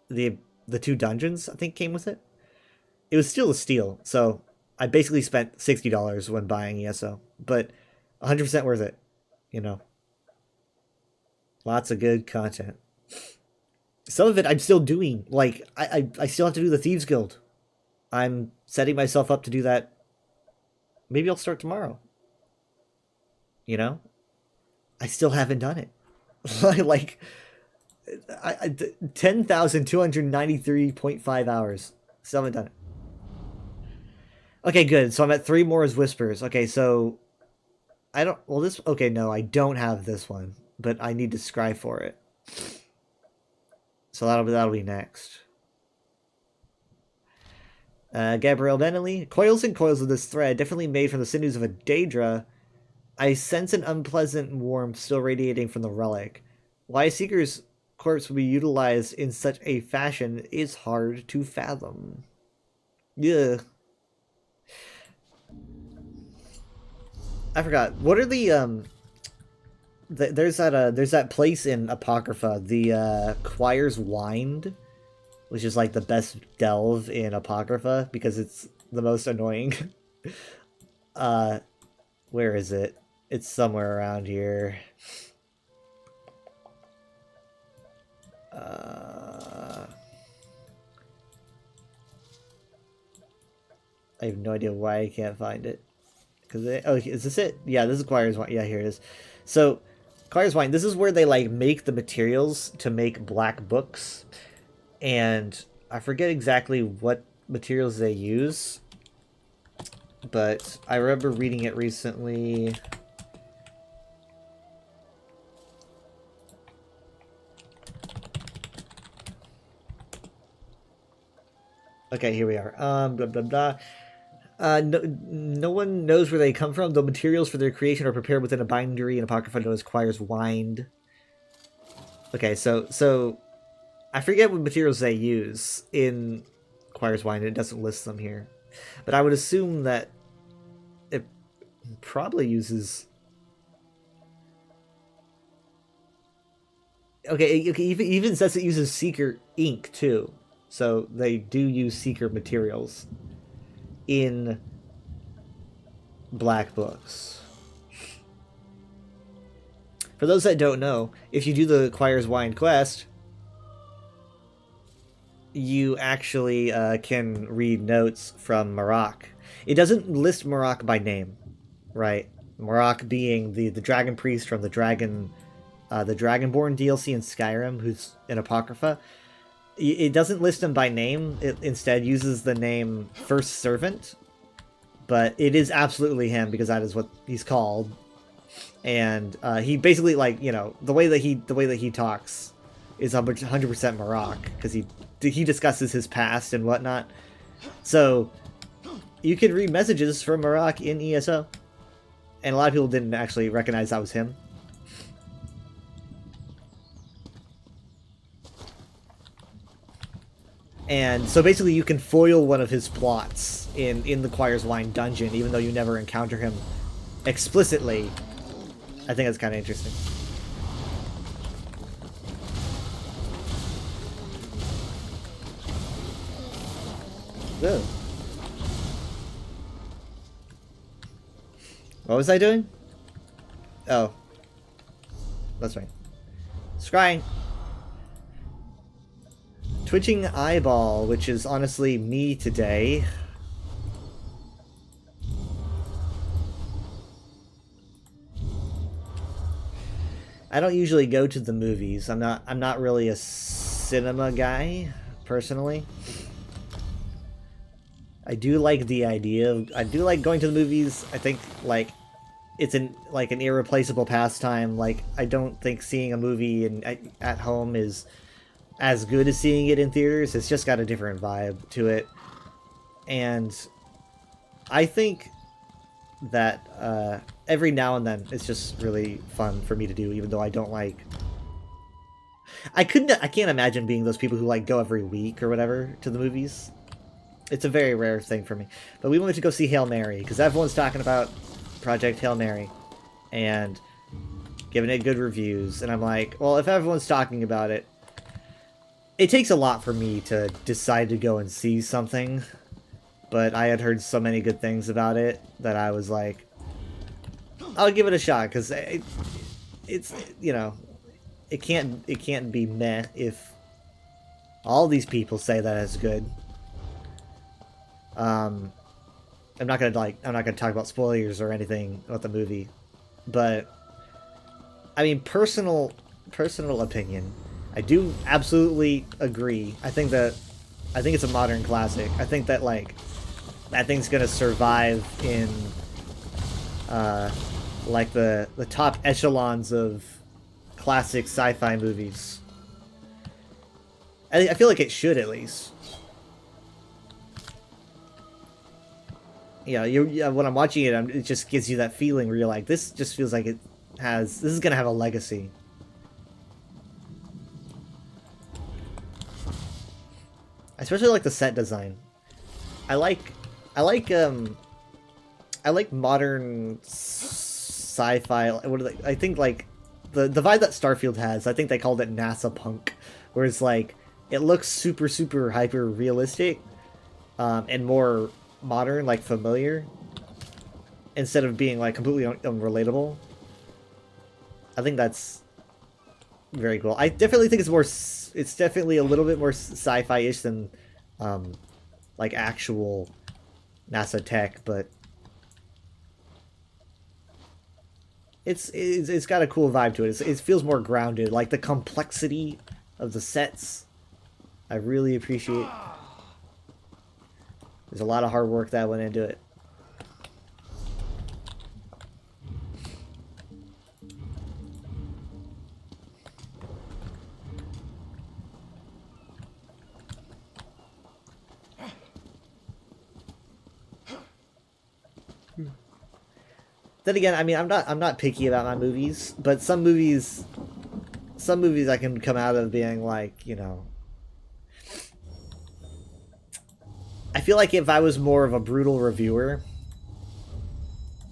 the 2 dungeons, I think, came with it. It was still a steal, so I basically spent $60 when buying ESO, but 100% worth it, you know. Lots of good content. Some of it I'm still doing. Like, I still have to do the Thieves Guild. I'm setting myself up to do that. Maybe I'll start tomorrow. You know? I still haven't done it. Like, 10,293.5 hours. Still haven't done it. Okay, good. So I'm at 3 more as Whispers. Okay, so I don't. Well, this. Okay, no, I don't have this one, but I need to scry for it. So that'll be next. Gabrielle Denley. Coils and coils of this thread, definitely made from the sinews of a Daedra. I sense an unpleasant warmth still radiating from the relic. Why a Seeker's corpse would be utilized in such a fashion is hard to fathom. Yeah. I forgot. What are the there's that place in Apocrypha, the Choir's Wind, which is like the best delve in Apocrypha because it's the most annoying. Where is it? It's somewhere around here. I have no idea why I can't find it. Oh, is this it? Yeah, this is Choir's Wine. Yeah, here it is. So, Choir's Wine, this is where they, like, make the materials to make black books. And I forget exactly what materials they use. But I remember reading it recently. Okay, here we are. Blah, blah, blah. No one knows where they come from. The materials for their creation are prepared within a bindery in Apocrypha known as Choir's Wind. Okay, so I forget what materials they use in Choir's Wind. It doesn't list them here. But I would assume that it probably uses... Okay, it even says it uses Seeker ink, too. So they do use Seeker materials in black books. For those that don't know, if you do the Choir's Wind quest, you actually can read notes from Marok. It doesn't list Marok by name, right? Marok being the dragon priest from the Dragonborn DLC in Skyrim, who's in Apocrypha. It doesn't list him by name. It instead uses the name First Servant, but it is absolutely him because that is what he's called. And he basically, like, you know, the way that he talks is 100% Marok because he discusses his past and whatnot. So you can read messages from Marok in ESO, and a lot of people didn't actually recognize that was him. And so basically you can foil one of his plots in the Choir's Wind dungeon, even though you never encounter him explicitly. I think that's kind of interesting. Ooh. What was I doing? Oh. That's right. Scrying. Twitching eyeball, which is honestly me today. I don't usually go to the movies. I'm not really a cinema guy, personally. I do like the idea of, I do like going to the movies. I think like it's an irreplaceable pastime. Like I don't think seeing a movie at home is as good as seeing it in theaters. It's just got a different vibe to it. And I think that every now and then it's just really fun for me to do, even though I don't like... I can't imagine being those people who like go every week or whatever to the movies. It's a very rare thing for me. But we wanted to go see Hail Mary, because everyone's talking about Project Hail Mary and giving it good reviews. And I'm like, well, if everyone's talking about it, it takes a lot for me to decide to go and see something, but I had heard so many good things about it that I was like, I'll give it a shot, because it's, you know, it can't be meh if all these people say that it's good. I'm not gonna talk about spoilers or anything about the movie, but I mean, personal opinion, I do absolutely agree. I think it's a modern classic. I think that, like, that thing's gonna survive in like the top echelons of classic sci-fi movies. I feel like it should, at least. Yeah, when I'm watching it, it just gives you that feeling where you're like, this just feels like this is gonna have a legacy. I especially like the set design. I like modern sci-fi. What are they? I think like the vibe that Starfield has. I think they called it NASA punk, where it's like it looks super hyper realistic, and more modern, like familiar, instead of being like completely unrelatable. I think that's very cool. I definitely think it's definitely a little bit more sci-fi-ish than like actual NASA tech, but it's got a cool vibe to it. It feels more grounded, like the complexity of the sets. I really appreciate. There's a lot of hard work that went into it. Then again, I mean, I'm not picky about my movies, but some movies I can come out of being like, you know, I feel like if I was more of a brutal reviewer,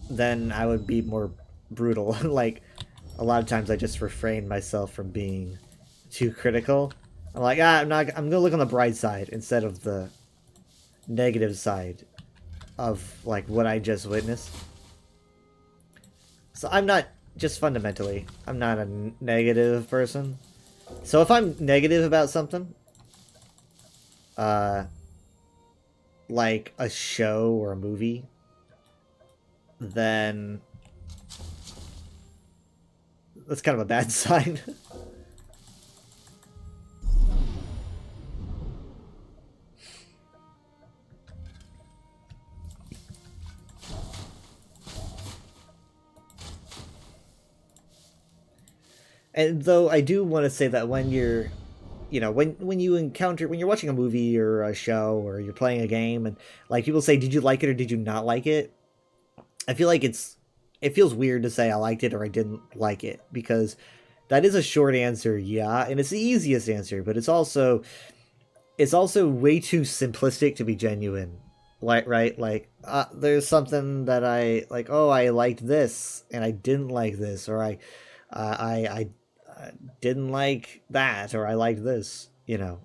then I would be more brutal. Like, a lot of times I just refrain myself from being too critical. I'm like, I'm gonna look on the bright side instead of the negative side of like what I just witnessed. So I'm not, just fundamentally, I'm not a negative person. So if I'm negative about something, like a show or a movie, then that's kind of a bad sign. And though I do want to say that when you're, you know, when you're watching a movie or a show or you're playing a game and like people say, did you like it or did you not like it? I feel like it feels weird to say I liked it or I didn't like it, because that is a short answer, yeah, and it's the easiest answer, but it's also way too simplistic to be genuine. Like, right? Like, there's something that I like, oh, I liked this and I didn't like this, or I didn't like that, or I liked this, you know.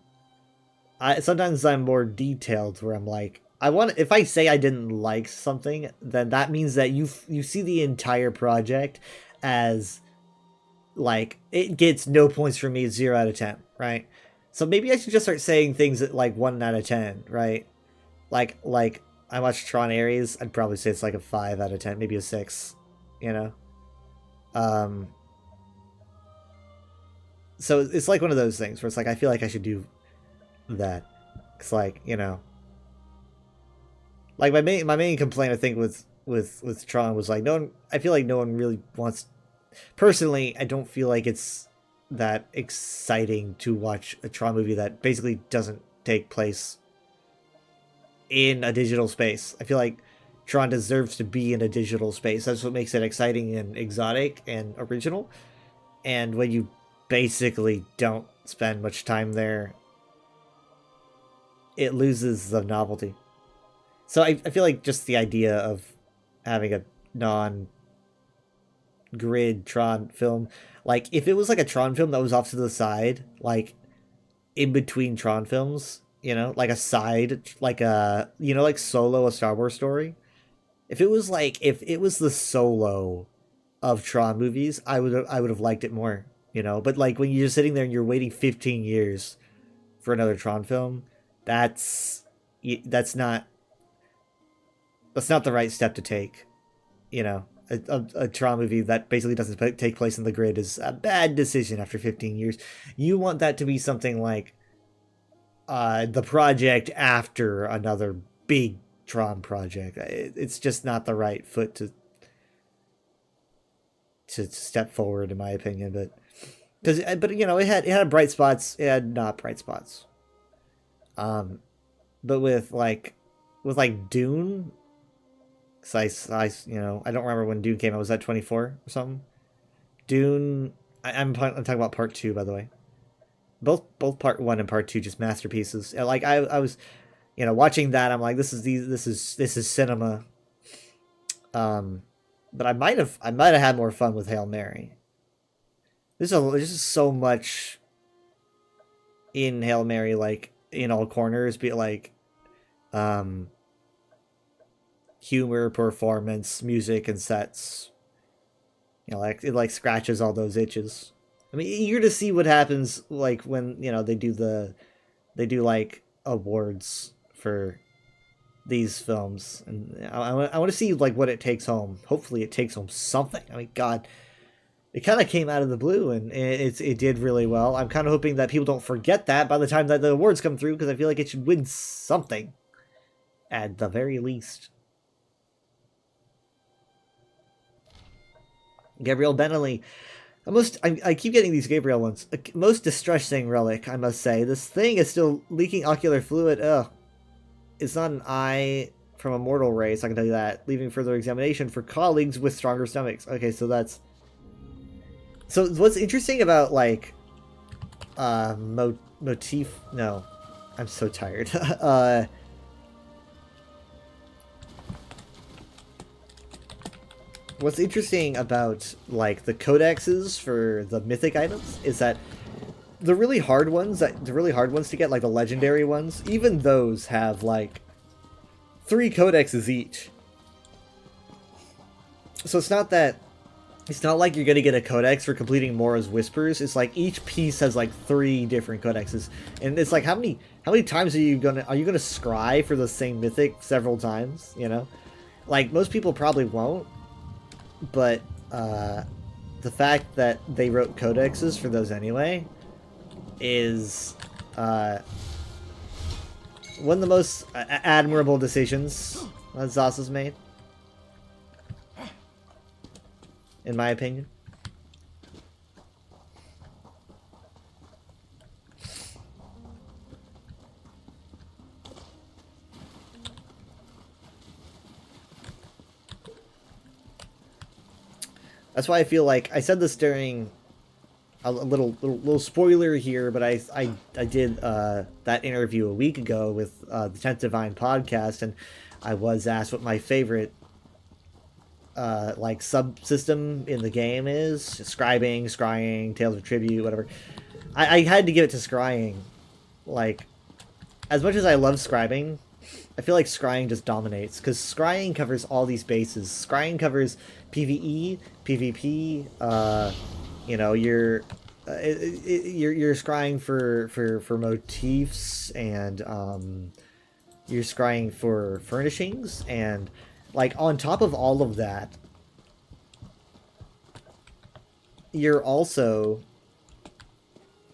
Sometimes I'm more detailed where I'm like, if I say I didn't like something, then that means that you see the entire project as like it gets no points from me, 0 out of 10, right? So maybe I should just start saying things at like 1 out of 10, right? Like I watched Tron Ares, I'd probably say it's like a 5 out of 10, maybe a 6, you know. So it's like one of those things where it's like I feel like I should do that. It's like, you know, like my main complaint I think with Tron was like I feel like no one really wants. Personally, I don't feel like it's that exciting to watch a Tron movie that basically doesn't take place in a digital space. I feel like Tron deserves to be in a digital space. That's what makes it exciting and exotic and original. And when you basically don't spend much time there, it loses the novelty. So I feel like just the idea of having a non-grid Tron film, like if it was like a Tron film that was off to the side, like in between Tron films, you know, like a side, like a, you know, like Solo, a Star Wars story. If it was the Solo of Tron movies, I would have liked it more. You know, but like when you're sitting there and you're waiting 15 years for another Tron film, that's not the right step to take. You know, a Tron movie that basically doesn't take place in the grid is a bad decision after 15 years. You want that to be something like the project after another big Tron project. It's just not the right foot to step forward, in my opinion. But you know, it had bright spots. It had not bright spots. But with Dune, cause I you know, I don't remember when Dune came out. Was that 24 or something? Dune. I'm talking about part 2, by the way. Both part 1 and part 2 just masterpieces. Like I was, you know, watching that. I'm like, this is cinema. But I might have had more fun with Hail Mary. There's just so much in Hail Mary, like in all corners, be it like humor, performance, music, and sets. You know, like it like scratches all those itches. I mean, eager to see what happens, like when, you know, they do like awards for these films, and I want to see like what it takes home. Hopefully, it takes home something. I mean, God, it kind of came out of the blue, and it did really well. I'm kind of hoping that people don't forget that by the time that the awards come through, because I feel like it should win something, at the very least. Gabrielle Bentley. I keep getting these Gabrielle ones. Most distressing relic, I must say. This thing is still leaking ocular fluid. Ugh. It's not an eye from a mortal race, I can tell you that. Leaving further examination for colleagues with stronger stomachs. Okay, so that's... So what's interesting about, like... motif... No. I'm so tired. What's interesting about, like, the codexes for the mythic items is that the really hard ones to get, like the legendary ones, even those have, like, 3 codexes each. So it's not like you're gonna get a codex for completing Mora's Whispers. It's like each piece has, like, 3 different codexes. And it's like, how many times are you gonna scry for the same mythic several times, you know? Like, most people probably won't. But the fact that they wrote codexes for those anyway is one of the most admirable decisions that Zasa's made, in my opinion. That's why I feel like I said this during a little spoiler here, but I did that interview a week ago with the 10th Divine podcast, and I was asked what my favorite like subsystem in the game is. Scribing, scrying, Tales of Tribute, whatever. I had to give it to scrying. Like, as much as I love scribing, I feel like scrying just dominates, because scrying covers all these bases. Scrying covers PvE, PvP, you know, you're scrying for motifs, and you're scrying for furnishings, and, like, on top of all of that, you're also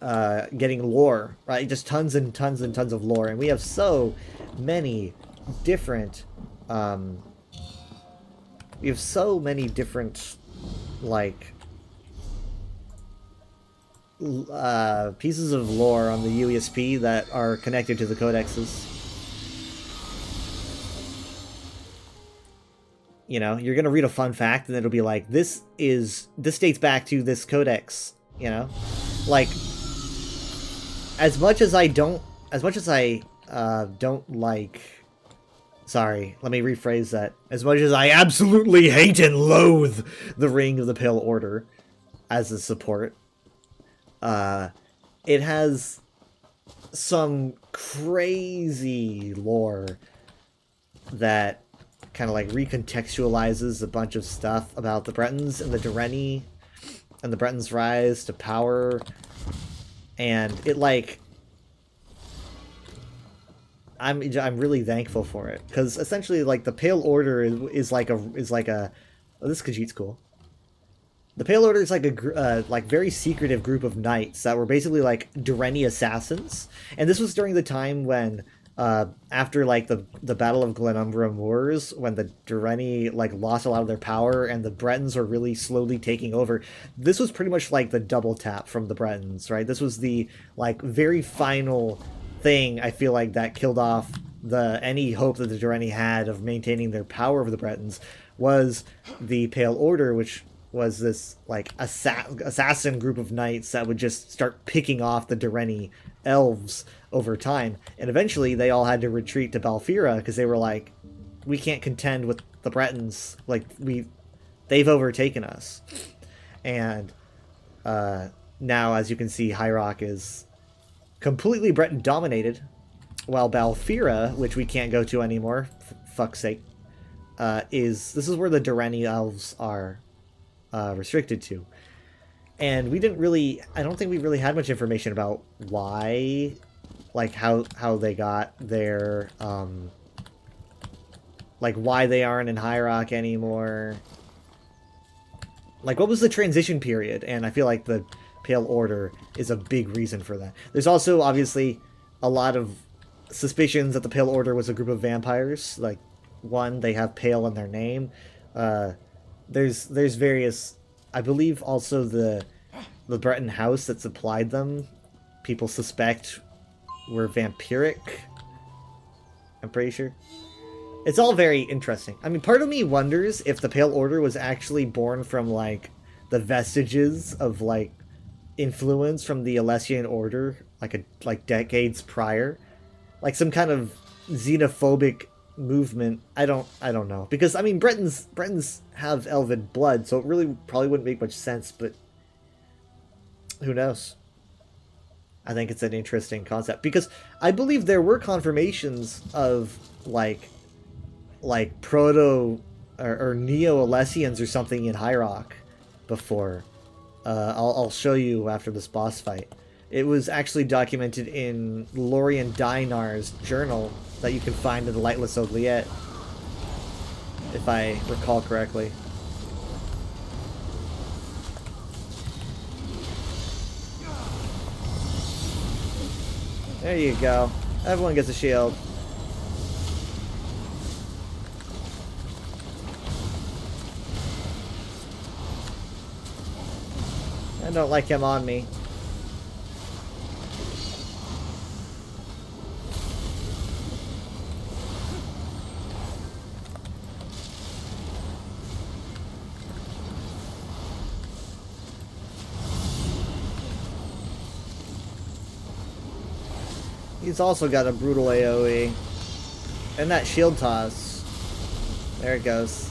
getting lore, right? Just tons and tons and tons of lore, and we have so many different like pieces of lore on the UESP that are connected to the codexes. You know, you're gonna read a fun fact and it'll be like, this dates back to this codex, you know? Like, as much as I don't like... Sorry, let me rephrase that. As much as I absolutely hate and loathe the Ring of the Pale Order as a support, it has some crazy lore that kind of like recontextualizes a bunch of stuff about the Bretons and the Dureni and the Bretons' rise to power, and it like... I'm really thankful for it, because essentially, like, the Pale Order is like a oh, this Khajiit's cool. The Pale Order is like a like very secretive group of knights that were basically like Dureni assassins, and this was during the time when after like the Battle of Glenumbra Moors, when the Durrani like lost a lot of their power and the Bretons were really slowly taking over, this was pretty much like the double tap from the Bretons, right? This was the like very final thing, I feel like, that killed off any hope that the Durrani had of maintaining their power over the Bretons, was the Pale Order, which was this like assassin group of knights that would just start picking off the Durrani elves over time, and eventually they all had to retreat to Balfira because they were like, we can't contend with the Bretons, like they've overtaken us. And now, as you can see, High Rock is completely Breton dominated, while Balfira, which we can't go to anymore, fuck's sake, this is where the Durrani elves are restricted to. And we didn't really, I don't think we really had much information about why, like how they got their, like why they aren't in High Rock anymore. Like, what was the transition period? And I feel like the Pale Order is a big reason for that. There's also, obviously, a lot of suspicions that the Pale Order was a group of vampires. Like, one, they have pale in their name. There's various, I believe also the Breton house that supplied them, people suspect were vampiric. I'm pretty sure. It's all very interesting. I mean, part of me wonders if the Pale Order was actually born from, like, the vestiges of, like, influence from the Alessian Order, like decades prior. Like, some kind of xenophobic movement. I don't know. Because, I mean, Bretons have elven blood, so it really probably wouldn't make much sense, but who knows? I think it's an interesting concept. Because I believe there were confirmations of, like proto or neo-Alessians or something in High Rock before. I'll show you after this boss fight. It was actually documented in Lorien Dinar's journal that you can find in the Lightless Oubliette, if I recall correctly. There you go. Everyone gets a shield. I don't like him on me. He's also got a brutal AoE. And that shield toss. There it goes.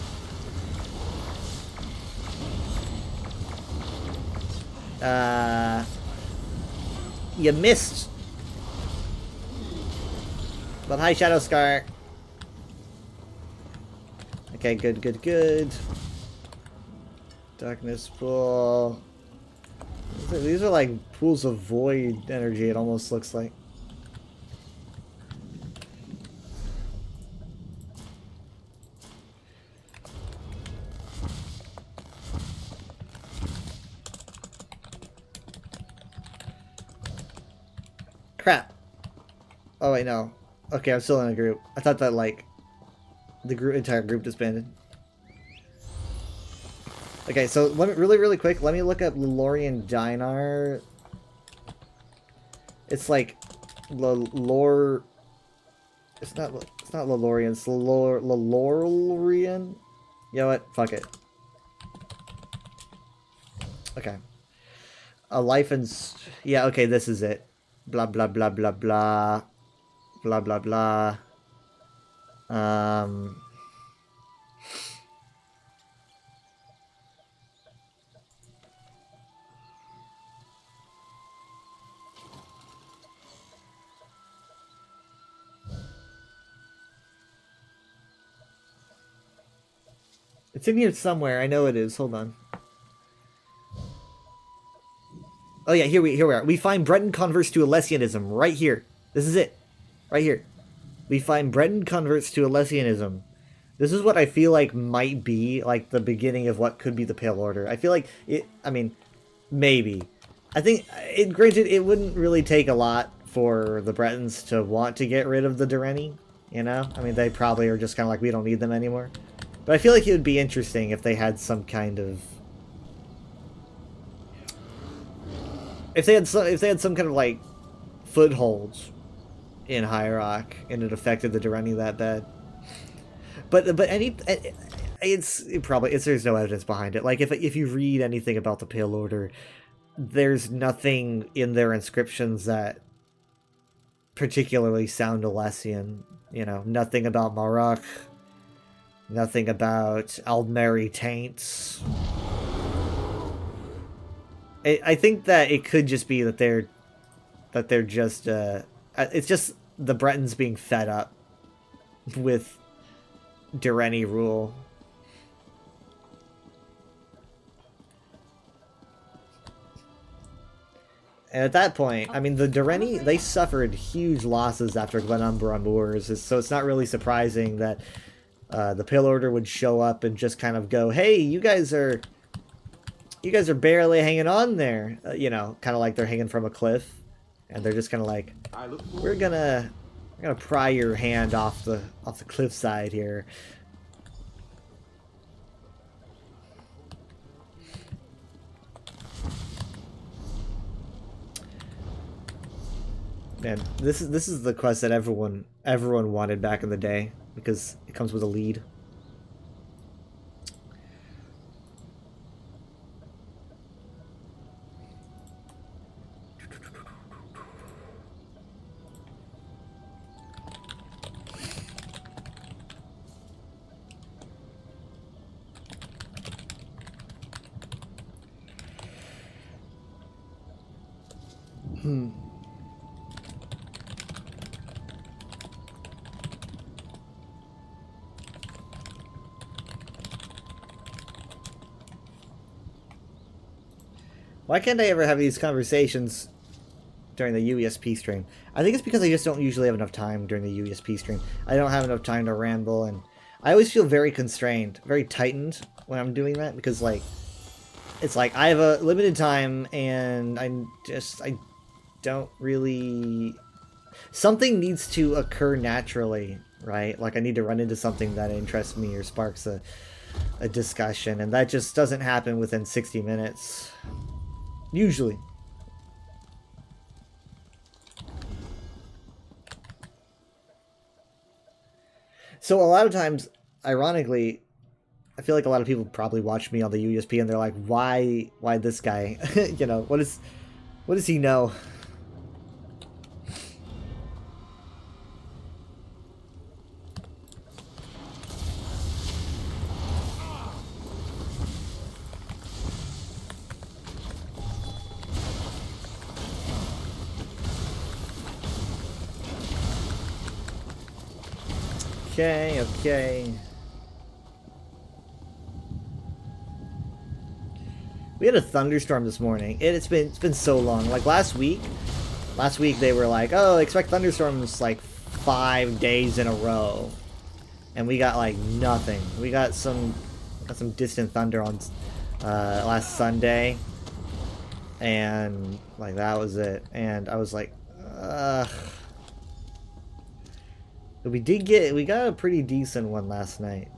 You missed. But hi, Shadow Scar. Okay, good. Darkness pool. These are like pools of void energy, it almost looks like. Crap. Oh wait, no. Okay, I'm still in a group. I thought that, like, the entire group disbanded. Okay, so let me really quick. Let me look up Lorien Dinar. It's like Lore. It's not Lorien. It's Lorien. You know what? Fuck it. Okay. A life and yeah. Okay, this is it. Blah blah blah blah blah. Blah blah blah. It's in here somewhere. I know it is. Hold on. Oh yeah, here we are. We find Breton converts to Alessianism right here. This is it. Right here. We find Breton converts to Alessianism. This is what I feel like might be like the beginning of what could be the Pale Order. I feel like it, I mean, maybe. I think, granted, it wouldn't really take a lot for the Bretons to want to get rid of the Dureni, you know? I mean, they probably are just kind of like, we don't need them anymore. But I feel like it would be interesting if they had some kind of... If they had some kind of, like, footholds in High Rock, and it affected the Dureni that bad. But there's no evidence behind it. Like, if you read anything about the Pale Order, there's nothing in their inscriptions that particularly sound Alessian. You know, nothing about Marok, nothing about Aldmeri Taints. I think that it could just be that they're just it's just the Bretons being fed up with Dureni rule. And at that point, I mean, the Dureni, they suffered huge losses after Glenumbra Moors, so it's not really surprising that the Pale Order would show up and just kind of go, hey, you guys are barely hanging on there. You know, kind of like they're hanging from a cliff. And they're just kind of like, we're gonna pry your hand off the cliffside here. Man, this is the quest that everyone wanted back in the day because it comes with a lead. Why can't I ever have these conversations during the UESP stream? I think it's because I just don't usually have enough time during the UESP stream. I don't have enough time to ramble, and I always feel very constrained, very tightened when I'm doing that, because, like, it's like I have a limited time, and I don't really... Something needs to occur naturally, right? Like, I need to run into something that interests me or sparks a discussion, and that just doesn't happen within 60 minutes. Usually. So a lot of times, ironically, I feel like a lot of people probably watch me on the USP and they're like, why this guy? You know, what does he know? Okay. We had a thunderstorm this morning. It's been so long. Like last week they were like, oh, expect thunderstorms like 5 days in a row, and we got like nothing. We got some distant thunder on last Sunday, and like that was it. And I was like, we got a pretty decent one last night.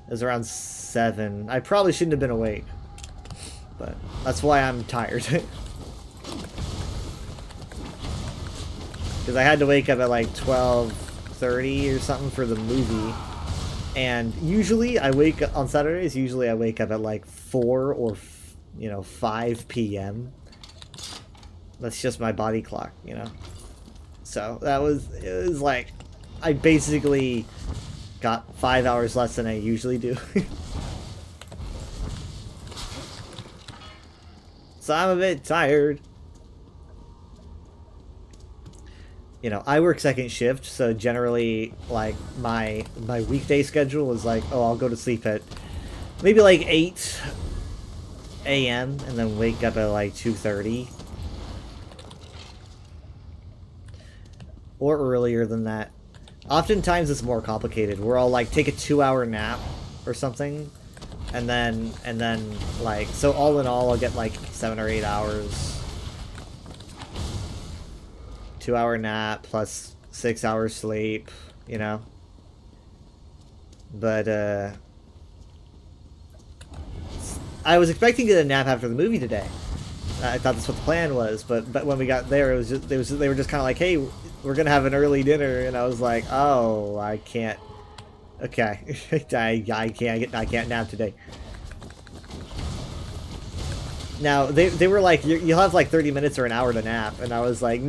It was around 7. I probably shouldn't have been awake, but that's why I'm tired. Because I had to wake up at like 12:30 or something for the movie. And usually I wake up on Saturdays, I wake up at like 4 or 5 p.m. That's just my body clock, you know. So it was like I basically got 5 hours less than I usually do. So I'm a bit tired. You know, I work second shift, so generally like my weekday schedule is like, oh, I'll go to sleep at maybe like 8 a.m. and then wake up at like 2:30. Or earlier than that. Oftentimes it's more complicated. We're all like, take a 2-hour nap or something, and then like, so all in all I'll get like 7 or 8 hours. 2-hour nap plus 6 hours sleep, you know. But I was expecting to get a nap after the movie today. I thought that's what the plan was, but when we got there, they were just kind of like, "Hey, we're gonna have an early dinner," and I was like, "Oh, I can't." Okay, I can't nap today. Now they were like, "You'll have like 30 minutes or an hour to nap," and I was like,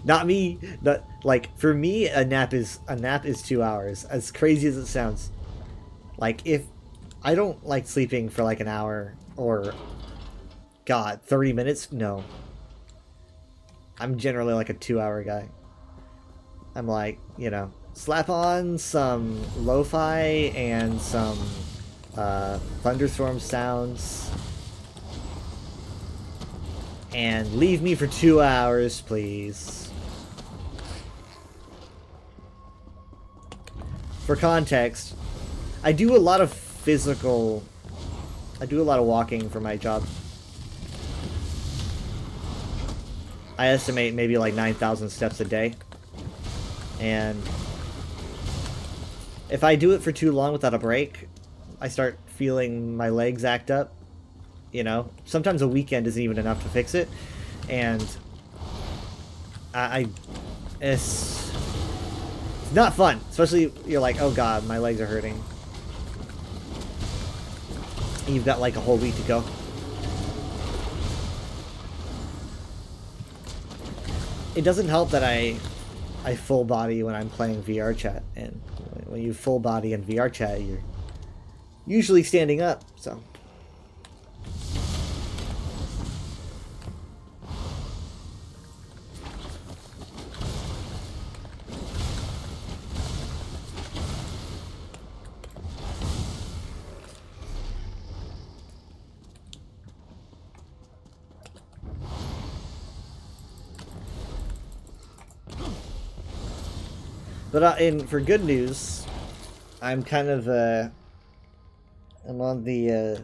"Not me." Like for me, a nap is 2 hours. As crazy as it sounds, like if I don't like sleeping for like an hour or, God, 30 minutes. No, I'm generally like a 2-hour guy. I'm like, you know, slap on some lo-fi and some thunderstorm sounds and leave me for 2 hours, please. For context, I do a lot of walking for my job. I estimate maybe like 9,000 steps a day. And if I do it for too long without a break, I start feeling my legs act up. You know, sometimes a weekend isn't even enough to fix it. And it's not fun. Especially you're like, oh God, my legs are hurting. You've got like a whole week to go. It doesn't help that I full body when I'm playing VR chat, and when you full body in VR chat, you're usually standing up, so. But for good news, I'm kind of I'm on the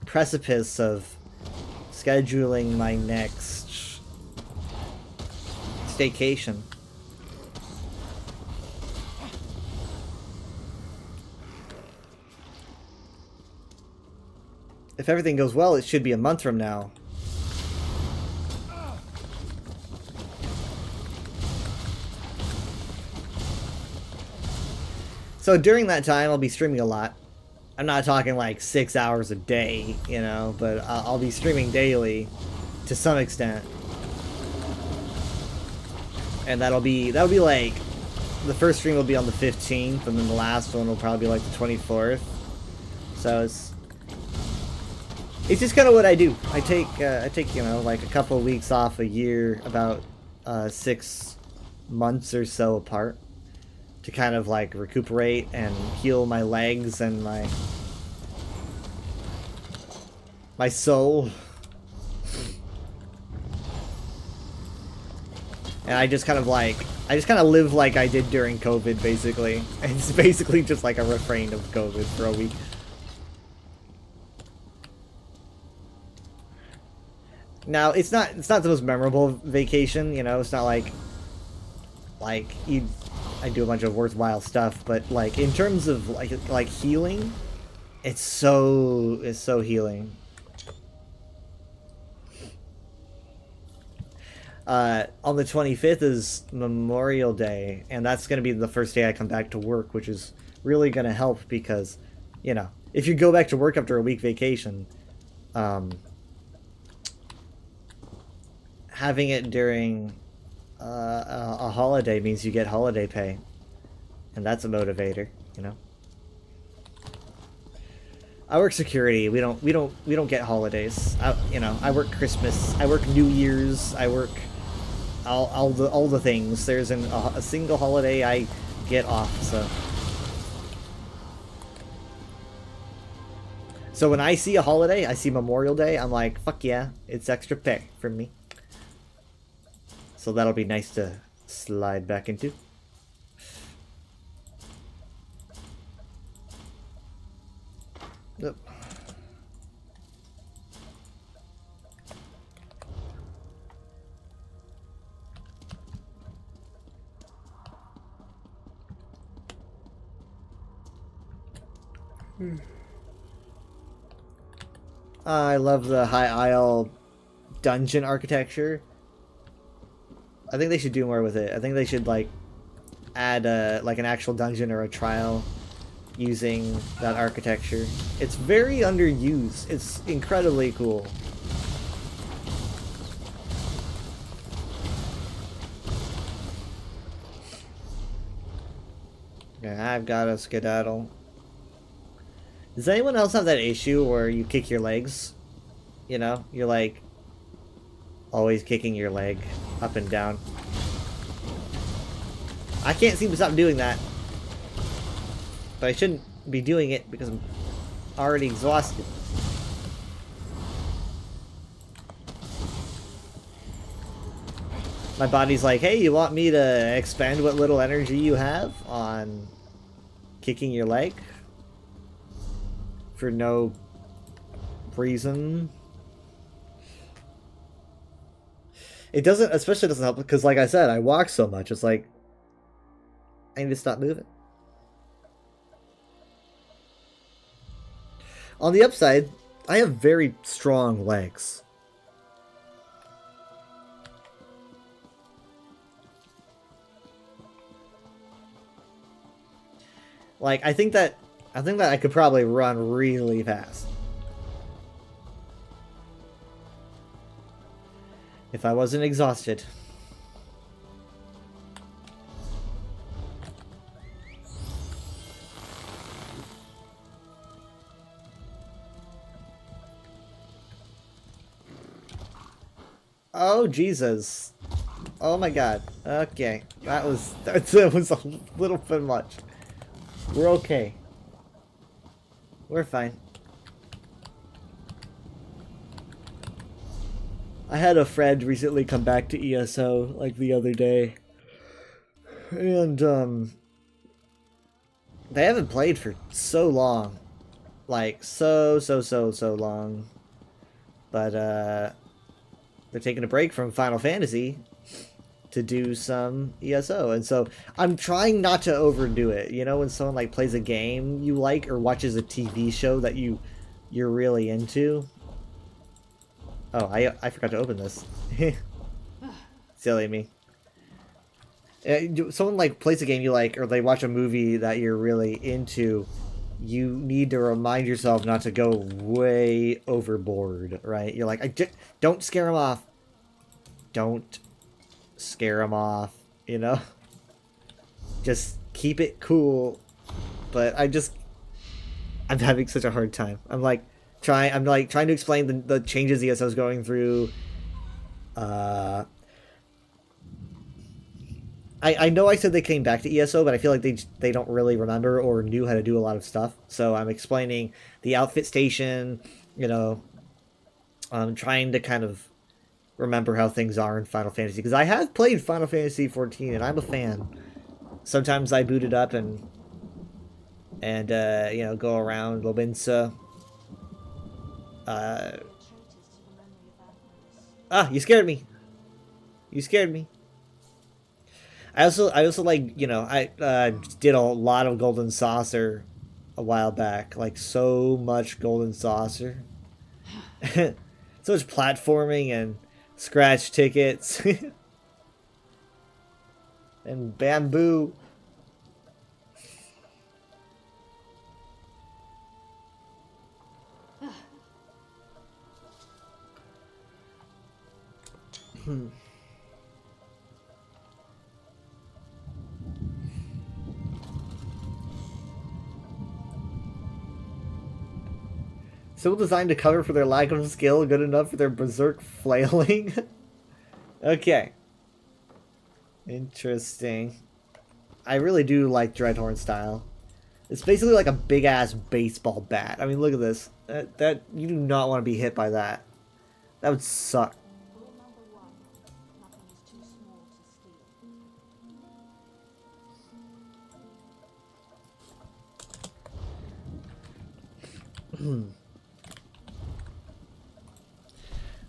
precipice of scheduling my next staycation. If everything goes well, it should be a month from now. So during that time, I'll be streaming a lot. I'm not talking like 6 hours a day, you know, but I'll be streaming daily to some extent. And that'll be like, the first stream will be on the 15th, and then the last one will probably be like the 24th. So it's just kind of what I do. I take you know, like a couple of weeks off a year, about 6 months or so apart, to kind of like recuperate and heal my legs and my soul. And I just kind of live like I did during COVID, basically. It's basically just like a refrain of COVID for a week. Now, it's not the most memorable vacation, you know, it's not like I do a bunch of worthwhile stuff, but like in terms of like healing, it's so healing. On the 25th is Memorial Day, and that's going to be the first day I come back to work, which is really going to help because, you know, if you go back to work after a week vacation, having it during a holiday means you get holiday pay, and that's a motivator, you know. I work security. We don't get holidays. I work Christmas. I work New Year's. I work all the things. There's a single holiday I get off. So when I see a holiday, I see Memorial Day, I'm like, fuck yeah, it's extra pay for me. So that'll be nice to slide back into. Yep. I love the High Isle dungeon architecture. I think they should do more with it. I think they should like add like an actual dungeon or a trial using that architecture. It's very underused. It's incredibly cool. Yeah, I've got a skedaddle. Does anyone else have that issue where you kick your legs? You know, you're like always kicking your leg up and down. I can't seem to stop doing that. But I shouldn't be doing it because I'm already exhausted. My body's like, hey, you want me to expend what little energy you have on kicking your leg? For no reason. It doesn't, especially doesn't help because, like I said, I walk so much. It's like, I need to stop moving. On the upside, I have very strong legs. Like, I think that I could probably run really fast. If I wasn't exhausted. Oh, Jesus. Oh my god. Okay. That was a little bit much. We're okay. We're fine. I had a friend recently come back to ESO, like, the other day. And, they haven't played for so long. Like, so long. But, they're taking a break from Final Fantasy to do some ESO. And so, I'm trying not to overdo it. You know, when someone, like, plays a game you like, or watches a TV show that you're really into. Oh, I forgot to open this. Silly me. Someone like plays a game you like, or they watch a movie that you're really into, you need to remind yourself not to go way overboard, right? You're like, don't scare him off. Don't scare him off, you know? Just keep it cool. But I'm having such a hard time. I'm trying to explain the changes ESO's going through. I know I said they came back to ESO, but I feel like they don't really remember or knew how to do a lot of stuff. So I'm explaining the outfit station, you know. I'm trying to kind of remember how things are in Final Fantasy, because I have played Final Fantasy 14 and I'm a fan. Sometimes I boot it up and you know, go around Lobinsa. You scared me. You scared me. I also like, you know, I did a lot of Golden Saucer a while back. Like, so much Golden Saucer. So much platforming and scratch tickets. And bamboo. So designed to cover for their lack of skill, good enough for their berserk flailing. Okay. Interesting. I really do like Dreadhorn style. It's basically like a big ass baseball bat. I mean, look at this. That you do not want to be hit by that. That would suck.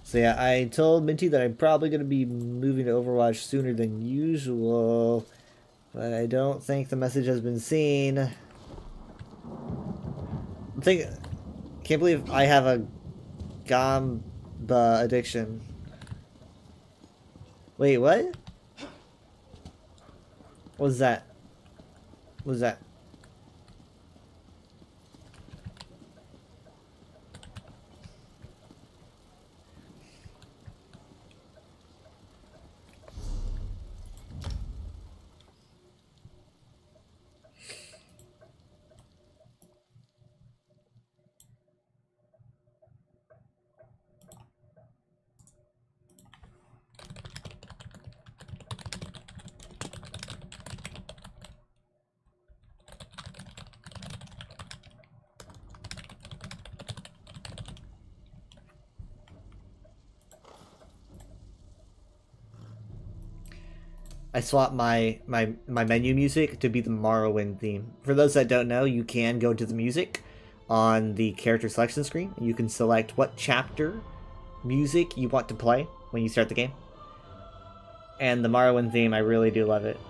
So yeah, I told Minty that I'm probably going to be moving to Overwatch sooner than usual, but I don't think the message has been seen. Can't believe I have a Gamba addiction. Wait, what? What's that? What's that? I swapped my menu music to be the Morrowind theme. For those that don't know, you can go to the music on the character selection screen. You can select what chapter music you want to play when you start the game. And the Morrowind theme, I really do love it.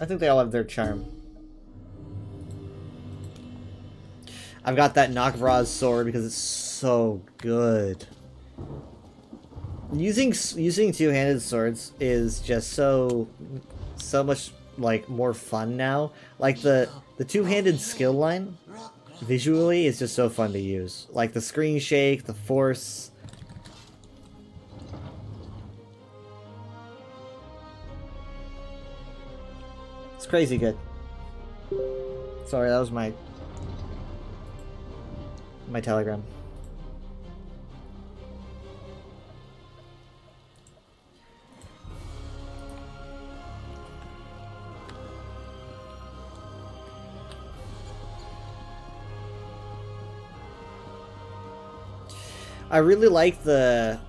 I think they all have their charm. I've got that Nakvraz sword because it's so good. Using two-handed swords is just so much like more fun now. Like the two-handed skill line visually is just so fun to use. Like the screen shake, the force. It's crazy good. Sorry, that was my Telegram. I really like the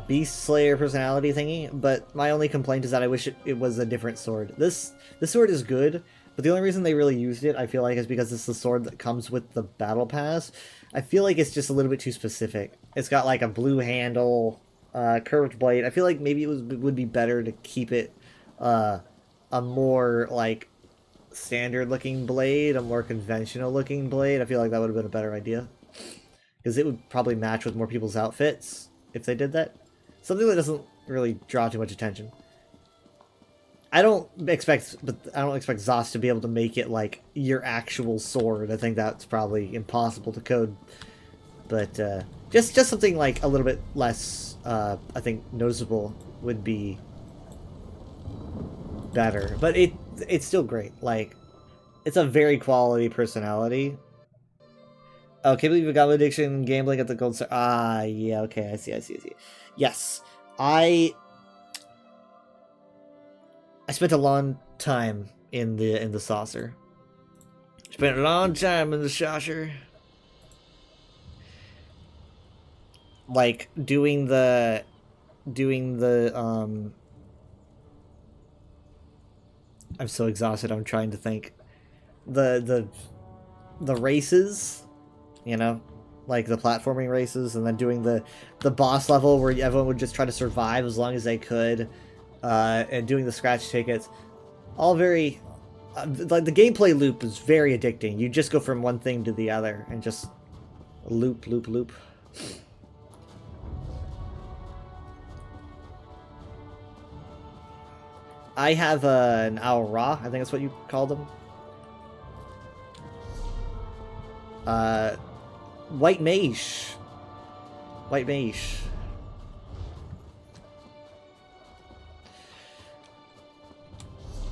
Beast Slayer personality thingy, but my only complaint is that I wish it was a different sword. This sword is good, but the only reason they really used it, I feel like, is because it's the sword that comes with the battle pass. I feel like it's just a little bit too specific. It's got like a blue handle, curved blade. I feel like maybe it would be better to keep it a more like standard looking blade, a more conventional looking blade. I feel like that would have been a better idea. Because it would probably match with more people's outfits if they did that. Something that doesn't really draw too much attention. I don't expect ZOS to be able to make it like your actual sword. I think that's probably impossible to code. But just something like a little bit less, I think, noticeable would be better. But it's still great. Like, it's a very quality personality. Oh, can't believe you got addiction, gambling at the Gold Star. Ah, yeah, okay, I see. Yes, I spent a long time in the saucer. Spent a long time in the saucer. Like doing the I'm so exhausted. I'm trying to think. The races. You know, like the platforming races, and then doing the boss level where everyone would just try to survive as long as they could, and doing the scratch tickets. All very, like the gameplay loop is very addicting. You just go from one thing to the other and just loop. I have an Aura, I think that's what you call them. White Mage.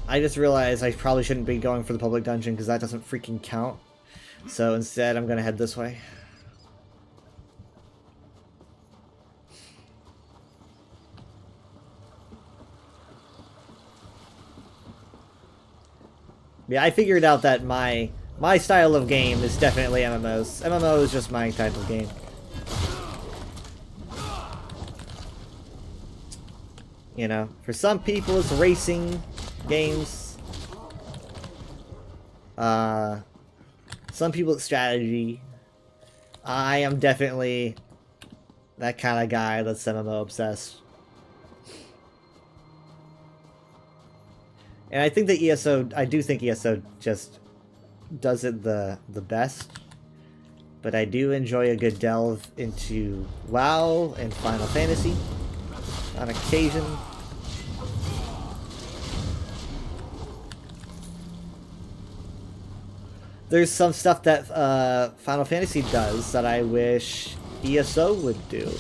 I just realized I probably shouldn't be going for the public dungeon because that doesn't freaking count. So instead, I'm gonna head this way. Yeah, I figured out that my style of game is definitely MMOs. MMO is just my type of game. You know, for some people it's racing games. Some people it's strategy. I am definitely that kind of guy that's MMO obsessed. And I think that I do think ESO just does it the best. But I do enjoy a good delve into WoW and Final Fantasy on occasion. There's some stuff that Final Fantasy does that I wish ESO would do.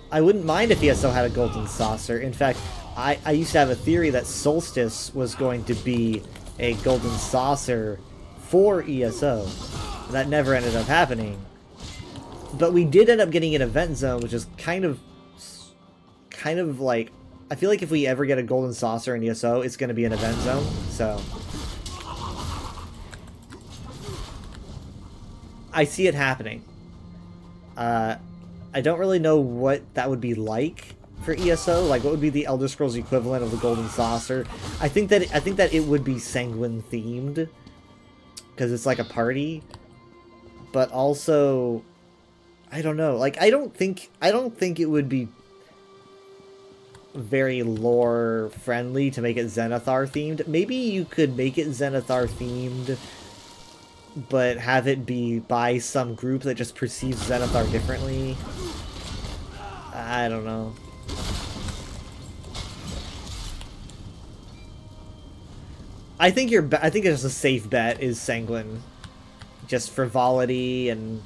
I wouldn't mind if ESO had a golden saucer. In fact, I used to have a theory that Solstice was going to be a golden saucer for ESO. That never ended up happening. But we did end up getting an event zone, which is kind of like, I feel like if we ever get a golden saucer in ESO, it's going to be an event zone, so I see it happening. I don't really know what that would be like for ESO. Like, what would be the Elder Scrolls equivalent of the golden saucer? I think that it would be Sanguine themed because it's like a party. But also, I don't know. Like, I don't think it would be very lore friendly to make it Zenithar themed. Maybe you could make it Zenithar themed, but have it be by some group that just perceives Zenithar differently. I don't know. I think it's a safe bet is Sanguine. Just frivolity and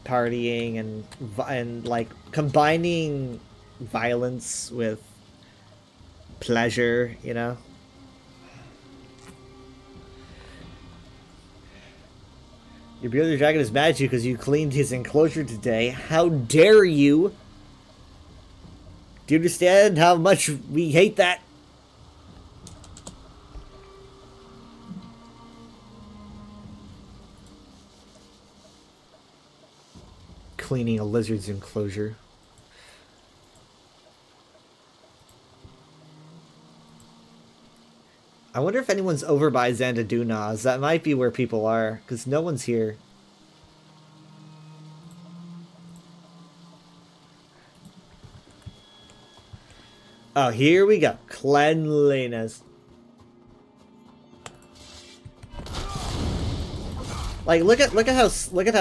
partying and like combining violence with pleasure, you know? Your bearded dragon is mad at you because you cleaned his enclosure today. How dare you? Do you understand how much we hate that? Cleaning a lizard's enclosure. I wonder if anyone's over by Xanadu-Nas. That might be where people are, because no one's here. Oh, here we go. Cleanliness. Like, look at how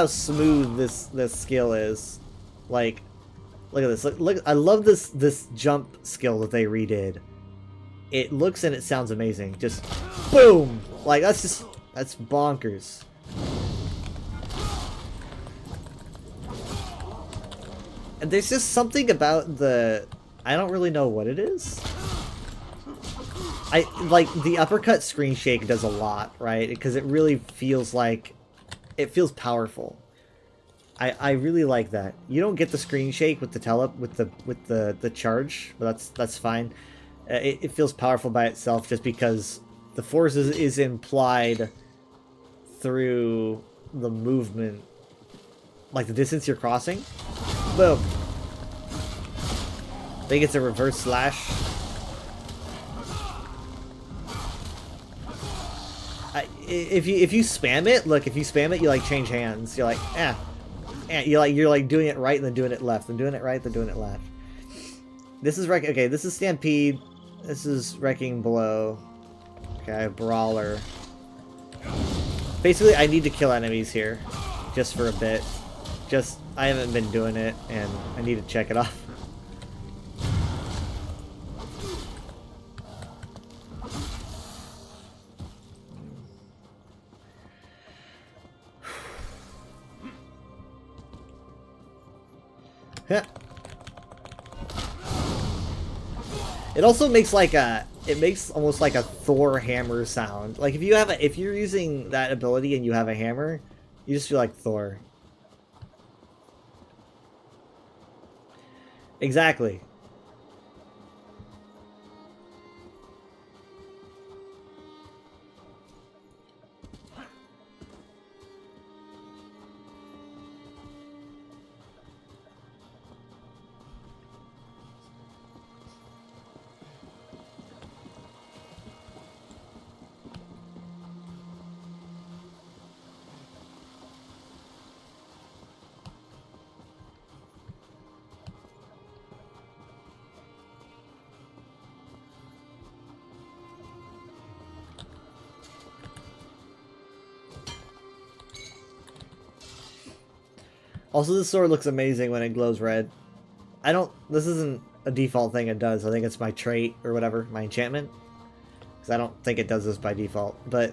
smooth this skill is. Like, look at this. Look, I love this jump skill that they redid. It looks and it sounds amazing. Just boom! Like, that's bonkers. And there's just something about I don't really know what it is. Like, the uppercut screen shake does a lot, right? Because it really feels like, it feels powerful. I really like that. You don't get the screen shake with the charge, but that's fine. It feels powerful by itself just because the force is implied through the movement. Like the distance you're crossing. Boom. I think it's a reverse slash. If you spam it, look, if you spam it, you like change hands. You're like, you're like doing it right and then doing it left, and doing it right, then doing it left. This is okay, this is Stampede. This is Wrecking Blow. Okay, Brawler. Basically, I need to kill enemies here. Just for a bit. I haven't been doing it, and I need to check it off. It also makes almost like a Thor hammer sound. Like if you're using that ability and you have a hammer, you just feel like Thor. Exactly. Also, this sword looks amazing when it glows red. This isn't a default thing it does. I think it's my trait or whatever, my enchantment. Because I don't think it does this by default, but...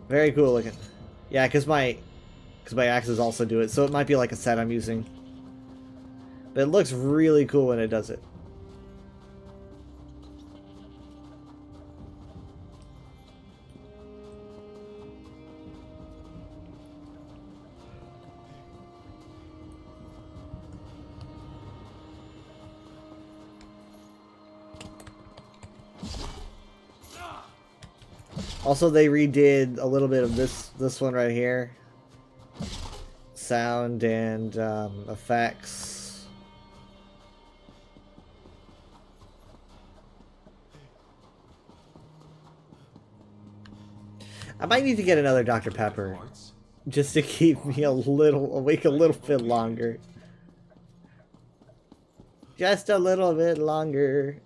Very cool looking. Yeah, because my axes also do it, so it might be like a set I'm using. But it looks really cool when it does it. Also, they redid a little bit of this one right here. Sound and effects. I might need to get another Dr. Pepper just to keep me awake a little bit longer. Just a little bit longer.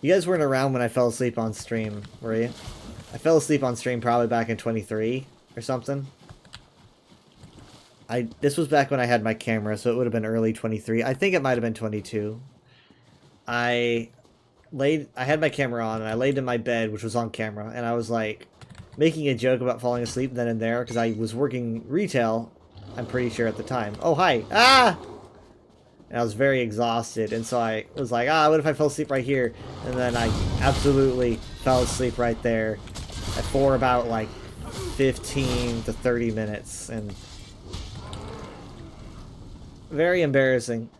You guys weren't around when I fell asleep on stream, were you? I fell asleep on stream probably back in 23 or something. This was back when I had my camera, so it would have been early 23. I think it might have been 22. I had my camera on and I laid in my bed, which was on camera, and I was like making a joke about falling asleep then and there because I was working retail, I'm pretty sure at the time. Oh, hi. Ah! And I was very exhausted, and so I was like, what if I fell asleep right here? And then I absolutely fell asleep right there for about like 15 to 30 minutes, and very embarrassing.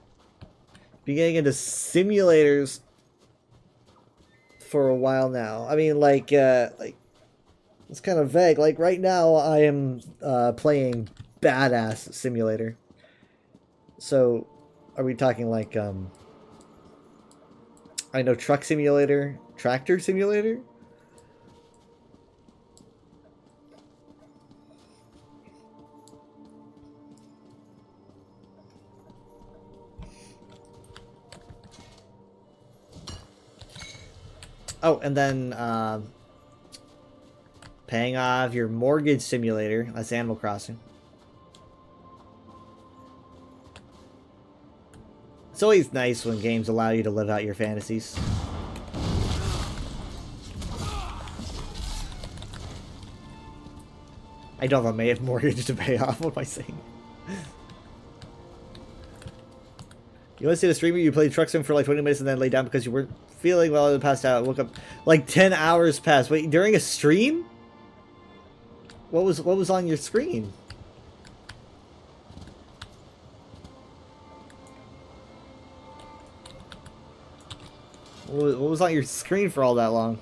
Been getting into simulators for a while now. I mean, like it's kind of vague. Like right now, I am playing Badass Simulator. So. Are we talking like, I know Truck Simulator, Tractor Simulator? Oh, and then, paying off your mortgage simulator, that's Animal Crossing. It's always nice when games allow you to live out your fantasies. I don't have a mortgage to pay off, what am I saying? You want to see the streamer? You played Truck Sim for like 20 minutes and then lay down because you weren't feeling well and passed out. Woke up like 10 hours passed. Wait, during a stream? What was on your screen? What was on your screen for all that long?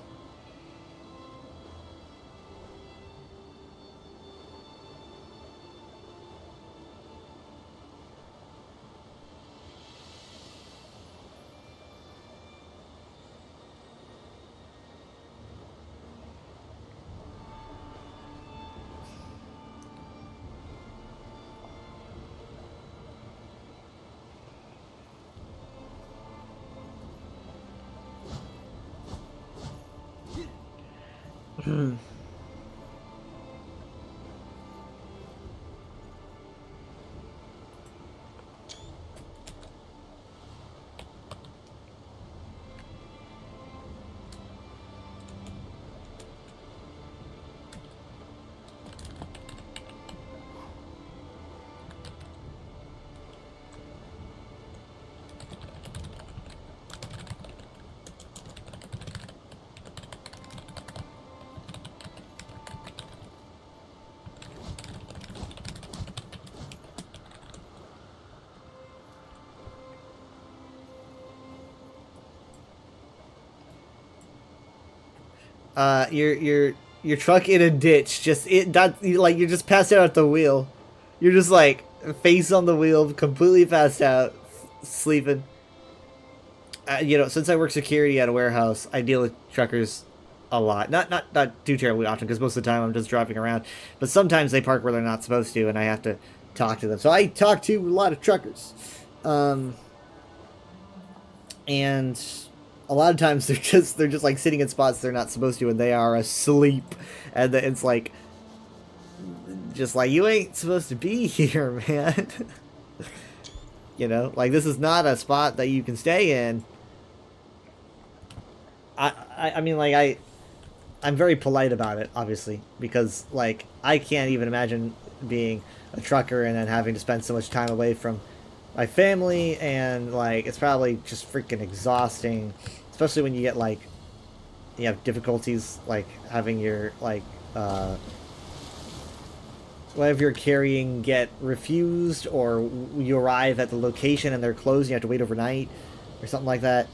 Your truck in a ditch. Like you're just passed out at the wheel. You're just like face on the wheel, completely passed out, sleeping. You know, since I work security at a warehouse, I deal with truckers a lot. Not too terribly often, because most of the time I'm just driving around. But sometimes they park where they're not supposed to, and I have to talk to them. So I talk to a lot of truckers. And a lot of times they're just like sitting in spots they're not supposed to, and they are asleep, and it's like, just like, you ain't supposed to be here, man. You know, like, this is not a spot that you can stay in. I mean, like, I'm very polite about it, obviously, because, like, I can't even imagine being a trucker and then having to spend so much time away from my family, and, like, it's probably just freaking exhausting, especially when you get, like, you have difficulties, like, having your, like, whatever you're carrying get refused, or you arrive at the location and they're closed and you have to wait overnight, or something like that.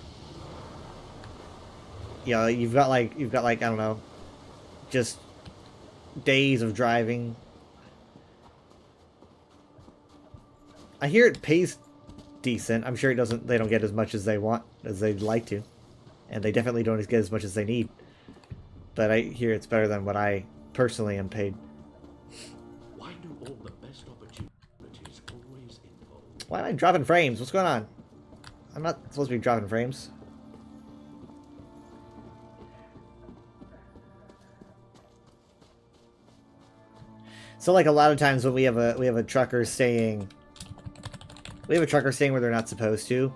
You know, you've got like, I don't know, just days of driving. I hear it pays decent. I'm sure they don't get as much as they want, as they'd like to. And they definitely don't get as much as they need. But I hear it's better than what I personally am paid. Why do all the best opportunities always involve? Why am I dropping frames? What's going on? I'm not supposed to be dropping frames. So, like, a lot of times when we have a trucker staying, where they're not supposed to,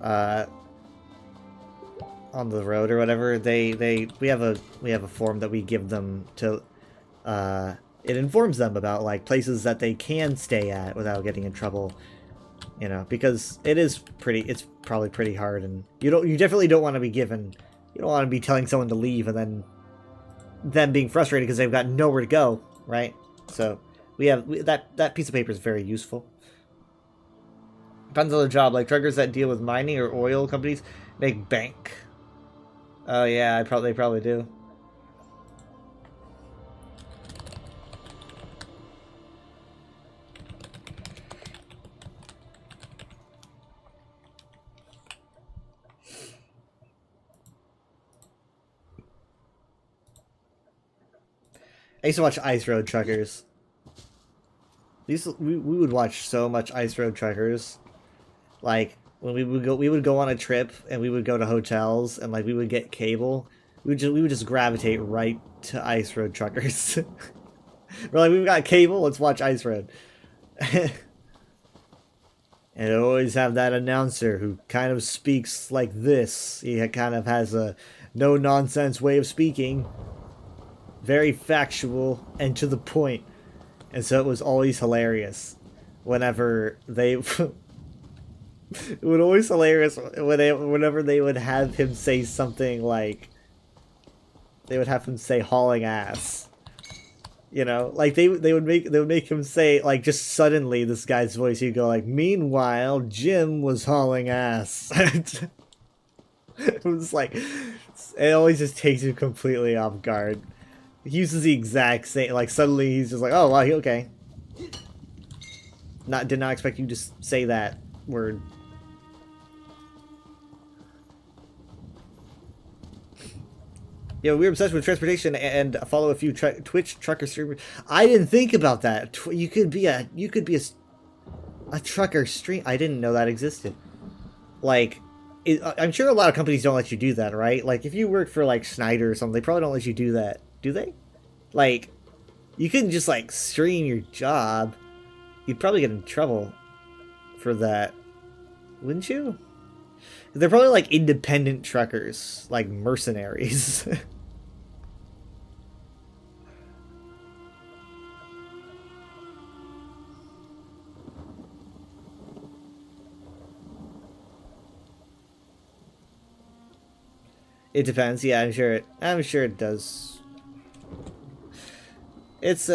on the road or whatever, we have a form that we give them to, it informs them about, like, places that they can stay at without getting in trouble, you know, because it's probably pretty hard, and you definitely don't want to be you don't want to be telling someone to leave and then them being frustrated because they've got nowhere to go, right? So that piece of paper is very useful. Depends on the job. Like, truckers that deal with mining or oil companies make bank. Oh yeah, they probably do. I used to watch Ice Road Truckers. We would watch so much Ice Road Truckers. Like, when we would go on a trip and we would go to hotels and, like, we would get cable. We would just gravitate right to Ice Road Truckers. We're like, we've got cable, let's watch Ice Road. And always have that announcer who kind of speaks like this. He kind of has a no-nonsense way of speaking. Very factual and to the point. And so it was always hilarious whenever they... it was always hilarious whenever they would have him say something like... They would have him say hauling ass. You know? Like, they would make him say, like, just suddenly this guy's voice, he'd go like, meanwhile, Jim was hauling ass. It was like... It always just takes you completely off guard. He uses the exact same, like, suddenly he's just like, oh, wow, okay. Did not expect you to say that word. Yeah, we're obsessed with transportation and follow a few Twitch trucker streamers. I didn't think about that. You could be a trucker stream. I didn't know that existed. Like, I'm sure a lot of companies don't let you do that, right? Like, if you work for, like, Schneider or something, they probably don't let you do that. Do they? Like, you couldn't just, like, stream your job. You'd probably get in trouble for that. Wouldn't you? They're probably, like, independent truckers. Like, mercenaries. It depends. Yeah, I'm sure it does. It's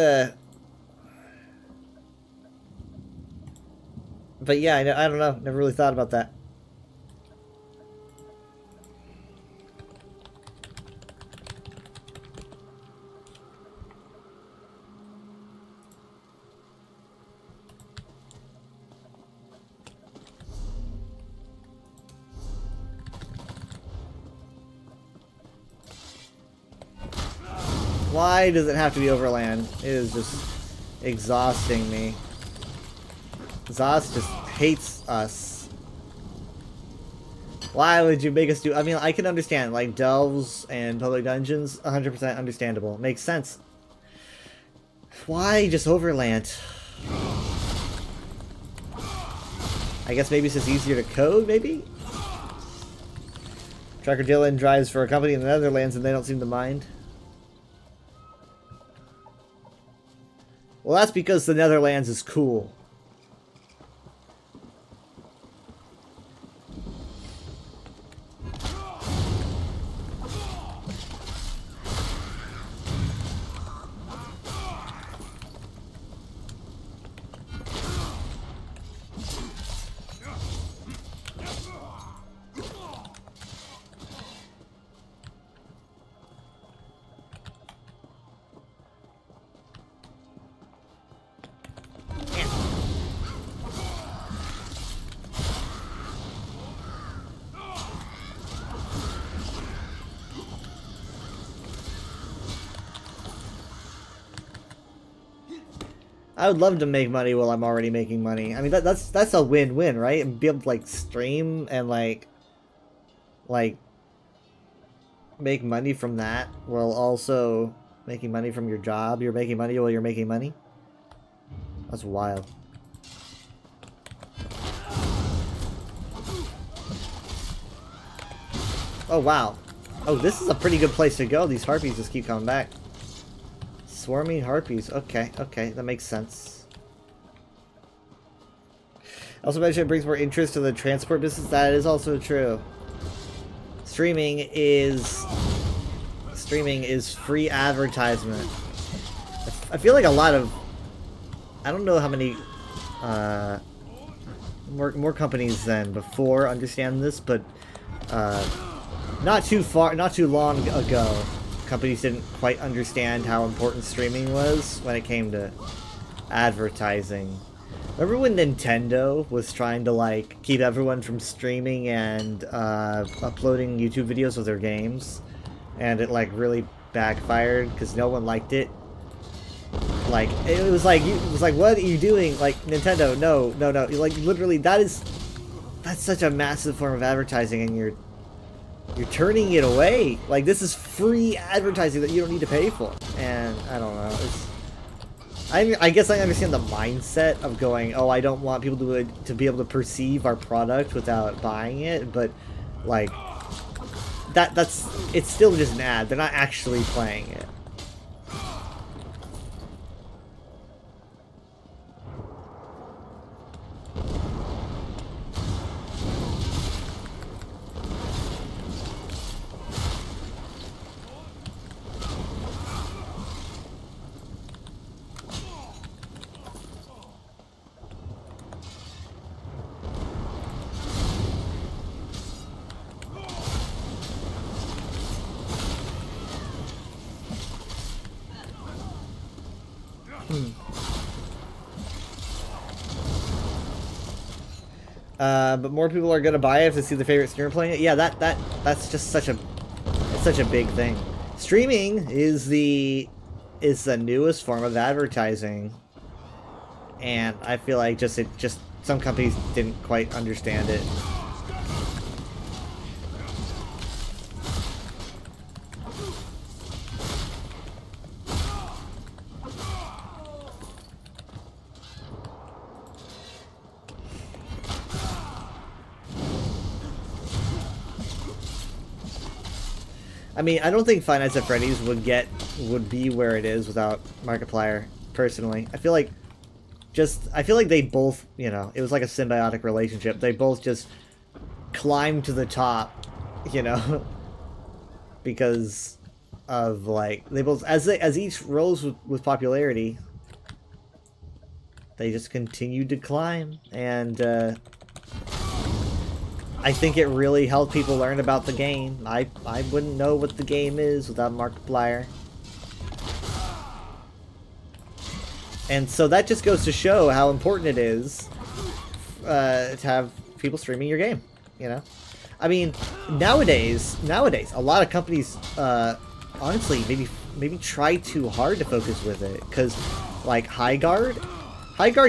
but yeah, I don't know. Never really thought about that. Why does it have to be overland? It is just exhausting me. Zos just hates us. Why would you make us do? I mean, I can understand like delves and public dungeons, 100% understandable. Makes sense. Why just overland? I guess maybe it's just easier to code. Maybe. Trucker Dylan drives for a company in the Netherlands, and they don't seem to mind. Well, that's because the Netherlands is cool. I would love to make money while I'm already making money. I mean, that's a win-win, right? And be able to like stream and like make money from that while also making money from your job. You're making money while you're making money. That's wild. Oh wow. Oh, this is a pretty good place to go. These harpies just keep coming back. Swarming harpies. Okay, okay, that makes sense. Also mentioned it brings more interest to the transport business. That is also true. Streaming is free advertisement. I feel like a lot of, I don't know how many more companies than before understand this, but not too long ago, companies didn't quite understand how important streaming was when it came to advertising. Remember when Nintendo was trying to like keep everyone from streaming and uploading YouTube videos of their games, and it like really backfired because no one liked it? Like it was like what are you doing? Like Nintendo, no. Like literally that's such a massive form of advertising, and you're turning it away. Like this is free advertising that you don't need to pay for. And I don't know. I guess I understand the mindset of going, oh, I don't want people to be able to perceive our product without buying it, but like it's still just an ad. They're not actually playing it. But more people are gonna buy it if they see their favorite streamer playing it. Yeah, that's just such a big thing. Streaming is the newest form of advertising, and I feel like just some companies didn't quite understand it. I mean, I don't think Five Nights at Freddy's would be where it is without Markiplier, personally. I feel like they both, you know, it was like a symbiotic relationship. They both just climbed to the top, you know, because of like they both as each rose with popularity, they just continued to climb, and I think it really helped people learn about the game. I wouldn't know what the game is without Markiplier. And so that just goes to show how important it is to have people streaming your game, you know? I mean, nowadays, a lot of companies, honestly, maybe try too hard to focus with it, because, like, Highguard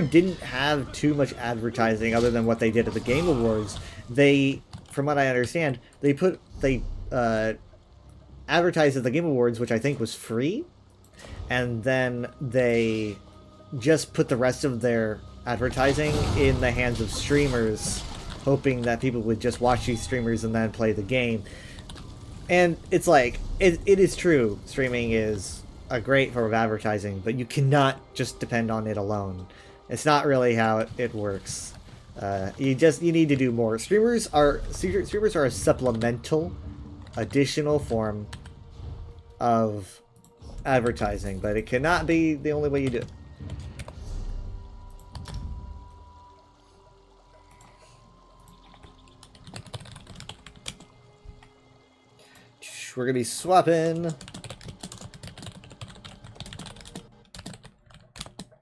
didn't have too much advertising other than what they did at the Game Awards. from what I understand, they advertised at the Game Awards, which I think was free, and then they just put the rest of their advertising in the hands of streamers, hoping that people would just watch these streamers and then play the game. And it's like, it is true, streaming is a great form of advertising, but you cannot just depend on it alone. It's not really how it works. You need to do more. Streamers are a supplemental, additional form of advertising, but it cannot be the only way you do it. We're gonna be swapping.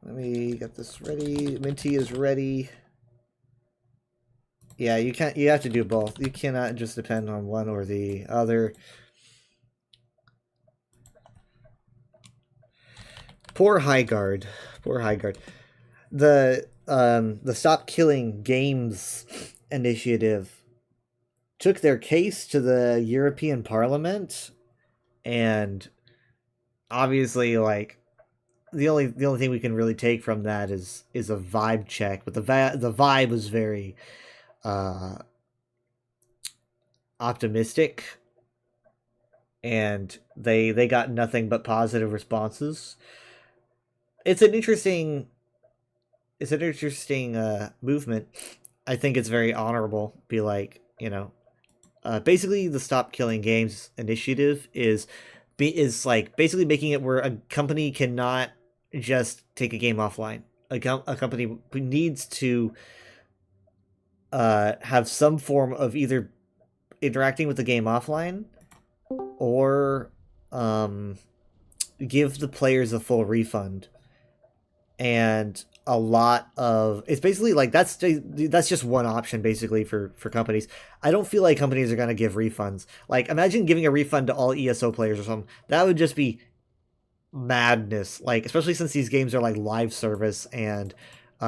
Let me get this ready. Minty is ready. Yeah, you can't. You have to do both. You cannot just depend on one or the other. Poor Highguard. Poor Highguard. The Stop Killing Games initiative took their case to the European Parliament, and obviously, like, the only thing we can really take from that is a vibe check. But the vibe was very optimistic, and they got nothing but positive responses. It's an interesting movement. I think it's very honorable. Be like, you know, basically the Stop Killing Games initiative is like basically making it where a company cannot just take a game offline. A company needs to have some form of either interacting with the game offline or give the players a full refund. And a lot of it's basically like that's just one option basically for companies. I don't feel like companies are going to give refunds. Like, imagine giving a refund to all ESO players or something. That would just be madness. Like, especially since these games are like live service and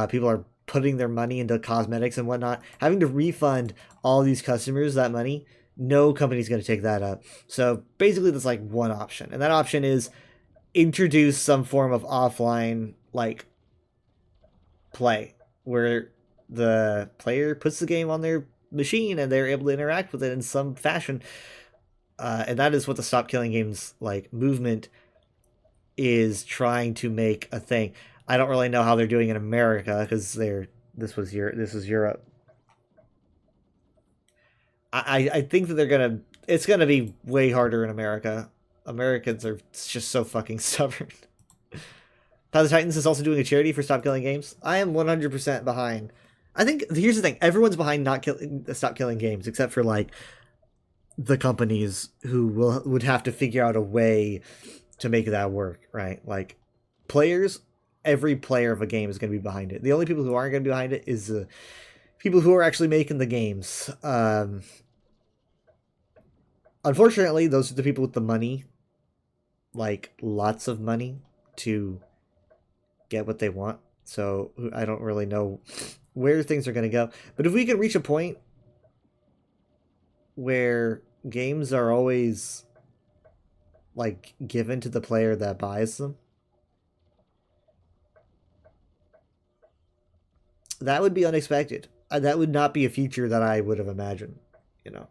people are putting their money into cosmetics and whatnot. Having to refund all these customers that money, no company's going to take that up. So basically that's like one option, and that option is introduce some form of offline like play where the player puts the game on their machine and they're able to interact with it in some fashion, and that is what the Stop Killing Games like movement is trying to make a thing. I don't really know how they're doing in America because this was Europe. I think that it's gonna be way harder in America. Americans are just so fucking stubborn. Path of Titans is also doing a charity for Stop Killing Games. I am 100% behind. I think here's the thing: everyone's behind Stop Killing Games, except for like the companies who would have to figure out a way to make that work, right? Like players, every player of a game is going to be behind it. The only people who aren't going to be behind it is the people who are actually making the games. Unfortunately, those are the people with the money, like lots of money, to get what they want. So I don't really know where things are going to go. But if we can reach a point where games are always like given to the player that buys them, that would be unexpected. That would not be a feature that I would have imagined, you know.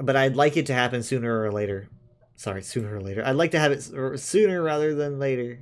But I'd like it to happen sooner or later. Sorry, sooner or later. I'd like to have it sooner rather than later.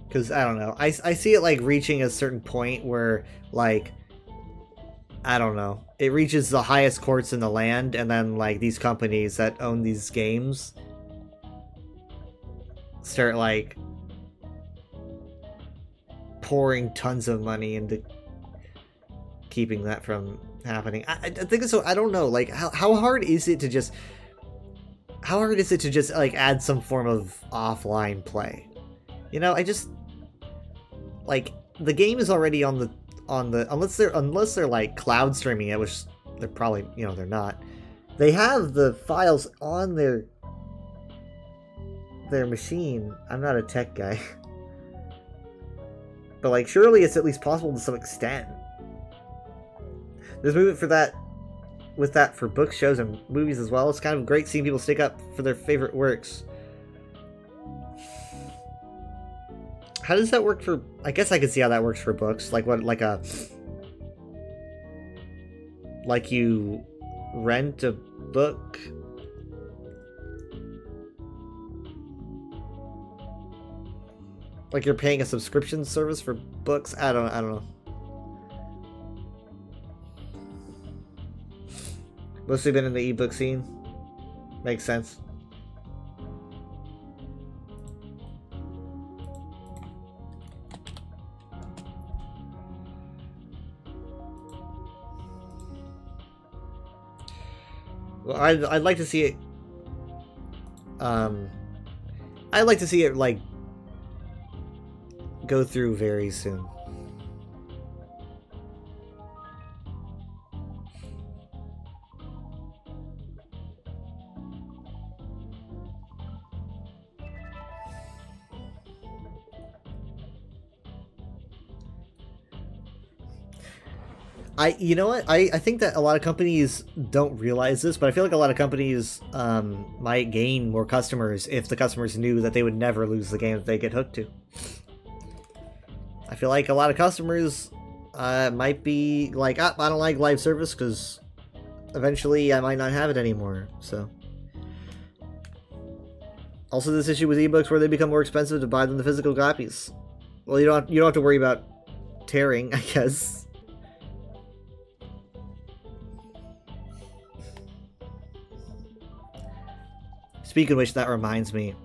Because, I don't know, I see it, like, reaching a certain point where, like, I don't know, it reaches the highest courts in the land, and then, like, these companies that own these games start, like, pouring tons of money into keeping that from happening. I think so. I don't know. Like, how hard is it to just like add some form of offline play? You know, I just like the game is already on the unless they're like cloud streaming it, which they're probably, you know, they're not. They have the files on their machine. I'm not a tech guy. But like surely it's at least possible to some extent. There's movement for that with that for books, shows, and movies as well. It's kind of great seeing people stick up for their favorite works. How does that work for... I guess I could see how that works for books. Like what, like you rent a book? Like you're paying a subscription service for books? I don't know. Mostly been in the ebook scene. Makes sense. Well, I'd like to see it. I'd like to see it like go through very soon. You know what? I think that a lot of companies don't realize this, but I feel like a lot of companies might gain more customers if the customers knew that they would never lose the game that they get hooked to. I feel like a lot of customers might be like, I don't like live service because eventually I might not have it anymore. So, also this issue with ebooks where they become more expensive to buy than the physical copies. Well, you don't have to worry about tearing, I guess. Speaking of which, that reminds me,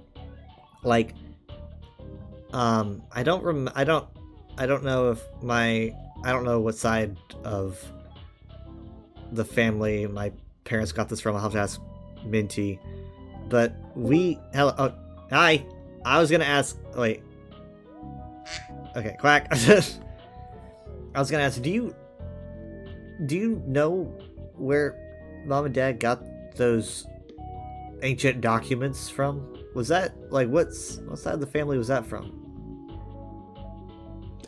like, I don't know what side of the family my parents got this from. I'll have to ask Minty, but hi. I was gonna ask. Wait. Okay, quack. I was gonna ask. Do you know where Mom and Dad got those ancient documents from? Was that like what side of the family was that from?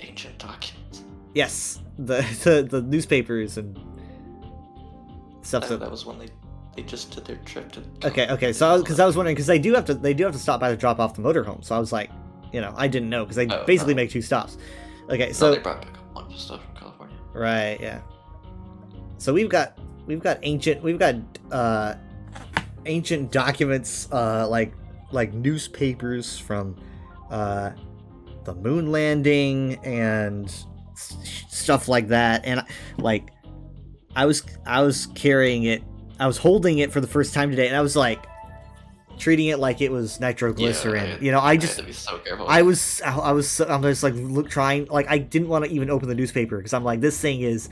Ancient documents. Yes, the newspapers and stuff. That was when they just did their trip to. Okay. So because I was wondering, because they do have to stop by to drop off the motorhome. So I was like, you know, I didn't know because they basically make 2 stops. Okay, so they brought back a bunch of stuff from California. Right. Yeah. So we've got ancient documents, like newspapers from the moon landing and stuff like that, and like I was carrying it, I was holding it for the first time today, and I was like treating it like it was nitroglycerin. Yeah, you know, I had just to be so careful. I'm just like trying, like I didn't want to even open the newspaper because I'm like, this thing is,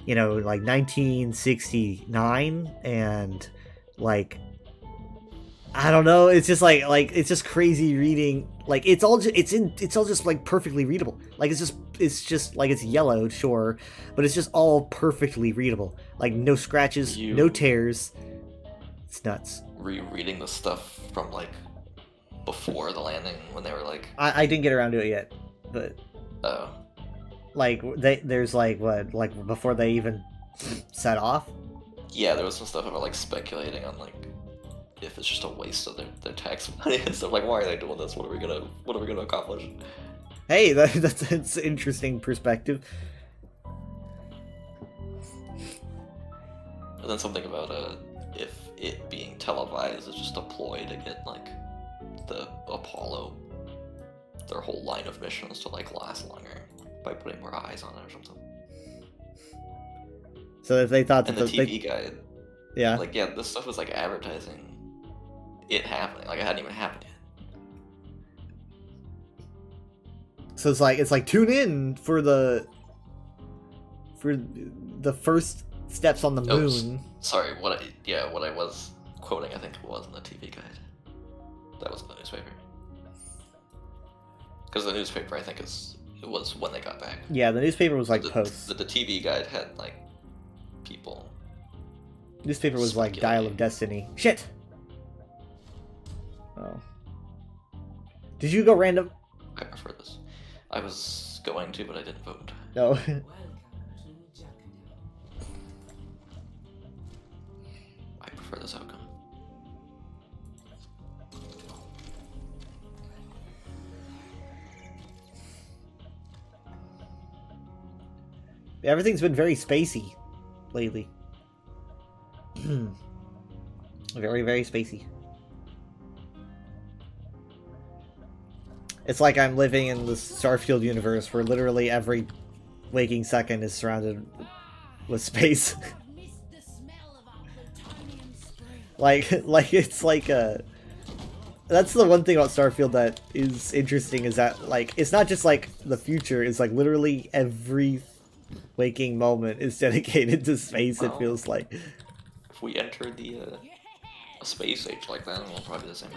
you know, like 1969, and like I don't know, it's just like it's just crazy reading. Like it's all just like perfectly readable. Like it's just like it's yellowed, sure, but it's just all perfectly readable. Like no scratches, no tears. It's nuts. Rereading the stuff from like before the landing when they were like. I didn't get around to it yet, but. Oh. Like there's like what, like before they even set off. Yeah, there was some stuff about like speculating on like if it's just a waste of their tax money and stuff. Like, why are they doing this? What are we gonna accomplish? Hey, that's an interesting perspective. And then something about if it being televised is just a ploy to get like the Apollo, their whole line of missions to like last longer by putting more eyes on it or something. So if they thought that and the TV guide, yeah, like this stuff was like advertising it happening, like it hadn't even happened yet. So it's like tune in for for the first steps on the Oh, moon. sorry, what I was quoting, I think it was in the TV guide. That was in the newspaper. Because the newspaper, I think, it was when they got back. Yeah, the newspaper was like the, posts. The TV guide had like people. Newspaper was like Dial of Destiny. Shit. Oh. Did you go random? I prefer this. I was going to, but I didn't vote. No. I prefer this outcome. Everything's been very spacey lately. Very, very spacey. It's like I'm living in the Starfield universe where literally every waking second is surrounded with space. like it's like a... That's the one thing about Starfield that is interesting, is that like it's not just like the future, it's like literally every waking moment is dedicated to space, it feels like. If we enter the a space age like that, we'll probably be the same.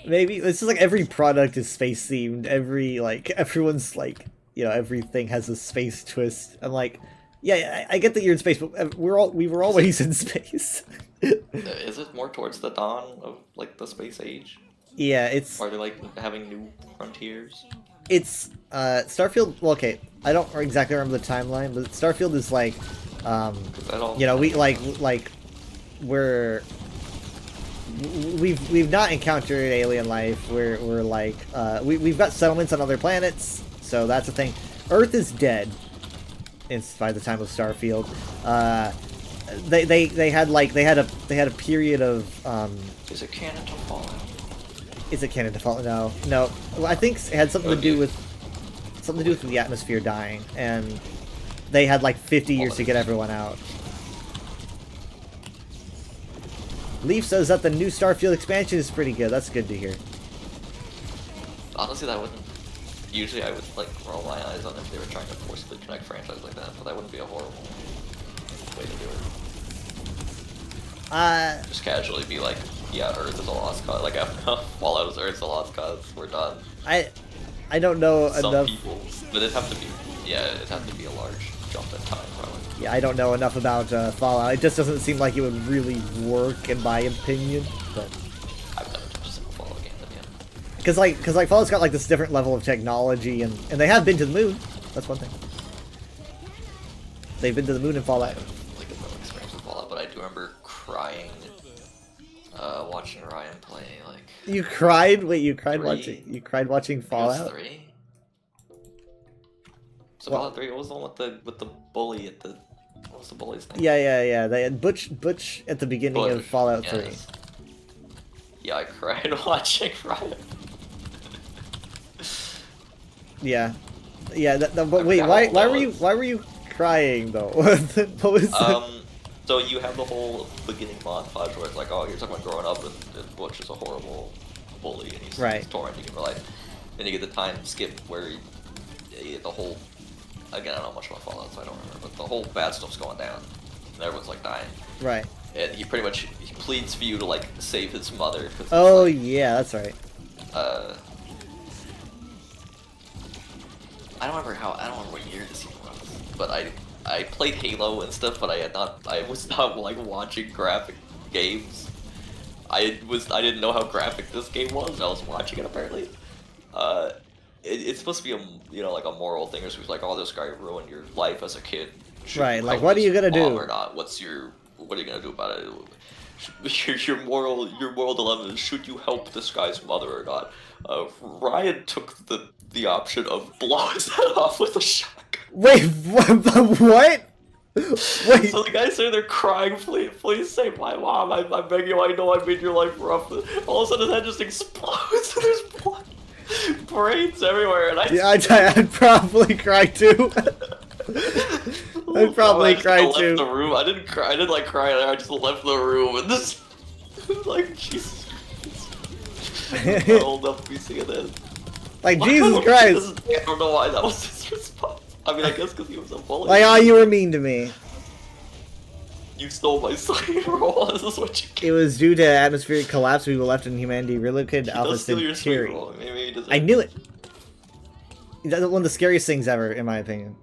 Maybe it's just like every product is space themed. Every like everyone's like, you know, everything has a space twist. I'm like, yeah, I get that you're in space, but we were always in space. Is it more towards the dawn of like the space age? Yeah, it's. Are they like having new frontiers? It's Starfield. Well, okay, I don't exactly remember the timeline, but Starfield is like, you know, we we've not encountered alien life. We're like we've got settlements on other planets, so that's a thing. Earth is dead. By the time of Starfield, they had a period of. Is it canon to Fallout? Is it canon to Fallout? No. Well, I think it had something to do with the atmosphere dying, and they had like 50 years to get everyone out. Leaf says that the new Starfield expansion is pretty good. That's good to hear. Honestly, that wouldn't. Usually, I would like roll my eyes on if they were trying to forcibly connect franchises like that, but that wouldn't be a horrible way to do it. Just casually be like, yeah, Earth is a lost cause. Like after Fallout is Earth's a lost cause. We're done. I don't know Some enough. people, but it'd have to be. Yeah, it'd have to be a large jump in time, probably. Yeah, I don't know enough about Fallout. It just doesn't seem like it would really work, in my opinion. But I've never touched a single Fallout game yet. because like Fallout's got like this different level of technology, and they have been to the moon. That's one thing. They've been to the moon in Fallout. Like no experience with Fallout, but I do remember crying, watching Ryan play. Like You cried? Wait, you cried 3. watching Fallout? It was 3. So Fallout 3, what was the one with the bully at the... What was the bully's name? Yeah. They had Butch at the beginning of Fallout 3. Yes. Yeah, I cried watching Ryan. Yeah. But wait, why were you crying though? What was So you have the whole beginning montage where it's like, oh, you're talking about growing up and Butch is a horrible bully and he's tormenting your life. Then you get the time skip where the whole... Again, I don't know much about Fallout, so I don't remember, but the whole bad stuff's going down, and everyone's like dying. Right. And he pleads for you to like save his mother. Oh yeah, that's right. I don't remember what year this even was, but I played Halo and stuff, but I was not like watching graphic games. I didn't know how graphic this game was. I was watching it apparently. It's supposed to be like a moral thing, or something like, oh, this guy ruined your life as a kid. Right, like what are you gonna do? Or not? What are you gonna do about it? Your moral dilemma is, should you help this guy's mother or not? Ryan took the option of blowing his head off with a shotgun. Wait, what? Wait. So the guy's sitting there crying, please save my mom. I'm begging you, I know I made your life rough. All of a sudden his head just explodes and there's blood. Brains everywhere, and I'd probably cry too. I'd probably cry too. Left the room. I didn't cry. I didn't like cry. I just left the room, and this, like, Jesus. I'm old enough to be seeing this. Like Jesus Christ. I don't know why that was his response. I mean, I guess because he was a bully. Like, oh, you were mean to me. You stole my sweet roll. This is what you get. It was due to atmospheric collapse. We were left in humanity, relocated to Alpha Does steal your sweet Centauri. roll. Maybe he deserves I knew it. That's one of the scariest things ever, in my opinion.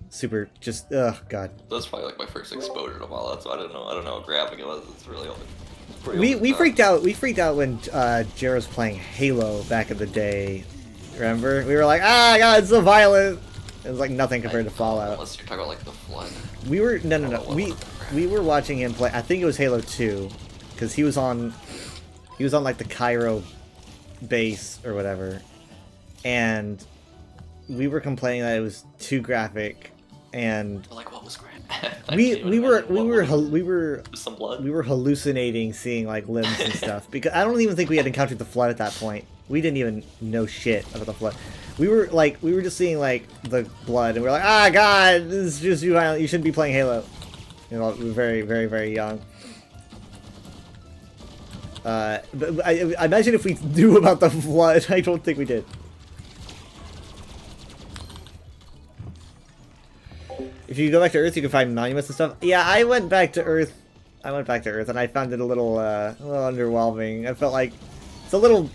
Super, just, ugh, God. That's probably like my first exposure to Mala, so I don't know how graphing it was. It's really only. We freaked out when Jera was playing Halo back in the day. Remember? We were like, ah, God, it's so violent. It was like nothing compared to Fallout. Unless you're talking about like the flood. We were no. We were watching him play. I think it was Halo 2, because he was on like the Cairo base or whatever, and we were complaining that it was too graphic, and like what was graphic? we were some blood. We were hallucinating, seeing like limbs and stuff, because I don't even think we had encountered the flood at that point. We didn't even know shit about the flood. We were just seeing like the blood, and we were like, ah, God, this is just violent. You shouldn't be playing Halo. You know, we were very, very, very young. But I imagine if we knew about the flood, I don't think we did. If you go back to Earth, you can find monuments and stuff. Yeah, I went back to Earth. And I found it a little underwhelming. I felt like it's a little.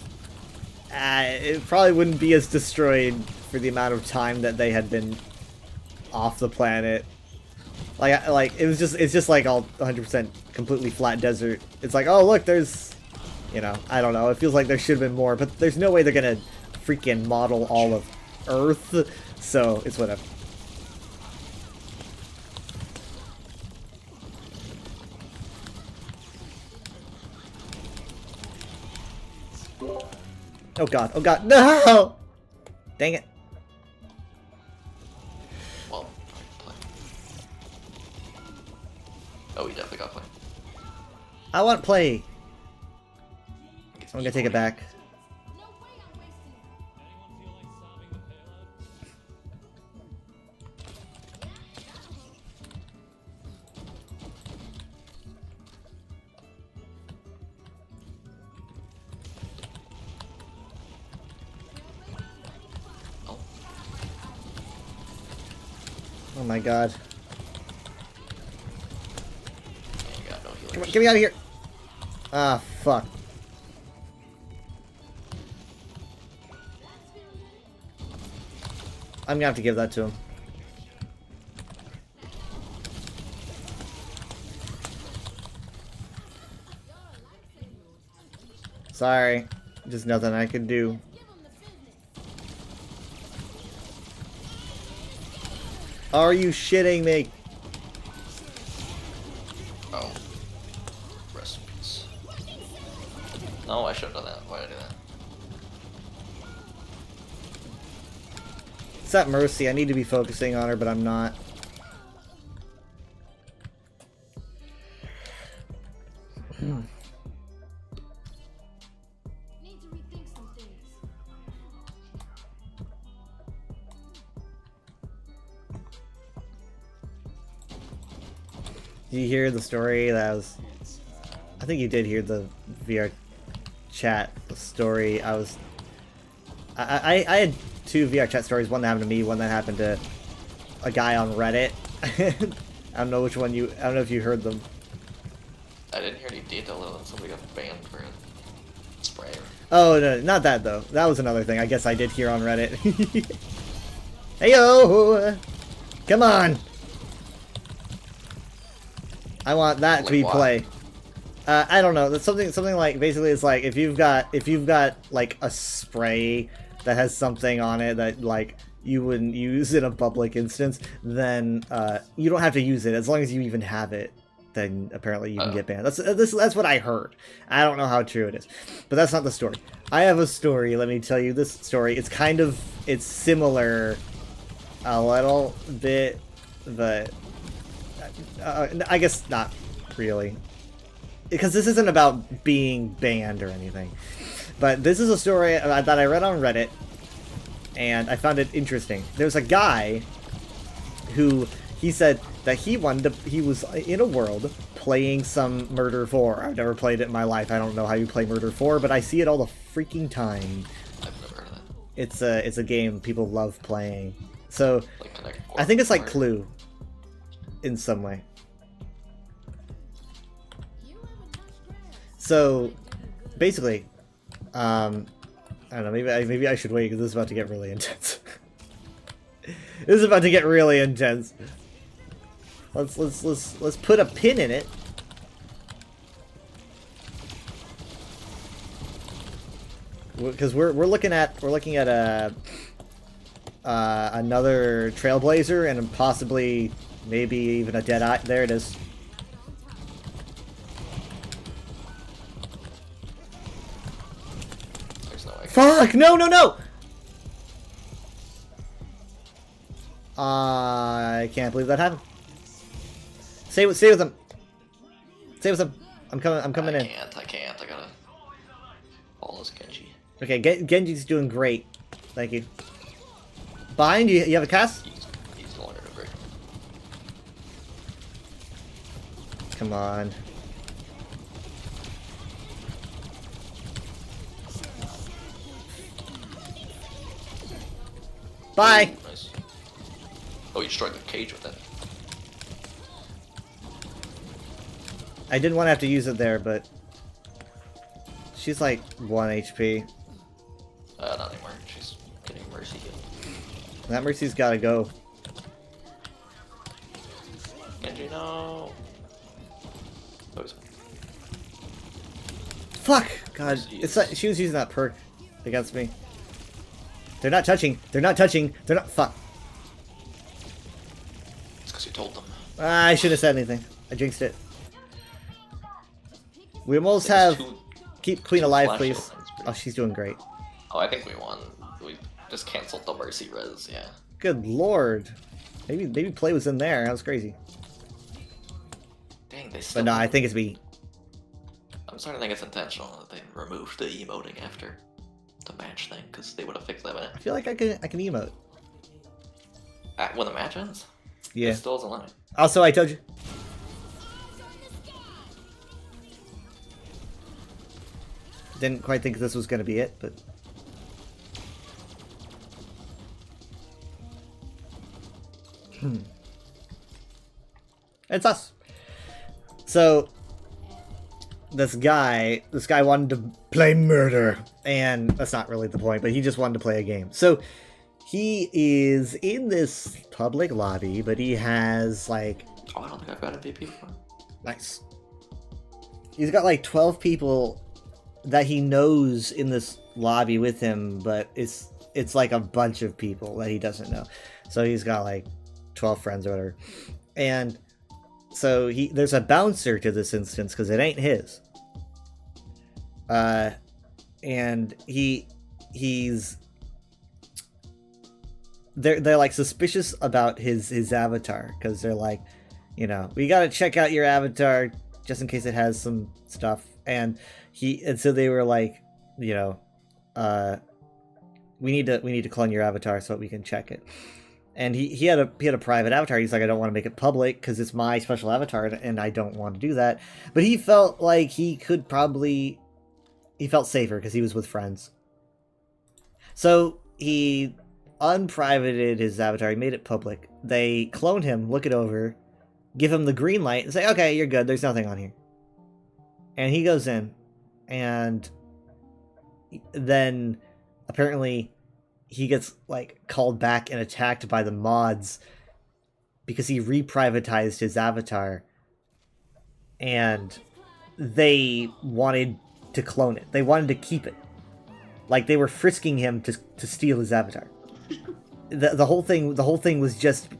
It probably wouldn't be as destroyed for the amount of time that they had been off the planet. Like it's just like all 100% completely flat desert. It's like, oh look, there's, you know, I don't know. It feels like there should have been more, but there's no way they're gonna freaking model all of Earth, so it's whatever. Oh God, no! Dang it. Well, play. Oh, we definitely got play. I want play. I'm gonna take it back. Oh my God. Come on, get me out of here! Ah, fuck. I'm gonna have to give that to him. Sorry. Just nothing I can do. Are you shitting me? Oh. Rest in peace. No, I should have done that. Why did I do that? It's that Mercy. I need to be focusing on her, but I'm not. Did you hear the story that was... I think you did hear the VR chat story. I had two VR chat stories, one that happened to me, one that happened to a guy on Reddit. I don't know which one you... I don't know if you heard them. I didn't hear any detail though that somebody got banned for a sprayer. Oh, no, not that though. That was another thing I guess I did hear on Reddit. Heyo! Come on! I want that to be play. I don't know. That's something like, basically it's like if you've got like a spray that has something on it that like you wouldn't use in a public instance, then you don't have to use it as long as you even have it. Then apparently you can get banned. That's what I heard. I don't know how true it is, but that's not the story. I have a story. Let me tell you this story. It's similar a little bit, but I guess not really, because this isn't about being banned or anything. But this is a story that I read on Reddit, and I found it interesting. There's a guy who he said that he was in a world playing some Murder 4. I've never played it in my life. I don't know how you play Murder 4, but I see it all the freaking time. I've never heard of that. it's a game people love playing. So Like Connect I think it's like Four. Clue in some way. So basically, I don't know. Maybe I should wait because this is about to get really intense. This is about to get really intense. Let's put a pin in it. Because we're looking at a another Trailblazer and possibly maybe even a Deadeye. There it is. There's no way. Fuck! No! No! No! I can't believe that happened. Stay with him. Stay with him. I'm coming in. I can't. I gotta follow this Genji. Okay, Genji's doing great. Thank you. Behind you, you have a cast? He's no longer doing great. Come on. Bye. Ooh, nice. Oh, you destroyed the cage with that. I didn't want to have to use it there, but she's like 1 HP. Not anymore. She's getting mercy heal. That Mercy's gotta go. Genji, no. Oh, he's- Fuck! God, it's like she was using that perk against me. They're not touching. They're not touching. They're not. Fuck. It's because you told them. I shouldn't have said anything. I jinxed it. We almost There's have. two- Keep Queen two alive, flash please. shield things, Oh, she's doing great. Oh, I think we won. We just canceled the mercy res, yeah. Good lord. Maybe play was in there. That was crazy. Dang, they still. But no, I think it's me. I'm starting to think it's intentional that they removed the emoting after the match thing, because they would have fixed that in it. I feel like I can emote. When the match ends? Yeah. It still doesn't let me. Also, I told you. Didn't quite think this was gonna be it, but. It's us. So this guy wanted to play murder, and that's not really the point, but he just wanted to play a game. So he is in this public lobby, but he has like Oh, I don't think I've got MVP before. nice. He's got like 12 people that he knows in this lobby with him, but it's like a bunch of people that he doesn't know. So he's got like 12 friends or whatever. And so there's a bouncer to this instance because it ain't his. And he's they're like suspicious about his avatar because they're like, you know, we gotta check out your avatar just in case it has some stuff. And so they were like, you know, we need to clone your avatar so that we can check it. And he had a private avatar. He's like, I don't want to make it public because it's my special avatar and I don't want to do that. But he felt like he felt safer because he was with friends. So he unprivated his avatar. He made it public. They clone him, look it over, give him the green light, and say, okay, you're good. There's nothing on here. And he goes in, and then apparently he gets like called back and attacked by the mods because he reprivatized his avatar, and they wanted to clone it. They wanted to keep it. Like they were frisking him to steal his avatar. The whole thing was just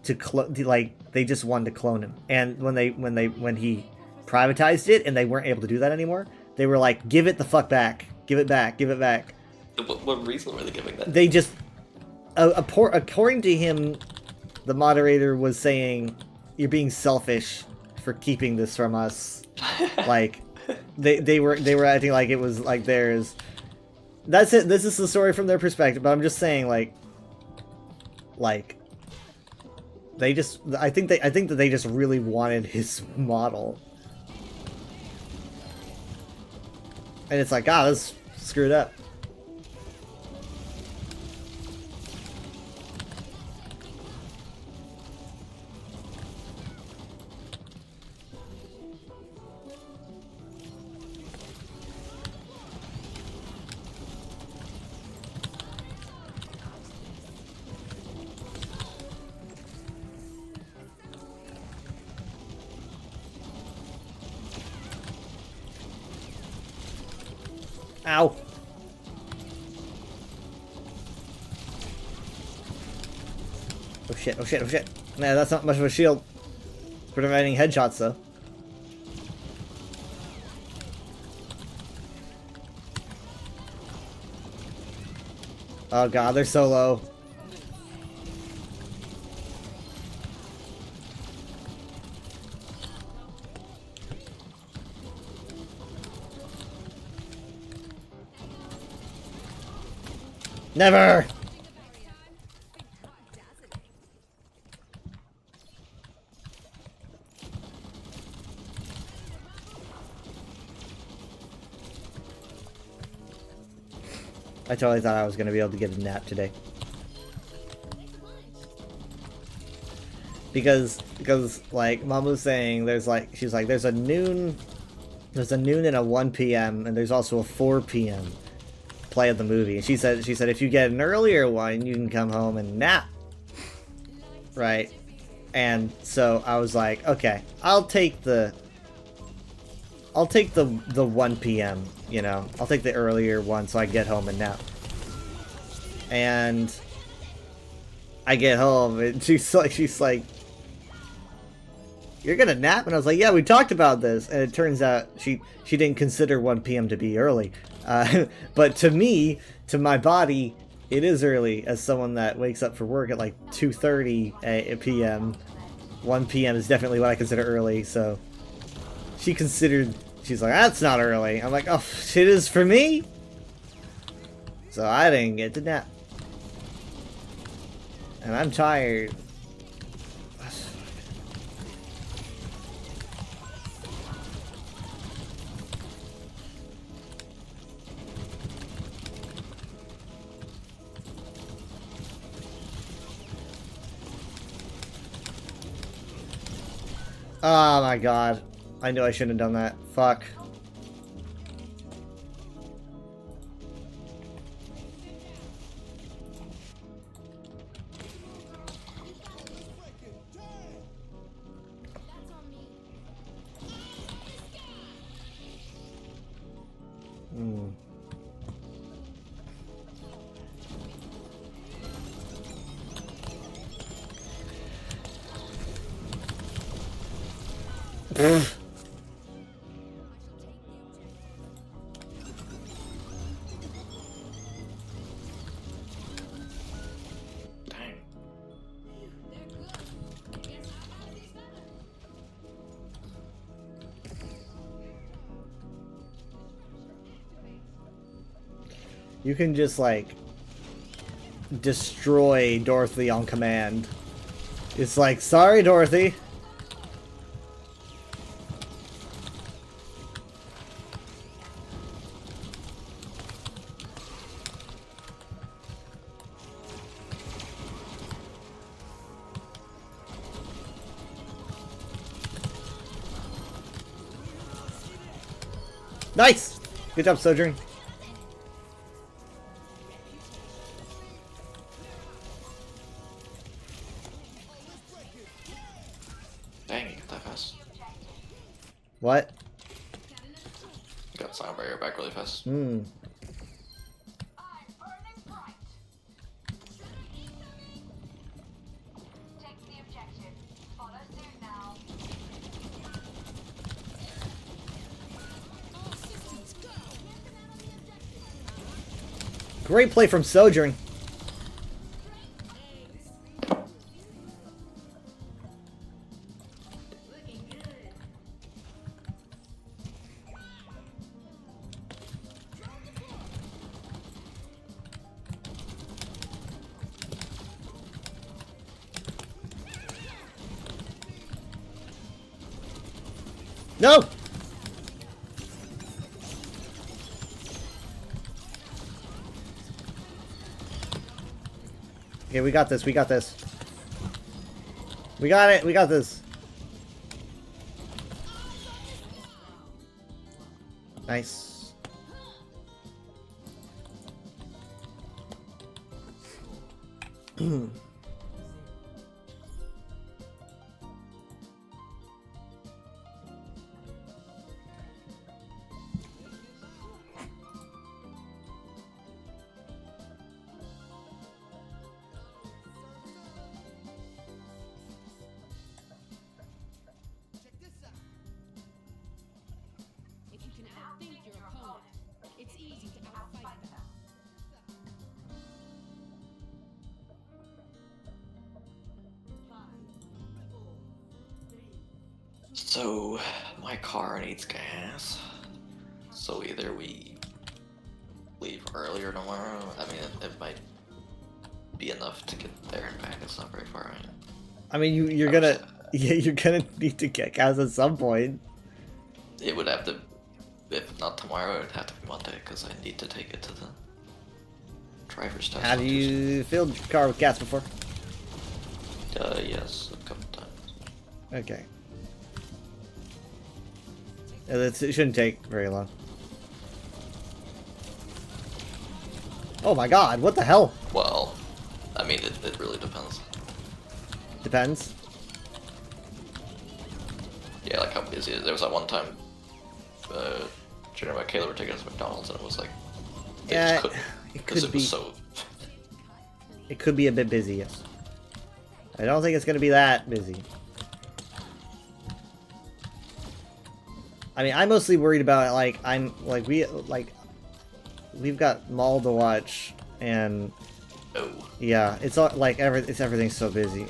they just wanted to clone him. And when he privatized it and they weren't able to do that anymore, they were like, give it the fuck back. Give it back. Give it back. What reason were they giving that? They just according to him, the moderator was saying, you're being selfish for keeping this from us. Like they were acting like it was like theirs. That's it. This is the story from their perspective, but I'm just saying like they just I think that they just really wanted his model. And it's like, that's screwed up. Ow. Oh shit, oh shit, oh shit. Man, that's not much of a shield. It's preventing headshots, though. Oh god, they're so low. Never! I totally thought I was going to be able to get a nap today. Because like Mom was saying, she's like there's a noon and a 1 p.m. and there's also a 4 p.m. play of the movie. And she said if you get an earlier one, you can come home and nap. Right? And so I was like, okay, I'll take the 1 p.m., you know. I'll take the earlier one so I get home and nap. And I get home and she's like, you're gonna nap? And I was like, yeah, we talked about this. And it turns out she didn't consider 1 p.m. to be early. But to me, to my body, it is early as someone that wakes up for work at like 2:30 p.m. 1 p.m. is definitely what I consider early, so she's like, that's not early. I'm like, oh, it is for me? So I didn't get to nap. And I'm tired. Oh my god. I knew I shouldn't have done that. Fuck. You can just, like, destroy Dorothy on command. It's like, sorry, Dorothy. Nice! Good job, Sojourn. Dang, you got that fast. What? You got the sound barrier back really fast. Great play from Sojourn. No! Okay, we got this, we got this. We got it, we got this. Nice. So, my car needs gas. So either we leave earlier tomorrow. I mean, it might be enough to get there and back. It's not very far, right? I mean, you're gonna need to get gas at some point. It would have to, if not tomorrow, it would have to be Monday because I need to take it to the driver's test. Have you filled your car with gas before? Yes, a couple times. Okay. It shouldn't take very long. Oh my god, what the hell? Well, I mean, it really depends. Depends. Yeah, like how busy it is. There was that one time, Jenna and Kayla were taking us to McDonald's and it was like, they Yeah, just couldn't, it because could it be. was so... It could be a bit busy, yes. I don't think it's gonna be that busy. I mean, I'm mostly worried about we've got Mall to watch, and yeah, it's all like everything's so busy.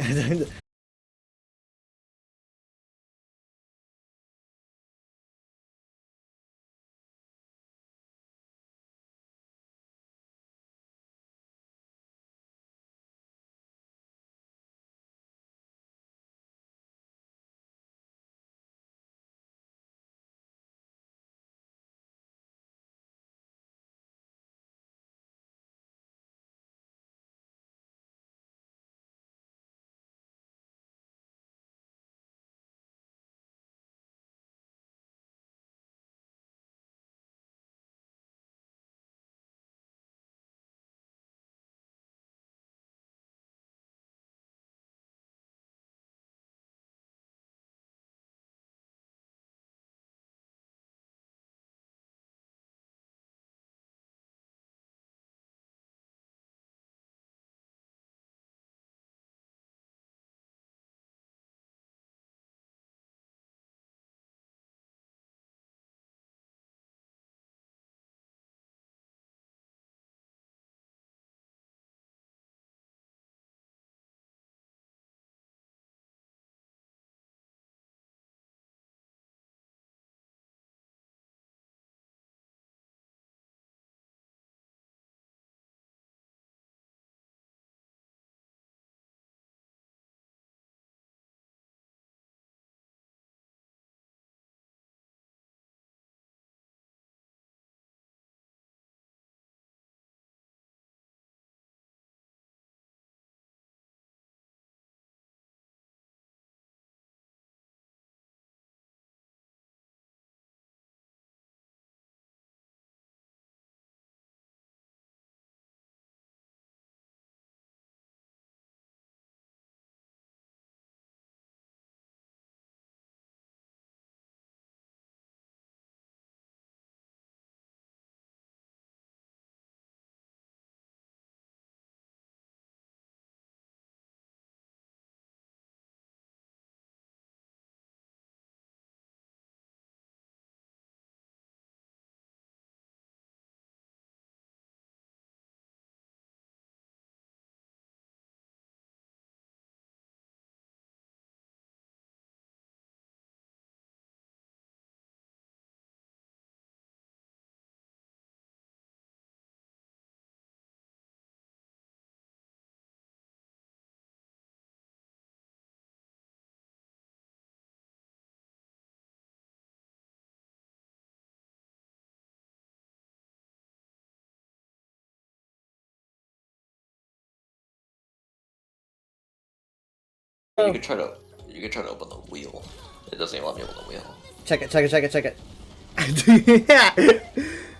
You could try to open the wheel. It doesn't even let me open the wheel. Check it.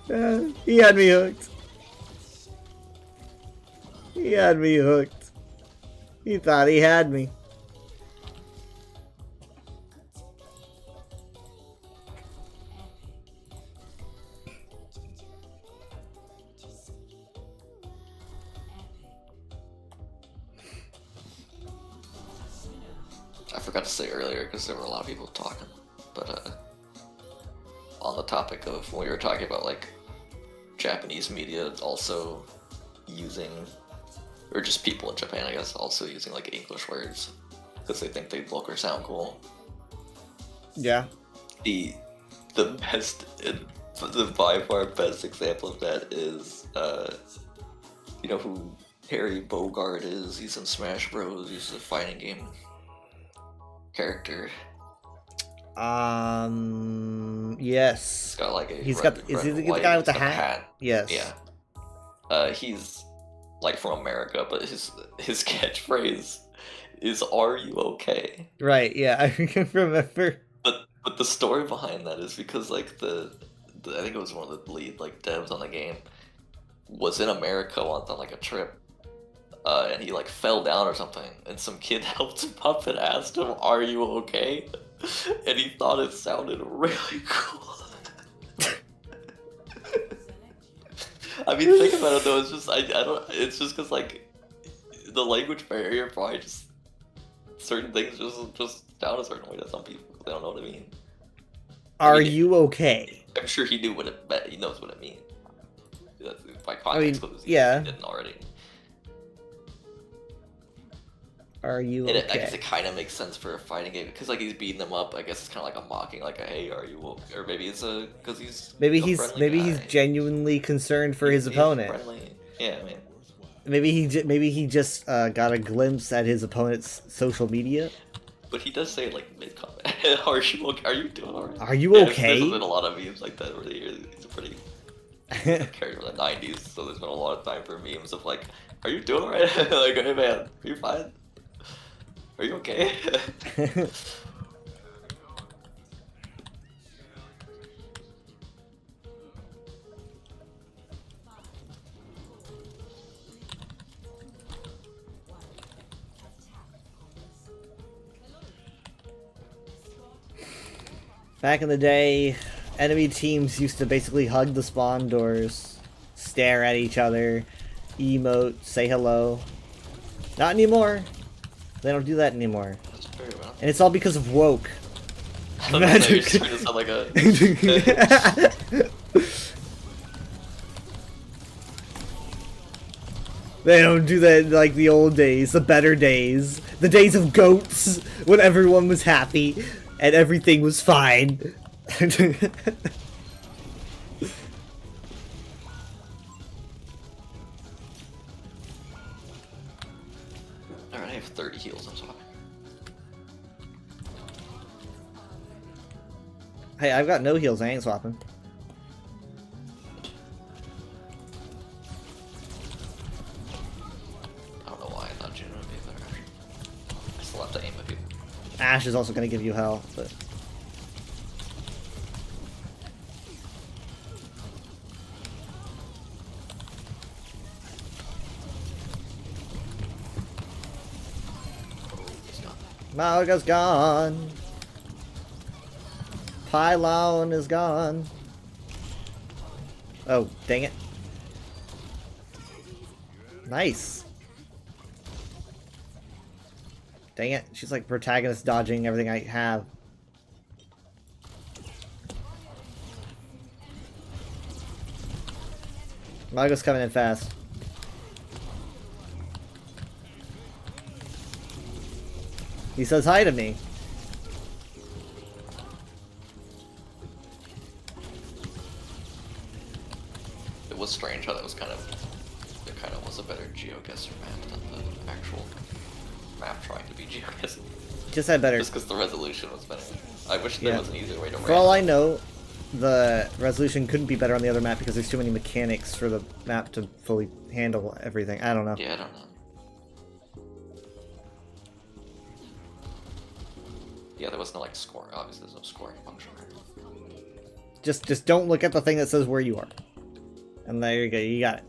Yeah. He had me hooked. He thought he had me. I forgot to say earlier because there were a lot of people talking, but on the topic of when we were talking about like Japanese media also using, or just people in Japan, I guess, also using like English words because they think they look or sound cool. Yeah. The best, the by far best example of that is, you know who Harry Bogart is? He's in Smash Bros. He's a fighting game character. Yes. He's got like a He's red, got. Is red he and the white, guy with the he's got a hat? Yes. Yeah. He's like from America, but his catchphrase is "Are you okay?" Right. Yeah, I can remember. But the story behind that is because like the I think it was one of the lead like devs on the game was in America once on like a trip, and he like fell down or something, and some kid helped him up and asked him, "Are you okay?" And he thought it sounded really cool. I mean, think about it though. It's just I don't. It's just because like the language barrier probably just certain things just sound a certain way to some people because they don't know what it means. Are you okay? I'm sure he knew what it meant. He knows what it means. By context, clues, yeah. He didn't already. Are you And okay? I guess it kind of makes sense for a fighting game because like he's beating them up. I guess it's kind of like a mocking, like a "Hey, are you okay?" Or maybe it's a because he's Maybe a he's friendly guy. he's genuinely concerned for his He's opponent. friendly. Yeah, I mean, Maybe he just got a glimpse at his opponent's social media. but he does say like mid combat, "Are you okay? Are you doing alright?" Are you okay? There's been a lot of memes like that over the years. He's a pretty character from the '90s, so there's been a lot of time for memes of like, "Are you doing alright?" Like, "Hey man, are you fine? Are you okay?" Back in the day, enemy teams used to basically hug the spawn doors, stare at each other, emote, say hello. Not anymore. They don't do that anymore. Very well. And it's all because of woke. I don't know, you're starting to sound like a... They don't do that like the old days, the better days, the days of goats, when everyone was happy and everything was fine. Alright, I have 30 heals, I'm sorry. Hey, I've got no heals, I ain't swapping. I don't know why I thought June would be a better option. I still have to aim at people. Ash is also gonna give you hell, but... Malga's gone. Pylon is gone. Oh, dang it. Nice. Dang it. She's like protagonist dodging everything I have. Malga's coming in fast. He says hi to me. It was strange how that was kind of was a better GeoGuessr map than the actual map trying to be GeoGuessr. Just had better. Just because the resolution was better. I wish there was an easier way to For all I know, the resolution couldn't be better on the other map because there's too many mechanics for the map to fully handle everything. I don't know. Yeah, I don't know. Yeah, there was no like scoring. Obviously, there's no scoring function. Just don't look at the thing that says where you are. And there you go. You got it.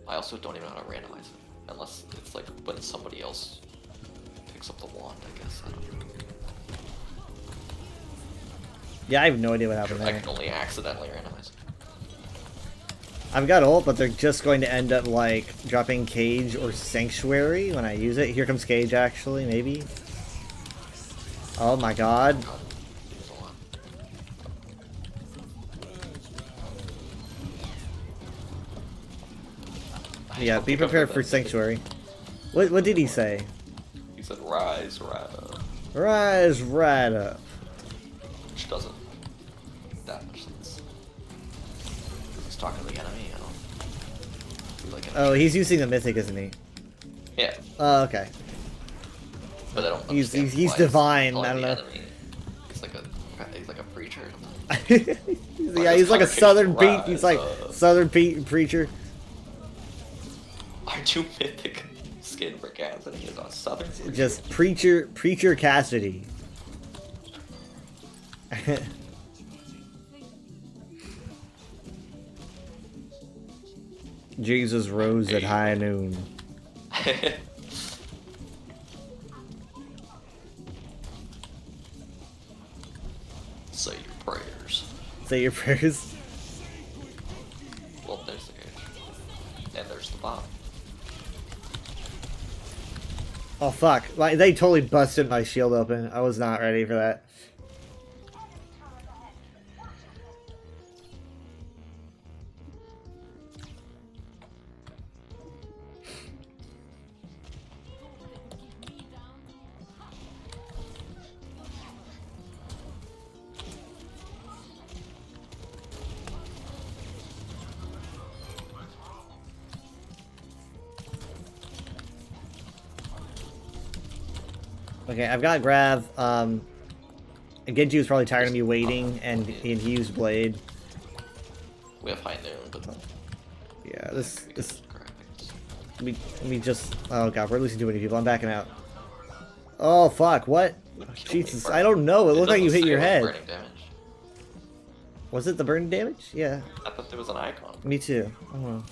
I also don't even know how to randomize it, unless it's like when somebody else picks up the wand. I guess. I don't know. Yeah, I have no idea what happened I there. can only accidentally randomize. I've got ult, but they're just going to end up like dropping Cage or Sanctuary when I use it. Here comes Cage, actually, maybe. Oh my god. Yeah, be prepared for Sanctuary. What did he say? He said rise, rise. Rise right up. Which doesn't that much sense. He's talking to the enemy, I don't feel like Oh, he's using the mythic, isn't he? Yeah. Oh, okay. But I don't He's understand why divine. calling I don't the know. enemy. He's like a preacher. Yeah, he's like a southern Pete. He's like southern Pete preacher. Aren't you mythic skin for cats and he is a southern preacher? Just preacher Cassidy. Jesus rose at high noon. Say your prayers. Say your prayers. Well, there's the cage. And there's the bomb. Oh fuck! Like they totally busted my shield open. I was not ready for that. Okay, I've got Grav. Genji was probably tired of me waiting, and he used Blade. We have high noon, but yeah, this. We just. Oh god, we're losing too many people. I'm backing out. Oh fuck! What? Jesus, I don't know. It looked like you hit your head. Burning damage. Was it the burning damage? Yeah. I thought there was an icon. Me too. I don't know.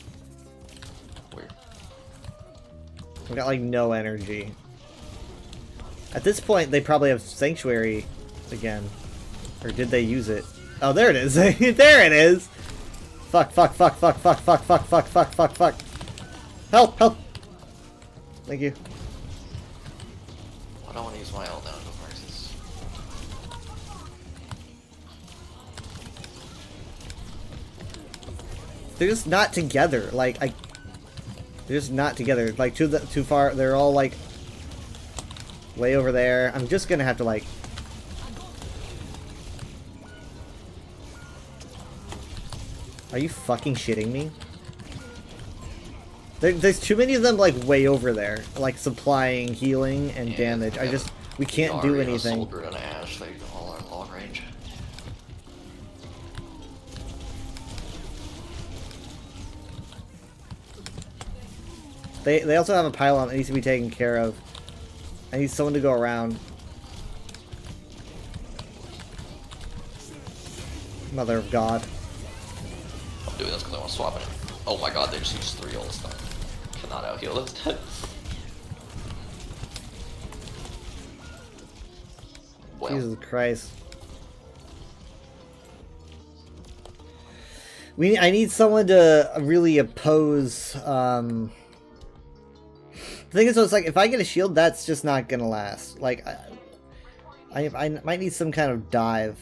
Weird. I got like no energy. At this point, they probably have Sanctuary again. Or did they use it? Oh, there it is. There it is. Fuck, fuck, fuck, fuck, fuck, fuck, fuck, fuck, fuck, fuck, fuck. Help, help. Thank you. I don't want to use my ult now to versus. They're just not together. Like, they're just not together. Like, too far. They're all, like, way over there. I'm just gonna have to, like... Are you fucking shitting me? There's too many of them, like, way over there. Like, supplying healing and damage. We can't do anything. Soldier and Ashe, they all are long range. They also have a pylon that needs to be taken care of. I need someone to go around. Mother of God. I'm doing this because I want to swap it. Oh my god, they just used 3 ults now. Cannot out heal this. Well. Jesus Christ. I need someone to really oppose, The thing is, though, it's like, if I get a shield, that's just not gonna last. Like, I might need some kind of dive.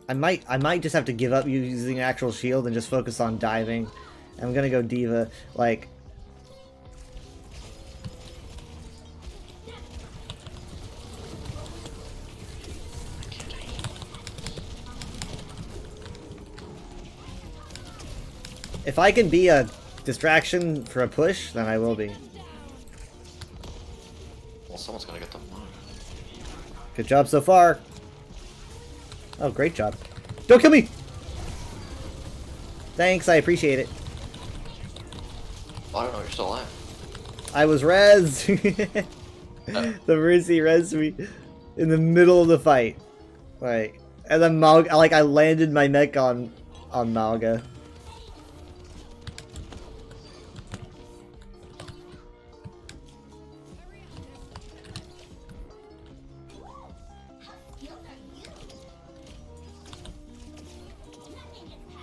I might just have to give up using an actual shield and just focus on diving. I'm gonna go D.Va, like... If I can be a distraction for a push, then I will be. Well, someone's gonna get the money. Good job so far. Oh, great job. Don't kill me! Thanks, I appreciate it. Oh, I don't know, you're still alive. I was res. The Mercy res me in the middle of the fight. Like, and then I landed my mech on Malga.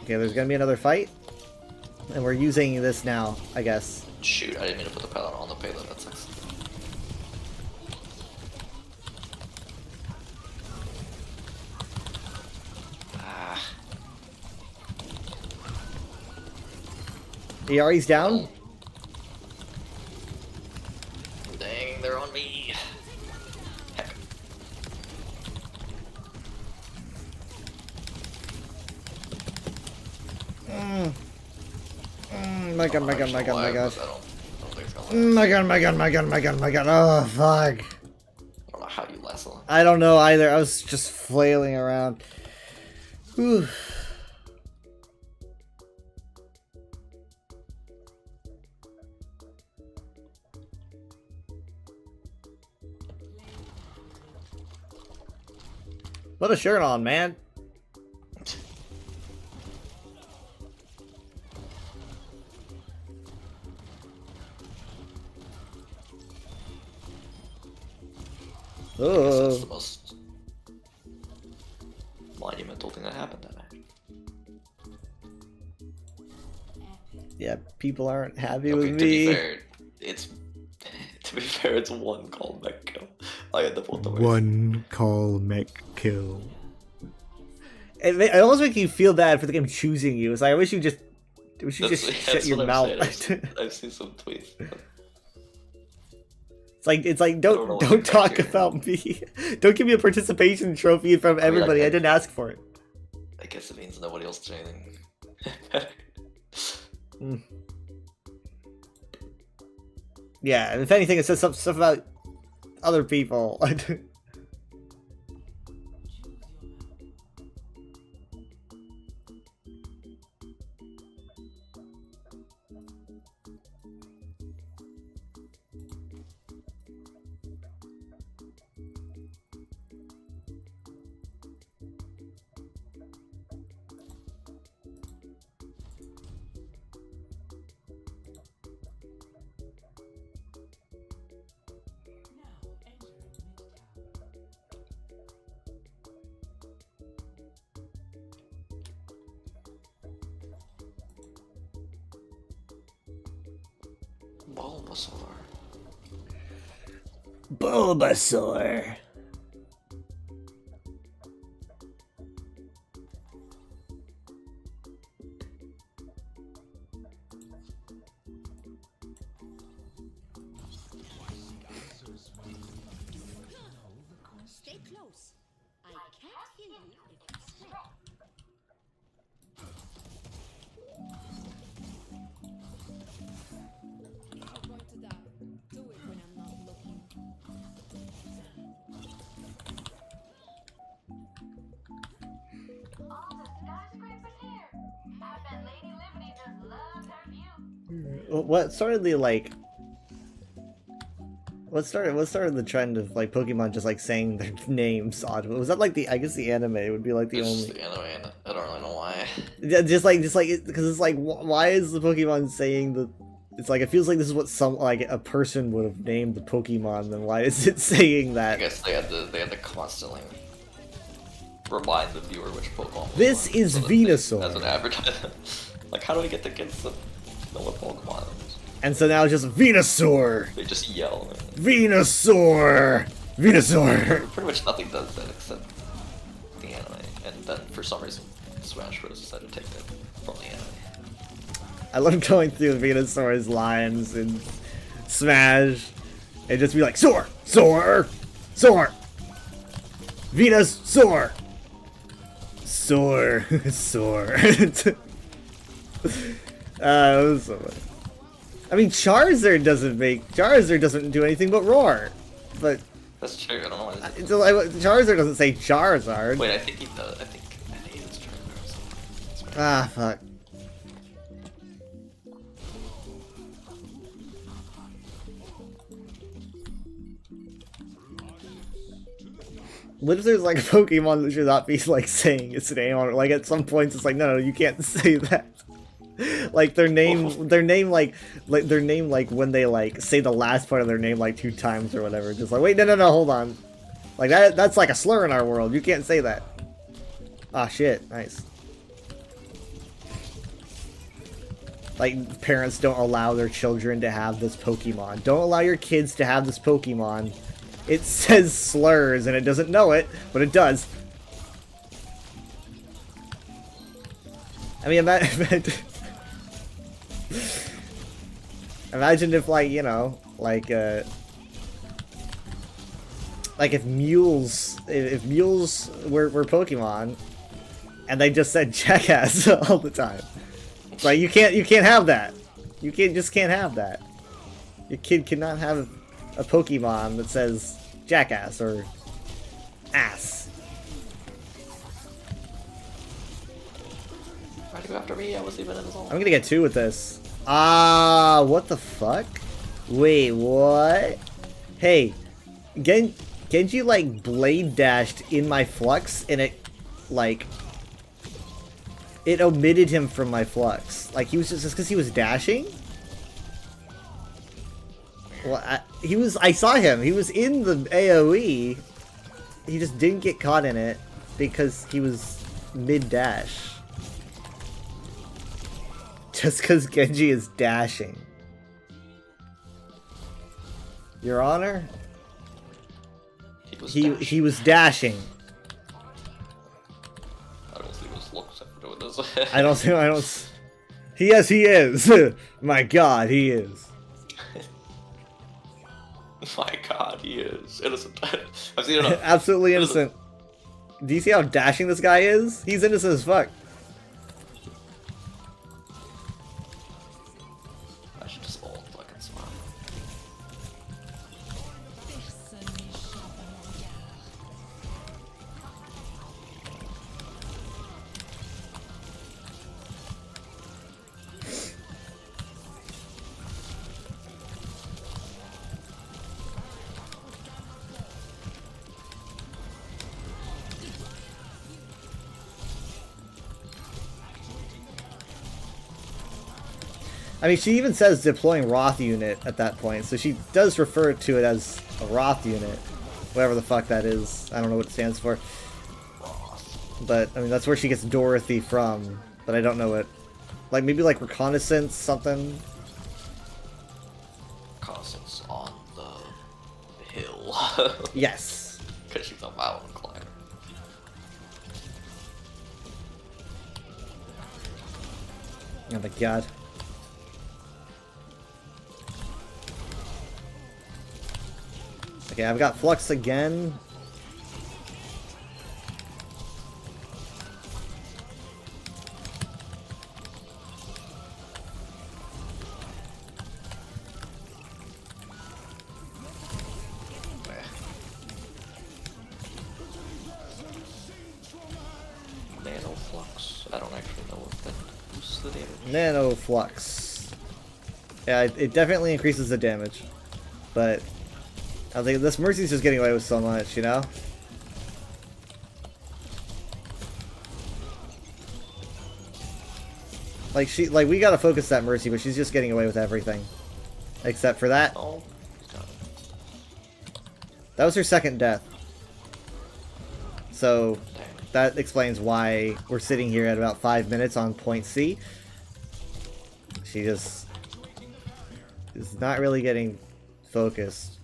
Okay, there's gonna be another fight, and we're using this now, I guess. Shoot, I didn't mean to put the payload on the payload, that sucks. Ah. Yari's down? Dang. dying. They're on me. Heck. My god, my god, my god, my god. I don't think it's gonna last. My god, my god, my god, my god, my god. Oh, fuck. I don't know how you last long. I don't know either. I was just flailing around. Whew. Put a shirt on, man. That's the most monumental thing that happened that night. Yeah, people aren't happy Okay, with to me. be fair, it's one call mech kill. I had the both the ways. One call mech kill. It almost makes you feel bad for the game choosing you. It's like, I wish you just shut your what mouth. I'm saying. I've seen some tweets. It's like don't know what don't talk you're about me. Don't give me a participation trophy from everybody. I didn't ask for it. I guess it means nobody else is anything. Yeah, and if anything, it says some stuff about other people. Bulbasaur. Bulbasaur. Stay close. I can't hear you if you stray. If you're going to die, do it when I'm not looking. All the skyscrapers here. I bet Lady Liberty just loves her view. What started the like? What started the trend of like Pokemon just like saying their names odd? Was that like I guess the anime would be like the It's only. just the anime, and I don't really know why. Yeah, just like because it's like why is the Pokemon saying the? It's like it feels like this is what some like a person would have named the Pokemon. Then why is it saying I that? guess they had to constantly remind the viewer which Pokemon. was This what, is so that they- Venusaur. As an advertisement. Like, how do we get the kids to know what Pokemon is? And so now it's just Venusaur, They just yell. Venusaur, Venusaur. Pretty much nothing does that except the anime, and then for some reason Smash Bros. Decided to take that from the anime. I love going through Venusaur's lines in Smash and just be like, Soar! Soar! Soar! Venusaur! Soar! Soar! It was so funny. I mean, Charizard doesn't do anything but roar. But That's true. I don't know why. it's like, Charizard doesn't say Charizard. Wait, I think he does. I think it's Charizard or something. Ah, fuck. What if there's like a Pokemon that should not be like saying its name on it? Like at some points it's like, no, you can't say that. Like their name like when they like say the last part of their name like 2 times or whatever. Just like, wait, no, hold on. Like that's like a slur in our world. You can't say that. Ah, shit. Nice. Like, parents don't allow their children to have this Pokemon. Don't allow your kids to have this Pokemon. It says slurs and it doesn't know it, but it does. I mean, imagine if, like, you know, like, like if mules were Pokemon, and they just said jackass all the time. It's like you can't have that. You just can't have that. Your kid cannot have a Pokemon that says jackass or ass. Try to go after me, I was even in his own. I'm gonna get 2 with this. Ah, what the fuck? Wait, what? Hey, Genji like blade dashed in my flux and it like it omitted him from my flux. Like he was just because he was dashing. Well, I saw him. He was in the AoE. He just didn't get caught in it because he was mid dash. Just because Genji is dashing. Your Honor? He was dashing. I don't see his looks after doing this. I don't. Yes, he is. My God, he is. My God, he is innocent. I've seen enough. Absolutely innocent. Do you see how dashing this guy is? He's innocent as fuck. I should just all fucking smile. I mean, she even says deploying Roth unit at that point, so she does refer to it as a Roth unit. Whatever the fuck that is. I don't know what it stands for. But, I mean, that's where she gets Dorothy from. But I don't know what. Like, maybe like reconnaissance, something? Reconnaissance on the hill. Yes. Because she's a mountain climber. Oh my God. Okay, I've got Flux again. Nano Flux. I don't actually know what that boosts the damage. Nano Flux. Yeah, it definitely increases the damage. But I think this Mercy's just getting away with so much, you know? Like we gotta focus that Mercy, but she's just getting away with everything. Except for that. Oh. That was her second death. So that explains why we're sitting here at about 5 minutes on point C. She just is not really getting focused.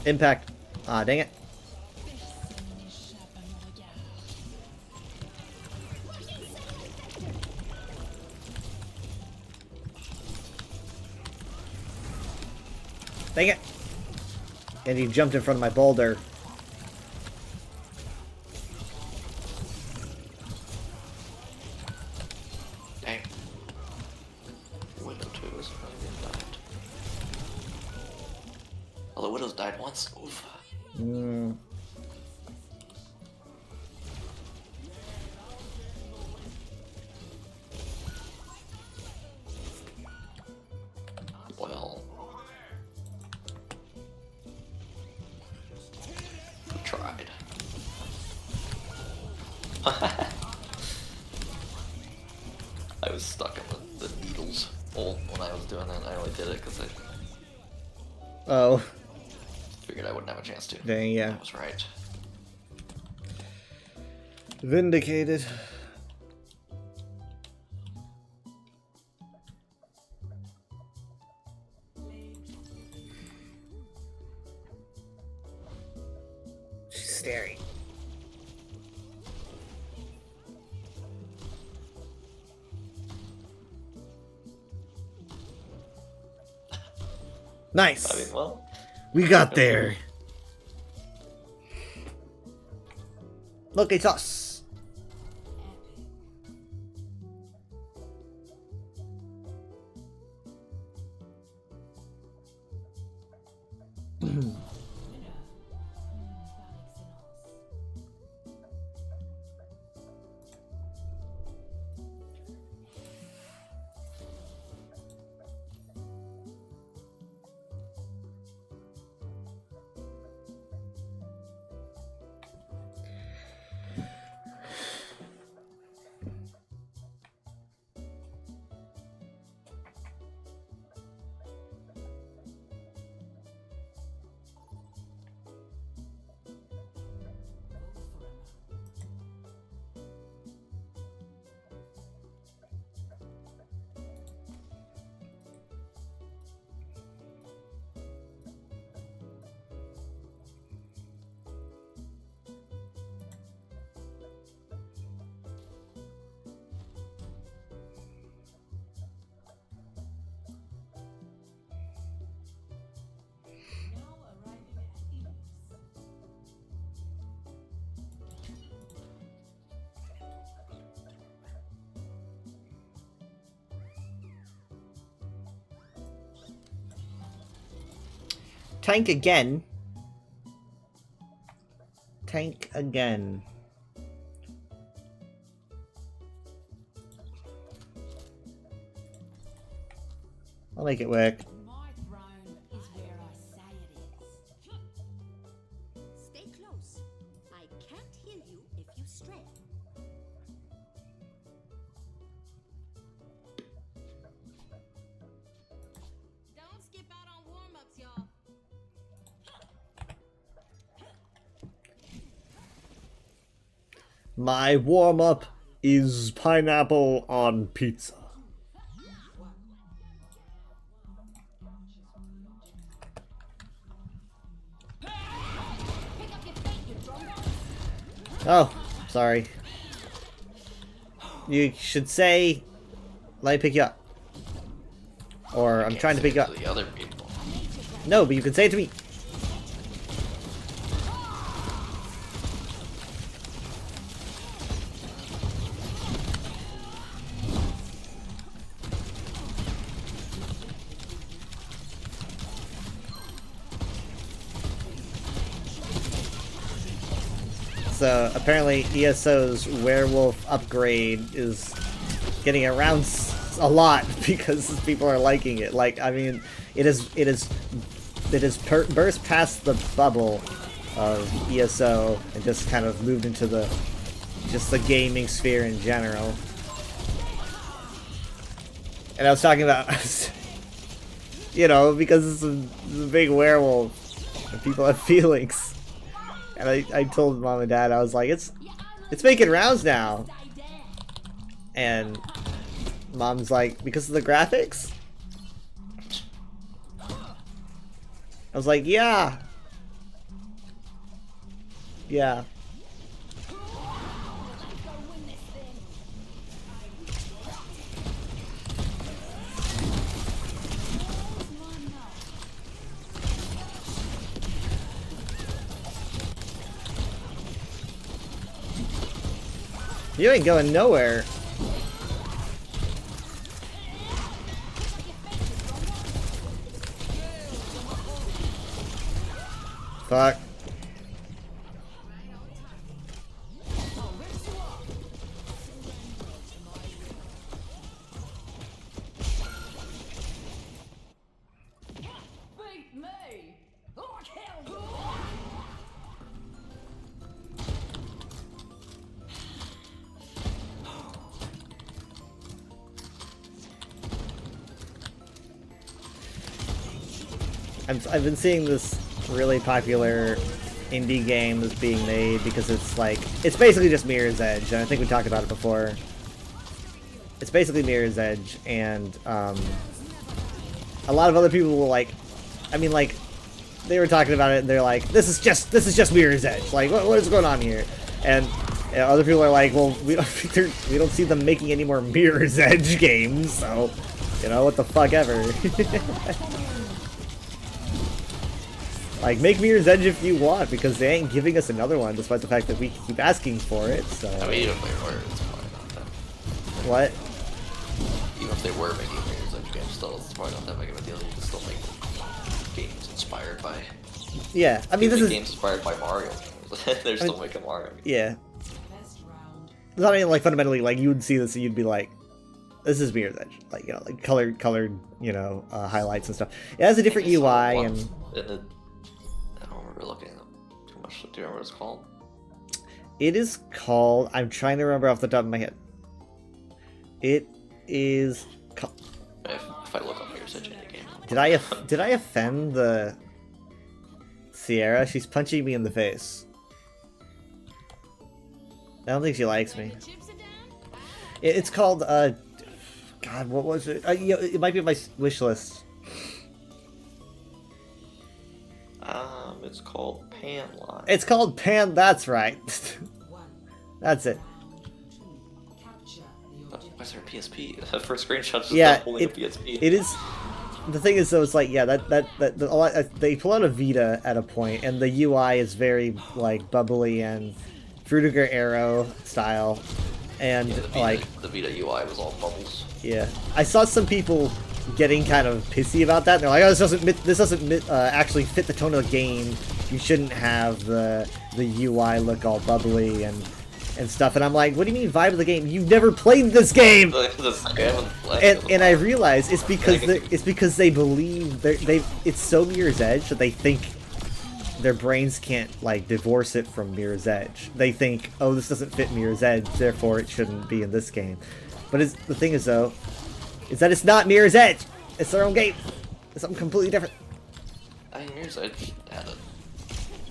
Impact. Ah, dang it. Dang it. And he jumped in front of my boulder. Dang. Widow 2 is probably died. Although Widow's died once. Oof. Well. We tried. I was stuck in the needles. Well, when I was doing that, I only did it because I Oh. figured I wouldn't have a chance to. Dang, yeah. That was right. Vindicated. She's staring. Nice. I mean, well, We got there. Look, it's us. Tank again. Tank again. I'll make it work. My throne is where I say it is. Stay close. I can't hear you if you stray. Don't skip out on warm-ups, y'all. My warm-up is pineapple on pizza. Oh, sorry. You should say, let me pick you up. Or I'm trying to pick you up. The other people. No, but you can say it to me. So apparently ESO's werewolf upgrade is getting around a lot because people are liking it. Like, I mean, it is burst past the bubble of ESO and just kind of moved into the gaming sphere in general. And I was talking about, you know, because it's a big werewolf and people have feelings. And I told Mom and Dad, I was like, it's making rounds now. And Mom's like, because of the graphics? I was like, yeah. Yeah. You ain't going nowhere. Fuck. I've been seeing this really popular indie game that's being made because it's like, it's basically just Mirror's Edge, and I think we talked about it before. It's basically Mirror's Edge, and a lot of other people will like, I mean, like, they were talking about it and they're like, this is just Mirror's Edge, like what is going on here? And other people are like, well, we don't see them making any more Mirror's Edge games, so, you know, what the fuck ever. Like, make Mirror's Edge if you want, because they ain't giving us another one, despite the fact that we keep asking for it, so... I mean, even if they were, it's probably not that. What? Even if they were making Mirror's Edge games, still, it's probably not that big of a deal. You can still make games inspired by... Yeah, I mean, this is... games inspired by Mario games. They're still making Mario games. Yeah. It's not even, like, fundamentally, like, you would see this and you'd be like, this is Mirror's Edge. Like, you know, like, colored, you know, highlights and stuff. It has a different UI and... I don't remember looking up too much. Do you remember what it's called? It is called... I'm trying to remember off the top of my head. It is... If I look up Mirror's Edge in the game... Did I offend the... Sierra? She's punching me in the face. I don't think she likes me. It's called, God, what was it? It might be on my wish list. It's called Panline. It's called Pan, that's right. That's it. Why's there a PSP? The first screenshot is Yeah, holding a PSP. it is... The thing is, though, it's like, yeah, they pull out a Vita at a point, and the UI is very, like, bubbly and Frutiger Arrow style, and, Yeah, the Vita UI was all bubbles. Yeah, I saw some people getting kind of pissy about that. They're like, "Oh, this doesn't actually fit the tone of the game. You shouldn't have the UI look all bubbly and stuff." And I'm like, "What do you mean vibe of the game? You've never played this game." And I realize it's because they believe it's so Mirror's Edge that they think their brains can't, like, divorce it from Mirror's Edge. They think, oh, this doesn't fit Mirror's Edge, therefore it shouldn't be in this game. But the thing is, though, is that it's not Mirror's Edge. It's their own game. It's something completely different. I mean, Mirror's Edge had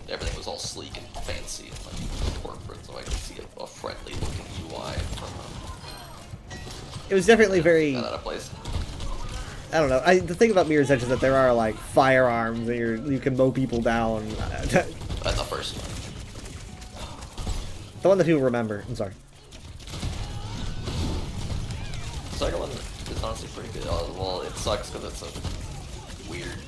everything was all sleek and fancy and like corporate, so I could see a friendly looking UI from It was definitely very... not out of place. I don't know. The thing about Mirror's Edge is that there are, like, firearms and you can mow people down. The first one. The one that people remember. I'm sorry. The second one is honestly pretty good. Well, it sucks because it's a weird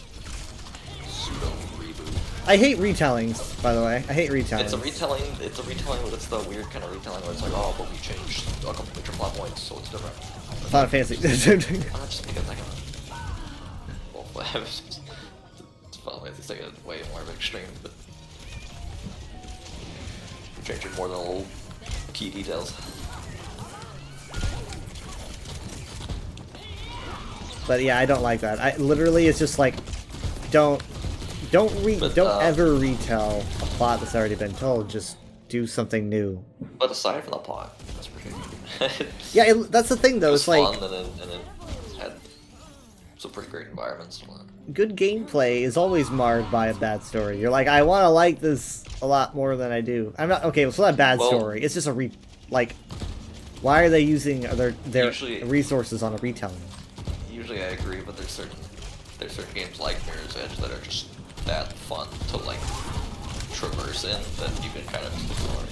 pseudo reboot. I hate retellings, by the way. I hate retellings. It's a retelling, but it's the weird kind of retelling where it's like, oh, but we changed a couple major plot points, so it's different. Final Fantasy. Not just because I can... Well, Final Fantasy taking it way more of an extreme, but... We're changing more than little key details. But yeah, I don't like that. Literally, it's just like, don't ever retell a plot that's already been told. Just do something new. But aside from the plot, that's pretty good. Yeah, that's the thing though. It's like fun, and then had some pretty great environments. Good gameplay is always marred by a bad story. You're like, I want to like this a lot more than I do. I'm not okay. It's not a bad story. It's just a why are they using their resources on a retelling? Usually I agree, but there's certain games like Mirror's Edge that are just that fun to like traverse in that you can kind of ignore.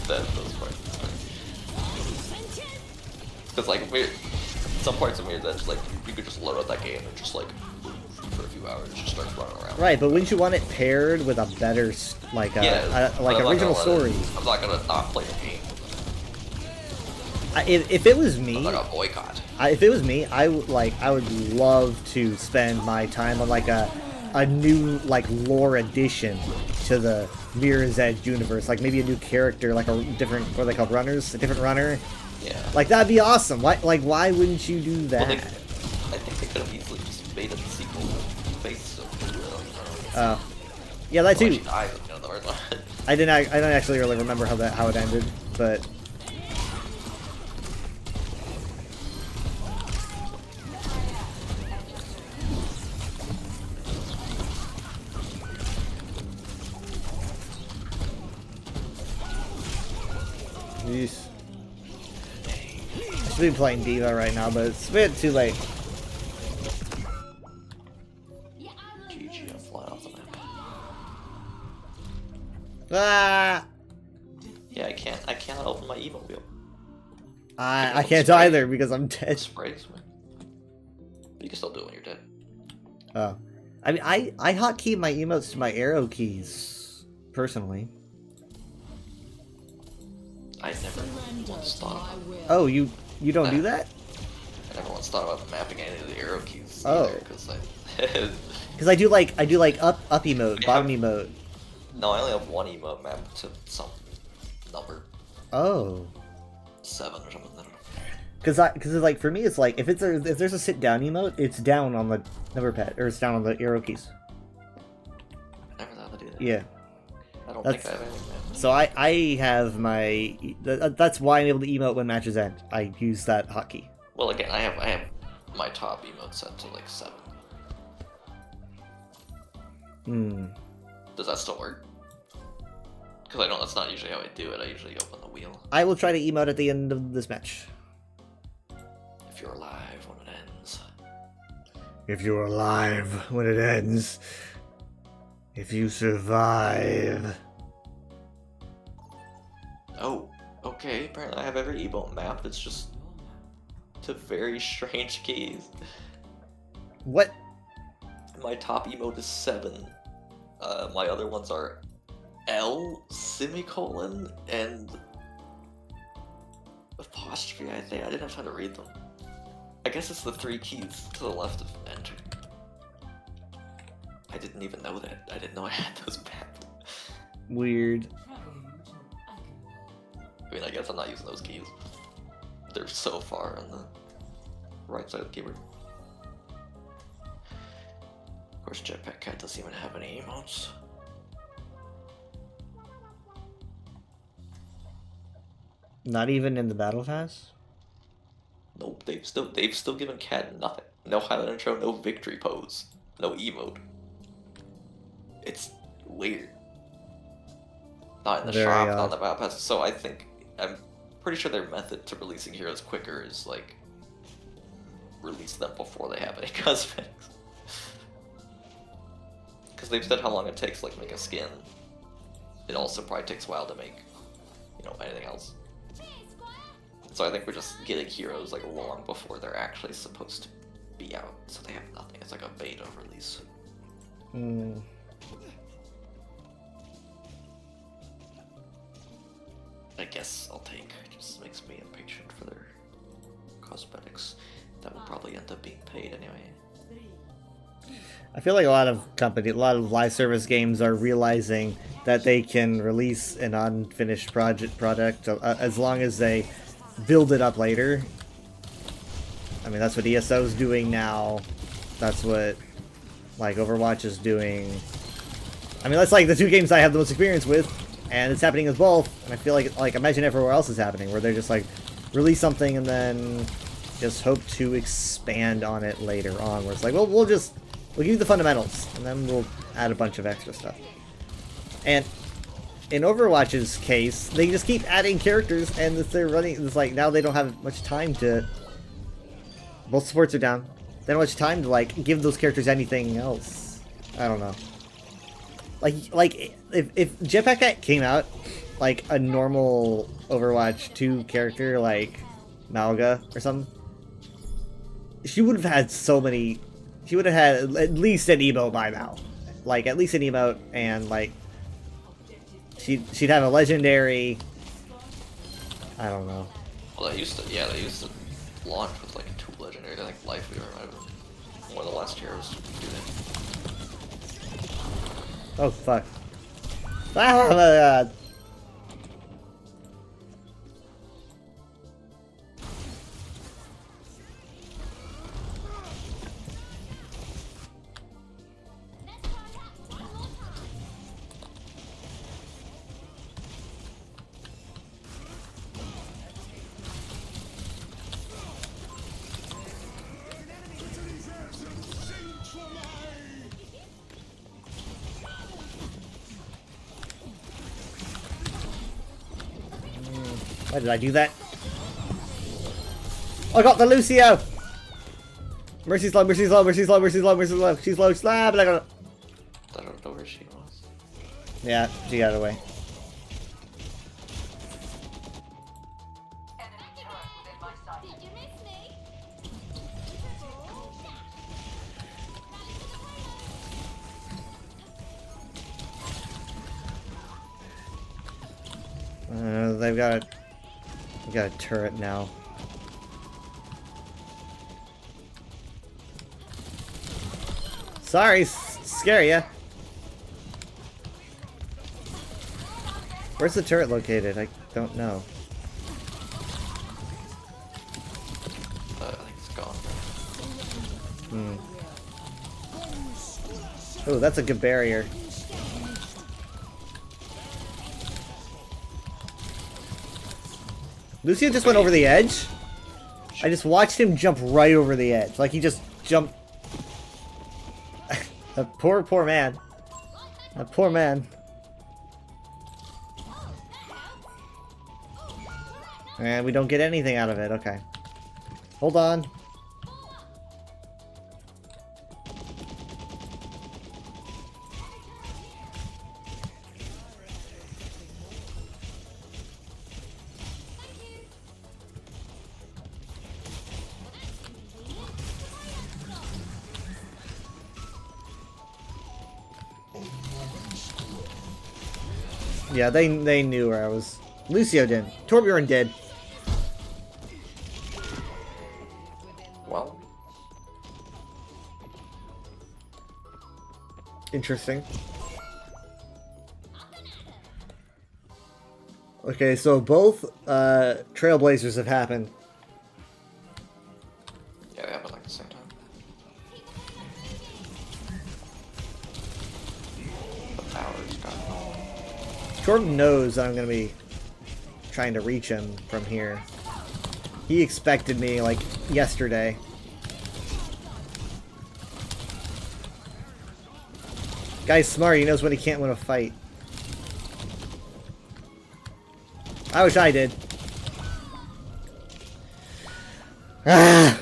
Those parts. Because like some parts of Mirror's Edge, like you could just load up that game and just like move for a few hours, just start running around. Right, but wouldn't you want it paired with a better original story? I'm not gonna not play the game. If it was me, I'm not gonna boycott. If it was me, I would love to spend my time on like a new like lore addition to the Mirror's Edge universe, like maybe a new character, like a different, what are they called, runners? A different runner? Yeah. Like that'd be awesome. Why wouldn't you do that? Well, I think they could have easily just made a sequel based on yeah, that too. I didn't actually really remember how it ended, but jeez. I should be playing Diva right now, but it's a bit too late. GG, I'm flying off the map. Ah! Yeah, I cannot open my e-mobile. I can't either because I'm dead. Sprays me. You can still do it when you're dead. Oh. I mean, I hotkey my emotes to my arrow keys, personally. I never once thought about Oh, you don't do that? I never once thought about mapping any of the arrow keys Oh. either, because I... Because I do like up emote, bottom emote. No, I only have one emote mapped to some number. Oh. 7 or something. I don't know. Because like for me, it's like if there's a sit down emote, it's down on the number pad or it's down on the arrow keys. I never thought to do that. Yeah. I don't That's- think I have anything mapped. So I have my that's why I'm able to emote when matches end. I use that hotkey. Well, again, I have my top emote set to like 7. Hmm. Does that still work? Because I know that's not usually how I do it. I usually open the wheel. I will try to emote at the end of this match. If you're alive when it ends. If you're alive when it ends. If you survive. Oh, okay. Apparently I have every emote mapped. It's just to very strange keys. What? My top emote is 7. My other ones are L semicolon and apostrophe, I think. I didn't have time to read them. I guess it's the 3 keys to the left of enter. I didn't even know that. I didn't know I had those mapped. Weird. I mean, I guess I'm not using those keys. They're so far on the right side of the keyboard. Of course, Jetpack Cat doesn't even have any emotes. Not even in the battle pass? Nope, they've still given Cat nothing. No highlight intro, no victory pose, no emote. It's weird. Not in the Very shop, odd. not in the battle pass. So I'm pretty sure their method to releasing heroes quicker is like release them before they have any cosmetics. Because they've said how long it takes to like make a skin. It also probably takes a while to make, you know, anything else. So I think we're just getting heroes like long before they're actually supposed to be out. So they have nothing. It's like a beta release. Hmm. I guess I'll take. It just makes me impatient for their cosmetics. That will probably end up being paid anyway. I feel like a lot of live service games are realizing that they can release an unfinished product as long as they build it up later. I mean, that's what ESO is doing now. That's what like Overwatch is doing. I mean, that's like the 2 games I have the most experience with, and it's happening as both. And I feel like imagine everywhere else is happening, where they're just like release something and then just hope to expand on it later on. Where it's like, well, we'll give you the fundamentals, and then we'll add a bunch of extra stuff. And in Overwatch's case, they just keep adding characters, and if they're running, it's like now they don't have much time to. Both supports are down. They don't have much time to like give those characters anything else. I don't know. Like if Jetpack Cat came out like a normal Overwatch 2 character like Malga or something, she would have had so many. She would have had at least an emote by now. Like at least an emote, and like she'd have a legendary. I don't know. Well, they used to launch with like 2 legendaries. I think Life Weaver might have been one of the last heroes to do that. Oh fuck. Ah, my God. Why did I do that? I got the Lucio! Mercy's low, Mercy's low, Mercy's low, Mercy's low, Mercy's low. She's low, slab, and I got I don't know where she was. Yeah, she got away. They've got a turret now. Sorry, scare ya. Where's the turret located? I don't know. I think it's gone. Oh, that's a good barrier. Lucio just went over the edge. I just watched him jump right over the edge. Like he just jumped. That poor man. That poor man. And we don't get anything out of it. Okay. Hold on. Yeah, they knew where I was. Lucio did. Torbjorn did. Well. Interesting. Okay, so both Trailblazers have happened. Yeah, they happened like the same time. The power's gone. Jordan knows I'm gonna be trying to reach him from here. He expected me like yesterday. Guy's smart, he knows when he can't win a fight. I wish I did. Ah!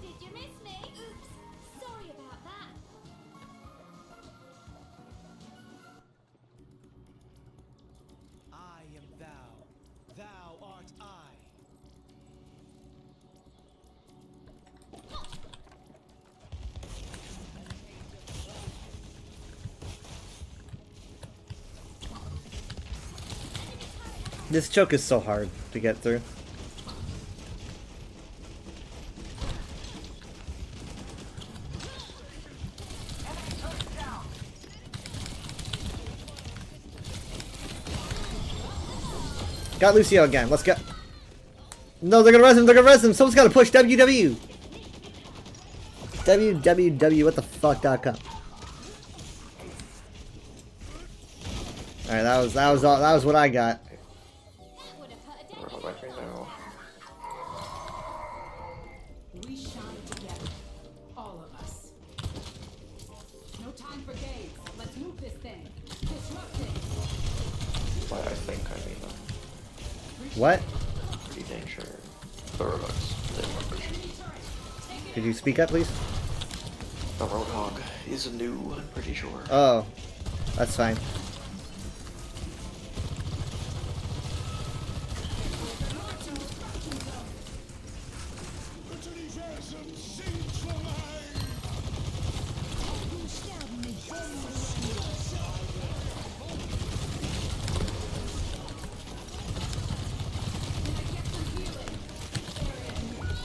Did you miss me? Oops. Sorry about that. I am thou. Thou art I. This choke is so hard to get through. Got Lucio again. Let's go. No, they're gonna res him. They're gonna res him. Someone's gotta push WW. www. What the fuck.com. All right, that was what I got. We shine together. All of us. No time for games. Let's move this thing. Disrupt it. By I think I mean What? pretty danger. Thoroughbugs. Could you speak up, please? The Roadhog is new, I'm pretty sure. Oh, that's fine.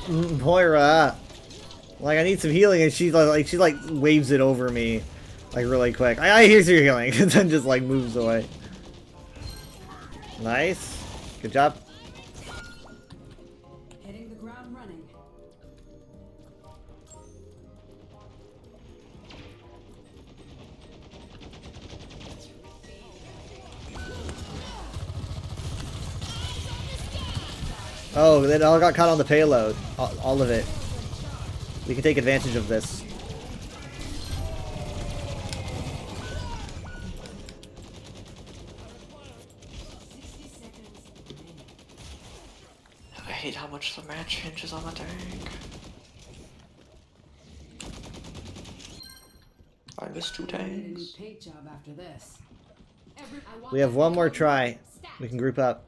Moira, like I need some healing, and she like waves it over me, like really quick. Here's your healing, and then just like moves away. Nice, good job. Hitting the ground running. Oh, it all got caught on the payload. All of it. We can take advantage of this. I hate how much the match hinges on the tank. I miss 2 tanks. Paint job after this. We have one more try. We can group up.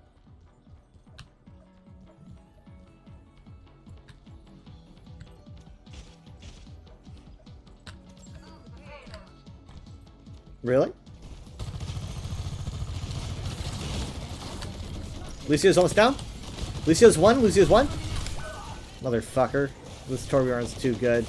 Really? Lucio's almost down. Lucio's one. Motherfucker. This Torbjorn's too good.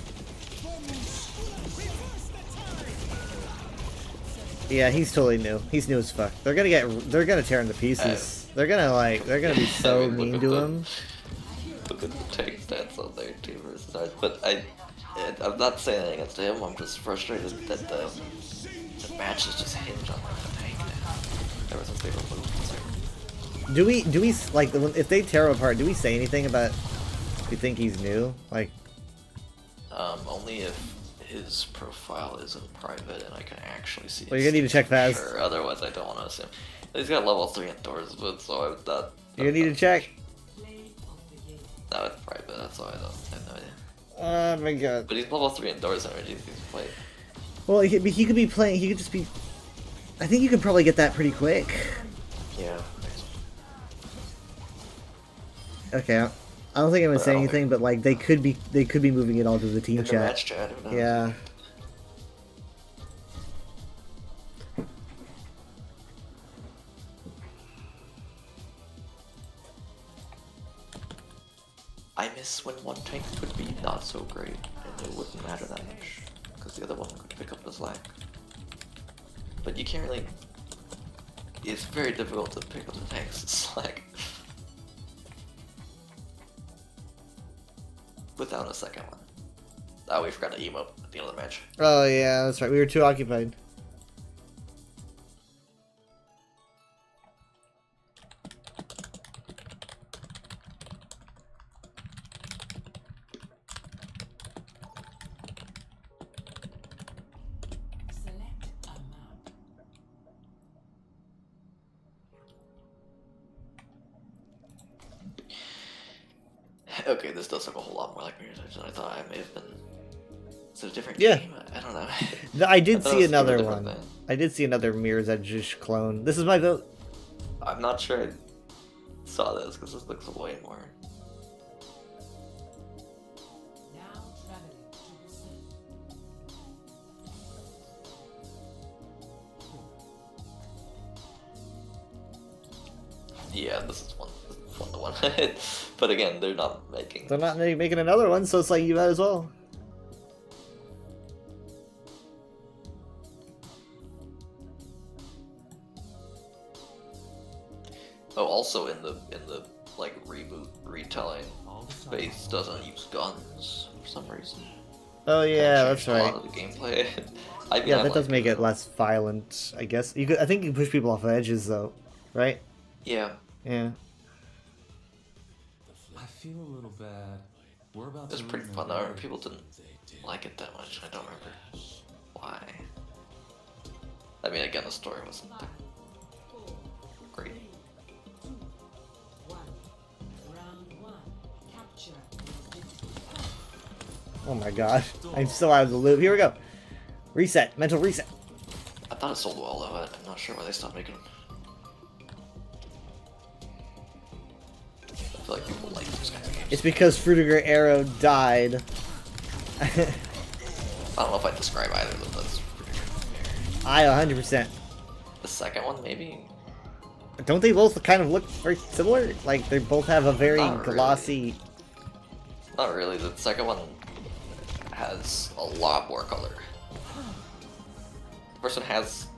Yeah, he's totally new. He's new as fuck. They're gonna tear him to pieces. They're gonna be so mean to him. Look at the tank stats on there too versus ours. But I'm not saying anything against him. I'm just frustrated that the matches just hinge on the tank now. Ever since they removed certain. Do we like if they tear him apart? Do we say anything about? We think he's new? Like, only if his profile isn't private and I can actually see. Well, you're gonna need to check fast. Sure, otherwise I don't want to assume. He's got level 3 endorsement, so I'm not. You're gonna need to check. No, it's private. That's why I have no idea. Oh my god. But he's level 3 endorsement already. He's played. Well, he could be playing. He could just be. I think you could probably get that pretty quick. Yeah. Okay. I don't think I'm gonna say anything, but like they could be moving it all to the team In the chat. match chat, who knows? Yeah. I miss when one tank could be not so great and it wouldn't matter that much because the other one could pick up the slack. But you can't really. It's very difficult to pick up the tank's slack without a second one. Oh, we forgot to emote at the end of the match. Oh yeah, that's right. We were too occupied. Okay, this does look a whole lot more like Mirror's Edge than I thought. I may have been. Is it a different Yeah. game? I don't know. I did thought see it was a another different one. thing. I did see another Mirror's Edge clone. This is my vote. I'm not sure I saw this because this looks way more. Yeah, this is one to one. But again, they're not making. They're not making another one, so it's like you might as well. Oh, also in the like reboot retelling, Space doesn't use guns for some reason. Oh yeah, that's A lot right. of the gameplay. I mean, Yeah, I that like does make it less violent, I guess. You could, I think you can push people off edges though, right? Yeah. Yeah. I feel a little bad. We're about It was to pretty lose fun my though. bird. People didn't like it that much. I don't remember why. I mean, again, the story wasn't that great. Oh my god. I'm so out of the loop. Here we go. Reset. Mental reset. I thought it sold well though. I'm not sure why they stopped making them. I feel like people like those kinds of games. It's because Fruitiger Arrow died. I don't know if I'd describe either of them as I 100%. the second one, maybe. Don't they both kind of look very similar? Like they both have a very Not really. glossy. Not really. The second one has a lot more color. The first one has.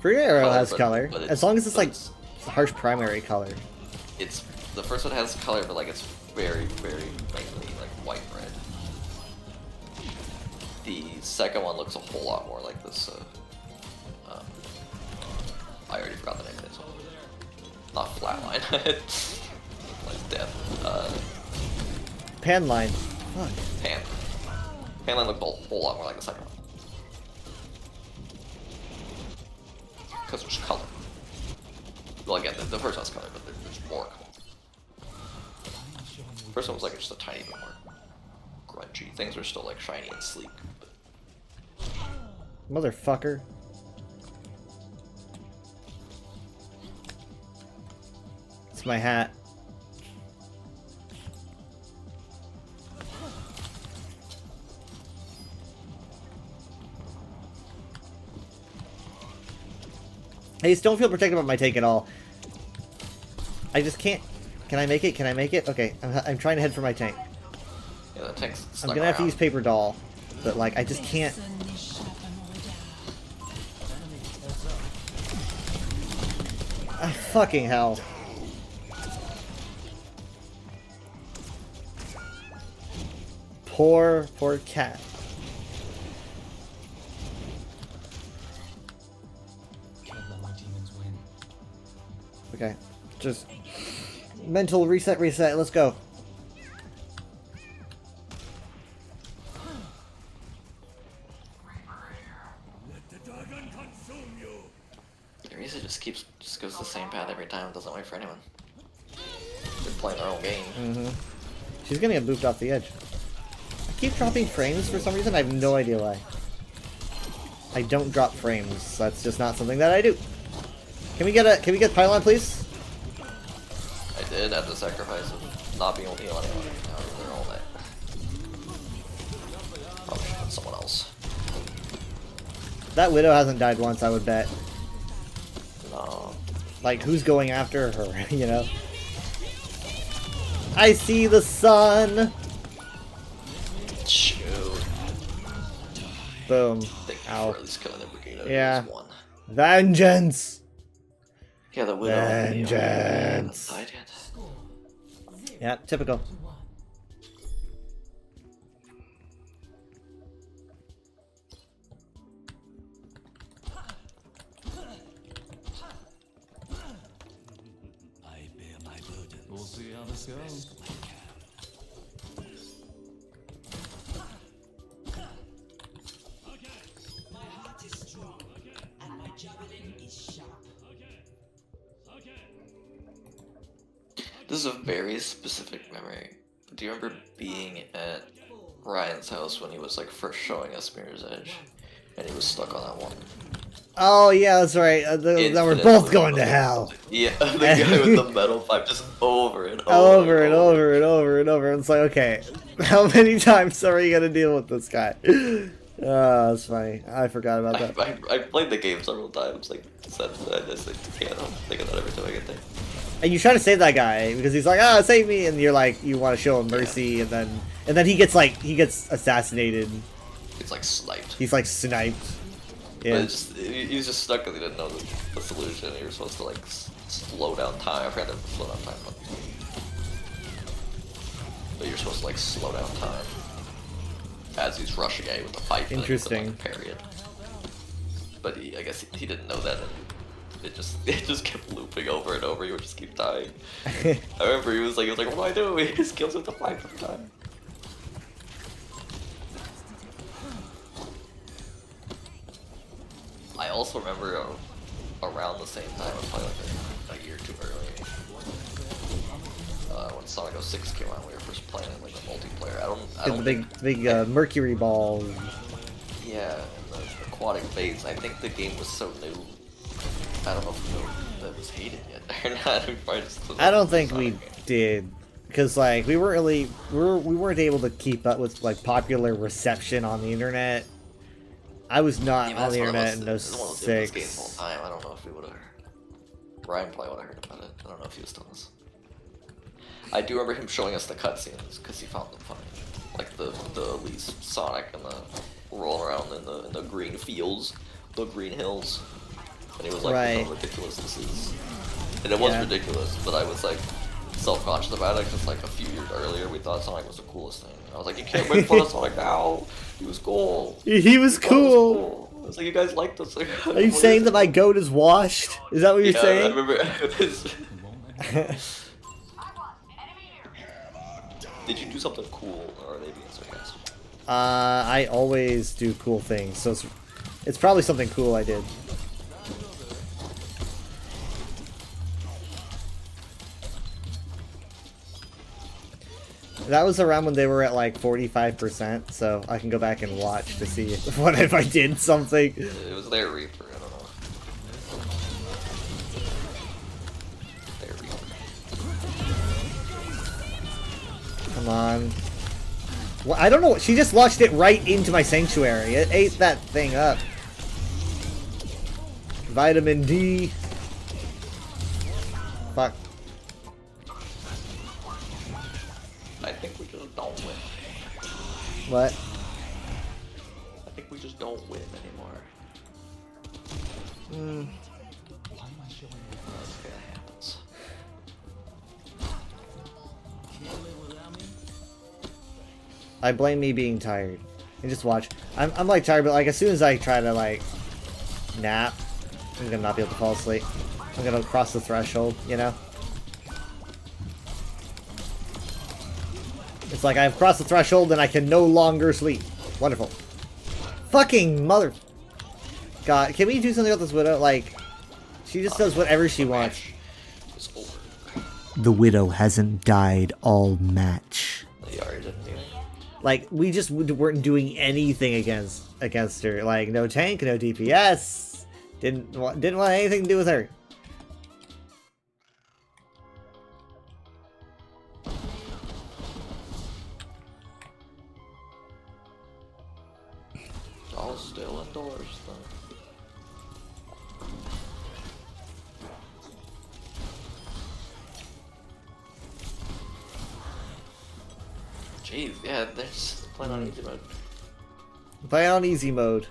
Fruitiger Arrow color, has but- color. but As long as it's but like harsh primary color. It's the first one has color, but like it's very, very mainly like white red. The second one looks a whole lot more like this. I already forgot the name of it. So not Flatline. Like death. Panline. Fuck. Pan. Panline looked a whole lot more like the second one. Because there's color. Well, again, the first one's color, but there's more color. First one was like just a tiny bit more grungy. Things were still like shiny and sleek. Motherfucker. It's my hat. I just don't feel protected by my tank at all. I just can't. Can I make it? Can I make it? Okay, I'm trying to head for my tank. Yeah, the tank's I'm stuck gonna have to around. use paper doll, but like I just can't. Ah, fucking hell. Poor cat. Can't let my demons win. Okay, just mental reset. Let's go. Teresa just goes the same path every time. It doesn't wait for anyone. They're playing their own game. Mm-hmm. She's gonna get booped off the edge. I keep dropping frames for some reason. I have no idea why. I don't drop frames. That's just not something that I do. Can we get pylon, please? I did at the sacrifice of not being able to heal anyone. Now they're all that. Probably should have someone else. That widow hasn't died once, I would bet. No. Like, who's going after her, you know? I see the sun! Shoot. Boom. Thank you Ow. for at least killing the brigade. Yeah. One. Vengeance! Yeah, the widow. Vengeance! Died yet. Yeah, typical. I bear my burden. We'll see how this goes. My heart is strong, and my javelin is sharp. This is a very specific memory. Do you remember being at Ryan's house when he was like first showing us Mirror's Edge, and he was stuck on that one? Oh, yeah, that's right. That we're both going to hell. Yeah, the guy with the metal pipe just over and over. Over and over and over and over. And it's like, okay, how many times are we gonna deal with this guy? Oh, that's funny. I forgot about that. I played the game several times, like, since I just like, can't think of that every time I get there. And you try to save that guy because he's like, "Ah, save me!" And you're like, you want to show him mercy, and then he gets assassinated. It's like sniped. He's like sniped. But Yeah. he's just stuck because he didn't know the solution. You're supposed to like slow down time. I forgot to slow down time, but you're supposed to like slow down time as he's rushing at you with the pipe. Interesting. And then, like, parry it. But I guess he didn't know that, and it just kept looping over and over. You would just keep dying. I remember he was like, "What do I do?" He just kills with the pipe every time. I also remember around the same time, probably like a year or two early, when Sonic 06 came out, we were first playing it like a multiplayer. I don't The big mercury ball. Yeah, and the aquatic base. I think the game was so new. I don't know if that was hated yet or not. I don't think we did, because like we weren't able to keep up with like popular reception on the internet. I was not on the internet in Games all the 06. time. I don't know if we would have. Ryan probably would have heard about it. I don't know if he was telling us. I do remember him showing us the cutscenes because he found them funny, like the Elise Sonic and the rolling around in the green fields, the green hills, and he was like, Right. "How ridiculous this is," and it was Yeah. ridiculous. But I was like self-conscious about it because like a few years earlier we thought Sonic was the coolest thing. I was like, "You can't make fun of Sonic now. He was cool." He was cool. I was like, "You guys like this?" Like, Are you saying that my goat is washed? Is that what you're yeah, saying? I remember. Did you do something cool, or are they being sarcastic? I always do cool things, so it's probably something cool I did. That was around when they were at like 45%, so I can go back and watch to see what if I did something. It was their Reaper, I don't know. Their Reaper. Come on. Well, I don't know. She just launched it right into my sanctuary. It ate that thing up. Vitamin D. Fuck. I think we just don't win. What? I think we just don't win anymore. Okay, that happens. I blame me being tired. And just watch. I'm like tired, but like as soon as I try to like nap, I'm gonna not be able to fall asleep. I'm gonna cross the threshold, you know? It's like I've crossed the threshold and I can no longer sleep. Wonderful. Fucking mother... God, can we do something about this Widow? Like, she just does whatever she wants. It's over. The Widow hasn't died all match. They already didn't do it. Like, we just weren't doing anything against her. Like, no tank, no DPS. Didn't want anything to do with her. All still indoors, though. Jeez, yeah, they're just playing on easy mode. Play on easy mode.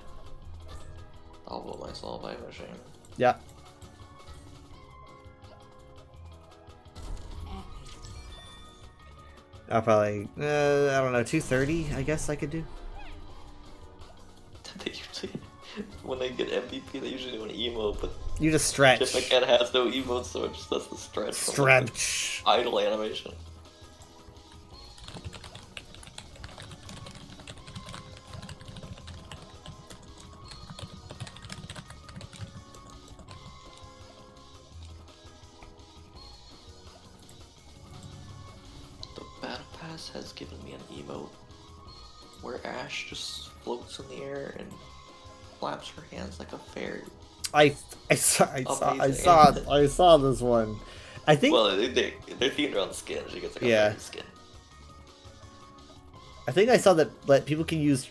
I'll vote myself, I have a shame. Yeah. I'll probably, I don't know, 230, I guess I could do. They usually, when they get MVP, they usually do an emote, but You just stretch. Difficult has no emotes, so it just does the stretch. Stretch. Idle animation. The Battle Pass has given me an emote where Ash just floats in the air and flaps her hands like a fairy. I saw this one. I think. Well, they're themed around skin. She gets like a Yeah. fairy skin. I think I saw that people can use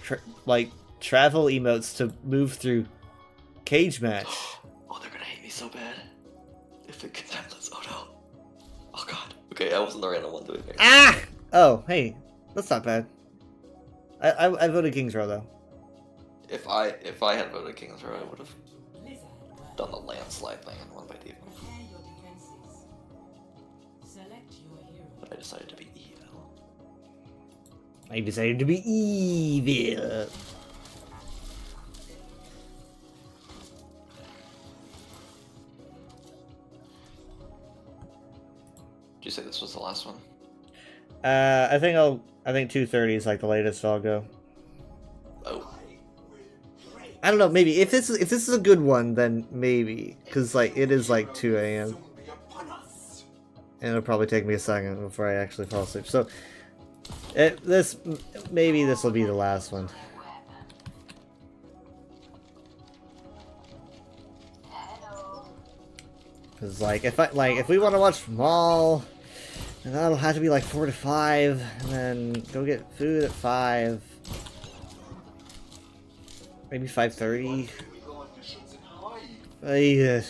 travel emotes to move through cage match. Oh, they're gonna hate me so bad if it gets happens. Oh no. Oh god. Okay, I wasn't the random one doing it. Ah! Oh, hey, that's not bad. I voted King's Row though. If I had voted King's Row, I would have done the landslide thing and won by default. But I decided to be evil. I decided to be evil. Did you say this was the last one? I think 230 is like the latest I'll go. Oh. I don't know, maybe if this is a good one, then maybe, cause like it is like 2 a.m. and it'll probably take me a second before I actually fall asleep. So maybe this will be the last one. Cause like if we want to watch Maul, then that'll have to be like 4 to 5, and then go get food at 5. Maybe 5:30. Yeah.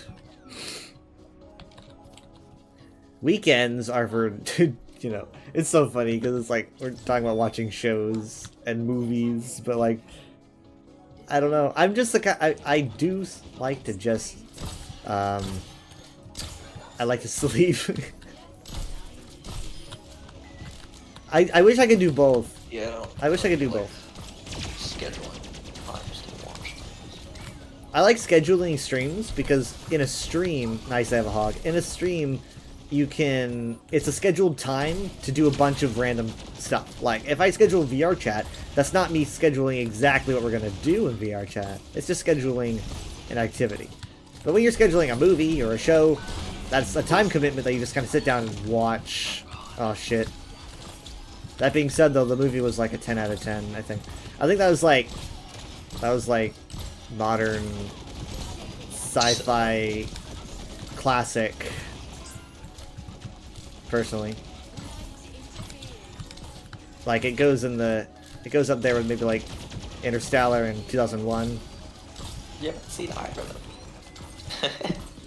Weekends are for, you know, it's so funny because it's like we're talking about watching shows and movies, but like, I don't know. I'm just the guy. I do like to just, I like to sleep. I wish I could do both. Yeah. I wish I could do both. Scheduling times to watch. I like scheduling streams because in a stream, nice to have a hog. In a stream, it's a scheduled time to do a bunch of random stuff. Like, if I schedule VR chat, that's not me scheduling exactly what we're gonna do in VR chat. It's just scheduling an activity. But when you're scheduling a movie or a show, that's a time commitment that you just kind of sit down and watch. Oh, shit. That being said, though, the movie was like a 10 out of 10, I think. I think that was like modern sci-fi classic, personally. Like, it goes up there with maybe like Interstellar in 2001. You haven't seen either of them.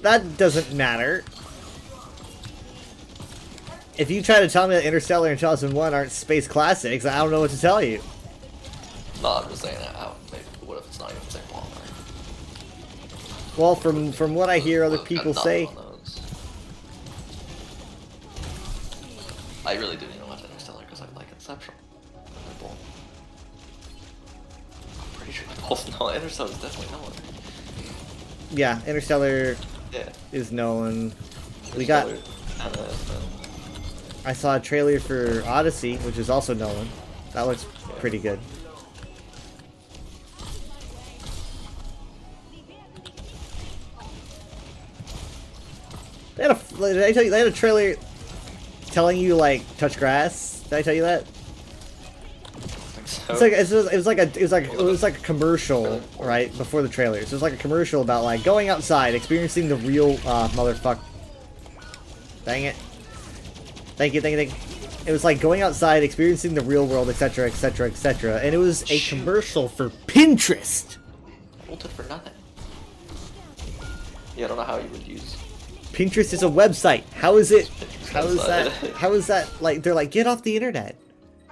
That doesn't matter. If you try to tell me that Interstellar and 2001 aren't space classics, I don't know what to tell you. No, I'm just saying, maybe, what if it's not even the same one? Well, from what I hear other people say, I really do need to watch Interstellar because I like Inception. They're both. I'm pretty sure they're both Nolan. Interstellar is definitely Nolan. yeah, Interstellar Yeah. is Nolan. We got. I saw a trailer for Odyssey, which is also Nolan. That looks pretty good. Did I tell you they had a trailer telling you like touch grass? Did I tell you that? So. It's like it was like a commercial right before the trailers. It was like a commercial about like going outside, experiencing the real motherfuck. Dang it! Thank you. It was like going outside, experiencing the real world, etc., etc., etc. And it was a commercial for Pinterest. Hold it for nothing. Yeah, I don't know how you would use. Pinterest is a website. How is it? How is that? How is that? Like they're like, get off the internet.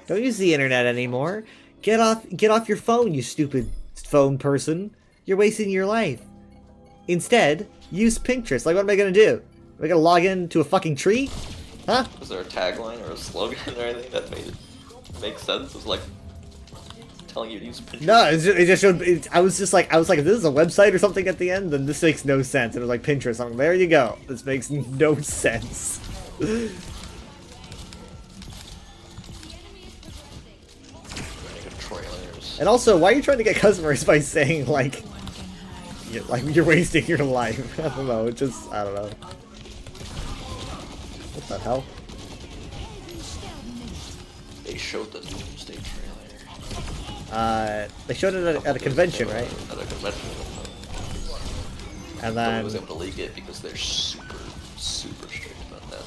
Don't use the internet anymore. Get off your phone, you stupid phone person. You're wasting your life. Instead, use Pinterest. Like, what am I gonna do? Am I gonna log into a fucking tree? Huh? Was there a tagline or a slogan or anything that made it make sense? It was like telling you to use Pinterest. No, it just showed. I was like, if this is a website or something at the end, then this makes no sense. And it was like Pinterest. I'm like, there you go. This makes no sense. And also, why are you trying to get customers by saying like you're wasting your life? I don't know. It just I don't know. What the hell? They showed the Doomsday trailer. They showed it at a convention, right? At a convention. And Nobody then was able to leak it because they're super strict about that.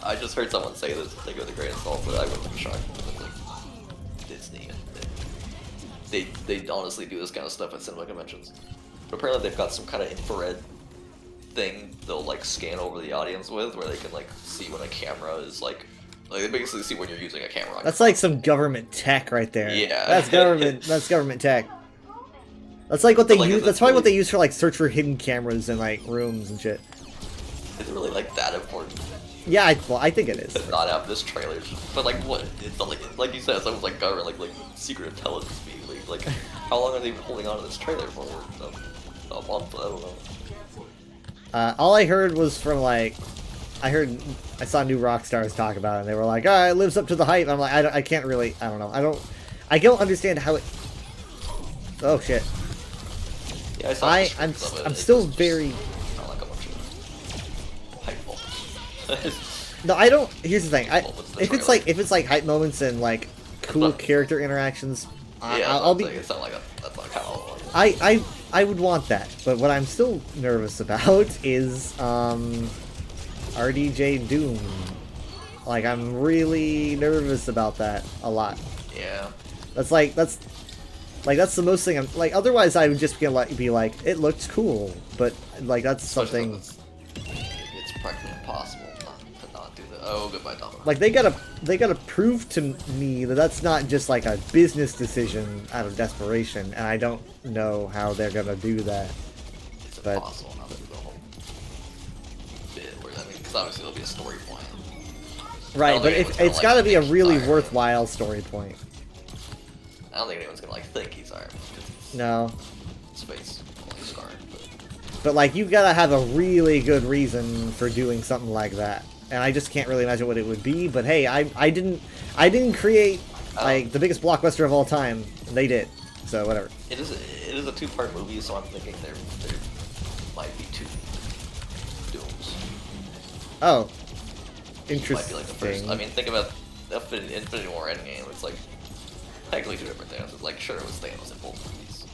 I just heard someone say this, take it with a grain of salt, but I wouldn't be shocked because like Disney and they honestly do this kind of stuff at cinema conventions. But apparently they've got some kind of infrared thing they'll like scan over the audience with, where they can like see when a camera is like they basically see when you're using a camera. That's like some government tech right there. Yeah. That's government. That's government tech. That's like what they use. That's probably what they use for like search for hidden cameras in like rooms and shit. Is it really like that important? Yeah, I think it is. To not have this trailer, but like what? It's not like you said, it's almost like government, like secret intelligence being like how long are they holding on to this trailer for? A month? I don't know. All I heard was from like, I saw New Rockstars talk about it, and they were like, it lives up to the hype. I'm like, I can't really, I don't know. I don't understand how it. Oh shit. Yeah, I'm still very. Not like a bunch of hype moments. No, I don't. Here's the thing. If it's like hype moments and like cool character interactions, I'll be. It's not like that's not kind of. I would want that, but what I'm still nervous about is RDJ Doom. Like I'm really nervous about that a lot. Yeah. That's the most thing I'm like. Otherwise, I would just be like, it looks cool, but like that's something. It's practically impossible to not do that. Oh, goodbye, Domino. Like they gotta prove to me that that's not just like a business decision out of desperation, and I don't know how they're gonna do that. It's impossible not to do the whole bit. Because obviously there'll be a story point. Right, but it's got to be a really worthwhile story point. I don't think anyone's gonna like think he's Iron Man. No. Space only scarred, but like you've got to have a really good reason for doing something like that, and I just can't really imagine what it would be. But hey, I didn't create like the biggest blockbuster of all time. They did, so whatever. It is a two-part movie, so I'm thinking there might be two Dooms. Oh, interesting. Might be like the first. I mean, think about Infinity War Endgame. It's like technically two different Thanos. Like, sure, it was Thanos in both movies,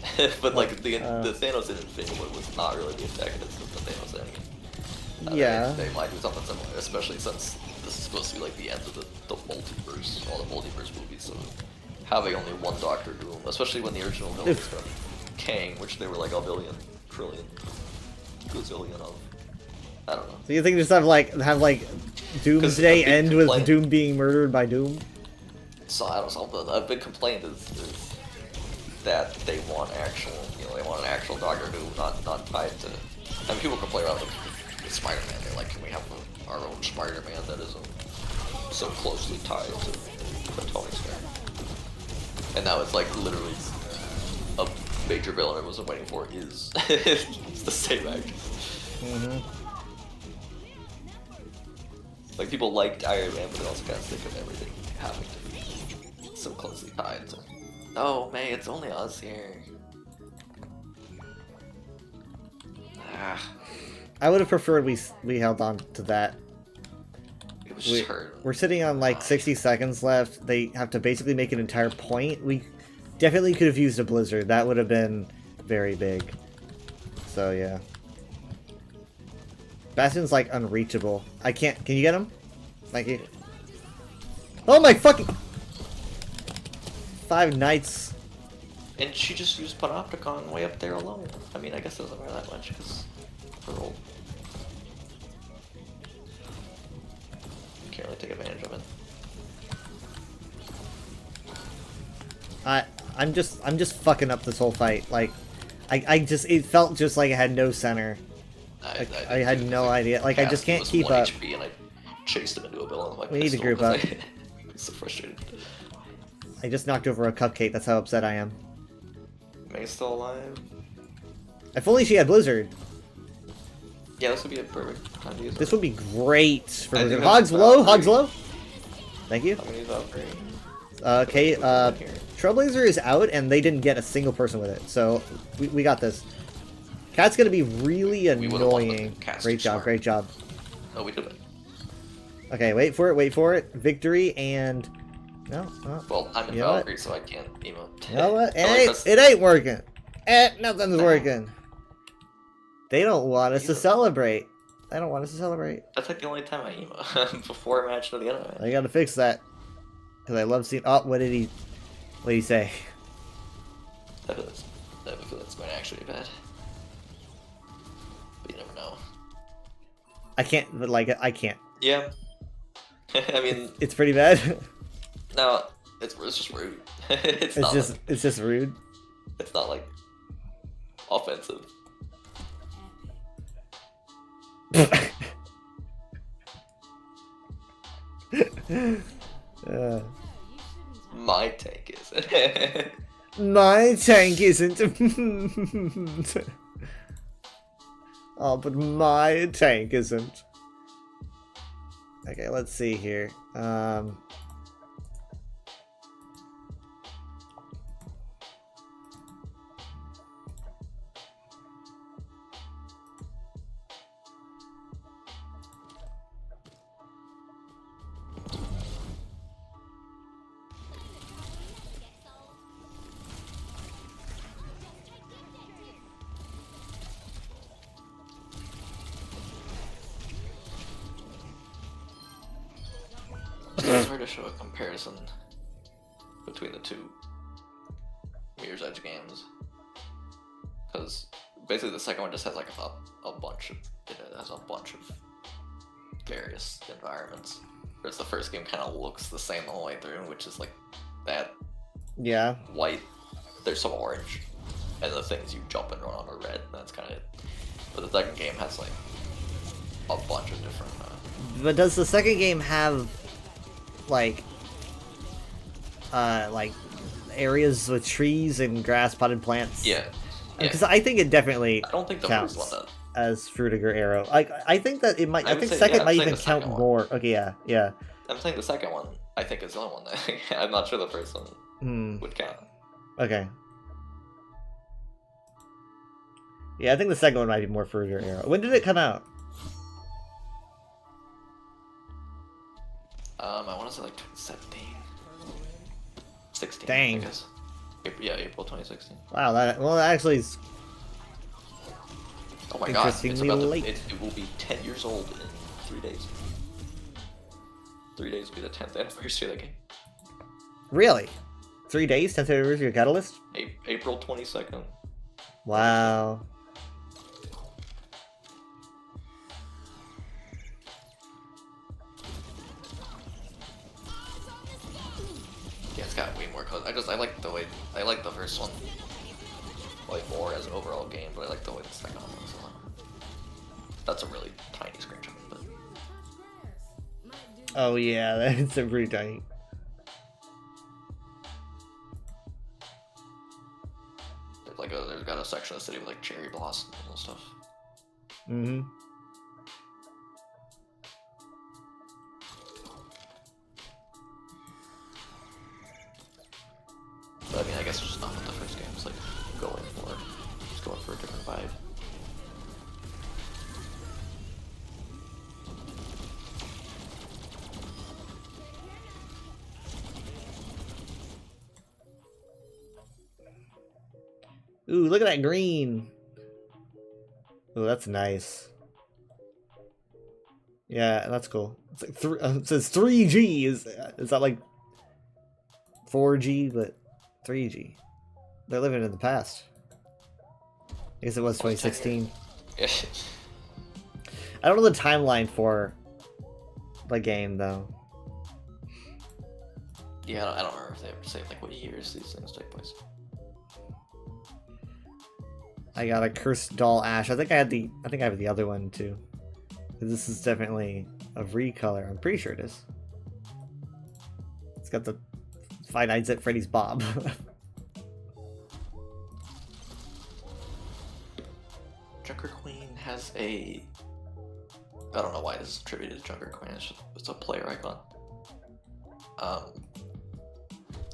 but like the Thanos in Infinity War was not really the antagonist of the Thanos Endgame. Yeah. They might do something similar, especially since this is supposed to be like the end of the multiverse, all the multiverse movies. So having only one Doctor Doom, especially when the original villain was from Kang, which they were like a billion, trillion. gazillion of. I don't know. So you think just have like Doomsday end with Doom being murdered by Doom? So I don't know. A big complaint is that they want actual, they want an actual Doctor Doom, not tied to. I mean, people complain about the Spider-Man. They're like, can we have our own Spider-Man that isn't so closely tied to Tony Stark? And now it's like literally a major villain I wasn't waiting for is it's the same actor. Like people liked Iron Man, but they also got sick of everything having to be so closely tied to. Oh, May, it's only us here. I would have preferred we held on to that. It was just hurt. We're sitting on like 60 seconds left. They have to basically make an entire point. We definitely could have used a blizzard. That would have been very big. So yeah. Bastion's like unreachable. I can't. Can you get him? Thank you. Oh my fucking 5 Knights. And she just used Panopticon way up there alone. I mean, I guess it doesn't matter that much because her old. Can't really take advantage of it. I'm just fucking up this whole fight. Like, it felt just like it had no center. I had no idea. Like, I just can't keep up. HP and I chased him into a villain. Like, we need to group up. I'm so frustrated. I just knocked over a cupcake. That's how upset I am. May's still alive. If only she had Blizzard. Yeah, this would be a perfect time to use it. This would be great for I Blizzard. think Hogs that's low, about Hogs three. low. Thank you. I'm gonna use Valkyrie. Okay, Trailblazer is out, and they didn't get a single person with it, so we got this. Cat's gonna be really annoying. Great job, great job. Oh, we did it. Okay, wait for it. Victory and... No, Well, I'm in you know what? Valkyrie, so I can't emote. You know what? Oh, It ain't working. Nothing's working. They don't want us to celebrate. They don't want us to celebrate. That's like the only time I emote before a match to the enemy. I gotta fix that. Because I love seeing... Oh, what did he say? I feel that's might actually be bad. But you never know. I can't, but like, I can't. Yeah. I mean... It's pretty bad. No, it's just rude. it's not just like, it's just rude. It's not like offensive. My tank isn't. My tank isn't. Oh, but my tank isn't. Okay, let's see here. It's hard to show a comparison between the two Mirror's Edge games, because basically the second one just has like a bunch of various environments, whereas the first game kind of looks the same the whole way through, which is like that white, there's some orange, and the things you jump and run on are red, and that's kind of it. But the second game has like a bunch of different But does the second game have like areas with trees and grass potted plants? Yeah. Because I think it definitely I don't think the counts first one does. as Frutiger Arrow. I think that it might. I think second might even count more. Okay, yeah. I'm saying the second one, I think, is the only one that I'm not sure the first one would count. Okay. Yeah, I think the second one might be more Frutiger Arrow. When did it come out? I want to say like 2017. 16. Dang. I guess. April 2016. Wow, that actually is. Oh my god, it's interestingly about late. it will be 10 years old in 3 days. 3 days will be the 10th anniversary of the game. Really? 3 days? 10th anniversary of Catalyst? April 22nd. Wow. But I like the way I like the first one like more as an overall game, but I like the way the second one looks a lot. That's a really tiny screenshot, but Oh yeah, that's a pretty tiny. there's got a section of the city with like cherry blossoms and stuff. Mm-hmm. But I mean, I guess it's just not what the first game was like going for. Just going for a different vibe. Ooh, look at that green. Ooh, that's nice. Yeah, that's cool. It's like it says 3G. Is that like 4G, but 3G? They're living in the past. I guess it was 2016. I don't know the timeline for the game though. Yeah, I don't remember if they ever say like what years these things take place. I got a Cursed Doll Ash. I think I have the other one too. This is definitely a recolor. I'm pretty sure it is. It's got the Five Nights at Freddy's Bob. Junker Queen has a... I don't know why this is attributed to Junker Queen. It's a player icon.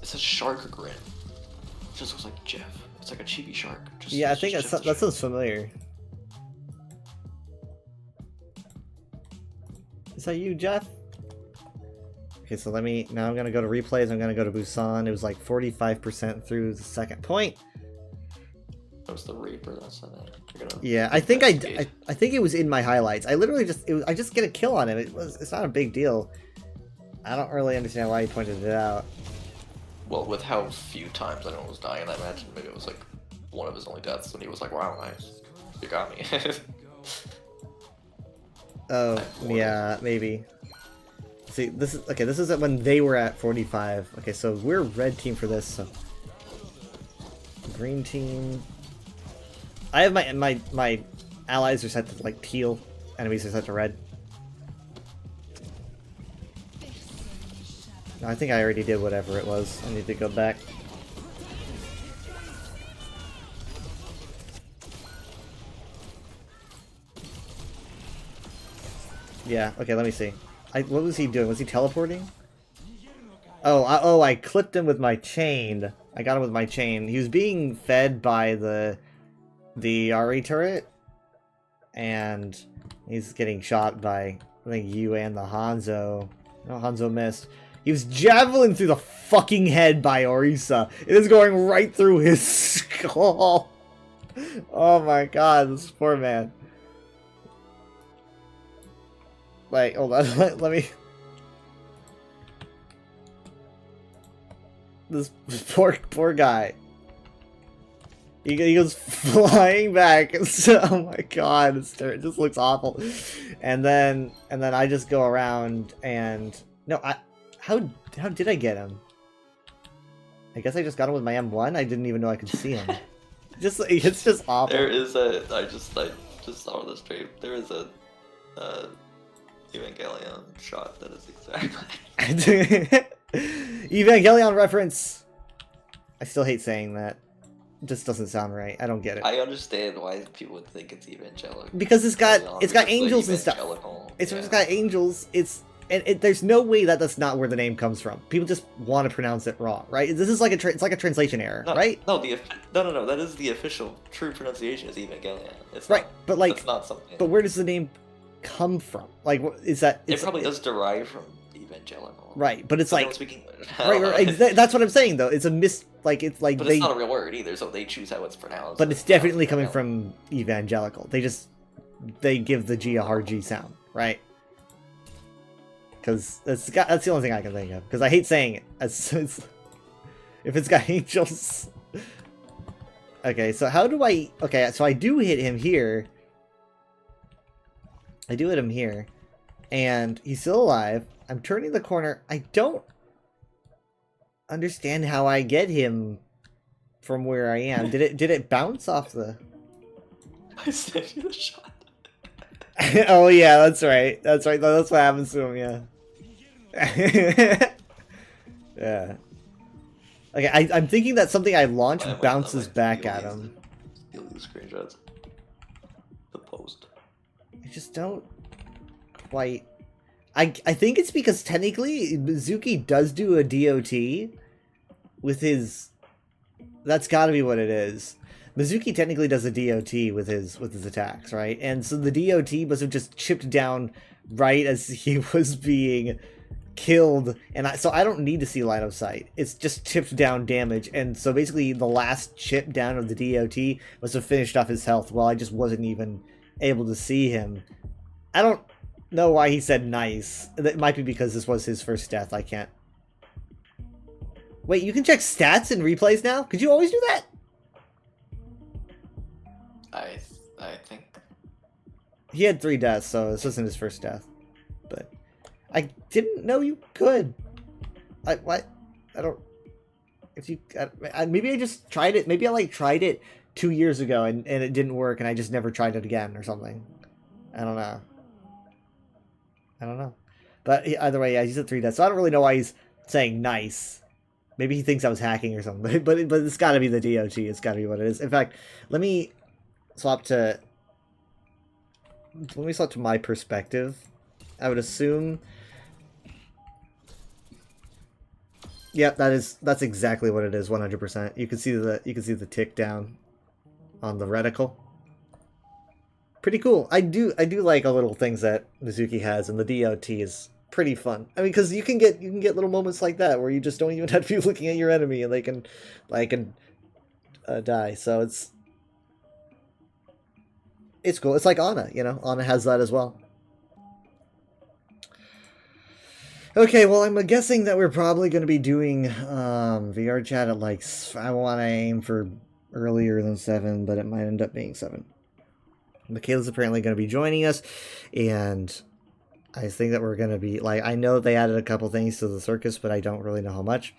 It says Shark Grin. It just looks like Jeff. It's like a chibi shark. Yeah, I think that sounds familiar. Is that you, Jeff? Okay, so now I'm gonna go to replays. I'm gonna go to Busan. It was like 45% through the second point. That was the Reaper. That's not it. Yeah, I think I think it was in my highlights. I literally I just get a kill on him. It's not a big deal. I don't really understand why he pointed it out. Well, with how few times anyone was dying in that match, maybe it was like one of his only deaths, and he was like, "Wow, nice, you got me." Oh, yeah, maybe. See, this is when they were at 45. Okay, so we're red team for this. So green team. I have my allies are set to like teal, enemies are set to red. No, I think I already did whatever it was. I need to go back. Yeah, okay, let me see. What was he doing? Was he teleporting? Oh, I clipped him with my chain. I got him with my chain. He was being fed by the RE turret, and he's getting shot by, I think, you and the Hanzo. No, Hanzo missed. He was javelin through the fucking head by Orisa. It is going right through his skull. Oh my god, this poor man. Like, hold on, let me... This poor guy. He goes flying back. Oh my god, it just looks awful. And then I just go around and... No, how did I get him? I guess I just got him with my M1. I didn't even know I could see him. It's just awful. There is a... I just saw the stream. There is a... Evangelion shot that is exactly... Evangelion reference! I still hate saying that. It just doesn't sound right. I don't get it. I understand why people would think it's evangelical. Because it's got angels and stuff. It's got angels. There's no way that that's not where the name comes from. People just want to pronounce it wrong, right? This is like it's like a translation error, right? No, no. That is the official true pronunciation is Evangelion. It's right, not, but like, it's not something. But where does the name come from? Like, is that? It probably does derive from evangelical. Right, but it's like speaking. right. That's what I'm saying, though. It's a But it's not a real word either, so they choose how it's pronounced. But it's definitely coming from evangelical. They give the G a hard G sound, right? Because that's the only thing I can think of. Because I hate saying it. If it's got angels. Okay, so how do I... Okay, so I do hit him here. And he's still alive. I'm turning the corner. I don't... understand how I get him from where I am. Did it bounce off the? I sent you the shot. Oh yeah, that's right. That's right. That's what happens to him. Yeah. Yeah. Okay, I'm thinking that something I launch bounces back at him. Steal these screenshots. The post. I just don't quite. I think it's because technically Mizuki does do a DOT with his. That's got to be what it is. Mizuki technically does a DOT with his attacks, right? And so the DOT must have just chipped down right as he was being killed, and so I don't need to see line of sight. It's just chipped down damage, and so basically the last chip down of the DOT must have finished off his health while I just wasn't even able to see him. I don't know why he said nice. That might be because this was his first death. I can't. Wait, you can check stats in replays now? Could you always do that? I think He had 3 deaths, so this isn't his first death. But I didn't know you could. What? I don't. If you maybe I just tried it. Maybe I like tried it 2 years ago and it didn't work, and I just never tried it again or something. I don't know. But either way, yeah, he's at 3 deaths, so I don't really know why he's saying nice. Maybe he thinks I was hacking or something. But it's got to be the DOT. It's got to be what it is. In fact, let me swap to my perspective. I would assume. Yep, that's exactly what it is. 100%. You can see the tick down on the reticle. Pretty cool. I do like a little things that Mizuki has, and the DOT is pretty fun. I mean, because you can get little moments like that where you just don't even have to be looking at your enemy and they can die. So it's cool. It's like Ana, Ana has that as well. Okay, well, I'm guessing that we're probably going to be doing VR chat at I want to aim for earlier than 7, but it might end up being 7. Michaela's apparently going to be joining us, and I think that we're going to be, I know they added a couple things to the circus, but I don't really know how much.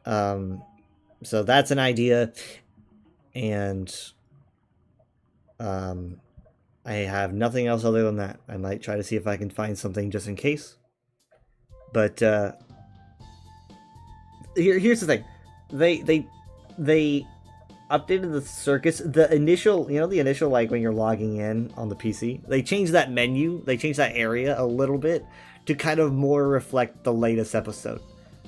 So that's an idea, and I have nothing else other than that. I might try to see if I can find something just in case. But here's the thing. They updated the circus. The initial when you're logging in on the PC, they changed that menu. They changed that area a little bit to kind of more reflect the latest episode.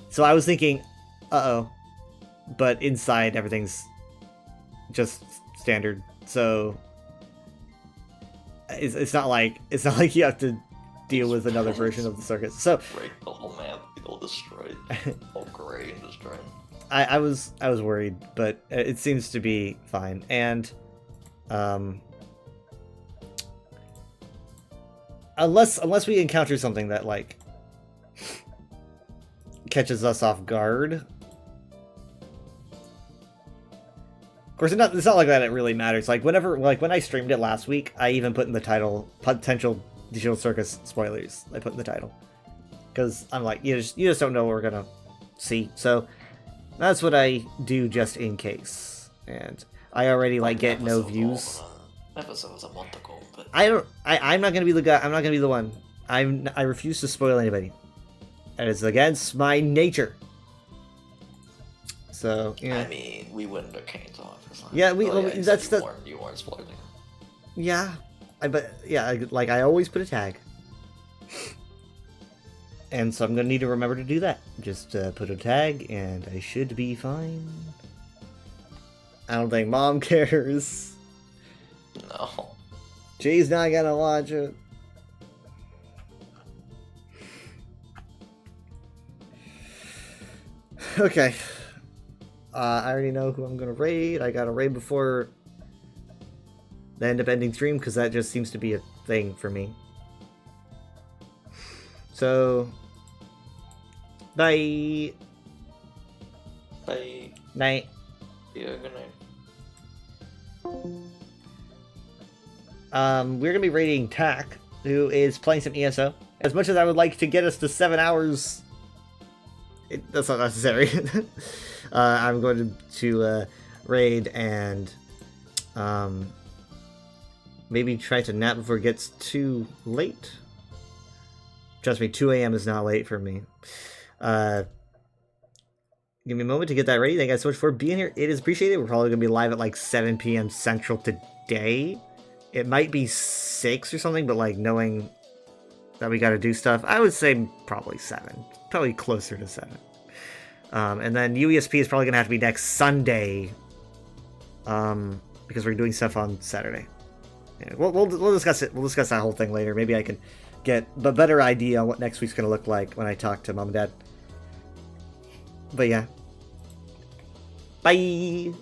So I was thinking, but inside everything's just standard. So it's not like you have to deal with another version of the circus. So break the whole map, all destroyed, all gray and destroyed. I was worried, but it seems to be fine. And unless we encounter something that catches us off guard. Of course, it's not like that. It really matters. When I streamed it last week, I even put in the title potential Digital Circus spoilers. I put in the title because I'm like, you just don't know what we're gonna see. So that's what I do just in case. And I already get no views. Episode was a month ago, but I'm not gonna be the guy. I'm not gonna be the one. I refuse to spoil anybody. That is against my nature. So yeah. I mean, we wouldn't have canes off. Yeah, that's the. You weren't spoiling. Yeah, I always put a tag. And so I'm gonna need to remember to do that. Just put a tag, and I should be fine. I don't think Mom cares. No. She's not gonna watch it. Okay. I already know who I'm gonna raid. I gotta raid before the end of ending stream, because that just seems to be a thing for me. So, bye. Bye. Night. Yeah, good night. We're gonna be raiding Tak, who is playing some ESO. As much as I would like to get us to 7 hours, That's not necessary. I'm going to raid and maybe try to nap before it gets too late. Trust me, 2 a.m. is not late for me. Give me a moment to get that ready. Thank you guys so much for being here. It is appreciated. We're probably going to be live at like 7 p.m. Central today. It might be 6 or something, but like knowing that we got to do stuff, I would say probably 7. Probably closer to 7. And then UESP is probably going to have to be next Sunday because we're doing stuff on Saturday. Yeah, we'll discuss it. We'll discuss that whole thing later. Maybe I can get a better idea on what next week's going to look like when I talk to Mom and Dad. But yeah. Bye!